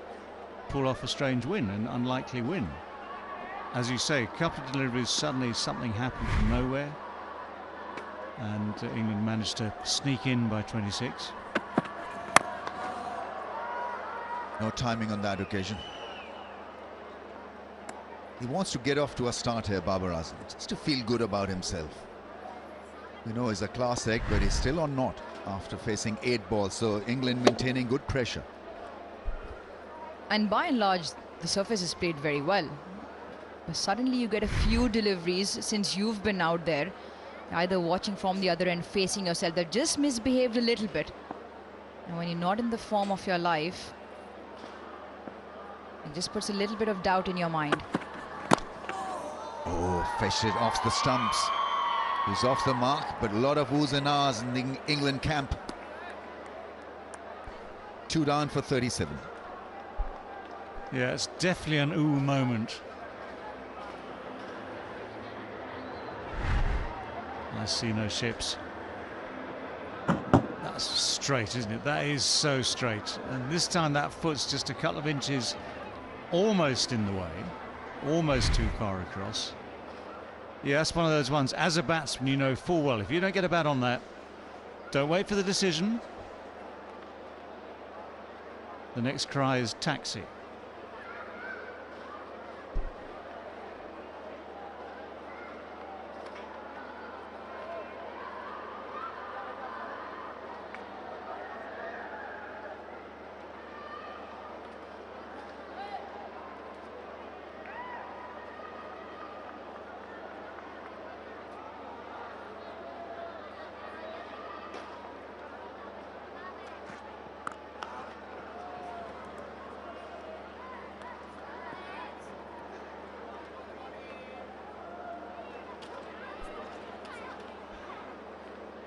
pull off a strange win, an unlikely win. As you say, a couple of deliveries, suddenly something happened from nowhere, and England managed to sneak in by 26. No timing on that occasion. He wants to get off to a start here, Babar Azam, just to feel good about himself. We know he's a class act, but he's still on naught after facing 8 balls. So England maintaining good pressure. And by and large, the surface is played very well. But suddenly you get a few deliveries since you've been out there, either watching from the other end, facing yourself, that just misbehaved a little bit. And when you're not in the form of your life, it just puts a little bit of doubt in your mind. Oh, fished it off the stumps. He's off the mark, but a lot of oohs and ahs in the England camp. 2 down for 37. Yeah, it's definitely an ooh moment. I see no ships. That's straight, isn't it? That is so straight. And this time that foot's just a couple of inches almost in the way, almost too far across. Yeah, that's one of those ones. As a batsman, you know full well, if you don't get a bat on that, don't wait for the decision. The next cry is taxi.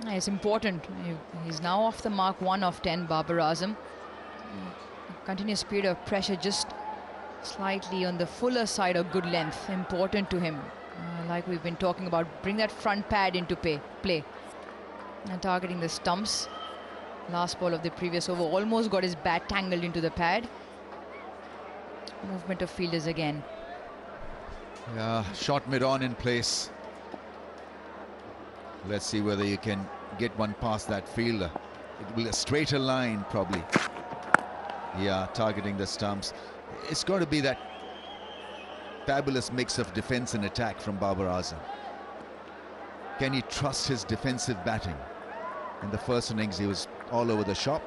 It's important. He's now off the mark, 1 of 10, Babar Azam. Continuous period of pressure, just slightly on the fuller side of good length, important to him. Like we've been talking about, bring that front pad into play. And targeting the stumps. Last ball of the previous over, almost got his bat tangled into the pad. Movement of fielders again. Yeah, shot mid-on in place. Let's see whether you can get one past that fielder. It will be a straighter line, probably. Yeah, targeting the stumps. It's got to be that fabulous mix of defense and attack from Babar Azam. Can he trust his defensive batting? In the first innings, he was all over the shop.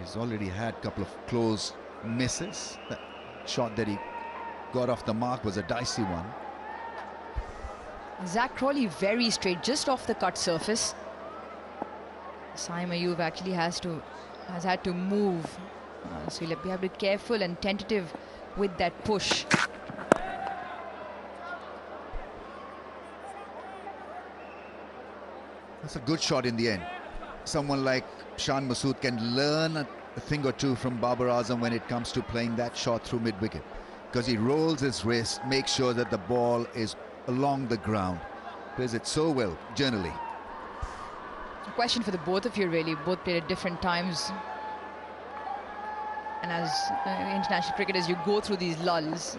He's already had a couple of close misses. That shot that he got off the mark was a dicey one. Zach Crawley very straight, just off the cut surface. Saim Ayub actually has had to move. So he'll have to be careful and tentative with that push. That's a good shot in the end. Someone like Shan Masood can learn a thing or two from Babar Azam when it comes to playing that shot through mid-wicket, because he rolls his wrist, makes sure that the ball is along the ground, plays it so well generally. A question for the both of you, really. Both played at different times, and as international cricketers, you go through these lulls.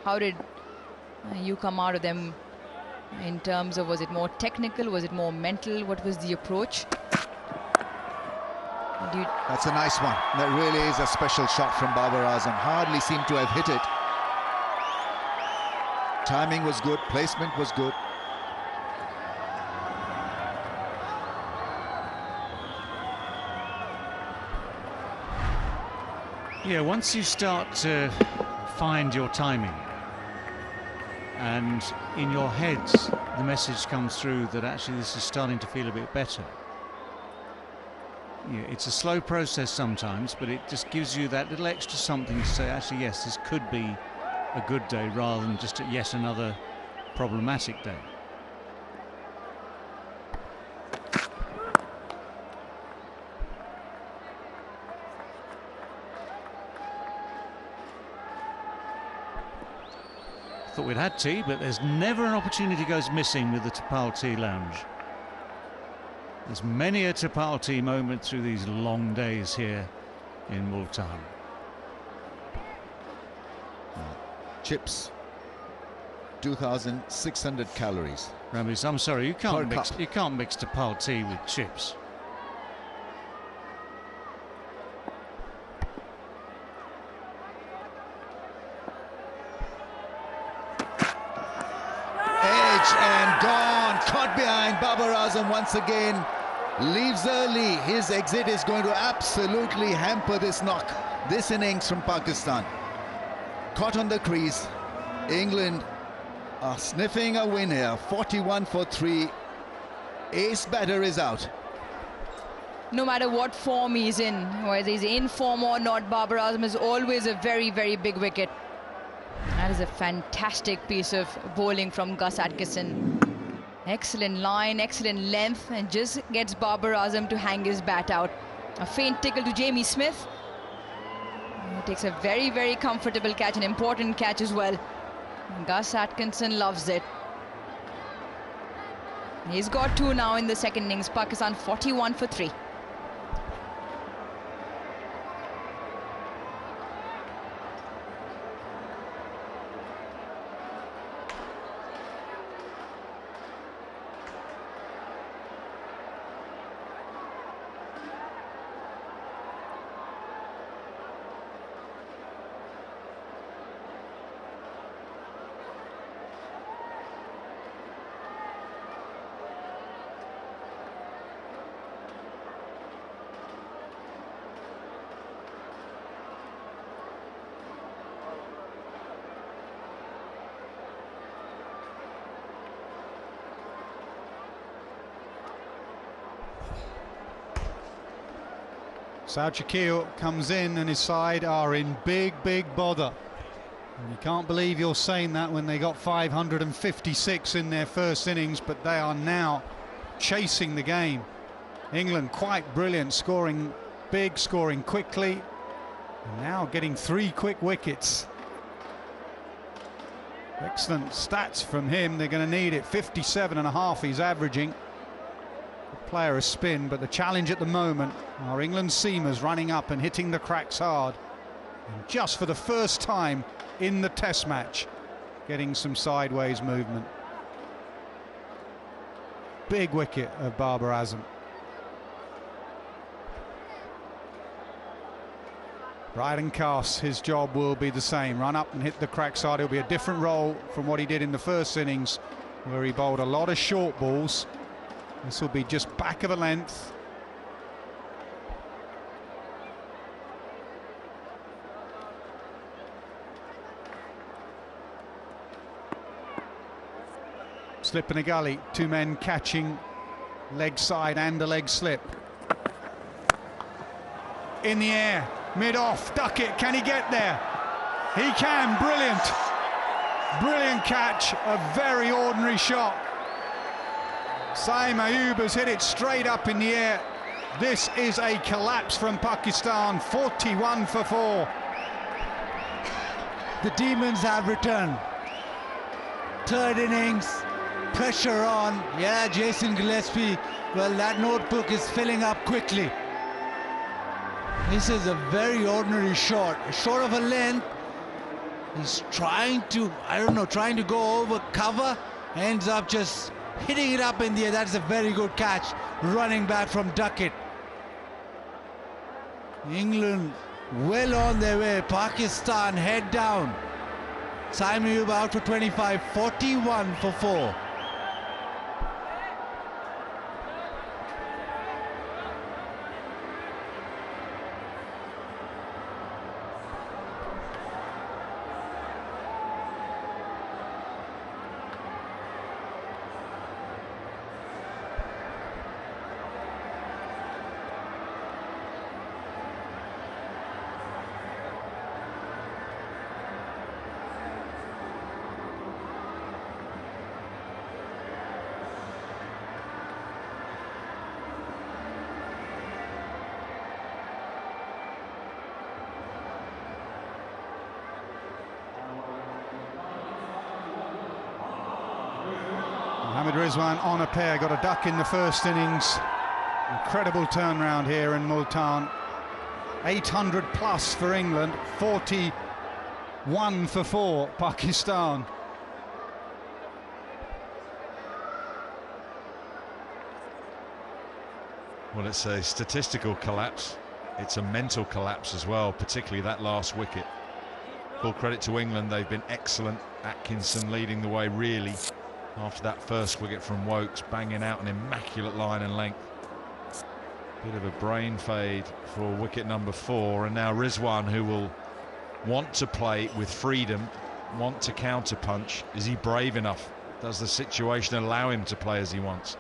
How did you come out of them in terms of, was it more technical, was it more mental, what was the approach? That's a nice one. That really is a special shot from Babar Azam. Hardly seemed to have hit it. Timing was good, placement was good. Yeah, once you start to find your timing, and in your heads the message comes through that actually this is starting to feel a bit better. Yeah, it's a slow process sometimes, but it just gives you that little extra something to say, actually, yes, this could be a good day rather than just yet another problematic day. Thought we'd had tea, but there's never an opportunity goes missing with the Tapal Tea Lounge. There's many a Tapal Tea moment through these long days here in Multan. Chips, 2,600 calories. Ramis, I'm sorry, you can't mix Tapal tea with chips. Edge and gone, caught behind. Babar Azam once again leaves early. His exit is going to absolutely hamper this knock, this innings from Pakistan. Caught on the crease. England are sniffing a win here. 41 for 3. Ace batter is out. No matter what form he's in, whether he's in form or not, Babar Azam is always a very, very big wicket. That is a fantastic piece of bowling from Gus Atkinson. Excellent line, excellent length, and just gets Babar Azam to hang his bat out. A faint tickle to Jamie Smith. He takes a very, very comfortable catch, an important catch as well. Gus Atkinson loves it. He's got 2 now in the second innings. Pakistan 41 for 3. Saud Shakil comes in and his side are in big bother. And you can't believe you're saying that when they got 556 in their first innings, but they are now chasing the game. England quite brilliant, scoring big, scoring quickly, and now getting 3 quick wickets. Excellent stats from him. They're going to need it. 57.5 he's averaging. Player a spin, but the challenge at the moment are England seamers running up and hitting the cracks hard, and just for the first time in the test match getting some sideways movement. Big wicket of Babar Azam. Brydon Cast, his job will be the same, run up and hit the cracks hard. It'll be a different role from what he did in the first innings, where he bowled a lot of short balls. This will be just back of a length. Slip in a gully, 2 men catching, leg side and a leg slip. In the air, mid-off, duck it, can he get there? He can, brilliant. Brilliant catch, a very ordinary shot. Saeem Ayub has hit it straight up in the air. This is a collapse from Pakistan, 41 for 4. The demons have returned. Third innings, pressure on. Yeah, Jason Gillespie, well, that notebook is filling up quickly. This is a very ordinary shot, short of a length. He's trying to, I don't know, trying to go over cover, ends up just hitting it up in the air. That's a very good catch, running back from Duckett. England well on their way. Pakistan head down. Saeem Ayub out for 25, 41 for 4. Mohammad Rizwan on a pair, got a duck in the first innings. Incredible turnaround here in Multan. 800 plus for England, 41 for 4 Pakistan. Well, it's a statistical collapse. It's a mental collapse as well, particularly that last wicket. Full credit to England, they've been excellent. Atkinson leading the way, really, after that first wicket from Wokes, banging out an immaculate line and length. Bit of a brain fade for wicket number 4, and now Rizwan, who will want to play with freedom, want to counter punch. Is he brave enough? Does the situation allow him to play as he wants?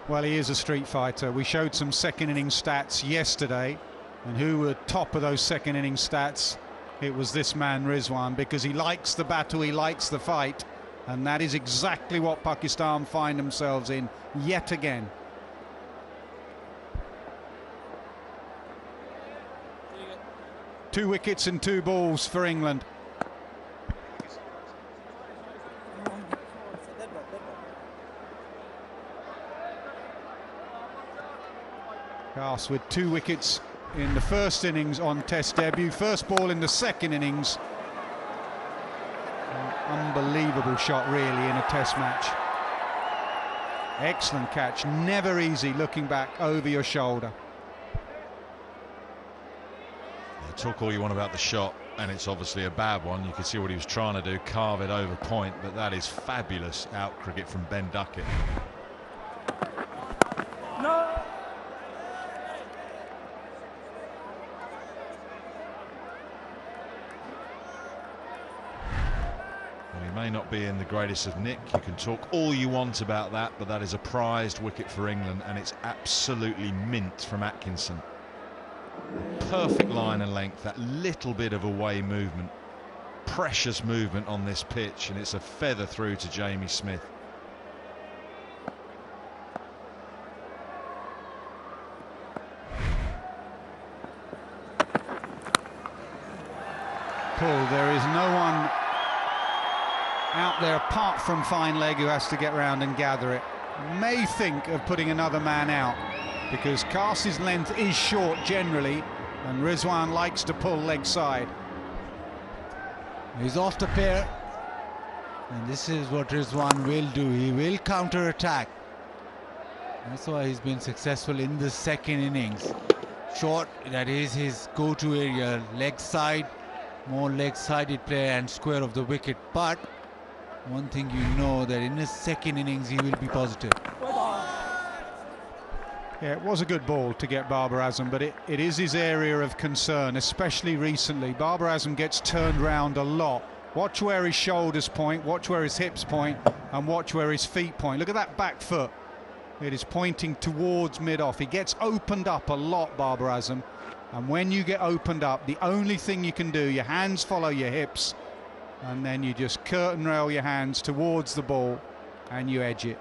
Well, he is a street fighter. We showed some second innings stats yesterday, and who were top of those second innings stats? It was this man Rizwan, because he likes the battle, he likes the fight, and that is exactly what Pakistan find themselves in yet again. Two wickets and 2 balls for England. Cast with 2 wickets in the first innings on Test debut, first ball in the second innings. An unbelievable shot really in a Test match. Excellent catch, never easy looking back over your shoulder. Yeah, talk all you want about the shot, and it's obviously a bad one. You can see what he was trying to do, carve it over point, but that is fabulous out cricket from Ben Duckett. No. Well, he may not be in the greatest of nick. You can talk all you want about that, but that is a prized wicket for England, and it's absolutely mint from Atkinson. Perfect line and length, that little bit of away movement, precious movement on this pitch, and it's a feather through to Jamie Smith. Paul, there is no one out there apart from Fine Leg who has to get round and gather it. May think of putting another man out because Carse's length is short generally and Rizwan likes to pull leg side. He's off the pair, and this is what Rizwan will do. He will counter attack. That's why he's been successful in the second innings. Short, that is his go-to area, leg side, more leg-sided player and square of the wicket. But one thing you know, that in his second innings he will be positive. Yeah, it was a good ball to get Babar Azam, but it is his area of concern, especially recently. Babar Azam gets turned round a lot. Watch where his shoulders point, watch where his hips point, and watch where his feet point. Look at that back foot. It is pointing towards mid-off. He gets opened up a lot, Babar Azam. And when you get opened up, the only thing you can do, your hands follow your hips, and then you just curtain rail your hands towards the ball and you edge it.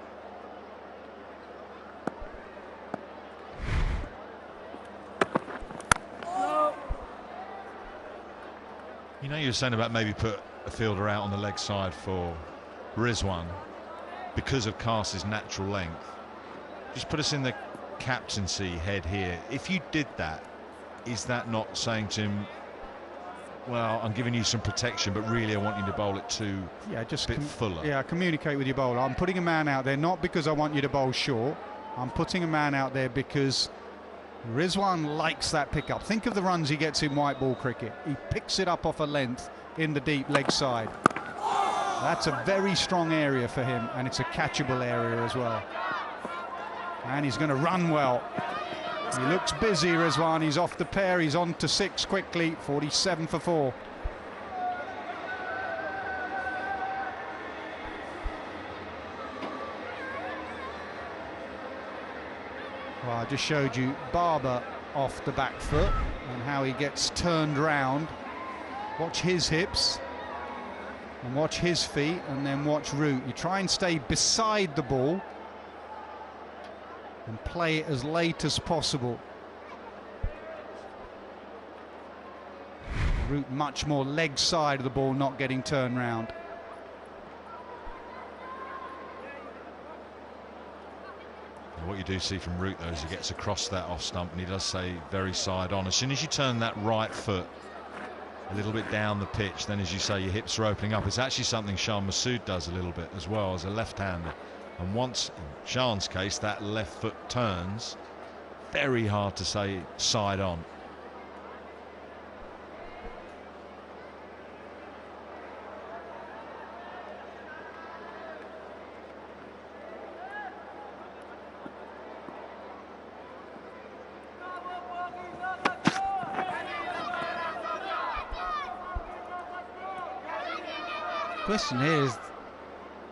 You know, you were saying about maybe put a fielder out on the leg side for Rizwan because of Carse's natural length. Just put us in the captaincy head here. If you did that, is that not saying to him, well, I'm giving you some protection, but really I want you to bowl it too just a bit fuller? Yeah, communicate with your bowler. I'm putting a man out there not because I want you to bowl short. I'm putting a man out there because Rizwan likes that pickup. Think of the runs he gets in white ball cricket. He picks it up off a length in the deep leg side. That's a very strong area for him, and it's a catchable area as well. And he's going to run well. He looks busy, Rizwan. He's off the pair. He's on to 6 quickly. 47 for 4. Well, I just showed you Barber off the back foot and how he gets turned round. Watch his hips and watch his feet, and then watch Root. You try and stay beside the ball and play it as late as possible. Root much more leg side of the ball, not getting turned round. What you do see from Root, though, is he gets across that off stump, and he does say very side on. As soon as you turn that right foot a little bit down the pitch, then, as you say, your hips are opening up. It's actually something Shan Masood does a little bit as well as a left-hander. And once, in Shan's case, that left foot turns, very hard to say side on. Question here is,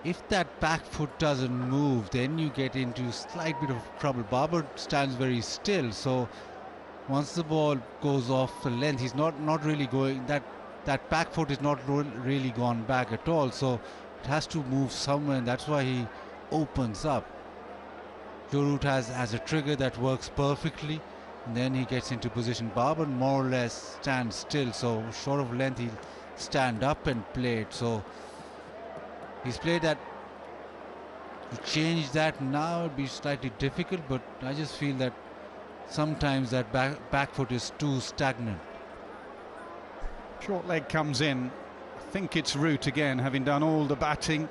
if that back foot doesn't move, then you get into a slight bit of trouble. Babar stands very still, so once the ball goes off the length, he's not really going, that back foot is not really gone back at all, so it has to move somewhere, and that's why he opens up. Joe Root has a trigger that works perfectly, and then he gets into position. Babar more or less stands still, so short of length he'll stand up and play it. So he's played that. To change that now would be slightly difficult, but I just feel that sometimes that back foot is too stagnant. Short leg comes in. I think it's Root again, having done all the batting.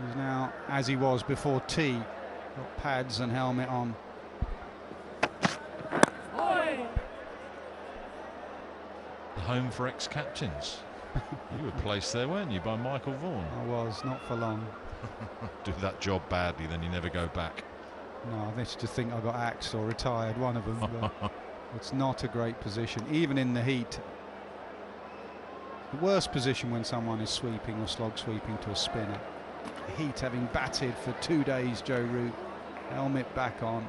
He's now, as he was before tea, got pads and helmet on. The home for ex-captains. You were placed there, weren't you, by Michael Vaughan? I was, not for long. Do that job badly, then you never go back. No, I used to think I got axed or retired, one of them. But it's not a great position, even in the heat. The worst position when someone is sweeping or slog sweeping to a spinner. The heat, having batted for 2 days, Joe Root, helmet back on.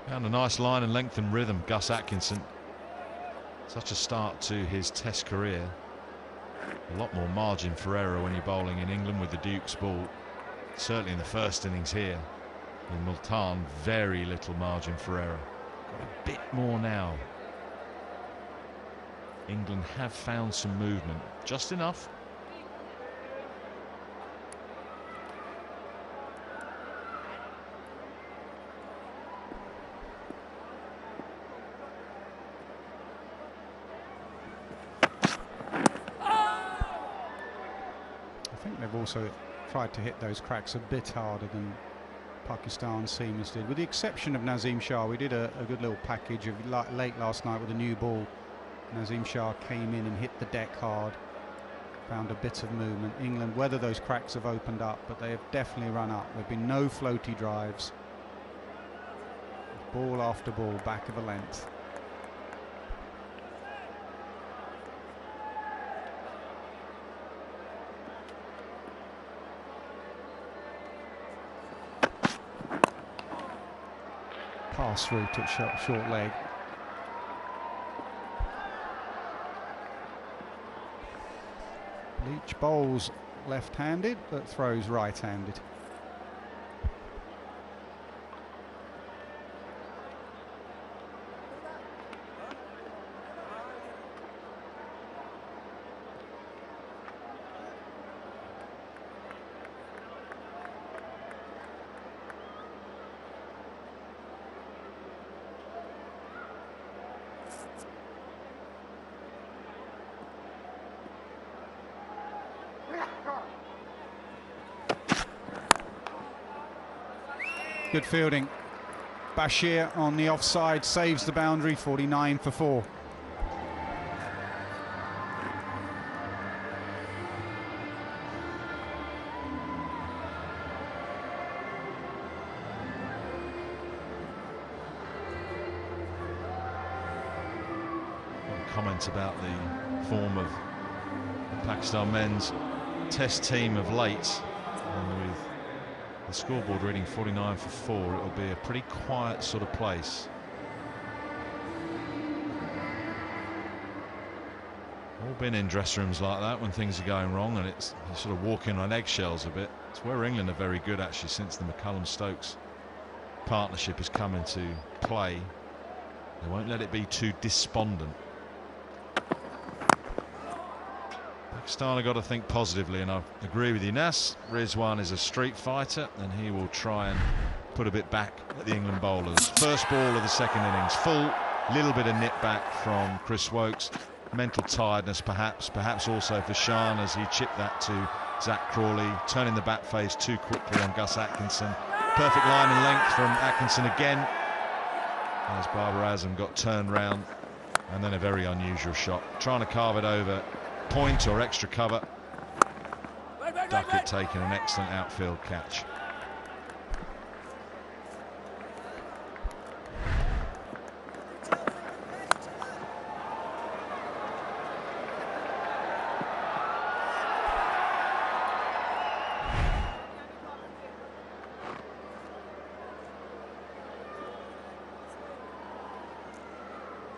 Found a nice line and length and rhythm, Gus Atkinson. Such a start to his Test career. A lot more margin for error when you're bowling in England with the Duke's ball. Certainly in the first innings here. In Multan, very little margin for error. Got a bit more now. England have found some movement, just enough. They've also tried to hit those cracks a bit harder than Pakistan seamers did, with the exception of Nazim Shah. We did a good little package of late last night with a new ball. Nazim Shah came in and hit the deck hard, found a bit of movement. England, whether those cracks have opened up, but they have definitely run up. There have been no floaty drives. Ball after ball, back of a length. Pass through to short leg. Leach bowls left-handed but throws right-handed. Good fielding. Bashir on the offside saves the boundary, 49 for 4. Comments about the form of the Pakistan men's Test team of late, and with the scoreboard reading 49 for 4, it'll be a pretty quiet sort of place. All been in dressing rooms like that when things are going wrong, and it's you sort of walking on eggshells a bit. It's where England are very good actually since the McCullum-Stokes partnership has come into play. They won't let it be too despondent. Pakistan have got to think positively, and I agree with you, Nas. Rizwan is a street fighter, and he will try and put a bit back at the England bowlers. First ball of the second innings, full, little bit of nip back from Chris Wokes. Mental tiredness perhaps also for Shan as he chipped that to Zach Crawley, turning the bat face too quickly on Gus Atkinson. Perfect line and length from Atkinson again, as Babar Azam got turned round, and then a very unusual shot, trying to carve it over point or extra cover. Duckett taking an excellent outfield catch.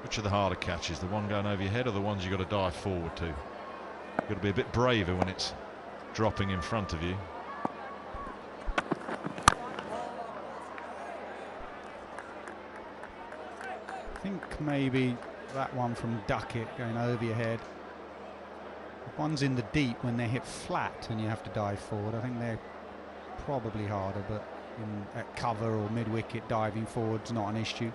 Which are the harder catches, the one going over your head or the ones you've got to dive forward to? You've got to be a bit braver when it's dropping in front of you. I think maybe that one from Duckett going over your head. The ones in the deep, when they hit flat and you have to dive forward, I think they're probably harder, but at cover or mid-wicket, diving forward's not an issue.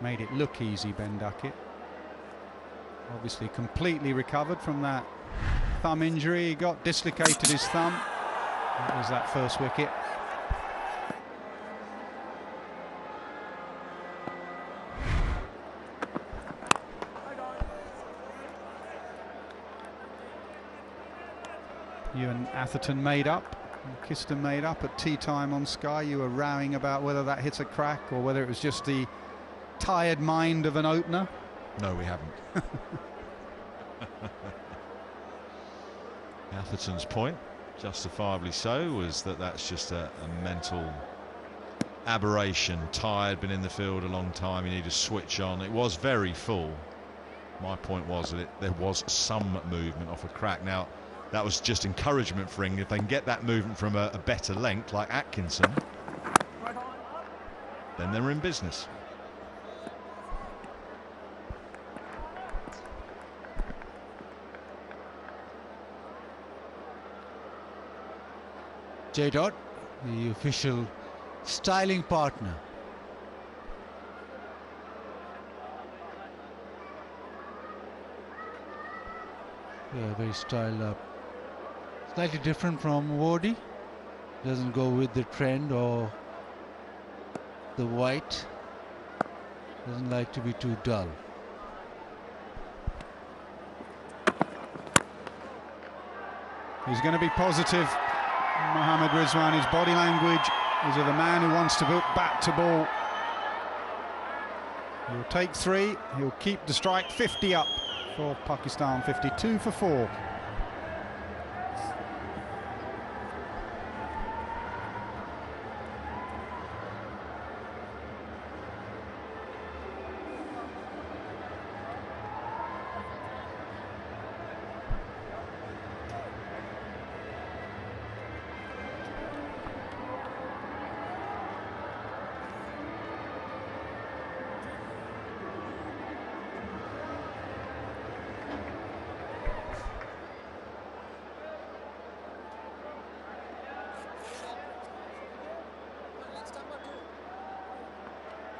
Made it look easy, Ben Duckett. Obviously completely recovered from that thumb injury. He got dislocated his thumb. That was that first wicket. You and Atherton made up, and Kiston made up at tea time on Sky. You were rowing about whether that hits a crack or whether it was just the tired mind of an opener. No, we haven't. Atherton's point, justifiably so, was that that's just a mental aberration. Tired, been in the field a long time, you need to switch on. It was very full. My point was that there was some movement off a crack. Now, that was just encouragement for England. If they can get that movement from a better length, like Atkinson, then they're in business. J. Dot, the official styling partner. Yeah, very styled up. Slightly different from Wardy. Doesn't go with the trend or the white. Doesn't like to be too dull. He's going to be positive. Mohammad Rizwan, his body language is of a man who wants to put bat to ball. He'll take 3, he'll keep the strike. 50 up for Pakistan, 52 for 4.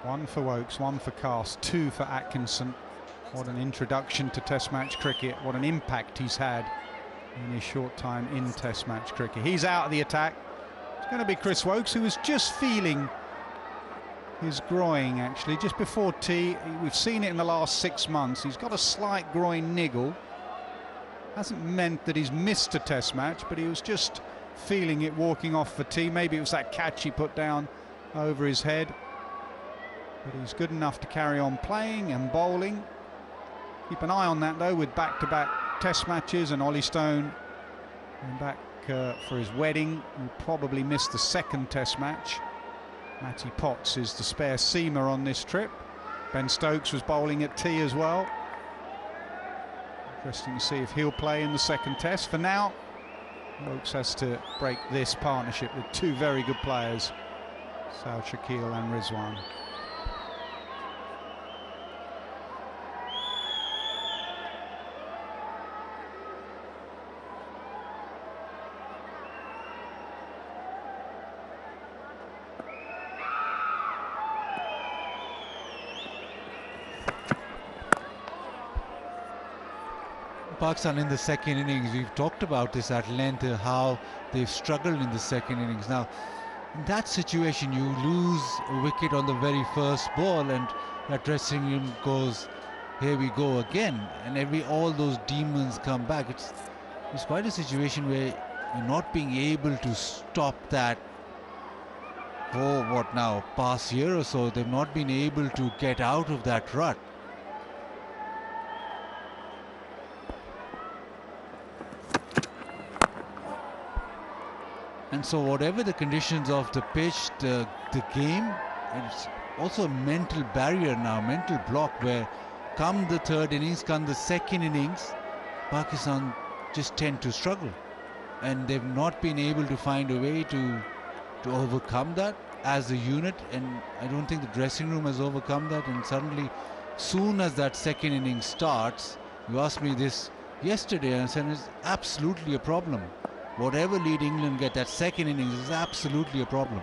One for Wokes, 1 for Cast, 2 for Atkinson. What an introduction to Test match cricket. What an impact he's had in his short time in Test match cricket. He's out of the attack. It's going to be Chris Wokes, who was just feeling his groin, actually, just before tea. We've seen it in the last 6 months. He's got a slight groin niggle. Hasn't meant that he's missed a Test match, but he was just feeling it walking off for tea. Maybe it was that catch he put down over his head. But he's good enough to carry on playing and bowling. Keep an eye on that, though, with back-to-back Test matches, and Ollie Stone going back for his wedding. He'll probably miss the second Test match. Matty Potts is the spare seamer on this trip. Ben Stokes was bowling at tea as well. Interesting to see if he'll play in the second Test. For now, Wokes has to break this partnership with 2 very good players, Saud Shakil and Rizwan. Pakistan in the second innings, we've talked about this at length, how they've struggled in the second innings. Now, in that situation, you lose a wicket on the very first ball, and that dressing room goes, here we go again, and all those demons come back. It's quite a situation where you're not being able to stop that for what now, past year or so. They've not been able to get out of that rut. And so whatever the conditions of the pitch, the game, it's also a mental barrier now, mental block, where come the third innings, come the second innings, Pakistan just tend to struggle. And they've not been able to find a way to overcome that as a unit. And I don't think the dressing room has overcome that. And suddenly soon as that second innings starts, you asked me this yesterday and I said it's absolutely a problem. Whatever lead England get, that second innings is absolutely a problem.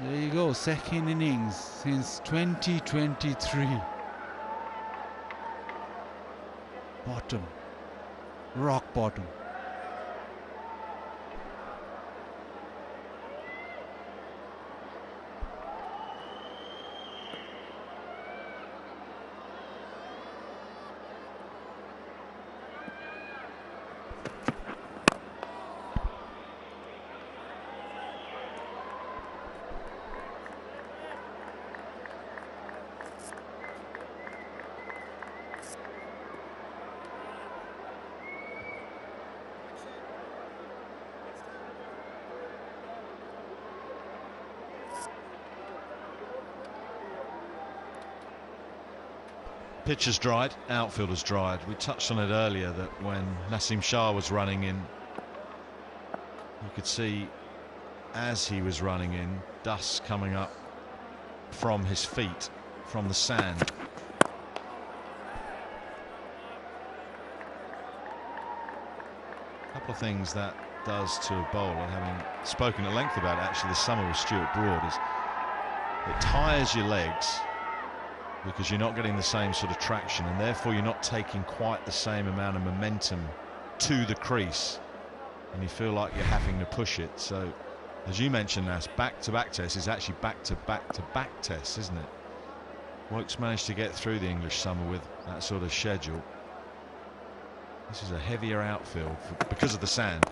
There you go, second innings since 2023. Bottom, rock bottom. Pitch has dried, outfield has dried. We touched on it earlier that when Nasim Shah was running in, you could see as he was running in, dust coming up from his feet, from the sand. A couple of things that does to a bowler, having spoken at length about it actually this summer with Stuart Broad, is it tires your legs because you're not getting the same sort of traction, and therefore you're not taking quite the same amount of momentum to the crease, and you feel like you're having to push it. So, as you mentioned, Nas, back-to-back tests is actually back-to-back-to-back tests, isn't it? Woakes managed to get through the English summer with that sort of schedule. This is a heavier outfield because of the sand.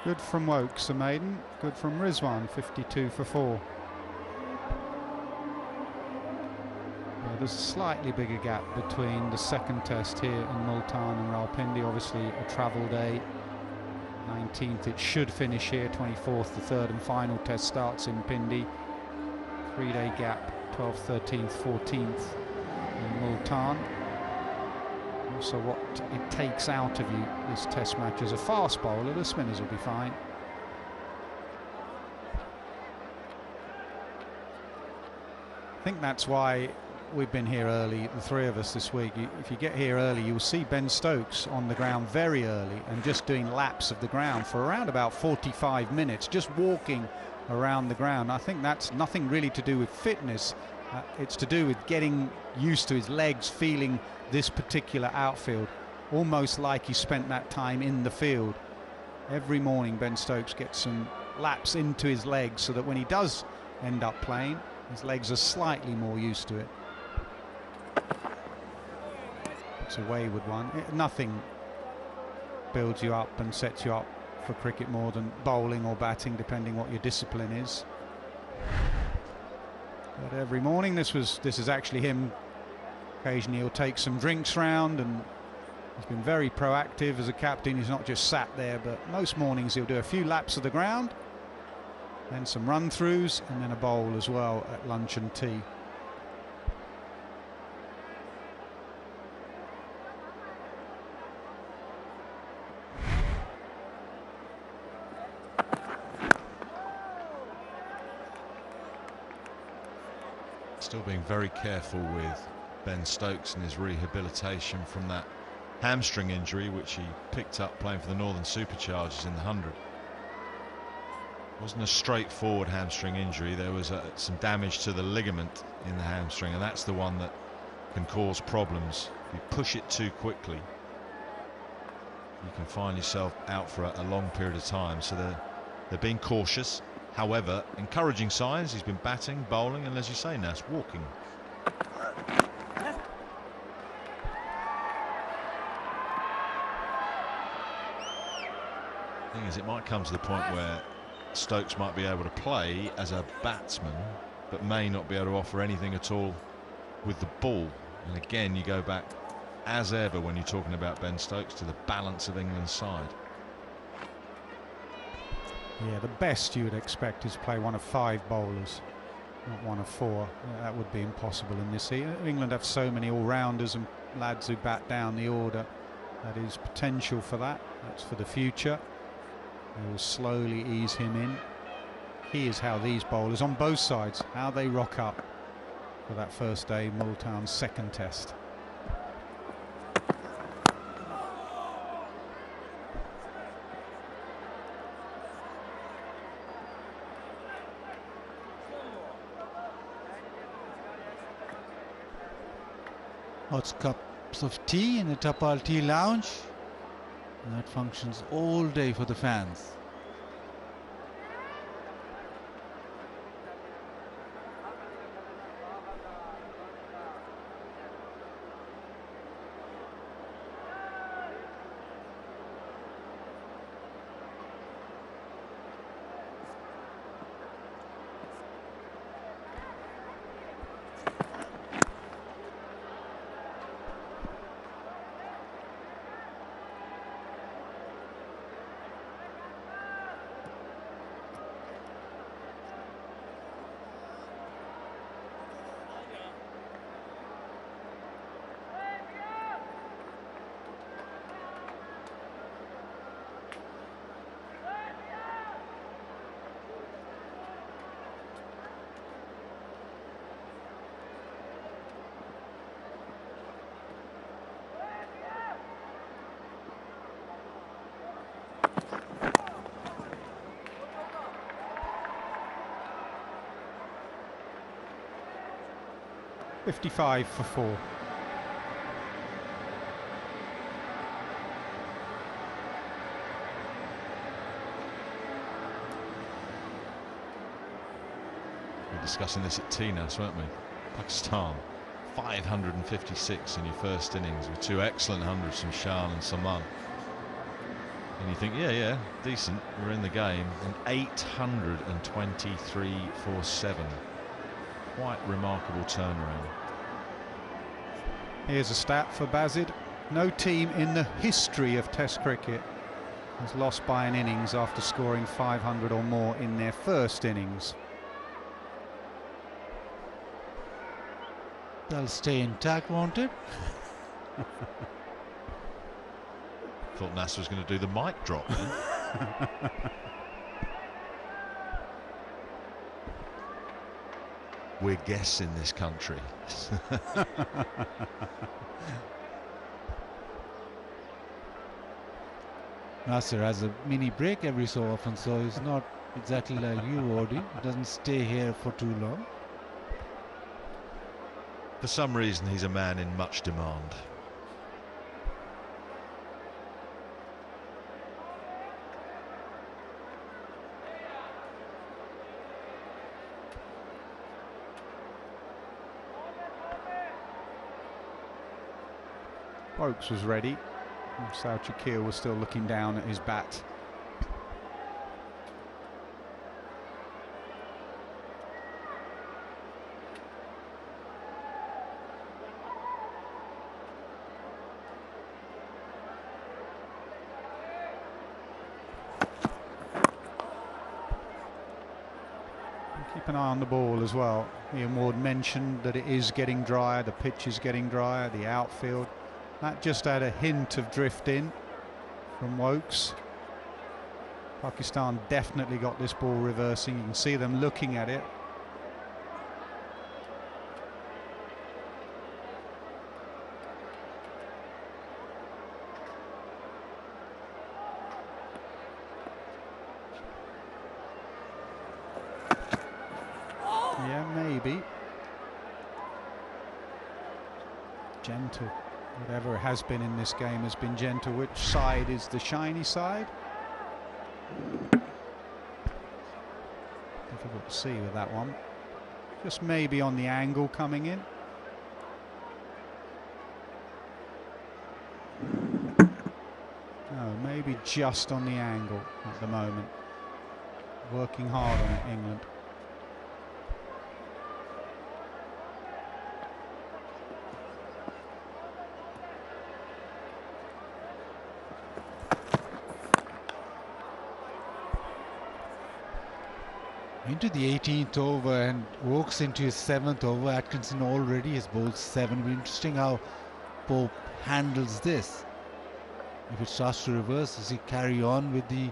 Good from Woakes, a maiden. Good from Rizwan, 52 for 4. There's a slightly bigger gap between the second test here in Multan and Rawalpindi. Obviously a travel day. 19th it should finish here. 24th the third and final test starts in Pindi. 3-day gap, 12th, 13th, 14th in Multan. Also what it takes out of you this test match as a fast bowler. The spinners will be fine. I think that's why we've been here early, the three of us this week. If you get here early, you'll see Ben Stokes on the ground very early and just doing laps of the ground for around about 45 minutes, just walking around the ground. I think that's nothing really to do with fitness. It's to do with getting used to his legs, feeling this particular outfield, almost like he spent that time in the field. Every morning Ben Stokes gets some laps into his legs so that when he does end up playing, his legs are slightly more used to it. It's a wayward one. Nothing builds you up and sets you up for cricket more than bowling or batting, depending what your discipline is. But every morning, this is actually him. Occasionally he'll take some drinks round, and he's been very proactive as a captain. He's not just sat there, but most mornings he'll do a few laps of the ground, then some run-throughs, and then a bowl as well at lunch and tea. Still being very careful with Ben Stokes and his rehabilitation from that hamstring injury which he picked up playing for the Northern Superchargers in the 100. It wasn't a straightforward hamstring injury. There was some damage to the ligament in the hamstring, and that's the one that can cause problems. If you push it too quickly, you can find yourself out for a long period of time. So they're being cautious. However, encouraging signs. He's been batting, bowling, and as you say, Nas, walking. The thing is, it might come to the point where Stokes might be able to play as a batsman, but may not be able to offer anything at all with the ball. And again, you go back, as ever, when you're talking about Ben Stokes, to the balance of England's side. Yeah, the best you would expect is play one of 5 bowlers. not one of 4. That would be impossible in this heat. England have so many all-rounders and lads who bat down the order. That is potential for that. That's for the future. They will slowly ease him in. Here's how these bowlers on both sides, how they rock up for that first day Multan's second test. Hot cups of tea in the Tapal Tea Lounge. And that functions all day for the fans. .55 for 4. We were discussing this at Tinas, weren't we? Pakistan, 556 in your first innings with 2 excellent hundreds from Shan and Saman. And you think, yeah, decent, we're in the game. And 823 for 7. Quite remarkable turnaround. Here's a stat for Bazid. No team in the history of Test cricket has lost by an innings after scoring 500 or more in their first innings. They'll stay intact, won't it? Thought Nasser was going to do the mic drop then. We're guests in this country. Nasser has a mini break every so often, so he's not exactly like you, Odi. He doesn't stay here for too long. For some reason, he's a man in much demand. Oakes was ready. South Shakir was still looking down at his bat. Keep an eye on the ball as well. Ian Ward mentioned that it is getting drier, the pitch is getting drier, the outfield. That just had a hint of drift in from Wokes. Pakistan definitely got this ball reversing. You can see them looking at it. Yeah, maybe. Gentle. Whatever it has been in this game has been gentle. Which side is the shiny side? Difficult to see with that one. Just maybe on the angle coming in. No, maybe just on the angle at the moment. Working hard on it, England. into the 18th over and walks into his 7th over. Atkinson already has bowled 7. It'll be interesting how Pope handles this. If it starts to reverse, does he carry on with the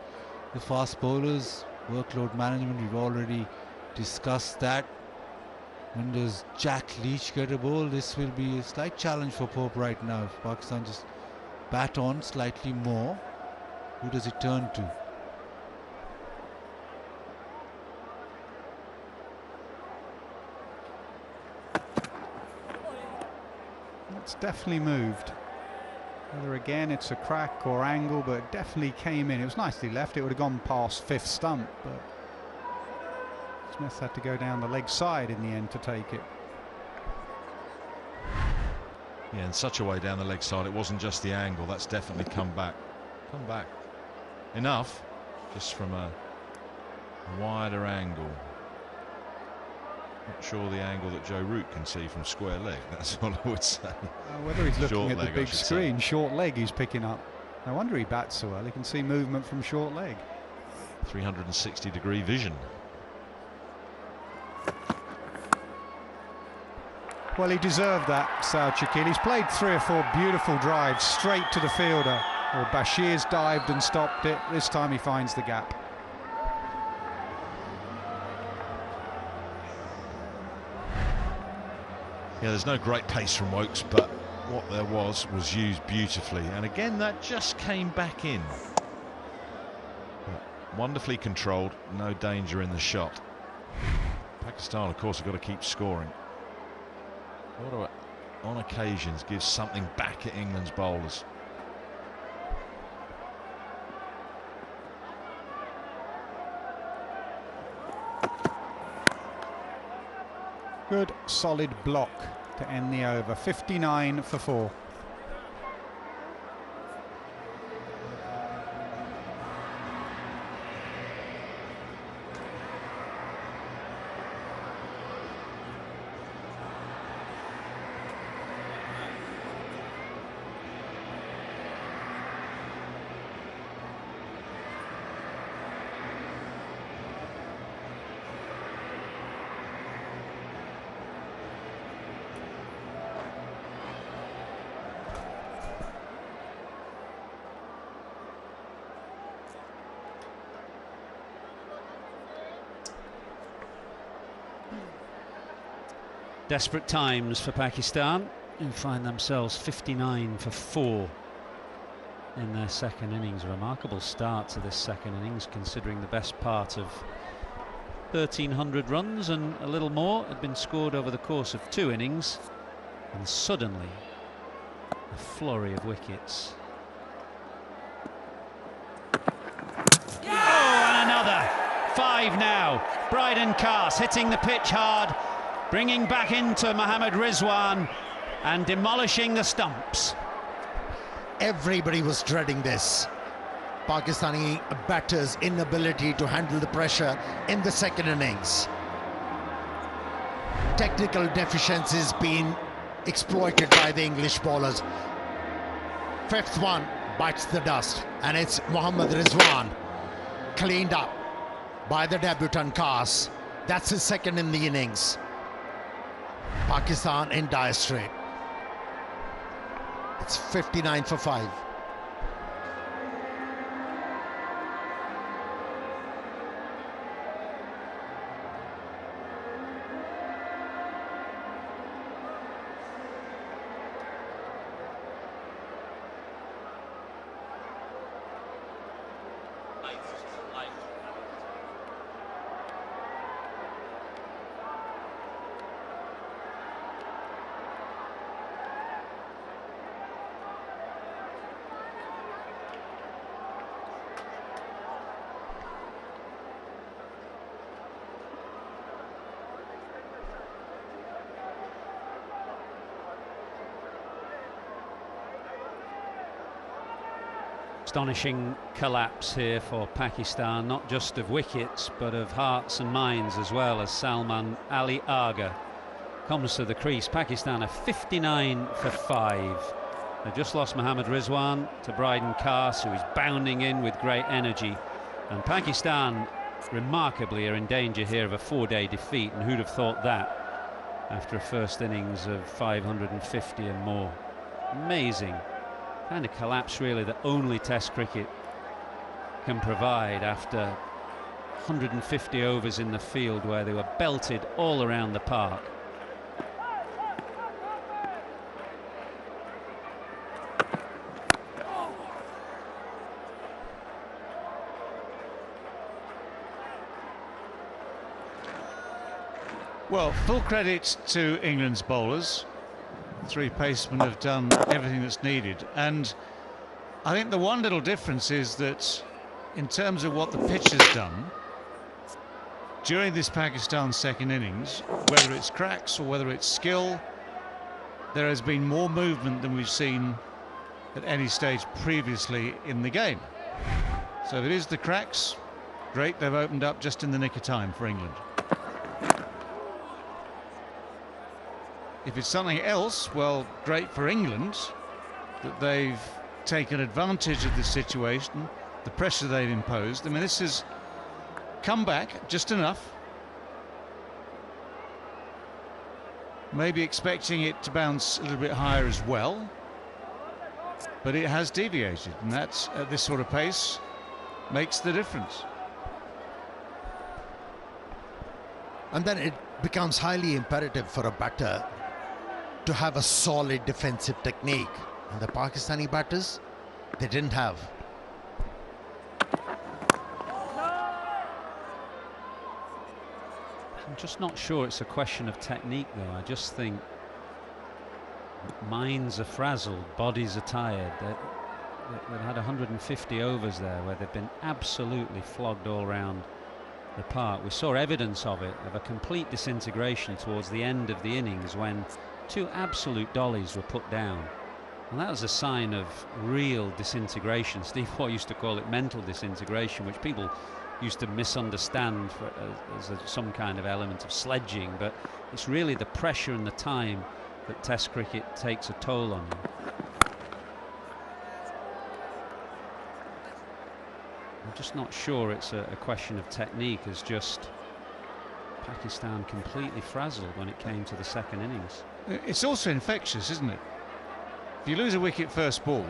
fast bowlers? Workload management, we've already discussed that. When does Jack Leach get a bowl? This will be a slight challenge for Pope right now. If Pakistan just bat on slightly more, who does it turn to? It's definitely moved. Whether again it's a crack or angle, but it definitely came in. It was nicely left. It would have gone past 5th stump, but Smith had to go down the leg side in the end to take it. Yeah, in such a way down the leg side, it wasn't just the angle. That's definitely come back enough, just from a wider angle. Not sure the angle that Joe Root can see from square leg. That's what I would say. Whether he's looking Short at the leg, big screen, short leg he's picking up. No wonder he bats so well. He can see movement from short leg. 360-degree vision. Well, he deserved that, Saud Shakil. He's played 3 or 4 beautiful drives straight to the fielder. Or Bashir's dived and stopped it. This time he finds the gap. Yeah, there's no great pace from Woakes, but what there was used beautifully. And again, that just came back in. But wonderfully controlled, no danger in the shot. Pakistan, of course, have got to keep scoring. Got to, on occasions, give something back at England's bowlers. Good solid block to end the over. 59 for 4. Desperate times for Pakistan, who find themselves 59 for 4 in their second innings. A remarkable start to this second innings, considering the best part of 1,300 runs and a little more had been scored over the course of 2 innings, and suddenly a flurry of wickets. Oh, and another 5 now. Bryden Cars hitting the pitch hard, bringing back into Mohammad Rizwan and demolishing the stumps. Everybody was dreading this. Pakistani batters' inability to handle the pressure in the second innings. Technical deficiencies being exploited by the English bowlers. 5th one bites the dust, and it's Mohammad Rizwan, cleaned up by the debutant Cars. That's his second in the innings. Pakistan in dire strait. It's 59 for 5. Astonishing collapse here for Pakistan, not just of wickets but of hearts and minds as well, as Salman Ali Agha comes to the crease. Pakistan are 59 for 5. They've just lost Mohammad Rizwan to Bryden Cars, who is bounding in with great energy, and Pakistan remarkably are in danger here of a 4-day defeat, and who'd have thought that after a first innings of 550 and more. Amazing kind of collapse, really, that only Test cricket can provide after 150 overs in the field where they were belted all around the park. Well, full credit to England's bowlers. Three pacemen have done everything that's needed, and I think the one little difference is that in terms of what the pitch has done during this Pakistan second innings, whether it's cracks or whether it's skill, there has been more movement than we've seen at any stage previously in the game. So if it is the cracks, great, they've opened up just in the nick of time for England. If it's something else, well, great for England that they've taken advantage of this situation, the pressure they've imposed. I mean, this has come back just enough. Maybe expecting it to bounce a little bit higher as well, but it has deviated, and that's at this sort of pace makes the difference. And then it becomes highly imperative for a batter to have a solid defensive technique, and the Pakistani batters, they didn't have. I'm just not sure it's a question of technique, though. I just think minds are frazzled, bodies are tired. They've had 150 overs there where they've been absolutely flogged all round the park. We saw evidence of it, of a complete disintegration towards the end of the innings when two absolute dollies were put down, and that was a sign of real disintegration. Steve Waugh used to call it mental disintegration, which people used to misunderstand as some kind of element of sledging, but it's really the pressure and the time that Test cricket takes a toll on you. I'm just not sure it's a question of technique, as just Pakistan completely frazzled when it came to the second innings. It's also infectious, isn't it? If you lose a wicket first ball,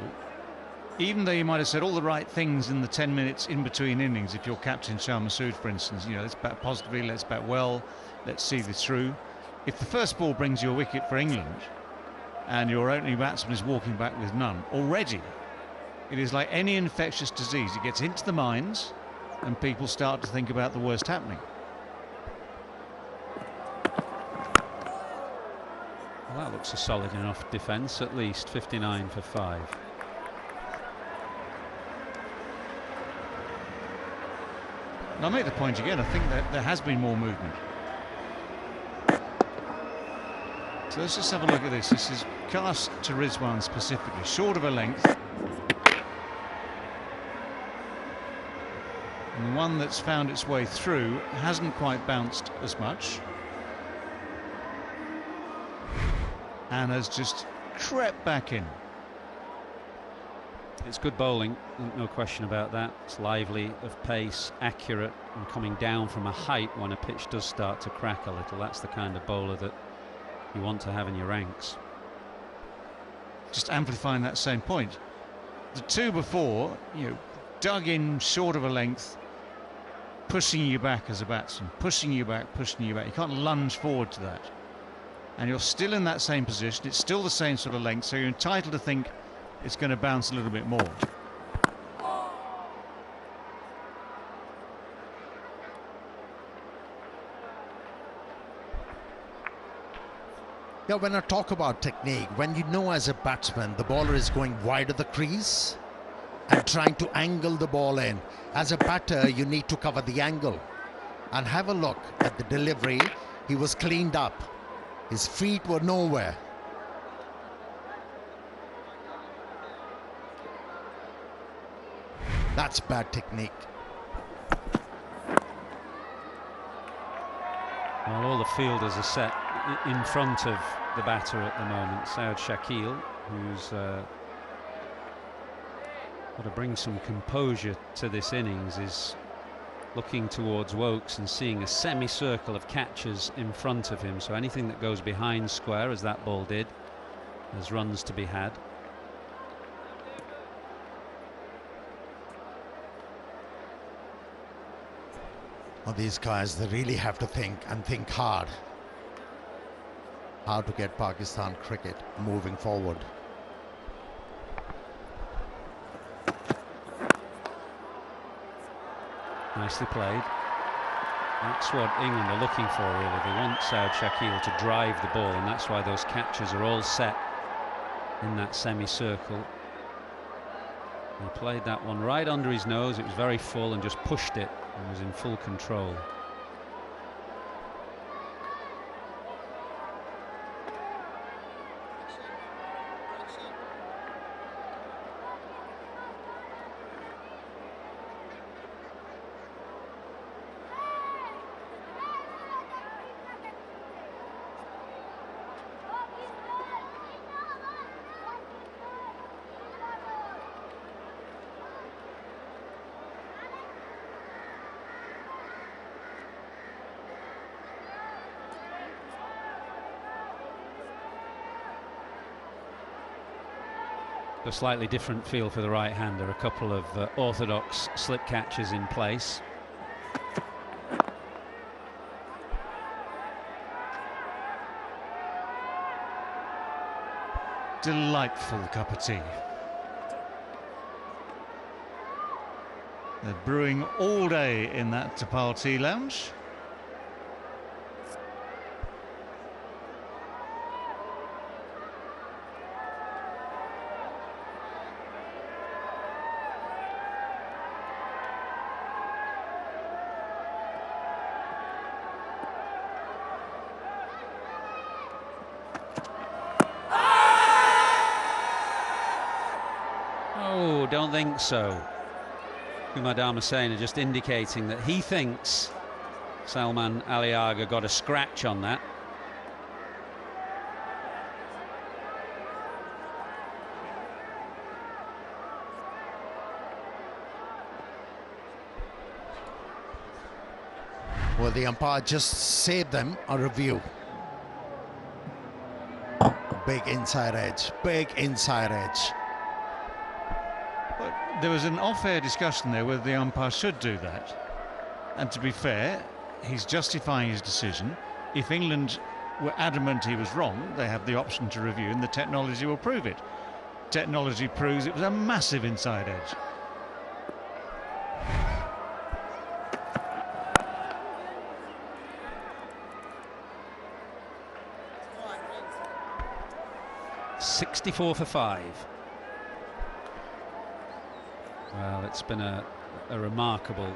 even though you might have said all the right things in the 10 minutes in between innings, if you're captain Shah Massood, for instance, you know, let's bat positively, let's bat well, let's see this through. If the first ball brings you a wicket for England and your opening batsman is walking back with none, already it is like any infectious disease. It gets into the minds and people start to think about the worst happening. Well, that looks a solid enough defence, at least 59 for 5. And I'll make the point again, I think that there has been more movement. So let's just have a look at this. This is cast to Rizwan specifically, short of a length. And the one that's found its way through hasn't quite bounced as much, and has just crept back in. It's good bowling, no question about that. It's lively, of pace, accurate, and coming down from a height when a pitch does start to crack a little. That's the kind of bowler that you want to have in your ranks. Just amplifying that same point. The two before, you know, dug in short of a length, pushing you back as a batsman, pushing you back, pushing you back. You can't lunge forward to that. And you're still in that same position. It's still the same sort of length, so you're entitled to think it's going to bounce a little bit more. Yeah, when I talk about technique, when you know as a batsman the bowler is going wide of the crease and trying to angle the ball in, as a batter you need to cover the angle. And have a look at the delivery. He was cleaned up. His feet were nowhere. That's bad technique. Well, all the fielders are set in front of the batter at the moment. Saud Shakil, who's got to bring some composure to this innings, is looking towards Wokes and seeing a semicircle of catchers in front of him. So anything that goes behind square, as that ball did, there's runs to be had. Well, these guys, they really have to think, and think hard, how to get Pakistan cricket moving forward. Nicely played. That's what England are looking for, really. They want Saud Shakil to drive the ball, and that's why those catches are all set in that semicircle. He played that one right under his nose. It was very full and just pushed it and was in full control. A slightly different feel for the right-hander. A couple of orthodox slip catches in place. Delightful cup of tea. They're brewing all day in that Tapal Tea Lounge. Don't think so. Kumadama Sena just indicating that he thinks Salman Ali Agha got a scratch on that. Well, the umpire just saved them a review. Big inside edge, big inside edge. There was an off-air discussion there whether the umpire should do that. And to be fair, he's justifying his decision. If England were adamant he was wrong, they have the option to review and the technology will prove it. Technology proves it was a massive inside edge. .64 for 5. Well, it's been a remarkable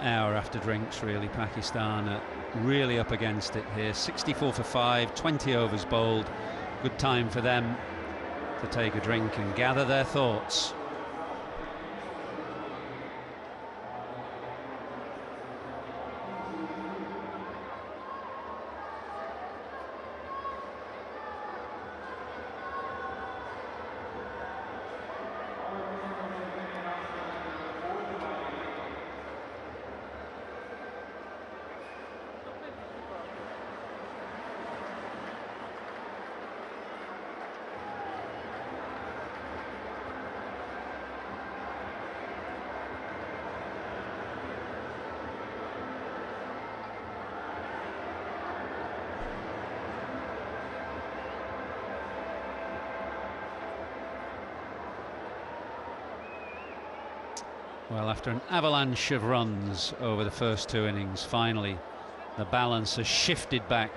hour after drinks, really. Pakistan really up against it here. 64 for 5, 20 overs bowled. Good time for them to take a drink and gather their thoughts. Well, after an avalanche of runs over the first two innings, finally the balance has shifted back.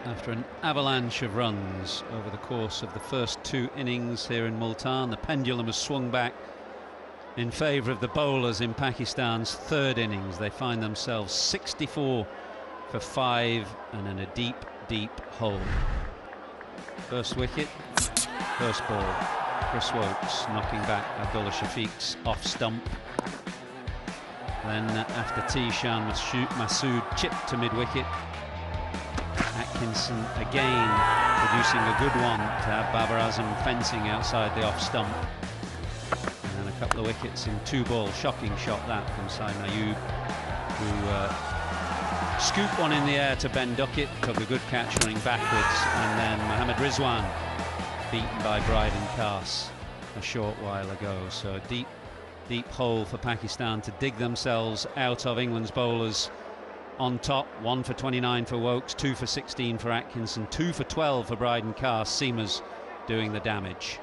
After an avalanche of runs over the course of the first 2 innings here in Multan, the pendulum has swung back in favour of the bowlers in Pakistan's 3rd innings. They find themselves 64 for 5 and in a deep, deep hole. First wicket, first ball. Chris Wokes knocking back Abdullah Shafiq's off stump. Then after Tishan Masood chipped to mid-wicket. Atkinson again producing a good one to have Babar Azam fencing outside the off stump. And then a couple of wickets in 2 ball. Shocking shot that from Saeed Ayub, who scooped one in the air to Ben Duckett, took a good catch running backwards, and then Mohammad Rizwan beaten by Bryden Khas a short while ago. So a deep, deep hole for Pakistan to dig themselves out of. England's bowlers on top. 1 for 29 for Wokes, 2 for 16 for Atkinson, 2 for 12 for Bryden Khas. Seamers doing the damage.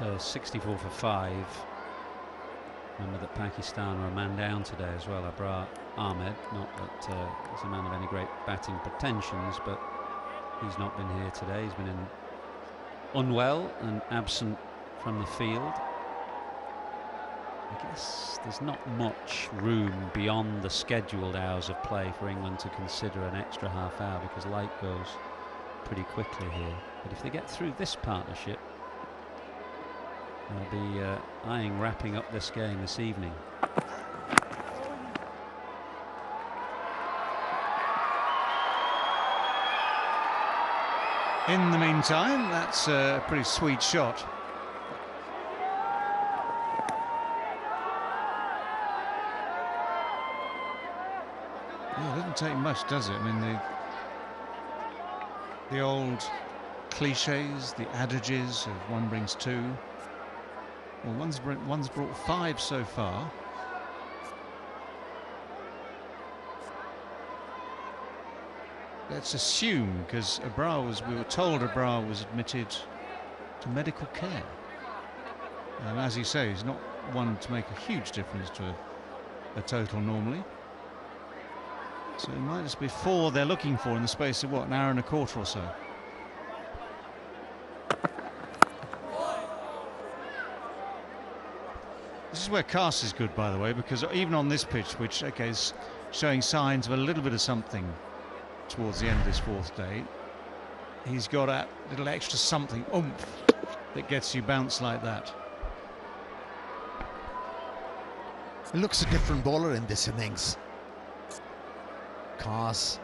At 64 for 5. Remember that Pakistan were a man down today as well. Abrar Ahmed, not that he's a man of any great batting pretensions, but he's not been here today. He's been unwell and absent from the field. I guess there's not much room beyond the scheduled hours of play for England to consider an extra half hour, because light goes pretty quickly here. But if they get through this partnership, they'll be eyeing wrapping up this game this evening. In the meantime, that's a pretty sweet shot. Yeah, it doesn't take much, does it? I mean, the old cliches, the adages of one brings 2. Well, one's brought 5 so far. Let's assume, because we were told Abrar was admitted to medical care. And as you say, he's not one to make a huge difference to a total normally. So it might just be 4 they're looking for in the space of, what, an hour and a quarter or so. This is where Khas is good, by the way, because even on this pitch, which, okay, is showing signs of a little bit of something towards the end of this 4th day, he's got a little extra something, oomph, that gets you bounced like that. He looks a different bowler in this innings. Khas,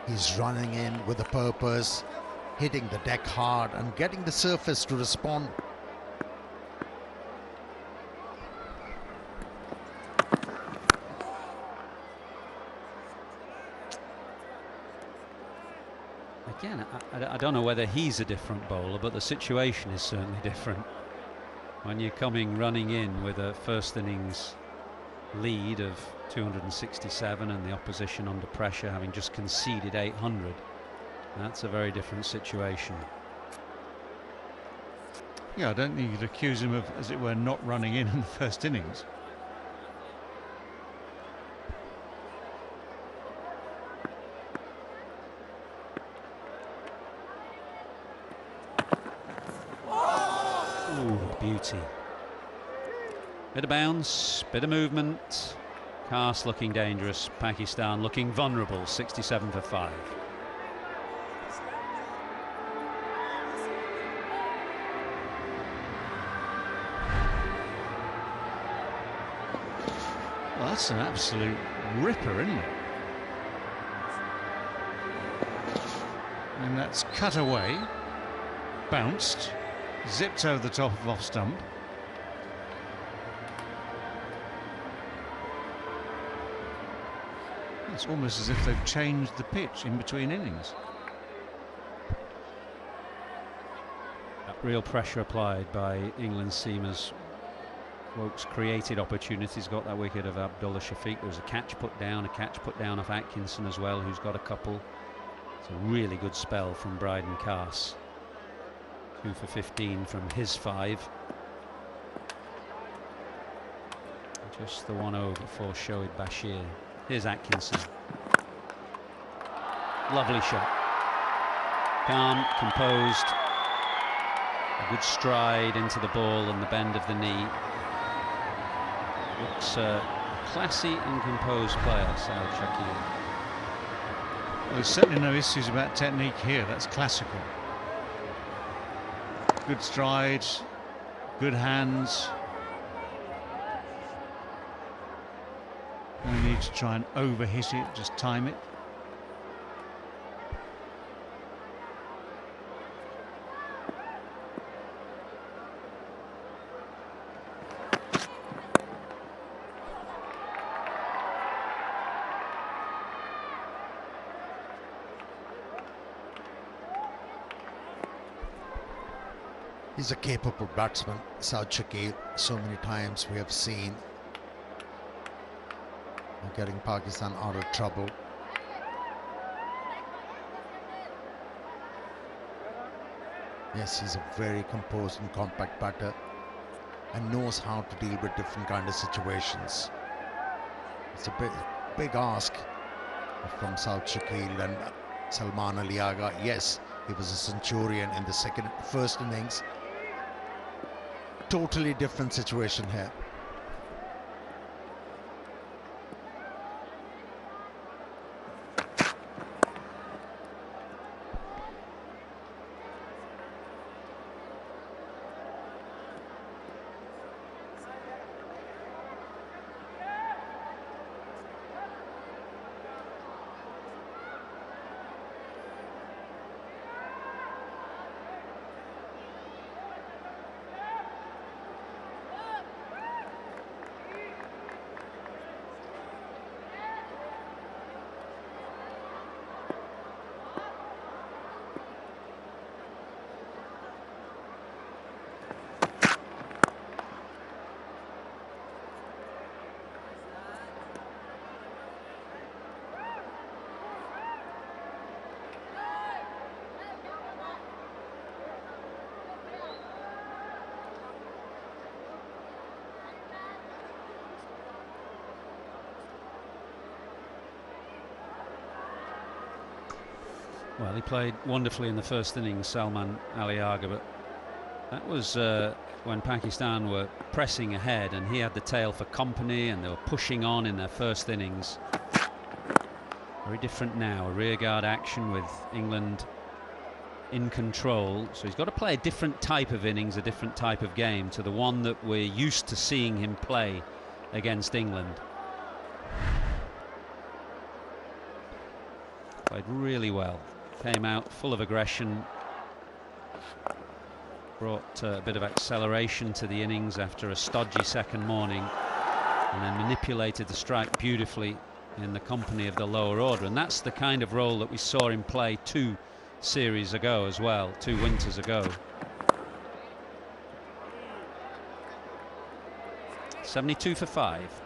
he's running in with a purpose, hitting the deck hard and getting the surface to respond. Again, I don't know whether he's a different bowler, but the situation is certainly different. When you're running in with a first innings lead of 267 and the opposition under pressure, having just conceded 800, that's a very different situation. Yeah, I don't think you'd accuse him of, as it were, not running in the first innings. Beauty. Bit of bounce, bit of movement. Khas looking dangerous, Pakistan looking vulnerable. 67 for 5. Well, that's an absolute ripper, isn't it? And that's cut away, bounced, zipped over the top of off stump. It's almost as if they've changed the pitch in between innings. Real pressure applied by England's seamers. Wokes created opportunities, got that wicket of Abdullah Shafiq. There was a catch put down off Atkinson as well, who's got a couple. It's a really good spell from Bryden Cass. 2 for 15 from his 5. Just the one over for Shoaib Bashir. Here's Atkinson. Lovely shot. Calm, composed. A good stride into the ball and the bend of the knee. Looks a classy and composed player, Saud Shakil. Well, there's certainly no issues about technique here. That's classical. Good stride, good hands. No need to try and overhit it, just time it. He's a capable batsman, Saud Shakil. So many times we have seen getting Pakistan out of trouble. Yes, he's a very composed and compact batter and knows how to deal with different kind of situations. It's a big ask from Saud Shakil and Salman Ali Agha. Yes, he was a centurion in the first innings. Totally different situation here. Well, he played wonderfully in the first innings, Salman Ali Agha, but that was when Pakistan were pressing ahead and he had the tail for company and they were pushing on in their first innings. Very different now, a rearguard action with England in control, so he's got to play a different type of innings, a different type of game to the one that we're used to seeing him play against England. Played really well. Came out full of aggression, brought a bit of acceleration to the innings after a stodgy second morning, and then manipulated the strike beautifully in the company of the lower order. And that's the kind of role that we saw him play 2 series ago as well, 2 winters ago. 72 for 5.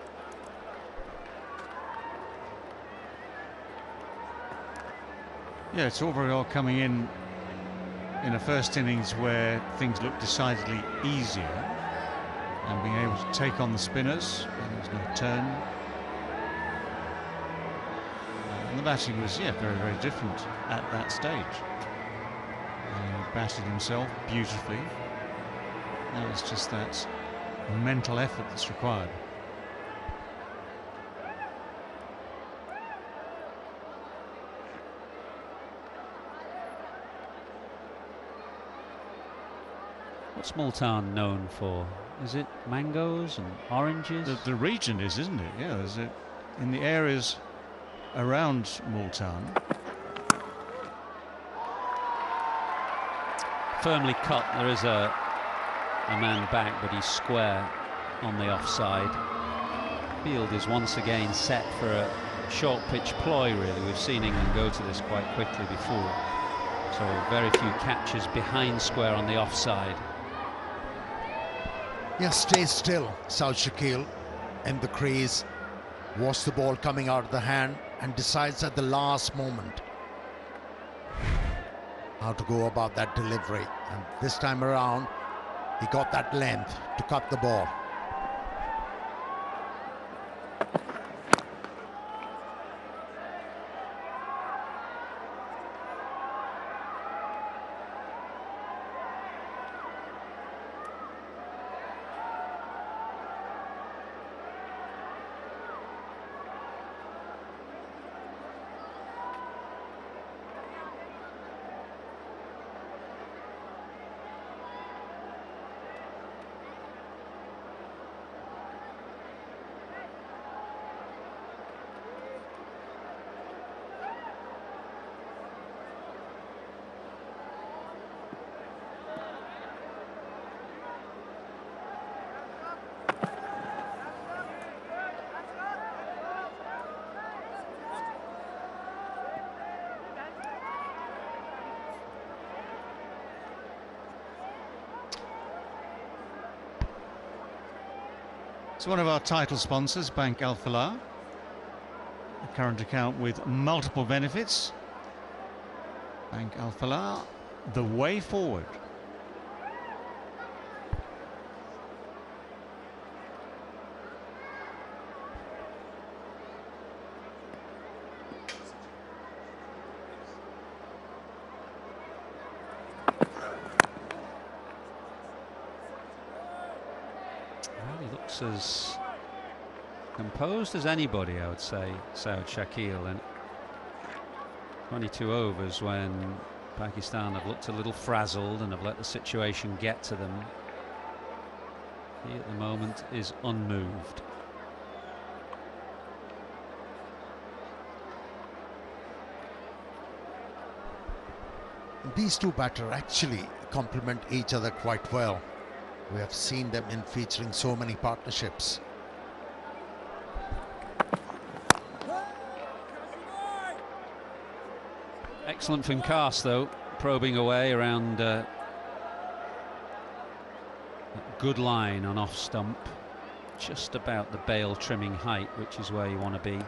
Yeah, it's all very well coming in a first innings where things look decidedly easier and being able to take on the spinners. There's no turn. And the batting was, yeah, very, very different at that stage. He batted himself beautifully. Now it's just that mental effort that's required. What's Multan known for is it mangoes and oranges? The region is, isn't it? Yeah, is it in the areas around Multan? Firmly cut. There is a man back, but he's square on the offside. Field is once again set for a short pitch ploy, really. We've seen England go to this quite quickly before. So very few catches behind square on the offside. Yeah, stay still, Saud Shakil in the crease. Watch the ball coming out of the hand and decides at the last moment how to go about that delivery. And this time around, he got that length to cut the ball. It's one of our title sponsors, Bank Al Falah, a current account with multiple benefits. Bank Al Falah, the way forward. As composed as anybody, I would say, Saud Shakil, and 22 overs when Pakistan have looked a little frazzled and have let the situation get to them. He at the moment is unmoved. These two batters actually complement each other quite well. We have seen them in featuring so many partnerships. Excellent from Cast, though, probing away around a good line on off stump, just about the bail trimming height, which is where you want to be.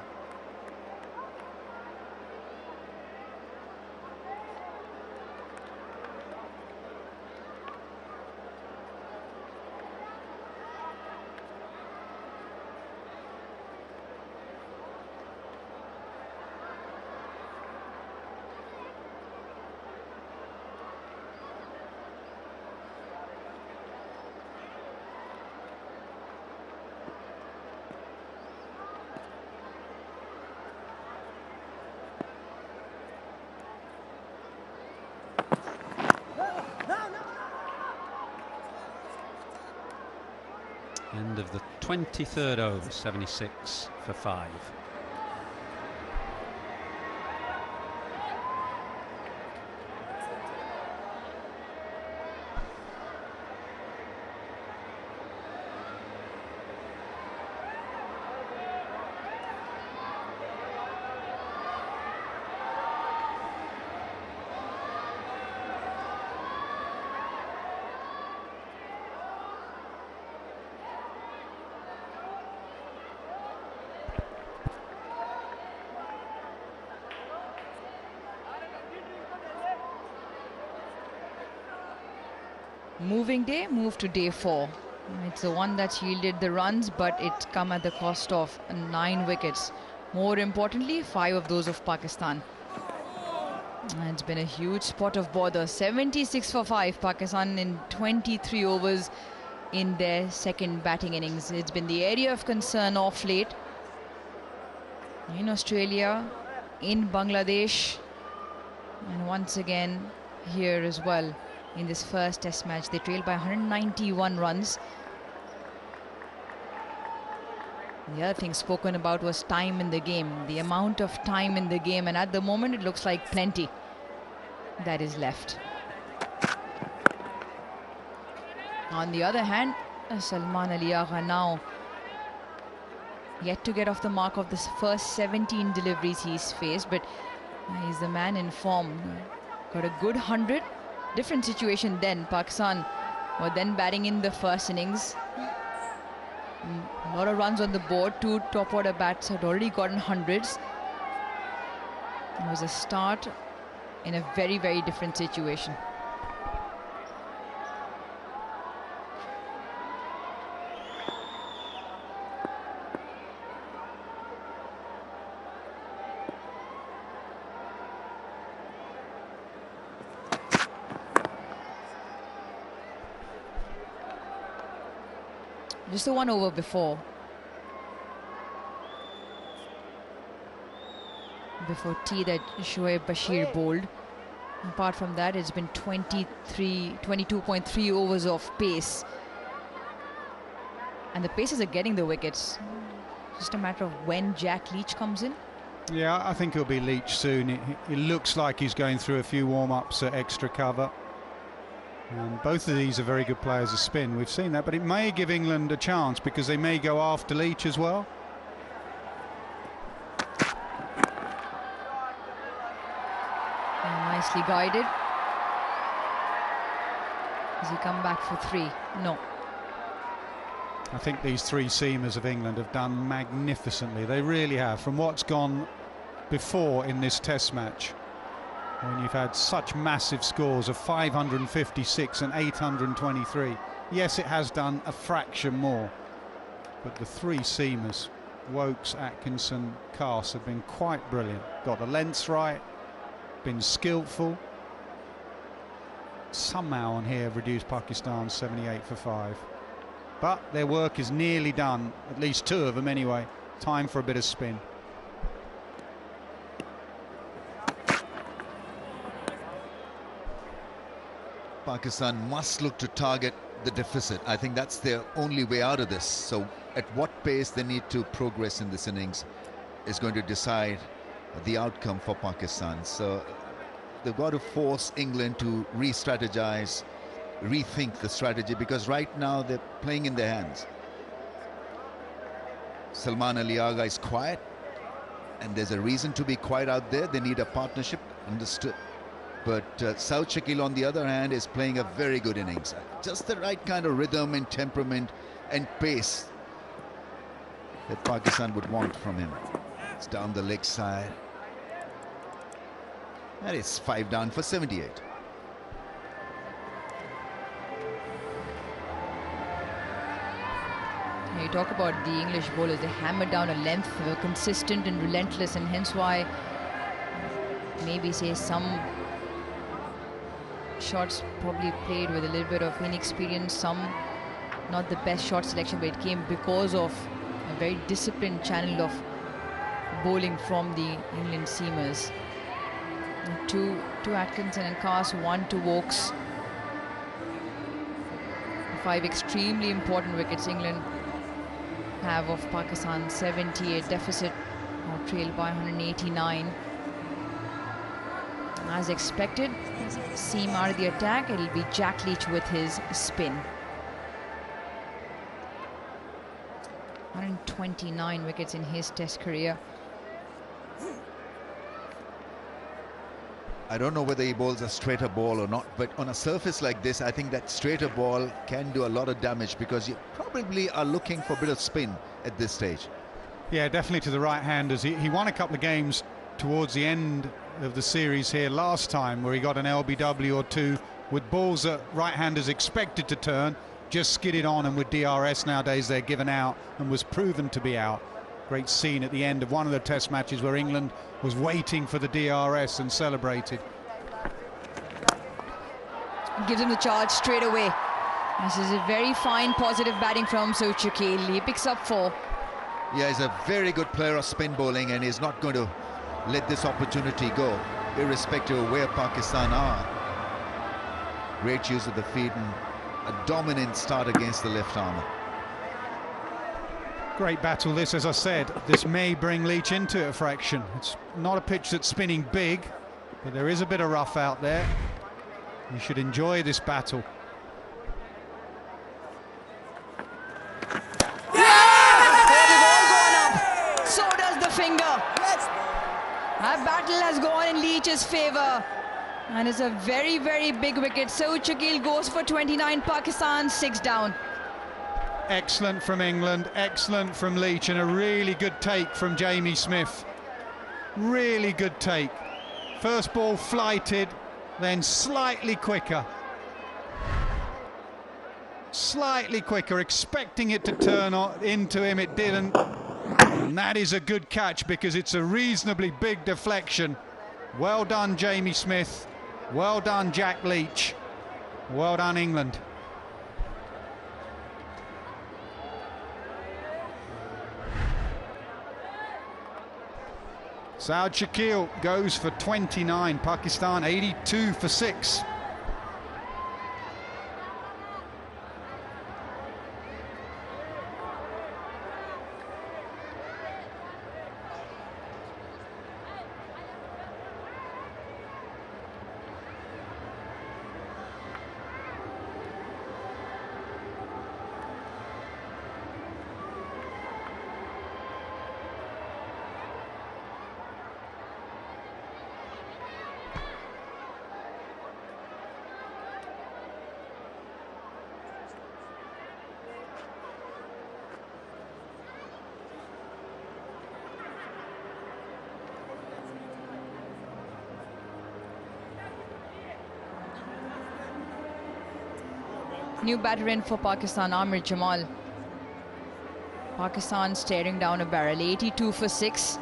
End of the 23rd over, 76 for 5. Moving day, move to day 4. It's the one that's yielded the runs, but it's come at the cost of 9 wickets. More importantly, 5 of those of Pakistan. And it's been a huge spot of bother. 76 for 5, Pakistan in 23 overs in their second batting innings. It's been the area of concern off late. In Australia, in Bangladesh, and once again here as well. In this first test match, they trailed by 191 runs. The other thing spoken about was time in the game, the amount of time in the game, and at the moment it looks like plenty that is left. On the other hand, Salman Ali Agha now yet to get off the mark of the first 17 deliveries he's faced, but he's the man in form. Got a good 100. Different situation then. Pakistan were then batting in the first innings. A lot of runs on the board. Two top order bats had already gotten hundreds. It was a start in a very, very different situation. Just the one over before tea that Shoaib Bashir bowled. Apart from that, it's been 22.3 overs of pace. And the Pacers are getting the wickets. Just a matter of when Jack Leach comes in. Yeah, I think it'll be Leach soon. It looks like he's going through a few warm-ups at extra cover. And both of these are very good players of spin. We've seen that, but it may give England a chance because they may go after Leach as well. Nicely guided. Does he come back for three? No. I think these three seamers of England have done magnificently. They really have. From what's gone before in this Test match, when you've had such massive scores of 556 and 823. Yes, it has done a fraction more, but the three seamers, Wokes, Atkinson, Cass, have been quite brilliant. Got the lengths right, been skillful. Somehow on here have reduced Pakistan 78 for 5. But their work is nearly done, at least two of them anyway. Time for a bit of spin. Pakistan must look to target the deficit. I think that's their only way out of this. So at what pace they need to progress in this innings is going to decide the outcome for Pakistan. So they've got to force England to re-strategize, rethink the strategy, because right now they're playing in their hands. Salman Ali Agha is quiet, and there's a reason to be quiet out there. They need a partnership, understood. But Saud Shakil, on the other hand, is playing a very good innings. Just the right kind of rhythm and temperament and pace that Pakistan would want from him. It's down the leg side. And it's 5 down for 78. You talk about the English bowlers, they hammer down a length, they were consistent and relentless, and hence why maybe say some shots probably played with a little bit of inexperience, some not the best shot selection, but it came because of a very disciplined channel of bowling from the England seamers. Two Atkinson and Cass, one to Wokes. 5 extremely important wickets England have of Pakistan. 78 deficit, or trailed by 189. As expected, seam out of the attack, it'll be Jack Leach with his spin. 129 wickets in his Test career. I don't know whether he bowls a straighter ball or not, but on a surface like this, I think that straighter ball can do a lot of damage, because you probably are looking for a bit of spin at this stage. Yeah, definitely to the right-handers. He won a couple of games towards the end of the series here last time, where he got an LBW or two with balls that right-handers expected to turn, just skidded on, and with DRS nowadays they're given out, and was proven to be out. Great scene at the end of one of the Test matches where England was waiting for the DRS and celebrated. Gives him the charge straight away. This is a very fine positive batting from Saud Shakil. He picks up 4. Yeah, he's a very good player of spin bowling, and he's not going to let this opportunity go, irrespective of where Pakistan are. Great use of the feet and a dominant start against the left armour. Great battle this, as I said. This may bring Leach into a fraction. It's not a pitch that's spinning big, but there is a bit of rough out there. You should enjoy this battle. So does the finger. That battle has gone in Leach's favour. And it's a very, very big wicket. So Shakil goes for 29, Pakistan 6 down. Excellent from England, excellent from Leach, and a really good take from Jamie Smith. Really good take. First ball flighted, then slightly quicker. Slightly quicker, expecting it to turn into him, it didn't. And that is a good catch because it's a reasonably big deflection. Well done, Jamie Smith. Well done, Jack Leach. Well done, England. Saud Shakil goes for 29, Pakistan 82 for 6. New batter in for Pakistan, Amir Jamal. Pakistan staring down a barrel, 82 for 6.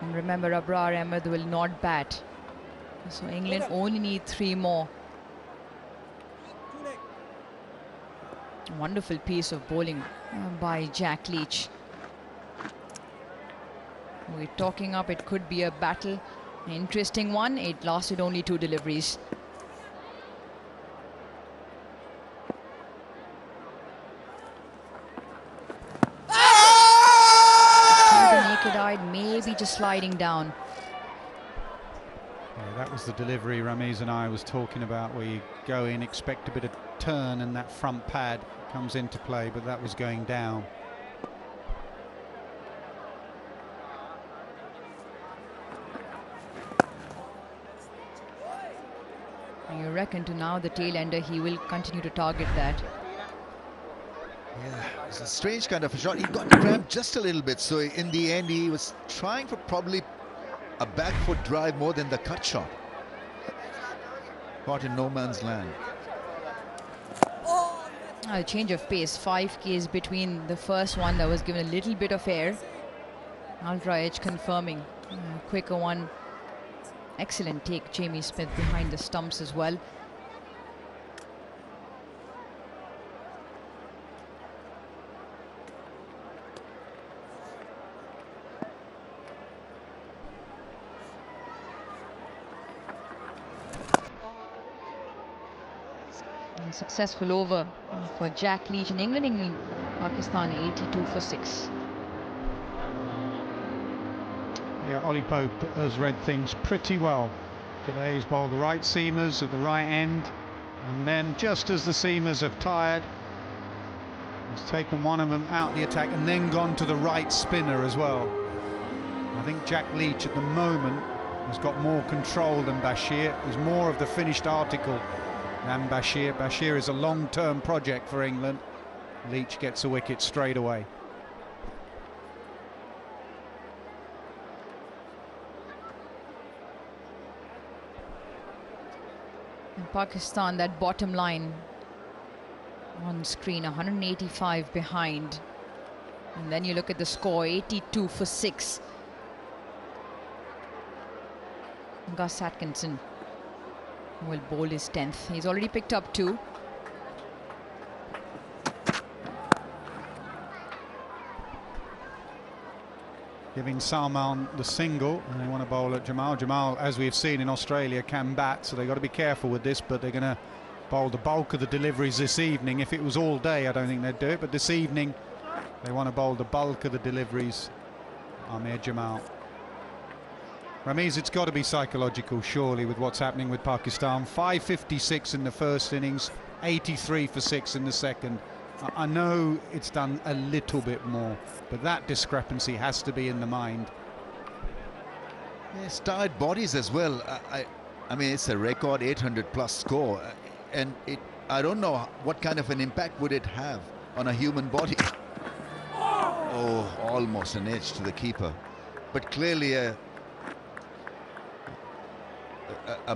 And remember, Abrar Ahmed will not bat. So England only need 3 more. Wonderful piece of bowling by Jack Leach. We're talking up, it could be a battle. An interesting one. It lasted only 2 deliveries. Maybe just sliding down. Yeah, that was the delivery Ramiz and I was talking about, where you go in, expect a bit of turn, and that front pad comes into play, but that was going down. And you reckon to now the tail ender he will continue to target that? Yeah, it's a strange kind of a shot. He got cramped just a little bit, so in the end he was trying for probably a back foot drive more than the cut shot. Caught in no man's land. A change of pace, 5 Ks between the first one that was given a little bit of air. Ultra edge confirming. Quicker one. Excellent take, Jamie Smith behind the stumps as well. Successful over for Jack Leach in England. Pakistan 82 for 6. Yeah, Ollie Pope has read things pretty well. Today he's bowled the right seamers at the right end, and then just as the seamers have tired, he's taken one of them out the attack and then gone to the right spinner as well. I think Jack Leach at the moment has got more control than Bashir. He's more of the finished article than Bashir. Bashir is a long-term project for England. Leach gets a wicket straight away. In Pakistan, that bottom line on screen, 185 behind. And then you look at the score, 82 for 6. Gus Atkinson will bowl his 10th. He's already picked up 2. Giving Salman the single, and they want to bowl at Jamal. Jamal, as we've seen in Australia, can bat, so they've got to be careful with this, but they're going to bowl the bulk of the deliveries this evening. If it was all day, I don't think they'd do it, but this evening They want to bowl the bulk of the deliveries. Amir Jamal. Ramiz, it's got to be psychological, surely, with what's happening with Pakistan. 556 in the first innings, 83 for 6 in the second. I know it's done a little bit more, but that discrepancy has to be in the mind. Yes, tired bodies as well. I mean, it's a record 800+ score, and I don't know what kind of an impact would it have on a human body. Oh, almost an edge to the keeper, but clearly a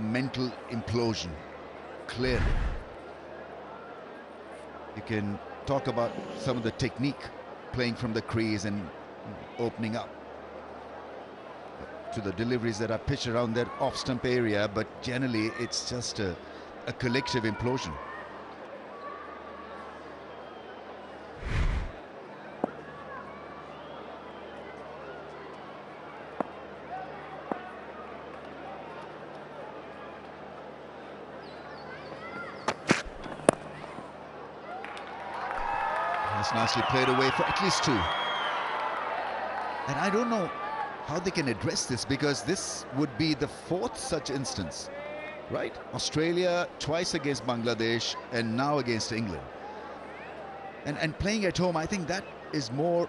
mental implosion. Clearly, you can talk about some of the technique, playing from the crease and opening up to the deliveries that are pitched around that off-stump area, but generally it's just a collective implosion. That's nicely played away for at least 2. And I don't know how they can address this, because this would be the 4th such instance, right? Australia twice against Bangladesh and now against England. And playing at home, I think that is more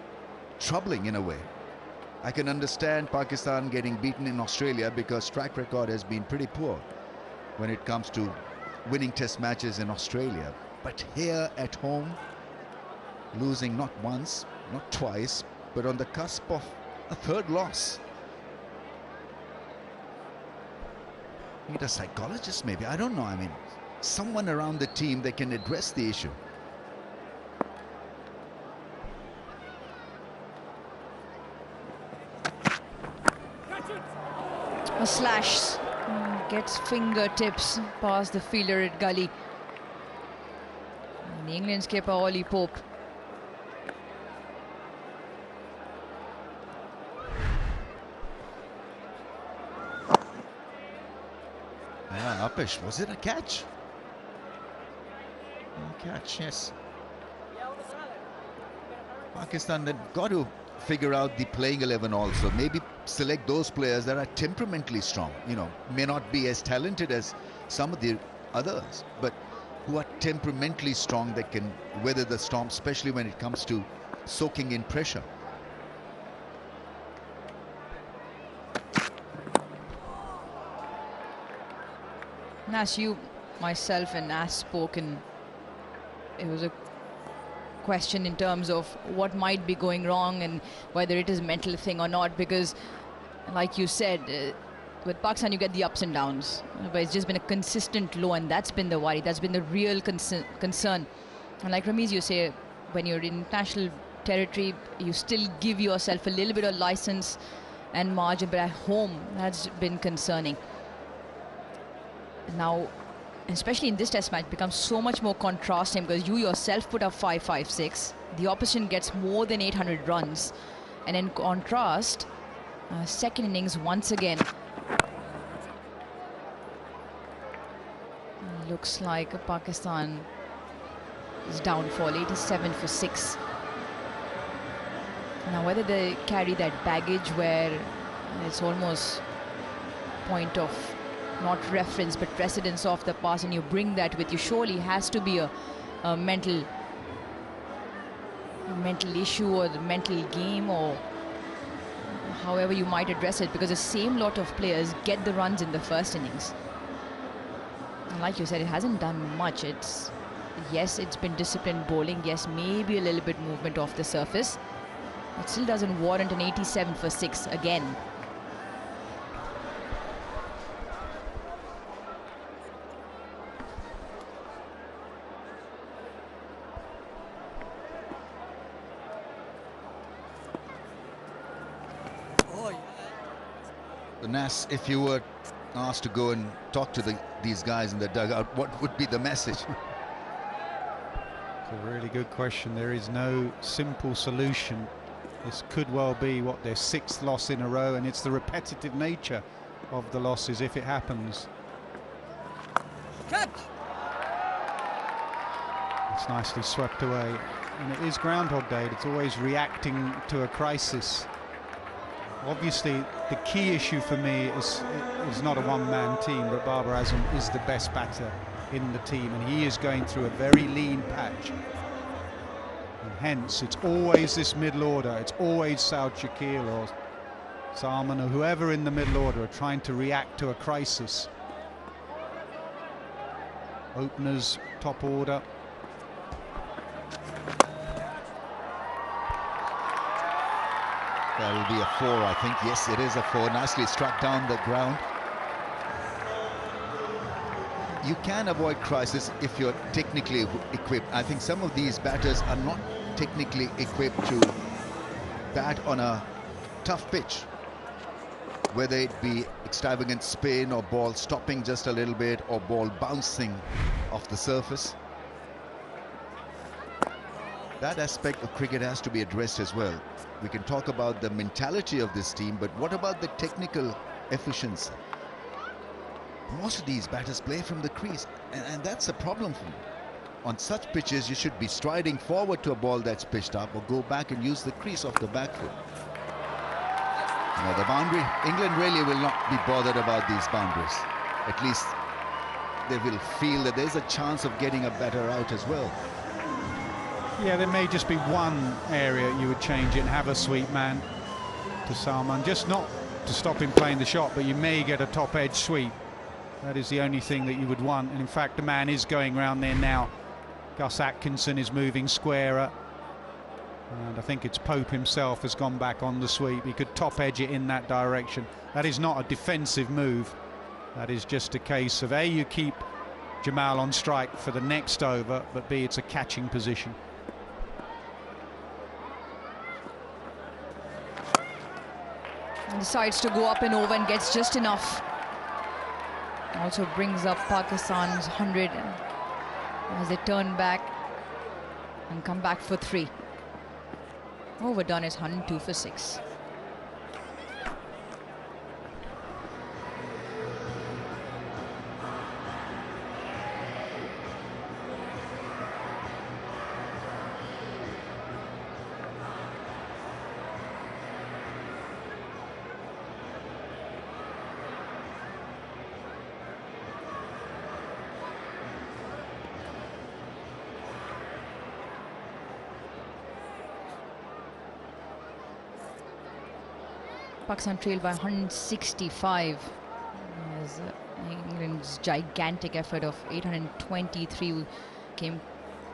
troubling in a way. I can understand Pakistan getting beaten in Australia because track record has been pretty poor when it comes to winning test matches in Australia. But here at home, losing not once, not twice, but on the cusp of a 3rd loss. Need a psychologist maybe, I don't know. I mean, someone around the team that can address the issue. A slash gets fingertips past the fielder at gully. And England's keeper Ollie Pope. Yeah, uppish. Was it a catch? A catch, yes. Pakistan, they've got to figure out the playing 11 also. Maybe select those players that are temperamentally strong. You know, may not be as talented as some of the others, but who are temperamentally strong, that can weather the storm, especially when it comes to soaking in pressure. As you, myself and Ash spoke, and it was a question in terms of what might be going wrong and whether it is a mental thing or not, because like you said, with Pakistan you get the ups and downs, but it's just been a consistent low, and that's been the worry, that's been the real concern. And like Ramiz, you say, when you're in international territory, you still give yourself a little bit of license and margin, but at home that's been concerning. Now, especially in this test match, becomes so much more contrasting, because you yourself put up 556, the opposition gets more than 800 runs, and in contrast, second innings once again looks like Pakistan is downfall, 87 for 6. Now whether they carry that baggage where it's almost point of not reference but precedence of the past, and you bring that with you, surely has to be a mental issue, or the mental game, or however you might address it, because the same lot of players get the runs in the first innings. And like you said, it hasn't done much. Yes, it's been disciplined bowling, yes, maybe a little bit movement off the surface. It still doesn't warrant an 87 for 6 again. Nas, if you were asked to go and talk to these guys in the dugout, what would be the message? It's a really good question. There is no simple solution. This could well be their 6th loss in a row, and it's the repetitive nature of the losses if it happens. Catch. It's nicely swept away. and it is Groundhog Day, it's always reacting to a crisis. Obviously, the key issue for me is not a one-man team, but Babar Azam is the best batter in the team, and he is going through a very lean patch. And hence, it's always this middle order. It's always Saud Shakil or Salman or whoever in the middle order are trying to react to a crisis. Openers, top order. That will be a 4, I think. Yes, it is a 4. Nicely struck down the ground. You can avoid crisis if you're technically equipped. I think some of these batters are not technically equipped to bat on a tough pitch, whether it be extravagant spin or ball stopping just a little bit or ball bouncing off the surface. That aspect of cricket has to be addressed as well. We can talk about the mentality of this team, but what about the technical efficiency? Most of these batters play from the crease, and that's a problem for me. On such pitches, you should be striding forward to a ball that's pitched up or go back and use the crease off the back foot. The boundary, England really will not be bothered about these boundaries. At least they will feel that there's a chance of getting a batter out as well. Yeah, there may just be one area you would change it and have a sweep man to Salman, just not to stop him playing the shot, but you may get a top edge sweep. That is the only thing that you would want, and in fact the man is going round there now. Gus Atkinson is moving squarer, and I think it's Pope himself has gone back on the sweep. He could top edge it in that direction. That is not a defensive move. That is just a case of A, you keep Jamal on strike for the next over, but B, it's a catching position. And decides to go up and over and gets just enough. Also brings up Pakistan's 100 as they turn back and come back for 3. Overdone is 102 for 6. Pakistan trailed by 165 as England's gigantic effort of 823 came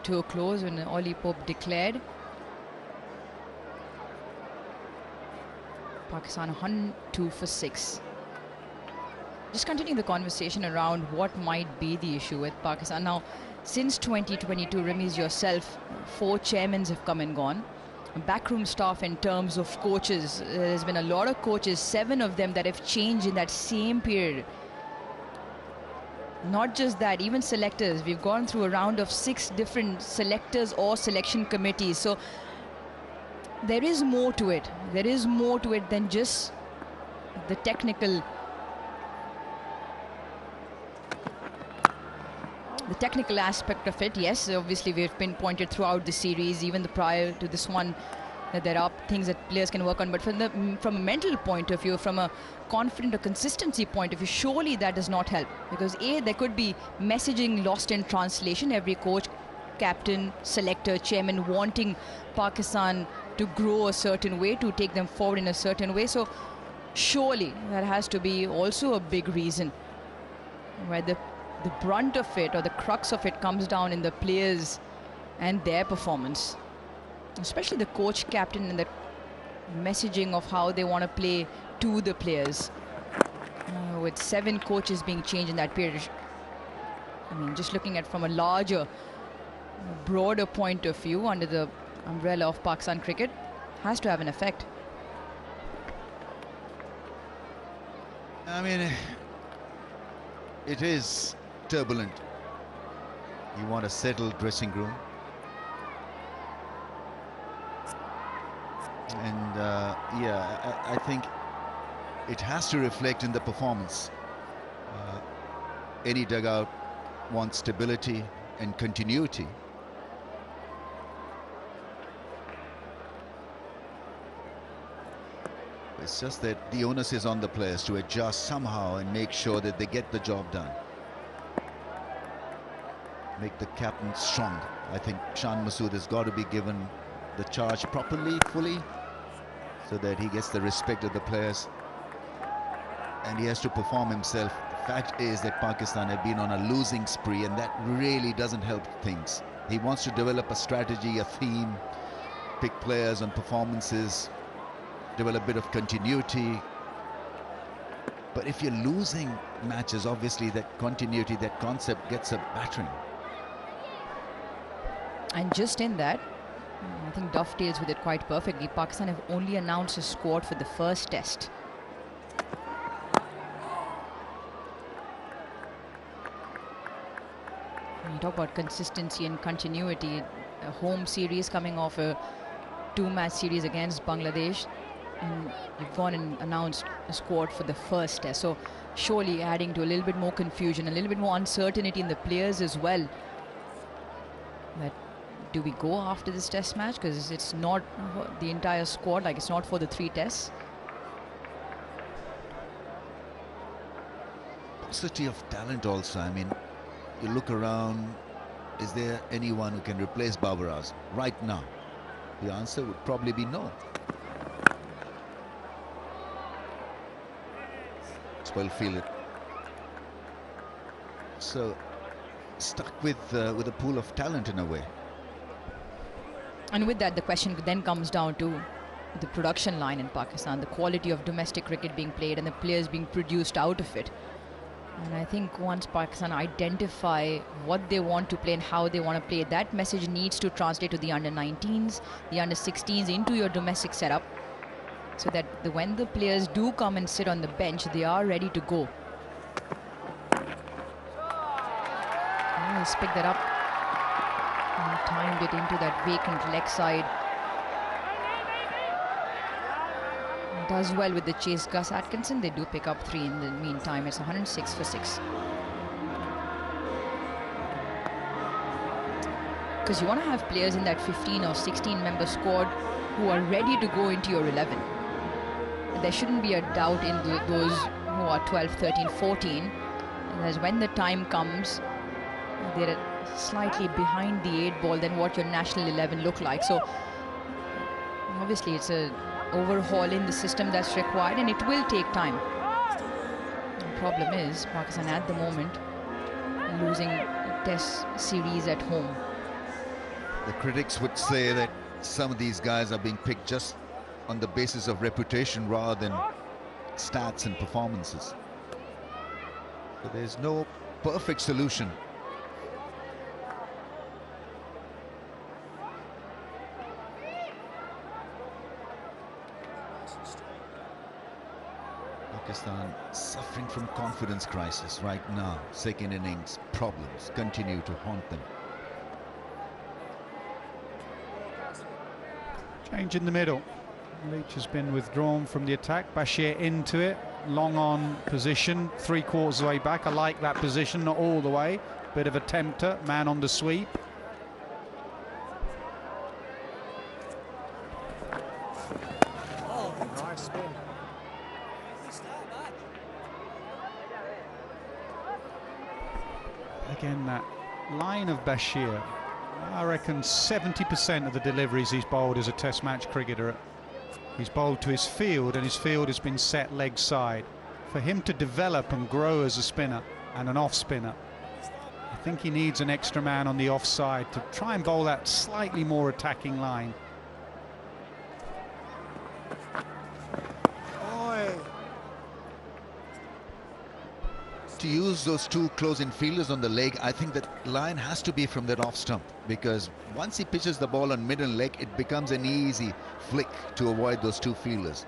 to a close when Ollie Pope declared. Pakistan 102 for 6. Just continuing the conversation around what might be the issue with Pakistan. Now, since 2022, Ramiz, yourself, 4 chairmen have come and gone. Backroom staff in terms of coaches, there's been a lot of coaches, 7 of them that have changed in that same period. Not just that, even selectors. We've gone through a round of 6 different selectors or selection committees. So there is more to it. There is more to it than just the technical. The technical aspect of it, yes, obviously we've pinpointed throughout the series, even the prior to this one, that there are things that players can work on. But from a mental point of view, from a confident or consistency point of view, surely that does not help. Because A, there could be messaging lost in translation. Every coach, captain, selector, chairman wanting Pakistan to grow a certain way, to take them forward in a certain way. So surely that has to be also a big reason where the brunt of it or the crux of it comes down in the players and their performance, especially the coach, captain, and the messaging of how they want to play to the players. With 7 coaches being changed in that period, I mean, just looking at from a larger, broader point of view under the umbrella of Pakistan cricket, has to have an effect. I mean, it is turbulent. You want a settled dressing room, and yeah, I think it has to reflect in the performance. Any dugout wants stability and continuity, It's just that the onus is on the players to adjust somehow and make sure that they get the job done. Make the captain strong. I think Shan Masood has got to be given the charge properly, fully, so that he gets the respect of the players. And he has to perform himself. The fact is that Pakistan have been on a losing spree, and that really doesn't help things. He wants to develop a strategy, a theme, pick players on performances, develop a bit of continuity. But if you're losing matches, obviously that continuity, that concept gets a battering. And just in that, I think dovetails with it quite perfectly. Pakistan have only announced a squad for the first test. You talk about consistency and continuity. A home series coming off a 2-match series against Bangladesh, and you've gone and announced a squad for the first test. So surely adding to a little bit more confusion, a little bit more uncertainty in the players as well. But do we go after this test match? Because it's not the entire squad, like it's not for the 3 tests. Paucity of talent also. I mean, you look around, is there anyone who can replace Babar Azam right now? The answer would probably be no. It's well fielded. So stuck with a pool of talent in a way. And with that, the question then comes down to the production line in Pakistan, the quality of domestic cricket being played and the players being produced out of it. And I think once Pakistan identify what they want to play and how they want to play, that message needs to translate to the under-19s, the under-16s into your domestic setup, so that when the players do come and sit on the bench, they are ready to go. He's picked that up and timed it into that vacant leg side. Does well with the chase. Gus Atkinson, they do pick up 3 in the meantime. It's 106 for 6. Because you want to have players in that 15 or 16 member squad who are ready to go into your 11. There shouldn't be a doubt in those who are 12, 13, 14. As when the time comes, they're slightly behind the 8 ball than what your national 11 look like. So obviously it's a overhaul in the system that's required, and it will take time. The problem is Pakistan at the moment losing a test series at home. The critics would say that some of these guys are being picked just on the basis of reputation rather than stats and performances. So there's no perfect solution. Pakistan suffering from confidence crisis right now. Second innings problems continue to haunt them. Change in the middle. Leach has been withdrawn from the attack. Bashir into it. Long on position, 3/4 of the way back. I like that position, not all the way. Bit of a tempter, man on the sweep. Oh, nice spin. Again, that line of Bashir, I reckon 70% of the deliveries he's bowled as a test match cricketer, he's bowled to his field, and his field has been set leg side. For him to develop and grow as a spinner and an off spinner, I think he needs an extra man on the offside to try and bowl that slightly more attacking line. To use those 2 close-in fielders on the leg, I think that line has to be from that off stump, because once he pitches the ball on middle leg, it becomes an easy flick to avoid those 2 fielders.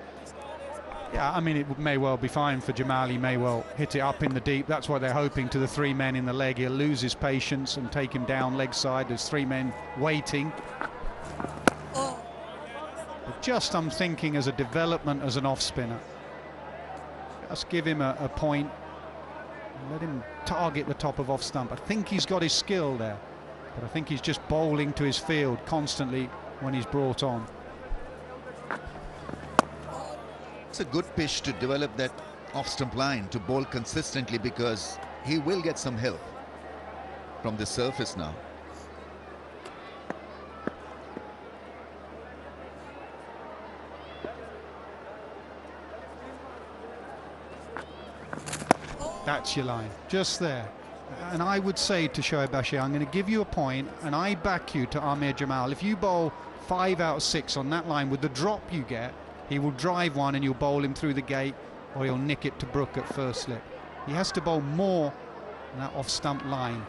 Yeah, I mean, it may well be fine for Jamal. He may well hit it up in the deep. That's what they're hoping, to the 3 men in the leg. He'll lose his patience and take him down leg side. There's 3 men waiting. But just, I'm thinking, as a development as an off spinner, just give him a point. Let him target the top of off stump. I think he's got his skill there, but I think he's just bowling to his field constantly when he's brought on. It's a good pitch to develop that off-stump line, to bowl consistently, because he will get some help from the surface now. That's your line, just there. And I would say to Shoaib Bashir, I'm going to give you a point, and I back you to Amir Jamal. If you bowl 5 out of 6 on that line with the drop you get, he will drive one and you'll bowl him through the gate, or he'll nick it to Brook at first slip. He has to bowl more on that off-stump line.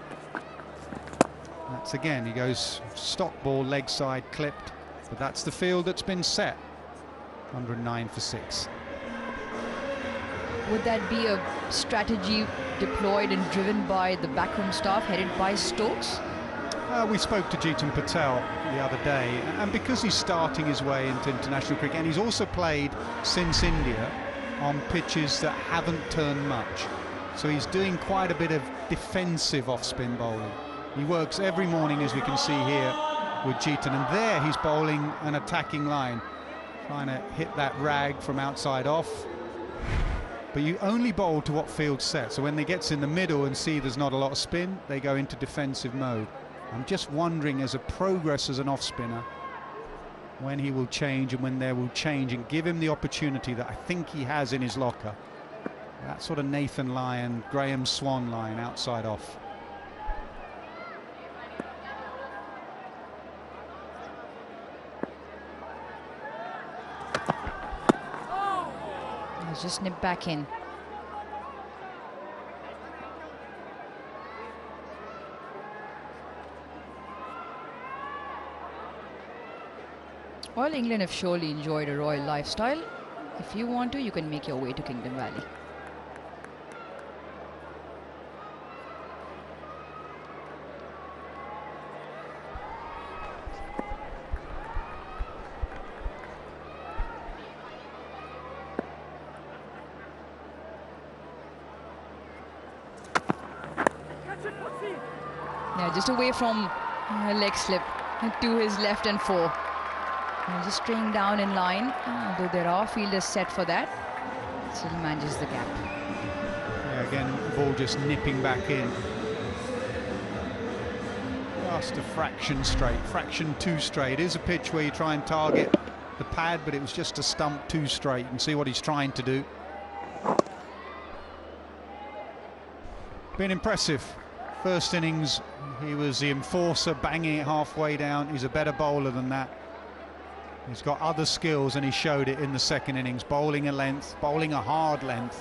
That's again, he goes stock ball, leg side, clipped, but that's the field that's been set. 109 for 6. Would that be a strategy deployed and driven by the backroom staff headed by Stokes? We spoke to Jeetan Patel the other day, and because he's starting his way into international cricket, and he's also played since India on pitches that haven't turned much, so he's doing quite a bit of defensive off-spin bowling. He works every morning, as we can see here with Jeetan, and there he's bowling an attacking line, trying to hit that rag from outside off. But you only bowl to what field set, so when they gets in the middle and see there's not a lot of spin, they go into defensive mode. I'm just wondering, as a progress as an off-spinner, when he will change and when there will change, and give him the opportunity that I think he has in his locker. That sort of Nathan Lyon, Graham Swan line, outside off. Just nip back in. Well, England have surely enjoyed a royal lifestyle. If you want to, you can make your way to Kingdom Valley. Yeah, just away from leg slip to his left and 4. And just staying down in line, though there are fielders set for that, still manages the gap. Yeah, again, the ball just nipping back in. Just a fraction straight, fraction 2 straight. It is a pitch where you try and target the pad, but it was just a stump 2 straight. You can see what he's trying to do. Been impressive. First innings, he was the enforcer, banging it halfway down. He's a better bowler than that. He's got other skills, and he showed it in the second innings. Bowling a length, bowling a hard length.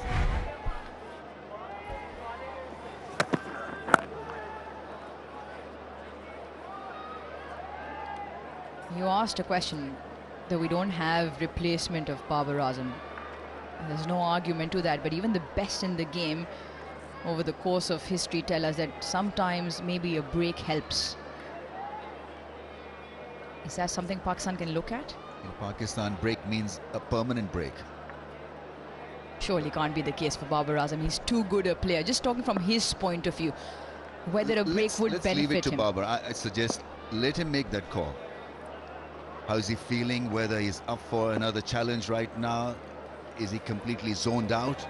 You asked a question that we don't have replacement of Babar Azam. There's no argument to that, but even the best in the game over the course of history tell us that sometimes maybe a break helps. Is that something Pakistan can look at? In Pakistan, break means a permanent break. Surely can't be the case for Babar Azam. He's too good a player. Just talking from his point of view, whether a break would benefit him. Let's leave it to Babar. I suggest let him make that call. How is he feeling? Whether he's up for another challenge right now? Is he completely zoned out?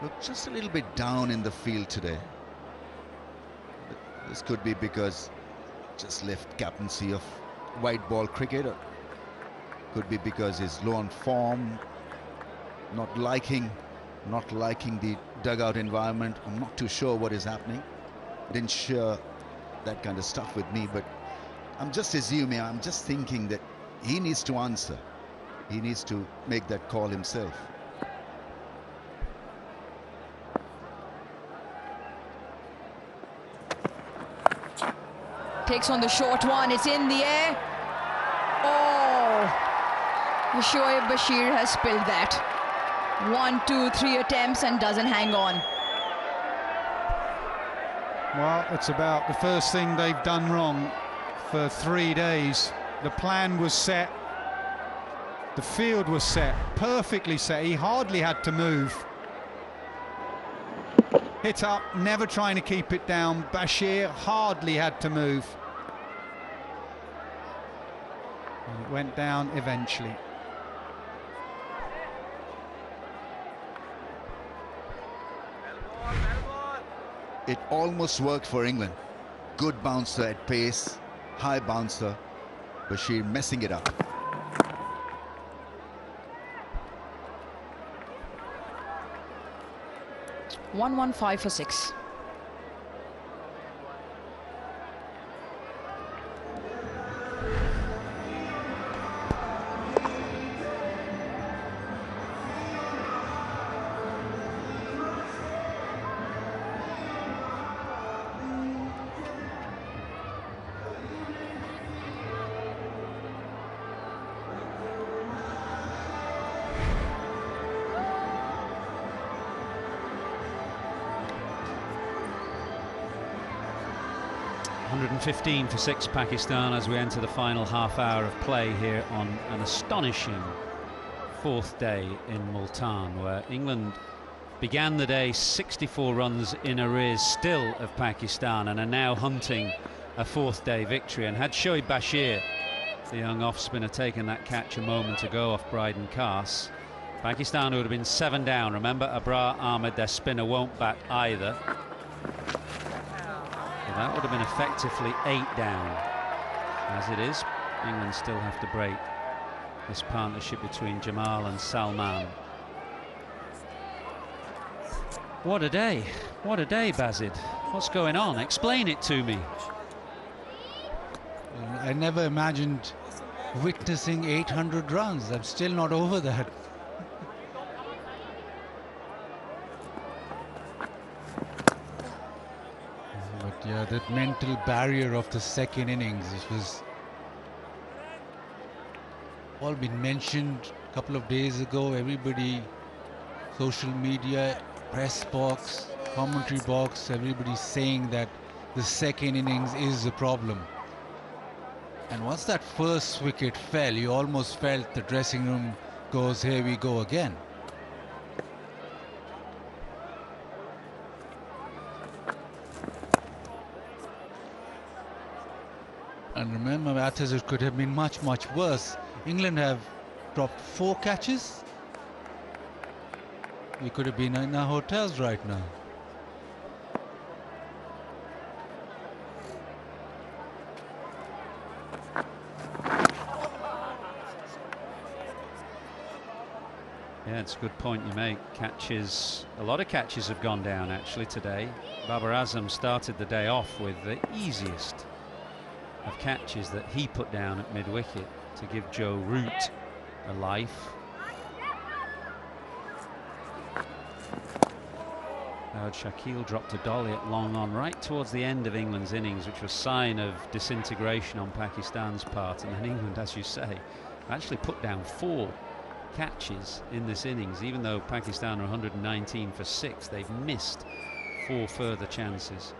Look, just a little bit down in the field today. But this could be because just left captaincy of white ball cricket, or could be because he's low on form, not liking the dugout environment. I'm not too sure what is happening. Didn't share that kind of stuff with me, but I'm just assuming, I'm just thinking that he needs to answer. He needs to make that call himself. Takes on the short one, it's in the air. Oh, Shoaib Bashir has spilled that. 1, 2, 3 attempts and doesn't hang on. Well, it's about the first thing they've done wrong for 3 days. The plan was set. The field was set, perfectly set. He hardly had to move. Hit up, never trying to keep it down. Bashir hardly had to move. And it went down eventually. It almost worked for England. Good bouncer at pace, high bouncer. Bashir messing it up. One 5 for 6. .15 for 6 Pakistan as we enter the final half hour of play here on an astonishing 4th day in Multan, where England began the day 64 runs in arrears still of Pakistan and are now hunting a 4th day victory. And had Shoaib Bashir, the young off spinner, taken that catch a moment ago off Bryden Carse, Pakistan would have been 7 down. Remember, Abrar Ahmed, their spinner, won't bat either. That would have been effectively 8 down. As it is, England still have to break this partnership between Jamal and Salman. What a day. What a day, Bazid. What's going on? Explain it to me. I never imagined witnessing 800 runs. I'm still not over that. Yeah, that mental barrier of the second innings, it was all been mentioned a couple of days ago. Everybody, social media, press box, commentary box, everybody's saying that the second innings is the problem. And once that first wicket fell, you almost felt the dressing room goes, here we go again. And remember, matters, it could have been much, much worse. England have dropped 4 catches. We could have been in our hotels right now. Yeah, it's a good point you make. Catches, a lot of catches have gone down actually today. Babar Azam started the day off with the easiest of catches that he put down at mid-wicket to give Joe Root a life. Howard Shakil dropped a dolly at long on right towards the end of England's innings, which was a sign of disintegration on Pakistan's part. And then England, as you say, actually put down 4 catches in this innings. Even though Pakistan are 119 for 6, they've missed 4 further chances.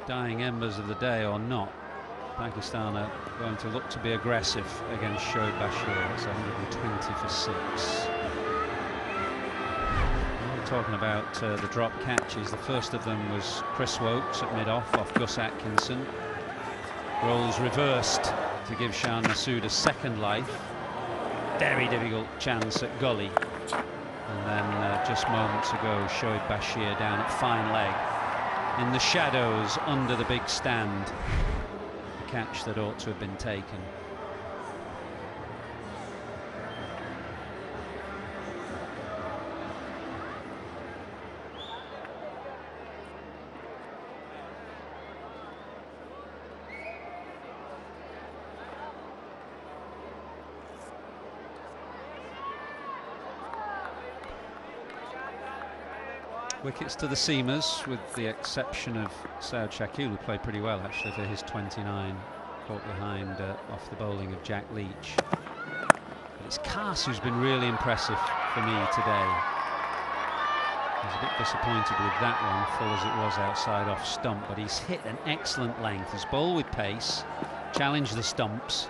Dying embers of the day or not, Pakistan are going to look to be aggressive against Shoaib Bashir. It's 120 for 6. We're talking about the drop catches. The first of them was Chris Wokes at mid-off Gus Atkinson. Rolls reversed to give Shan Masood a second life. Very difficult chance at Gully. And then just moments ago, Shoaib Bashir down at fine leg, in the shadows under the big stand. A catch that ought to have been taken. Wickets to the seamers, with the exception of Saud Shakil, who played pretty well actually for his 29, caught behind off the bowling of Jack Leach. But it's Carse who's been really impressive for me today. I was a bit disappointed with that one, full as it was outside off stump, but he's hit an excellent length. He's bowled with pace, challenge the stumps.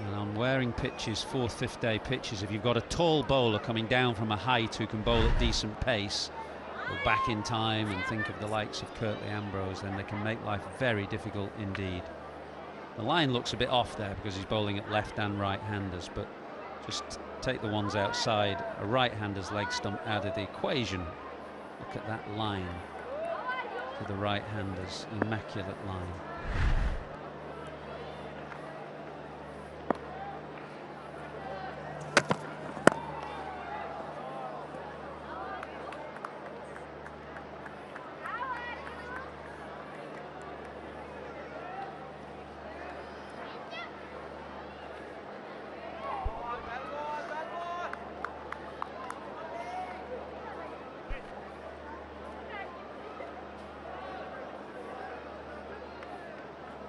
And on wearing pitches, 4th, 5th day pitches, if you've got a tall bowler coming down from a height who can bowl at decent pace, or back in time, and think of the likes of Curtly Ambrose, then they can make life very difficult indeed. The line looks a bit off there because he's bowling at left and right-handers, but just take the ones outside a right-hander's leg stump out of the equation. Look at that line to the right-handers, immaculate line.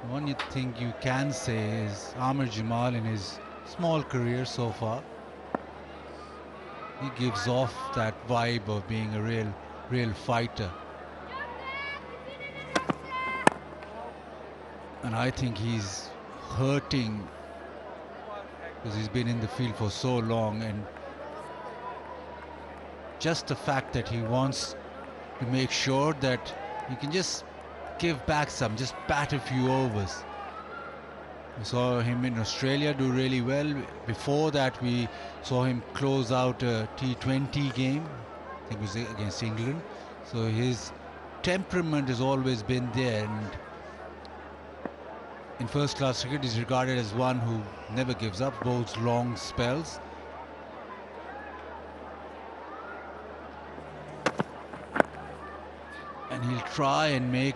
One thing you can say is Amir Jamal in his small career so far, he gives off that vibe of being a real fighter. And I think he's hurting because he's been in the field for so long, and just the fact that he wants to make sure that he can just give back some, just bat a few overs. We saw him in Australia do really well. Before that, we saw him close out a T20 game. I think it was against England. So his temperament has always been there, and in first-class cricket he's regarded as one who never gives up, bowls long spells. And he'll try and make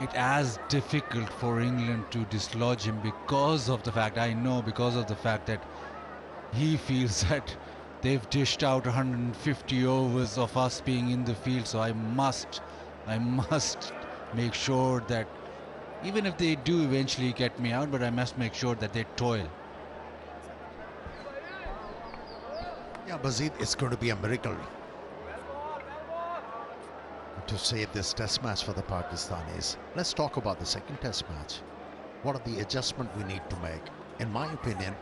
it as difficult for England to dislodge him because of the fact, because of the fact that he feels that they've dished out 150 overs of us being in the field. So I must make sure that even if they do eventually get me out, but I must make sure that they toil. Yeah, Bazid, it's going to be a miracle to save this test match for the Pakistanis. Let's talk about the second test match. What are the adjustments we need to make? In my opinion,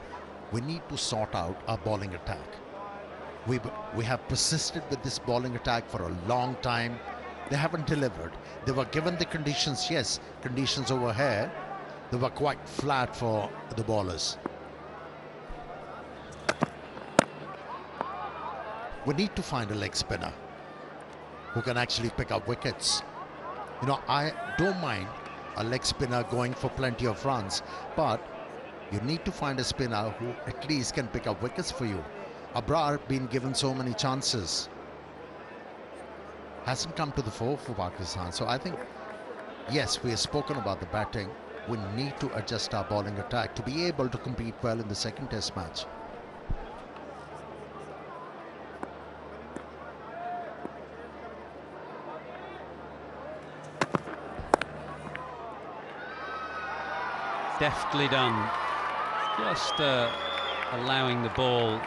we need to sort out our bowling attack. We have persisted with this bowling attack for a long time. They haven't delivered. They were given the conditions, yes, conditions over here, they were quite flat for the bowlers. We need to find a leg spinner who can actually pick up wickets. You know, I don't mind a leg spinner going for plenty of runs, but you need to find a spinner who at least can pick up wickets for you. Abrar been given so many chances, hasn't come to the fore for Pakistan. So I think, yes, we have spoken about the batting. We need to adjust our bowling attack to be able to compete well in the second test match. Deftly done, just allowing the ball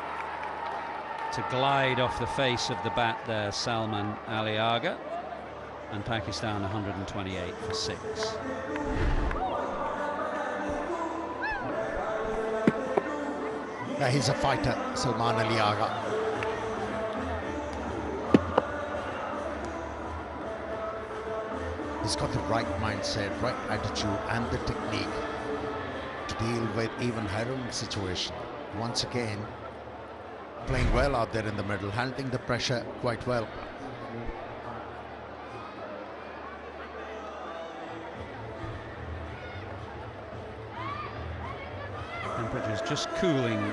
to glide off the face of the bat there, Salman Ali Agha, and Pakistan 128 for 6. Yeah, he's a fighter, Salman Ali Agha. He's got the right mindset, right attitude and the technique to deal with even harrowing situation. Once again, playing well out there in the middle, handling the pressure quite well. Temperature's just cooling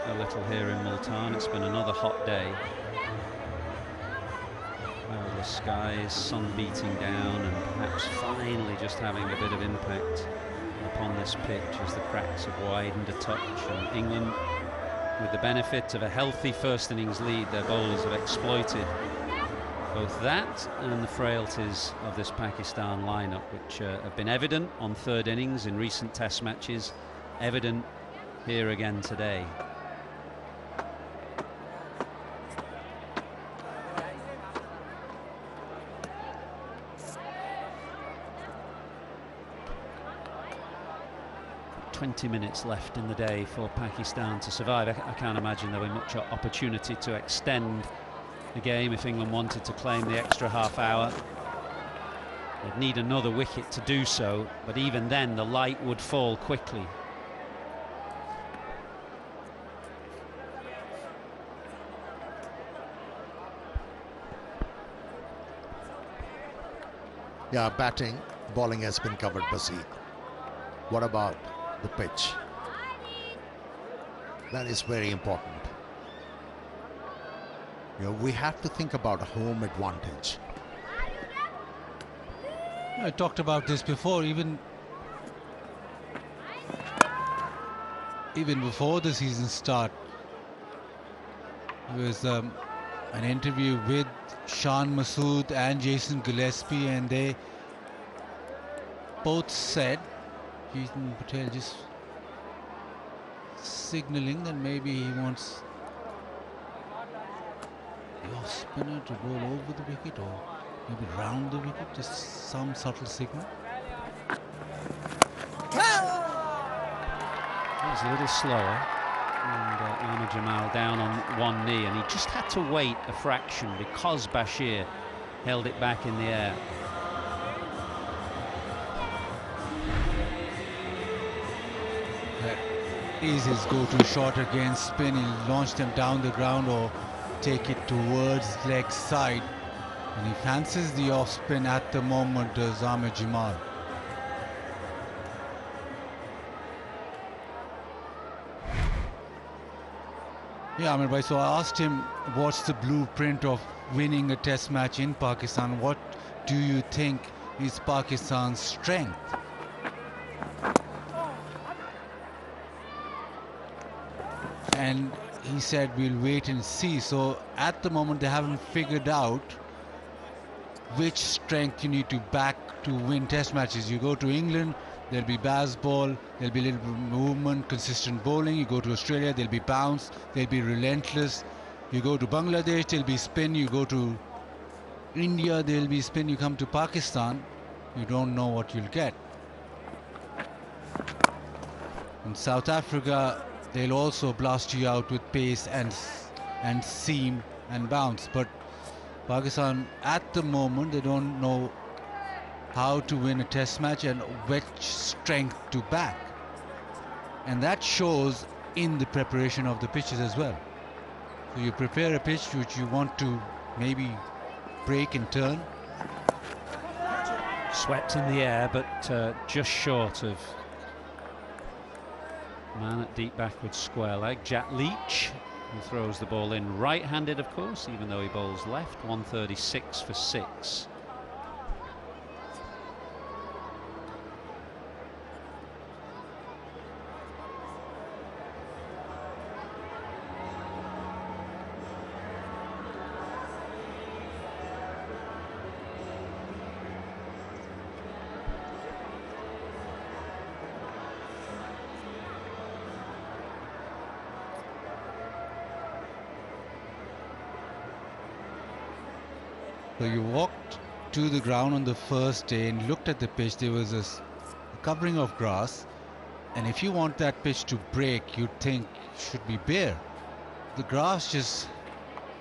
a little here in Multan. It's been another hot day. Cloudless skies, sun beating down, and perhaps finally just having a bit of impact upon this pitch as the cracks have widened a touch, and England, with the benefit of a healthy first innings lead, their bowlers have exploited both that and the frailties of this Pakistan lineup, which have been evident on third innings in recent test matches, evident here again today. 20 minutes left in the day for Pakistan to survive. I can't imagine there'll be much opportunity to extend the game if England wanted to claim the extra half hour. They'd need another wicket to do so, but even then the light would fall quickly. Yeah, batting, bowling has been covered, Basit. What about the pitch? That is very important. You know, we have to think about a home advantage. I talked about this before, even before the season start. There was an interview with Shan Masood and Jason Gillespie, and they both said, Keaton Patel just signalling that maybe he wants the off spinner to roll over the wicket or maybe round the wicket, just some subtle signal. It was a little slower, and Ahmed Jamal down on one knee, and he just had to wait a fraction because Bashir held it back in the air. Is his go-to shot against spin. He'll launch them down the ground or take it towards leg side, and he fancies the off spin at the moment, does Ahmed Jamal. Yeah, Amir bhai, so I asked him what's the blueprint of winning a test match in Pakistan. What do you think is Pakistan's strength? And he said we'll wait and see. So at the moment they haven't figured out which strength you need to back to win test matches. You go to England, there'll be baseball, there'll be a little bit of movement, consistent bowling. You go to Australia, there'll be bounce, they'll be relentless. You go to Bangladesh, there'll be spin. You go to India, there'll be spin. You come to Pakistan, you don't know what you'll get. In South Africa, they'll also blast you out with pace and seam and bounce. But Pakistan, at the moment, they don't know how to win a test match and which strength to back. And that shows in the preparation of the pitches as well. So you prepare a pitch which you want to maybe break and turn. Swept in the air, but just short of man at deep backward square leg. Jack Leach, who throws the ball in right-handed, of course, even though he bowls left. 136 for 6. So you walked to the ground on the first day and looked at the pitch. There was a covering of grass, and if you want that pitch to break, you'd think it should be bare. The grass just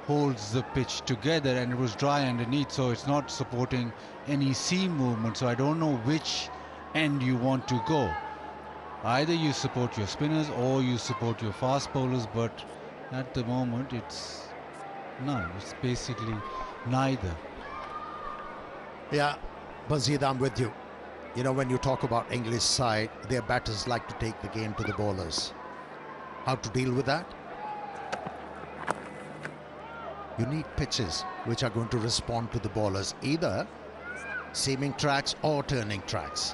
holds the pitch together, and it was dry underneath, so it's not supporting any seam movement. So I don't know which end you want to go. Either you support your spinners or you support your fast bowlers, but at the moment it's none. It's basically neither. Yeah, Bazid, I'm with you. You know, when you talk about English side, their batters like to take the game to the bowlers. How to deal with that? You need pitches which are going to respond to the bowlers, either seaming tracks or turning tracks.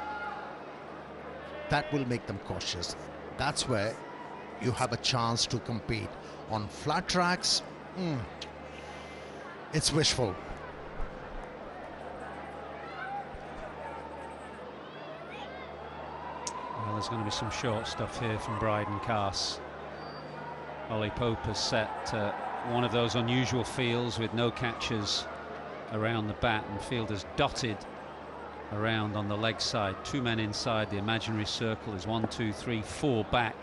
That will make them cautious. That's where you have a chance to compete. On flat tracks, it's wishful. Well, there's going to be some short stuff here from Bryden Carse. Ollie Pope has set one of those unusual fields with no catchers around the bat, and fielders dotted around on the leg side. 2 men inside. The imaginary circle is 1, 2, 3, 4 back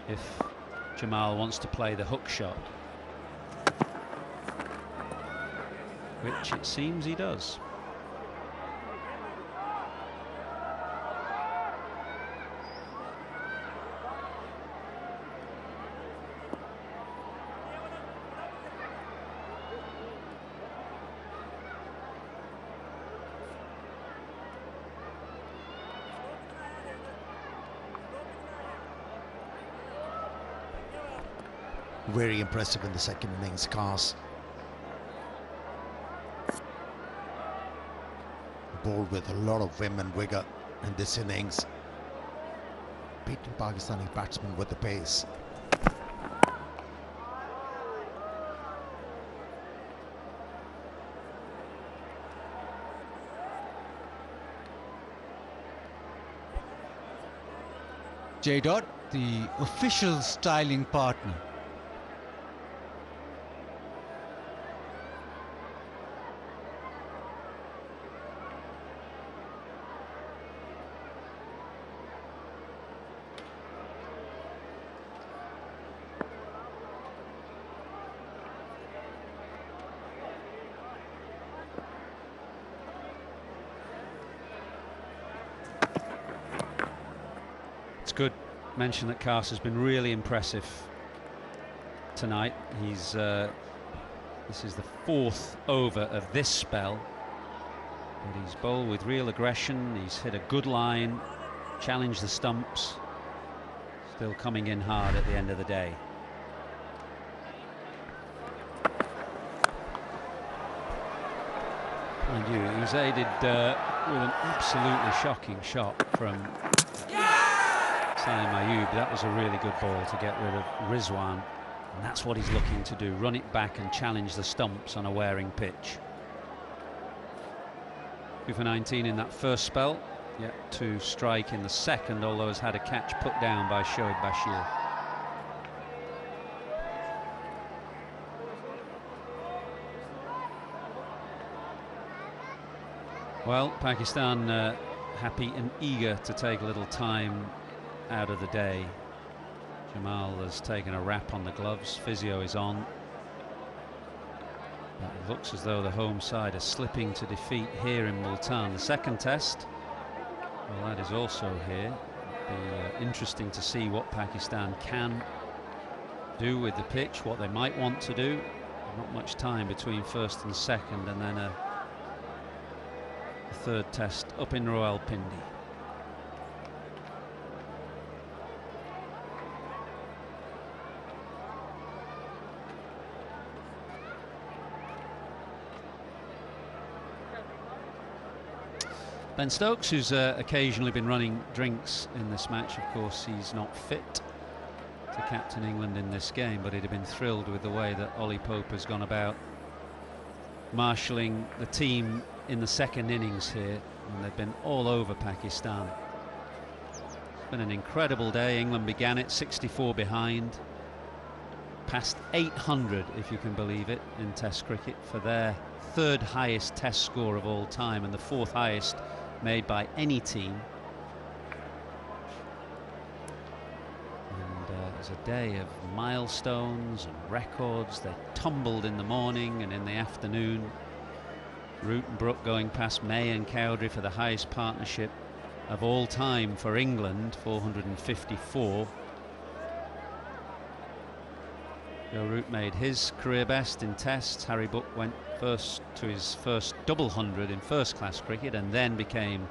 if Jamal wants to play the hook shot, which it seems he does. Very impressive in the second innings, Cars. Bowled with a lot of vim and vigor in this innings. Beating Pakistani batsmen with the pace. J. Dot, the official styling partner. Good mention that Cars has been really impressive tonight. He's this is the 4th over of this spell, but he's bowled with real aggression. He's hit a good line, challenged the stumps, still coming in hard at the end of the day. Mind you, he was aided with an absolutely shocking shot from Ayub. That was a really good ball to get rid of Rizwan, and that's what he's looking to do, run it back and challenge the stumps on a wearing pitch. 2 for 19 in that first spell, yet to strike in the second, although has had a catch put down by Shoaib Bashir. Well, Pakistan happy and eager to take a little time out of the day. Jamal has taken a wrap on the gloves. Physio is on. But it looks as though the home side are slipping to defeat here in Multan. The second test, well, that is also here. It'll be interesting to see what Pakistan can do with the pitch, what they might want to do. Not much time between first and second, and then a third test up in Rawalpindi. Ben Stokes, who's occasionally been running drinks in this match, of course he's not fit to captain England in this game, but he'd have been thrilled with the way that Ollie Pope has gone about marshalling the team in the second innings here, and they've been all over Pakistan. It's been an incredible day. England began it 64 behind, past 800, if you can believe it, in Test cricket for their 3rd highest Test score of all time and the 4th highest made by any team. And it was a day of milestones and records. They tumbled in the morning, and in the afternoon Root and Brook going past May and Cowdrey for the highest partnership of all time for England, 454. Joe Root made his career best in tests. Harry Brook went first to his first double 100 in first-class cricket, and then became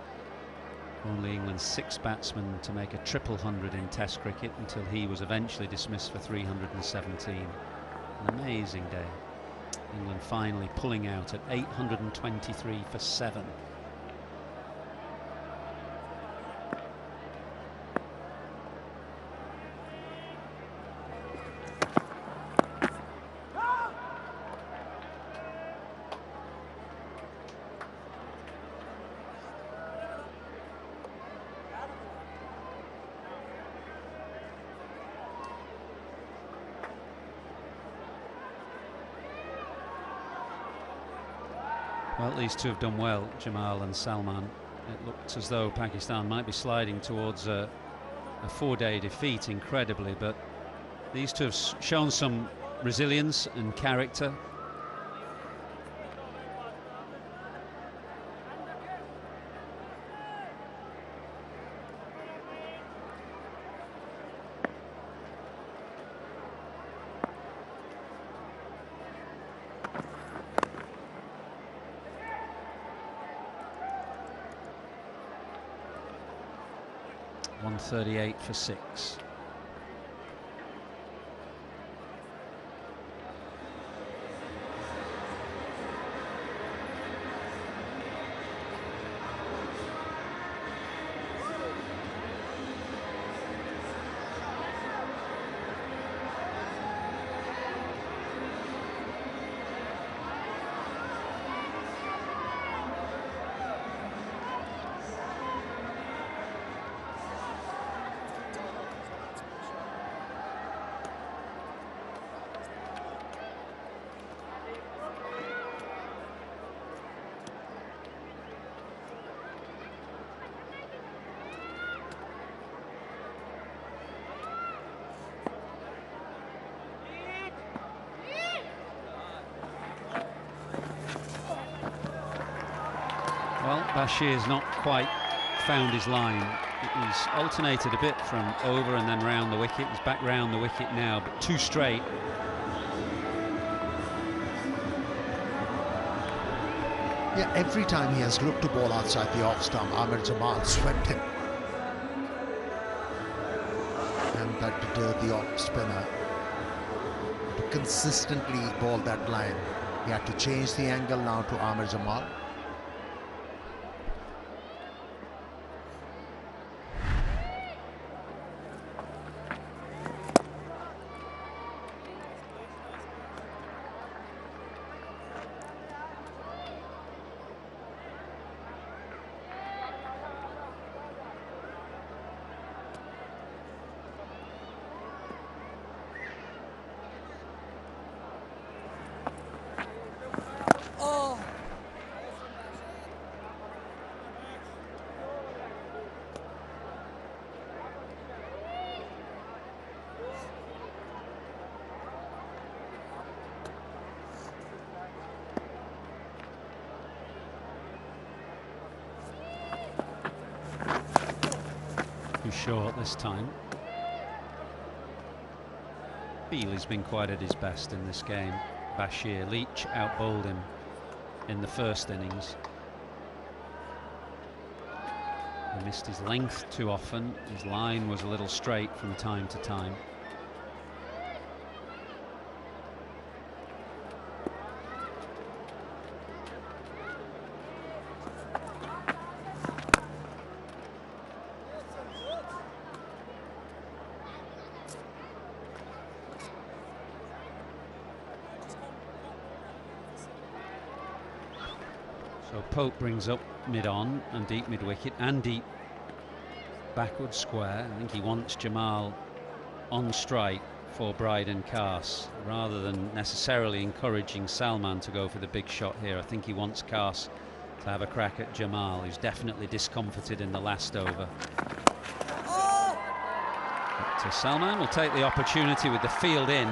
only England's 6th batsman to make a triple 100 in Test cricket, until he was eventually dismissed for 317. An amazing day. England finally pulling out at 823 for 7. Well, these two have done well, Jamal and Salman. It looked as though Pakistan might be sliding towards a 4-day defeat, incredibly, but these two have shown some resilience and character. .138 for 6. Well, Bashir's not quite found his line. He's alternated a bit from over and then round the wicket. He's back round the wicket now, but too straight. Yeah, every time he has looked to ball outside the off stump, Amir Jamal swept him. And that deterred the off spinner to consistently ball that line. He had to change the angle now to Amir Jamal. Too short this time. Bealey's been quite at his best in this game. Bashir, Leach outbowled him in the first innings. He missed his length too often. His line was a little straight from time to time. So Pope brings up mid-on and deep mid-wicket and deep backward square. I think he wants Jamal on strike for Bryden Carse rather than necessarily encouraging Salman to go for the big shot here. I think he wants Carse to have a crack at Jamal, who's definitely discomforted in the last over. So Salman will take the opportunity with the field in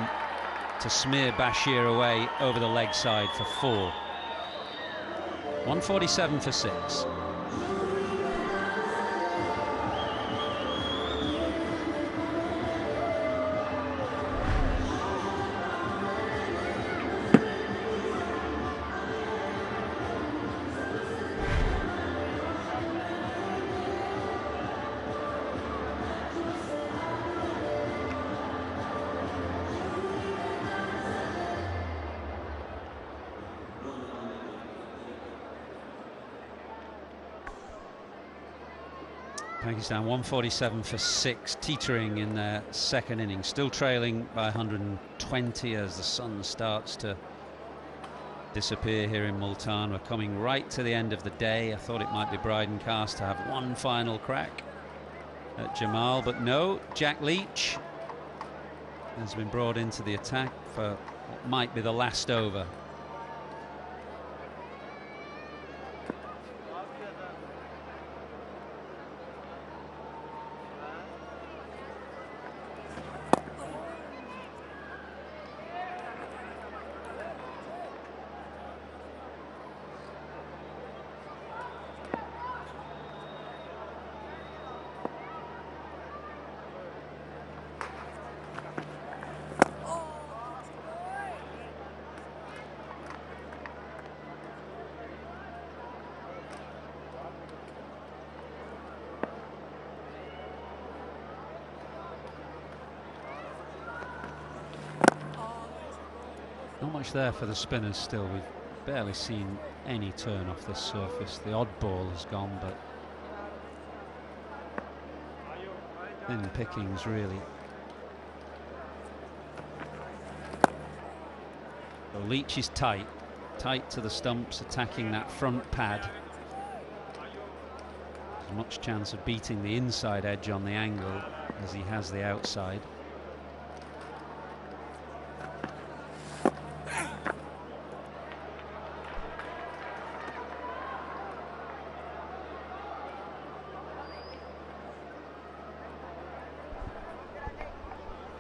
to smear Bashir away over the leg side for 4. 147 for 6. Pakistan 147 for 6, teetering in their second innings, still trailing by 120 as the sun starts to disappear here in Multan. We're coming right to the end of the day. I thought it might be Bryden Carse to have one final crack at Jamal, but no. Jack Leach has been brought into the attack for what might be the last over. much there for the spinners still. We've barely seen any turn off this surface. The odd ball has gone, but thin pickings really. So Leach is tight to the stumps, attacking that front pad. As much chance of beating the inside edge on the angle as he has the outside.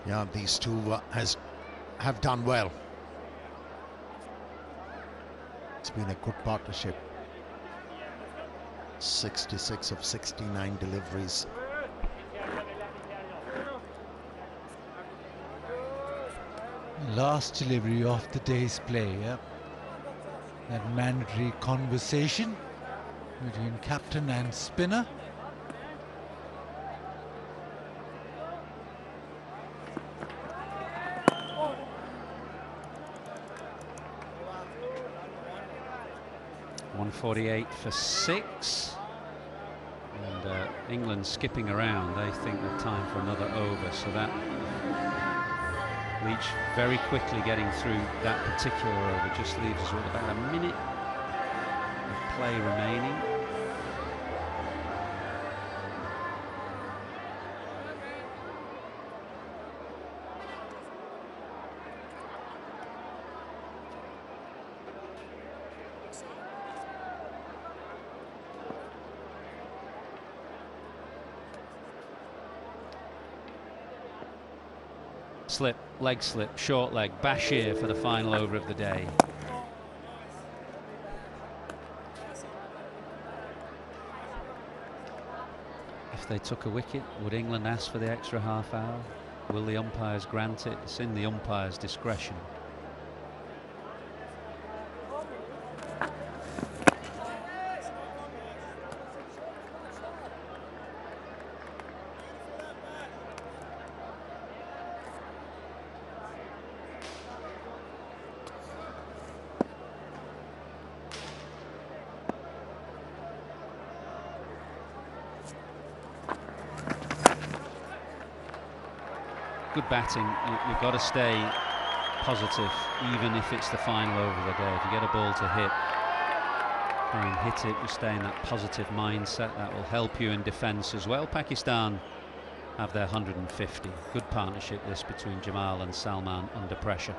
Yeah, these two have done well. It's been a good partnership. 66 of 69 deliveries. Last delivery of the day's play, yeah. That mandatory conversation between captain and spinner. .148 for 6, and England skipping around. They think they're time for another over, so that Leach very quickly getting through that particular over just leaves us with about a minute of play remaining. Slip, leg slip, short leg, Bashir for the final over of the day. If they took a wicket, would England ask for the extra half hour? Will the umpires grant it? It's in the umpire's discretion. Good batting. You've got to stay positive, even if it's the final over of the day. If you get a ball to hit, try and hit it. You stay in that positive mindset. That will help you in defence as well. Pakistan have their 150. Good partnership this between Jamal and Salman under pressure.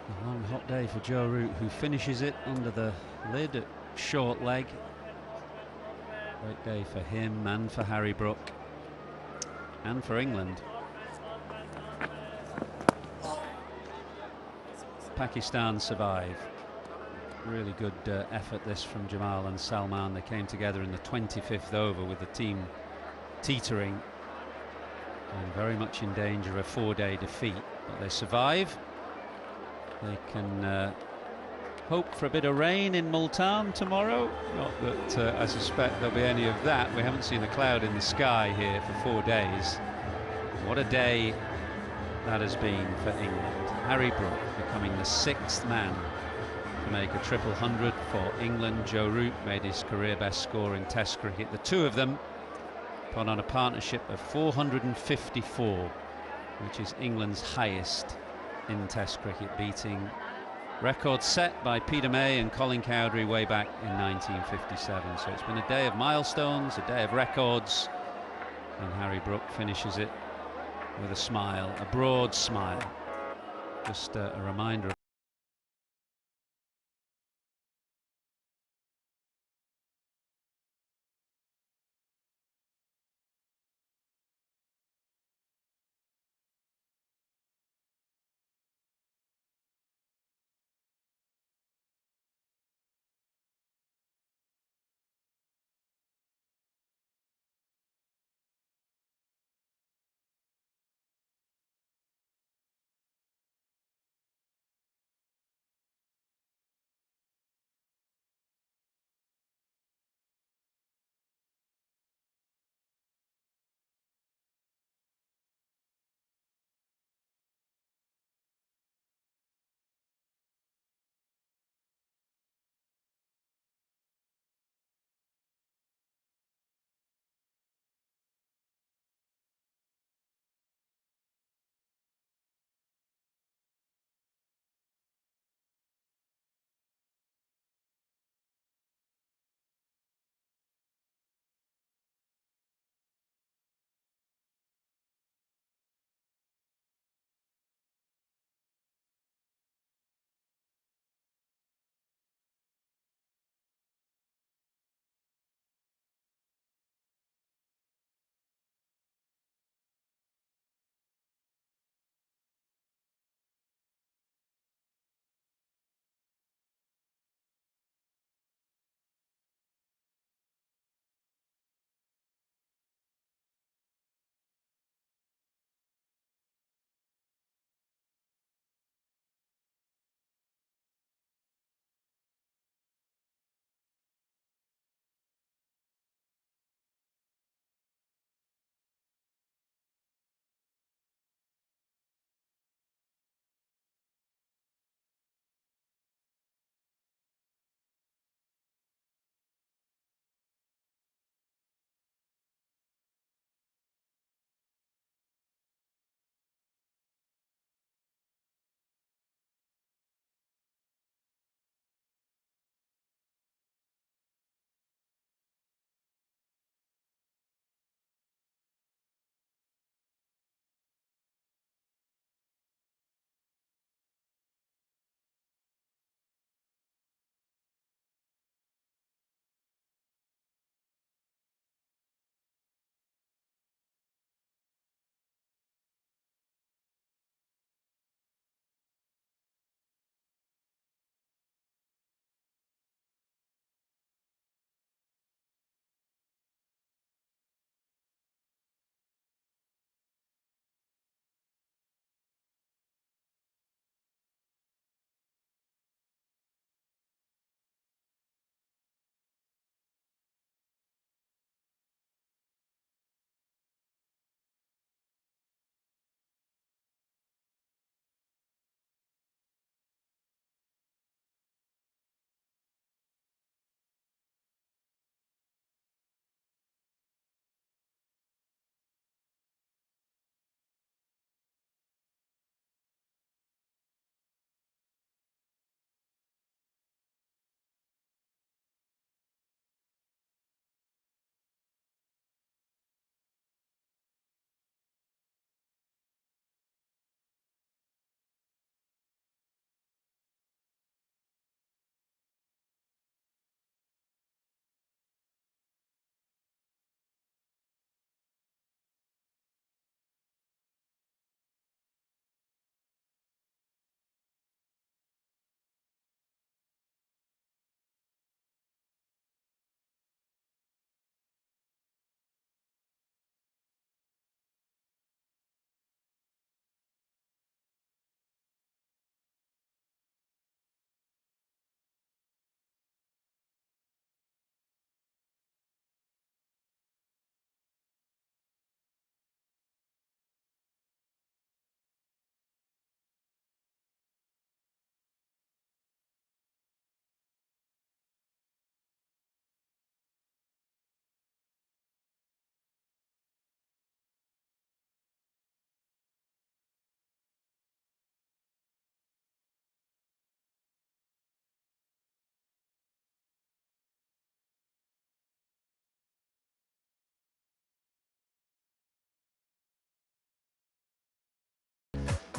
A long hot day for Joe Root, who finishes it under the lid at short leg. Great day for him and for Harry Brook and for England. Pakistan survive. Really good effort this from Jamal and Salman. They came together in the 25th over with the team teetering and very much in danger of a 4-day defeat, but they survive. They can hope for a bit of rain in Multan tomorrow. Not that I suspect there'll be any of that. We haven't seen a cloud in the sky here for 4 days. What a day that has been for England. Harry Brook becoming the 6th man to make a triple hundred for England. Joe Root made his career best score in Test cricket. The two of them put on a partnership of 454, which is England's highest in Test cricket, beating records set by Peter May and Colin Cowdery way back in 1957. So it's been a day of milestones, a day of records, and Harry Brook finishes it with a smile, a broad smile. Just a reminder of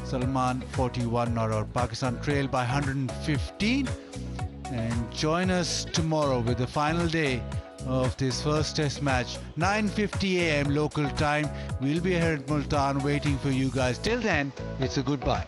Salman 41 not out. Pakistan trail by 115. And join us tomorrow with the final day of this first test match, 9:50 a.m. local time. We'll be here at Multan waiting for you guys. Till then, it's a goodbye.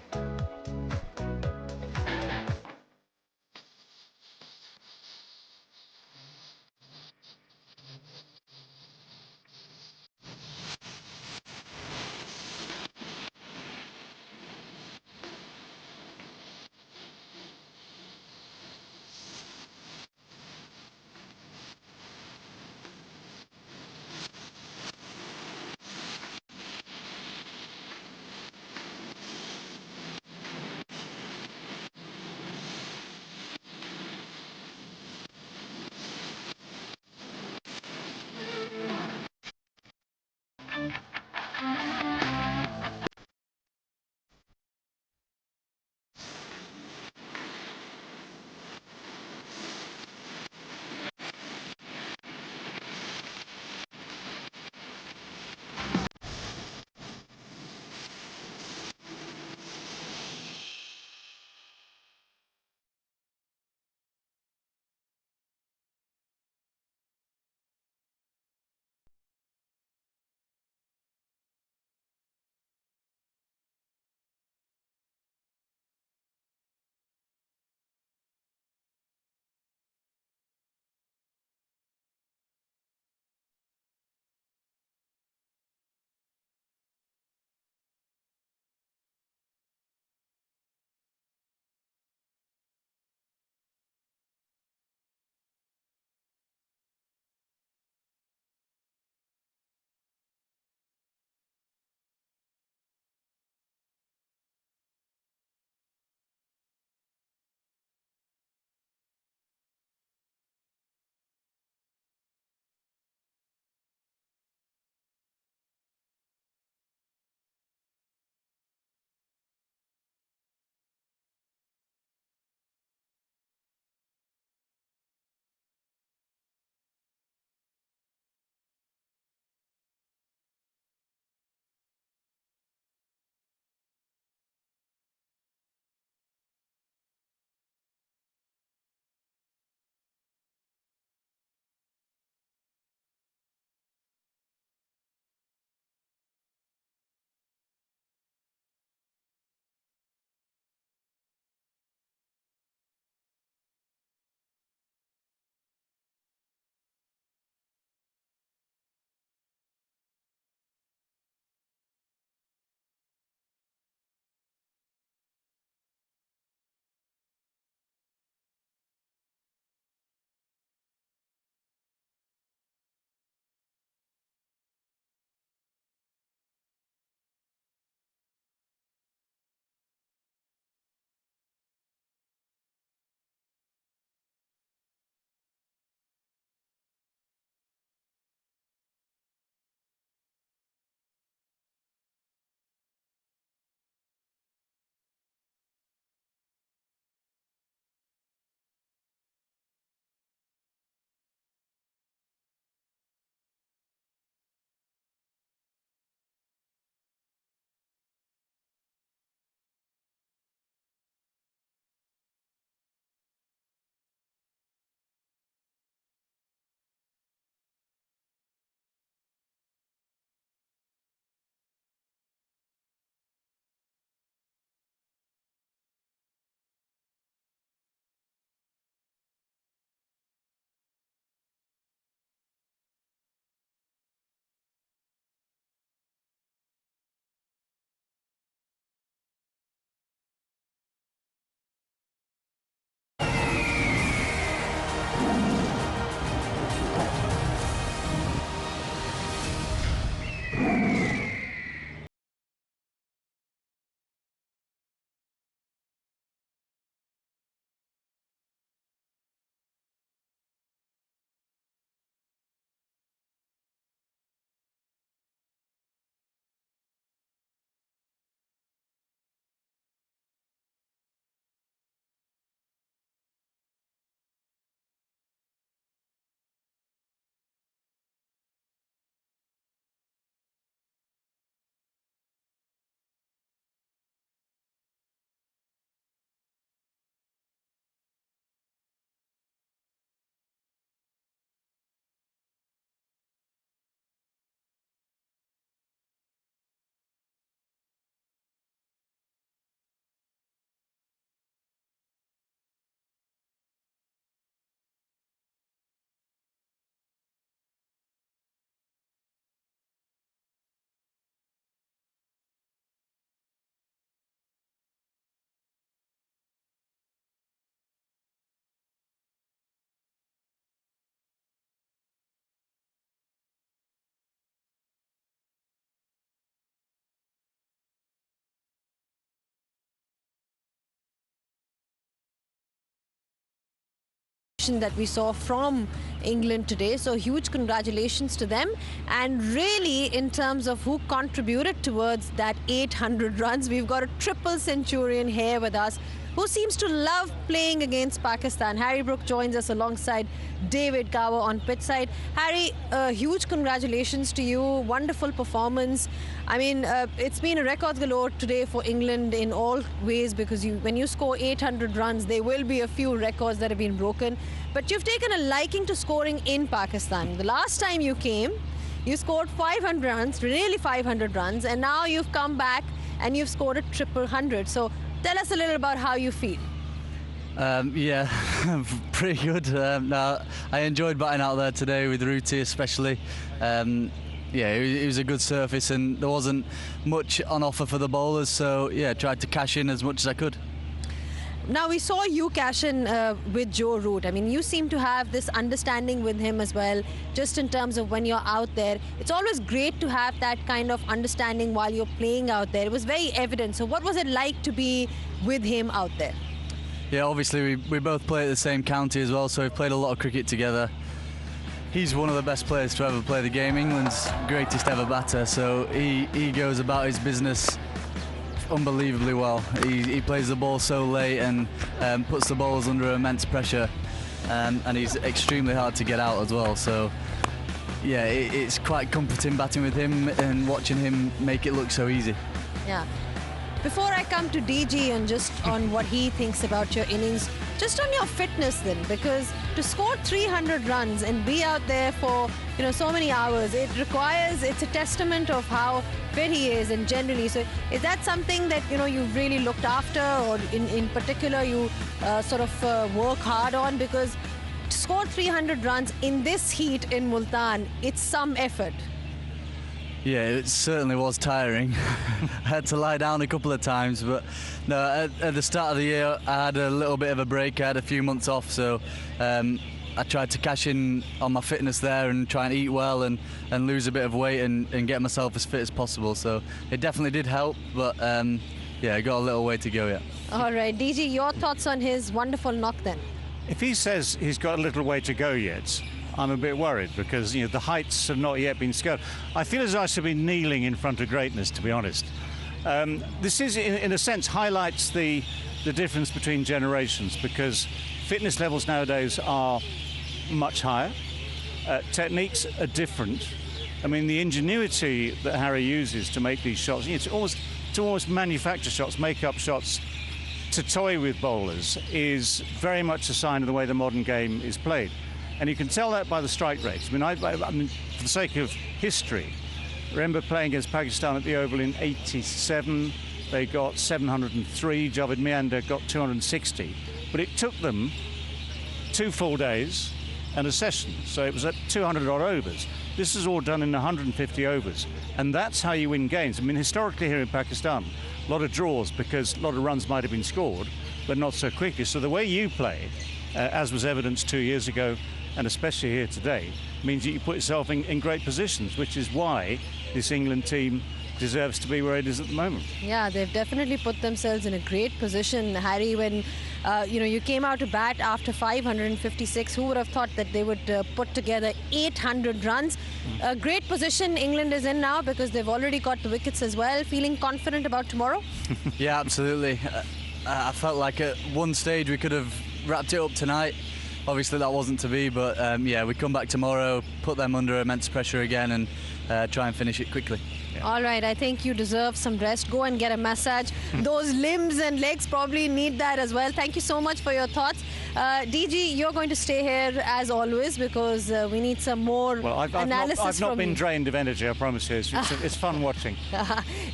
exhibition that we saw from England today. So huge congratulations to them. And really, in terms of who contributed towards that 800 runs, we've got a triple centurion here with us who seems to love playing against Pakistan. Harry Brook joins us alongside David Gower on pitch side. Harry, huge congratulations to you. Wonderful performance. I mean, it's been a records galore today for England in all ways, because when you score 800 runs, there will be a few records that have been broken. But you've taken a liking to scoring in Pakistan. The last time you came, you scored 500 runs, nearly 500 runs, and now you've come back and you've scored a triple hundred. So tell us a little about how you feel. Yeah, pretty good. No, I enjoyed batting out there today with Ruti especially. Yeah, it was a good surface and there wasn't much on offer for the bowlers, so yeah, tried to cash in as much as I could. Now, we saw you cash in with Joe Root. I mean, you seem to have this understanding with him as well, just in terms of when you're out there. It's always great to have that kind of understanding while you're playing out there. It was very evident. So what was it like to be with him out there? Yeah, obviously we both play at the same county as well, so we've played a lot of cricket together. He's one of the best players to ever play the game, England's greatest ever batter, so he goes about his business unbelievably well. He plays the ball so late and puts the bowlers under immense pressure, and he's extremely hard to get out as well, so yeah, it's quite comforting batting with him and watching him make it look so easy. Yeah. Before I come to DG and just on what he thinks about your innings, just on your fitness then, because to score 300 runs and be out there for so many hours, it's a testament of how fit he is and generally. So is that something that you've really looked after, or in particular you sort of work hard on? Because to score 300 runs in this heat in Multan, it's some effort. Yeah, it certainly was tiring. I had to lie down a couple of times, but no, at the start of the year I had a little bit of a break. I had a few months off, so I tried to cash in on my fitness there and try and eat well and lose a bit of weight and get myself as fit as possible. So it definitely did help, but yeah, I got a little way to go yet. All right, DG, your thoughts on his wonderful knock then? If he says he's got a little way to go yet, I'm a bit worried, because the heights have not yet been scaled. I feel as though I should be kneeling in front of greatness, to be honest. This is, in a sense, highlights the difference between generations, because fitness levels nowadays are much higher. Techniques are different. I mean, the ingenuity that Harry uses to make these shots, to almost manufacture shots, make up shots, to toy with bowlers, is very much a sign of the way the modern game is played. And you can tell that by the strike rates. I mean, for the sake of history, remember playing against Pakistan at the Oval in '87. They got 703. Javed Miander got 260. But it took them 2 full days and a session. So it was at 200 odd overs. This is all done in 150 overs. And that's how you win games. I mean, historically here in Pakistan, a lot of draws because a lot of runs might have been scored, but not so quickly. So the way you play, as was evidenced 2 years ago, and especially here today, means that you put yourself in great positions, which is why this England team deserves to be where it is at the moment. Yeah, they've definitely put themselves in a great position, Harry. When you came out to bat after 556, who would have thought that they would put together 800 runs? A great position England is in now, because they've already got the wickets as well. Feeling confident about tomorrow? Yeah, absolutely. I felt like at one stage we could have wrapped it up tonight. Obviously that wasn't to be, but yeah, we come back tomorrow, put them under immense pressure again and try and finish it quickly. Yeah. All right, I think you deserve some rest. Go and get a massage. Those limbs and legs probably need that as well. Thank you so much for your thoughts. DG, you're going to stay here as always, because we need some more analysis. I've not been drained of energy, I promise you. It's fun watching.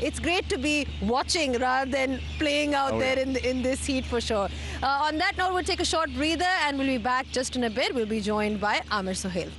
It's great to be watching rather than playing out there in this heat for sure. On that note, we'll take a short breather and we'll be back just in a bit. We'll be joined by Amir Sohail.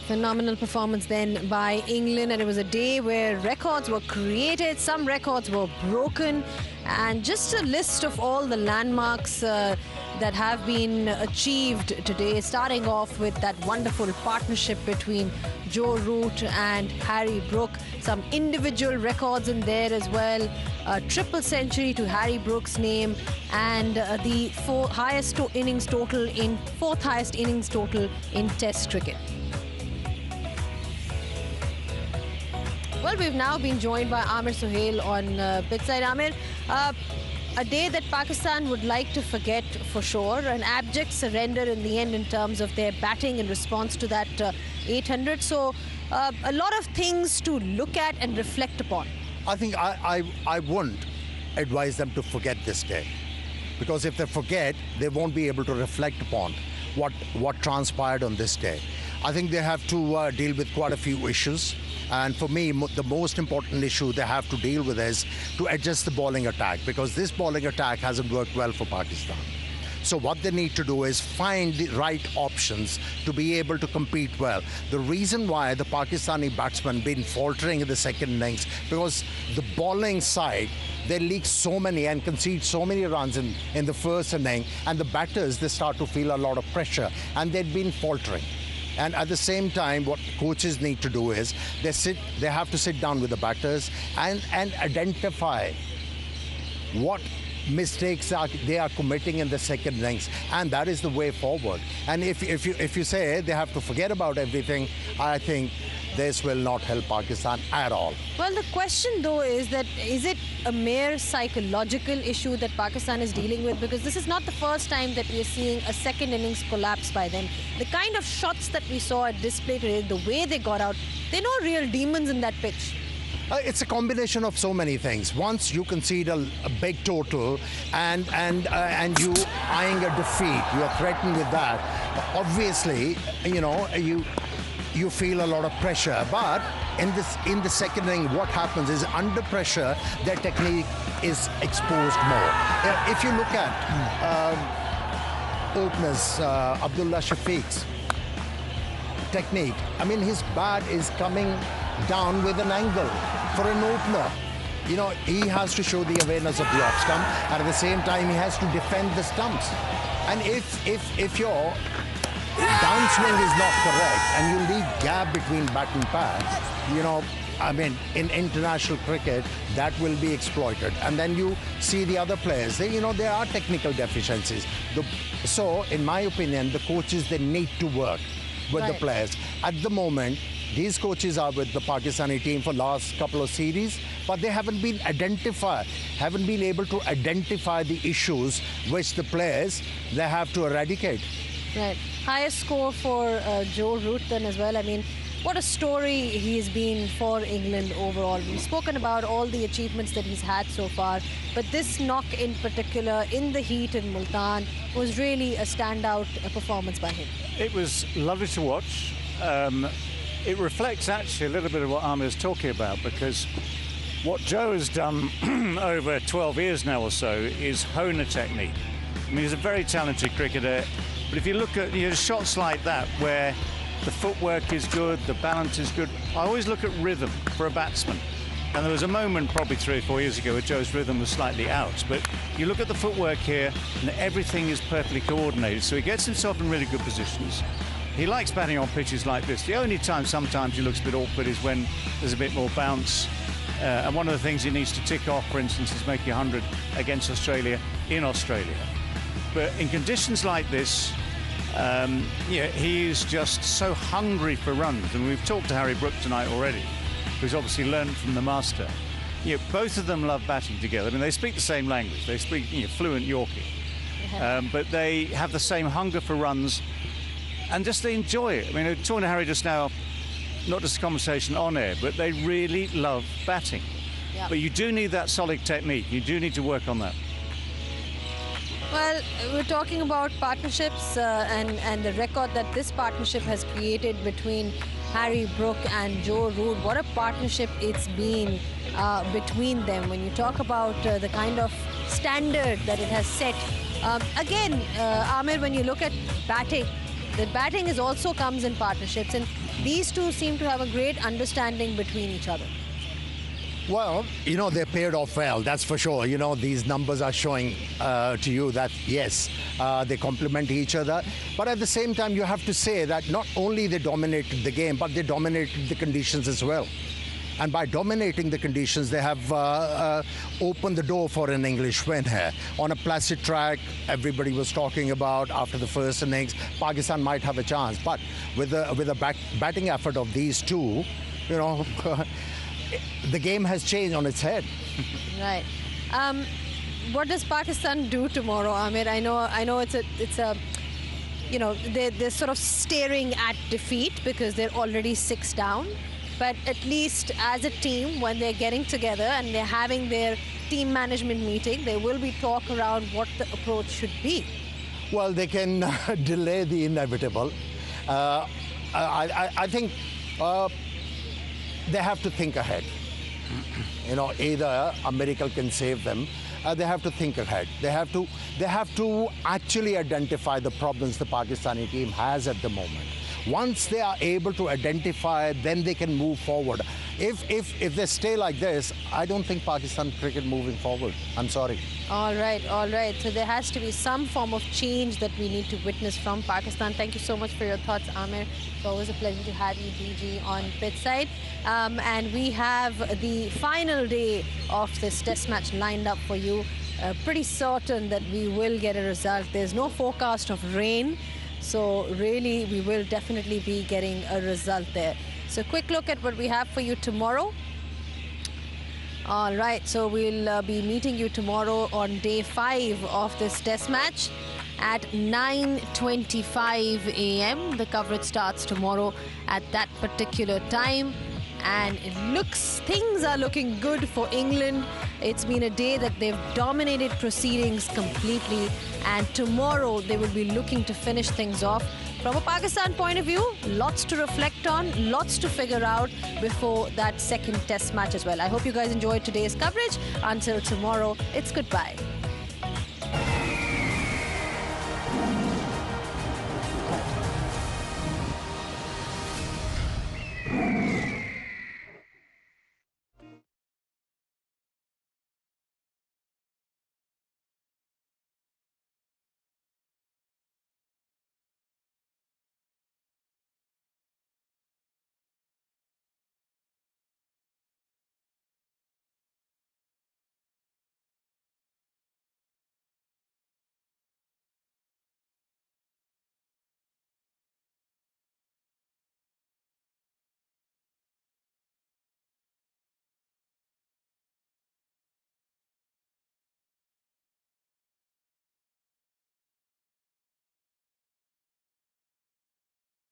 Phenomenal performance then by England, and it was a day where records were created, some records were broken, and just a list of all the landmarks that have been achieved today, starting off with that wonderful partnership between Joe Root and Harry Brook. Some individual records in there as well. A triple century to Harry Brook's name, and the fourth highest innings total in Test cricket. Well, we've now been joined by Amir Sohail on pitchside. Amir, a day that Pakistan would like to forget for sure, an abject surrender in the end in terms of their batting in response to that 800. So a lot of things to look at and reflect upon. I think I wouldn't advise them to forget this day, because if they forget, they won't be able to reflect upon what transpired on this day. I think they have to deal with quite a few issues. And for me, the most important issue they have to deal with is to adjust the bowling attack, because this bowling attack hasn't worked well for Pakistan. So what they need to do is find the right options to be able to compete well. The reason why the Pakistani batsmen been faltering in the second innings, because the bowling side, they leak so many and concede so many runs in the first inning, and the batters, they start to feel a lot of pressure, and they've been faltering. And at the same time, what coaches need to do is they have to sit down with the batters and identify what mistakes they are committing in the second innings, and that is the way forward. And if you say they have to forget about everything, I think this will not help Pakistan at all. Well, the question though is it a mere psychological issue that Pakistan is dealing with? Because this is not the first time that we are seeing a second innings collapse by them. The kind of shots that we saw at display today, the way they got out, they're no real demons in that pitch. It's a combination of so many things. Once you concede a big total and you eyeing a defeat, you are threatened with that. Obviously, you feel a lot of pressure. But in the second inning, what happens is under pressure, their technique is exposed more. If you look at openers, Abdullah Shafiq's technique, I mean, his bat is coming down with an angle for an opener. He has to show the awareness of the off stump, and at the same time he has to defend the stumps. And if your downswing is not correct and you leave gap between bat and pad, I mean, in international cricket, that will be exploited. And then you see the other players, there are technical deficiencies. So, in my opinion, the coaches, they need to work with the players. At the moment, these coaches are with the Pakistani team for last couple of series, but they haven't been able to identify the issues which the players, they have to eradicate. Right. Highest score for Joe Root then as well. I mean, what a story he's been for England overall. We've spoken about all the achievements that he's had so far, but this knock in particular in the heat in Multan was really a standout performance by him. It was lovely to watch. It reflects actually a little bit of what Amir's talking about, because what Joe has done over 12 years now or so is hone a technique. I mean, he's a very talented cricketer, but if you look at shots like that where the footwork is good, the balance is good, I always look at rhythm for a batsman. And there was a moment probably 3 or 4 years ago where Joe's rhythm was slightly out, but you look at the footwork here and everything is perfectly coordinated, so he gets himself in really good positions. He likes batting on pitches like this. The only time sometimes he looks a bit awkward is when there's a bit more bounce. And one of the things he needs to tick off, for instance, is making 100 against Australia in Australia. But in conditions like this, he is just so hungry for runs. And we've talked to Harry Brook tonight already, who's obviously learned from the master. Both of them love batting together. I mean, they speak the same language. They speak fluent Yorkie. But they have the same hunger for runs. And just they enjoy it. I mean, talking to Harry just now, not just a conversation on air, but they really love batting. Yep. But you do need that solid technique. You do need to work on that. Well, we're talking about partnerships and the record that this partnership has created between Harry Brook and Joe Root. What a partnership it's been between them. When you talk about the kind of standard that it has set. Again, Amir, when you look at batting, that batting is also comes in partnerships, and these two seem to have a great understanding between each other. Well, you know, they paired off well, that's for sure. You know, these numbers are showing to you that, yes, they complement each other. But at the same time, you have to say that not only they dominated the game, but they dominated the conditions as well. And by dominating the conditions, they have opened the door for an English win here. On a placid track, everybody was talking about after the first innings, Pakistan might have a chance. But with the batting effort of these two, you know, the game has changed on its head. Right. What does Pakistan do tomorrow, Amir? I know it's a you know, they're sort of staring at defeat because they're already 6 down. But at least as a team, when they're getting together and they're having their team management meeting, there will be talk around what the approach should be. Well, they can delay the inevitable. I think they have to think ahead. You know, either a miracle can save them. They have to think ahead. They have to actually identify the problems the Pakistani team has at the moment. Once they are able to identify, then they can move forward. If they stay like this, I don't think Pakistan cricket moving forward. I'm sorry. All right. So there has to be some form of change that we need to witness from Pakistan. Thank you so much for your thoughts, Amir. It's always a pleasure to have you, DG, on pitchside. And we have the final day of this test match lined up for you. Pretty certain that we will get a result. There's no forecast of rain. So really, we will definitely be getting a result there. So quick look at what we have for you tomorrow. All right, so we'll be meeting you tomorrow on day 5 of this test match at 9:25 a.m. The coverage starts tomorrow at that particular time. And things are looking good for England. It's been a day that they've dominated proceedings completely, and tomorrow they will be looking to finish things off. From a Pakistan point of view, lots to reflect on, lots to figure out before that second test match as well. I hope you guys enjoyed today's coverage. Until tomorrow, it's goodbye.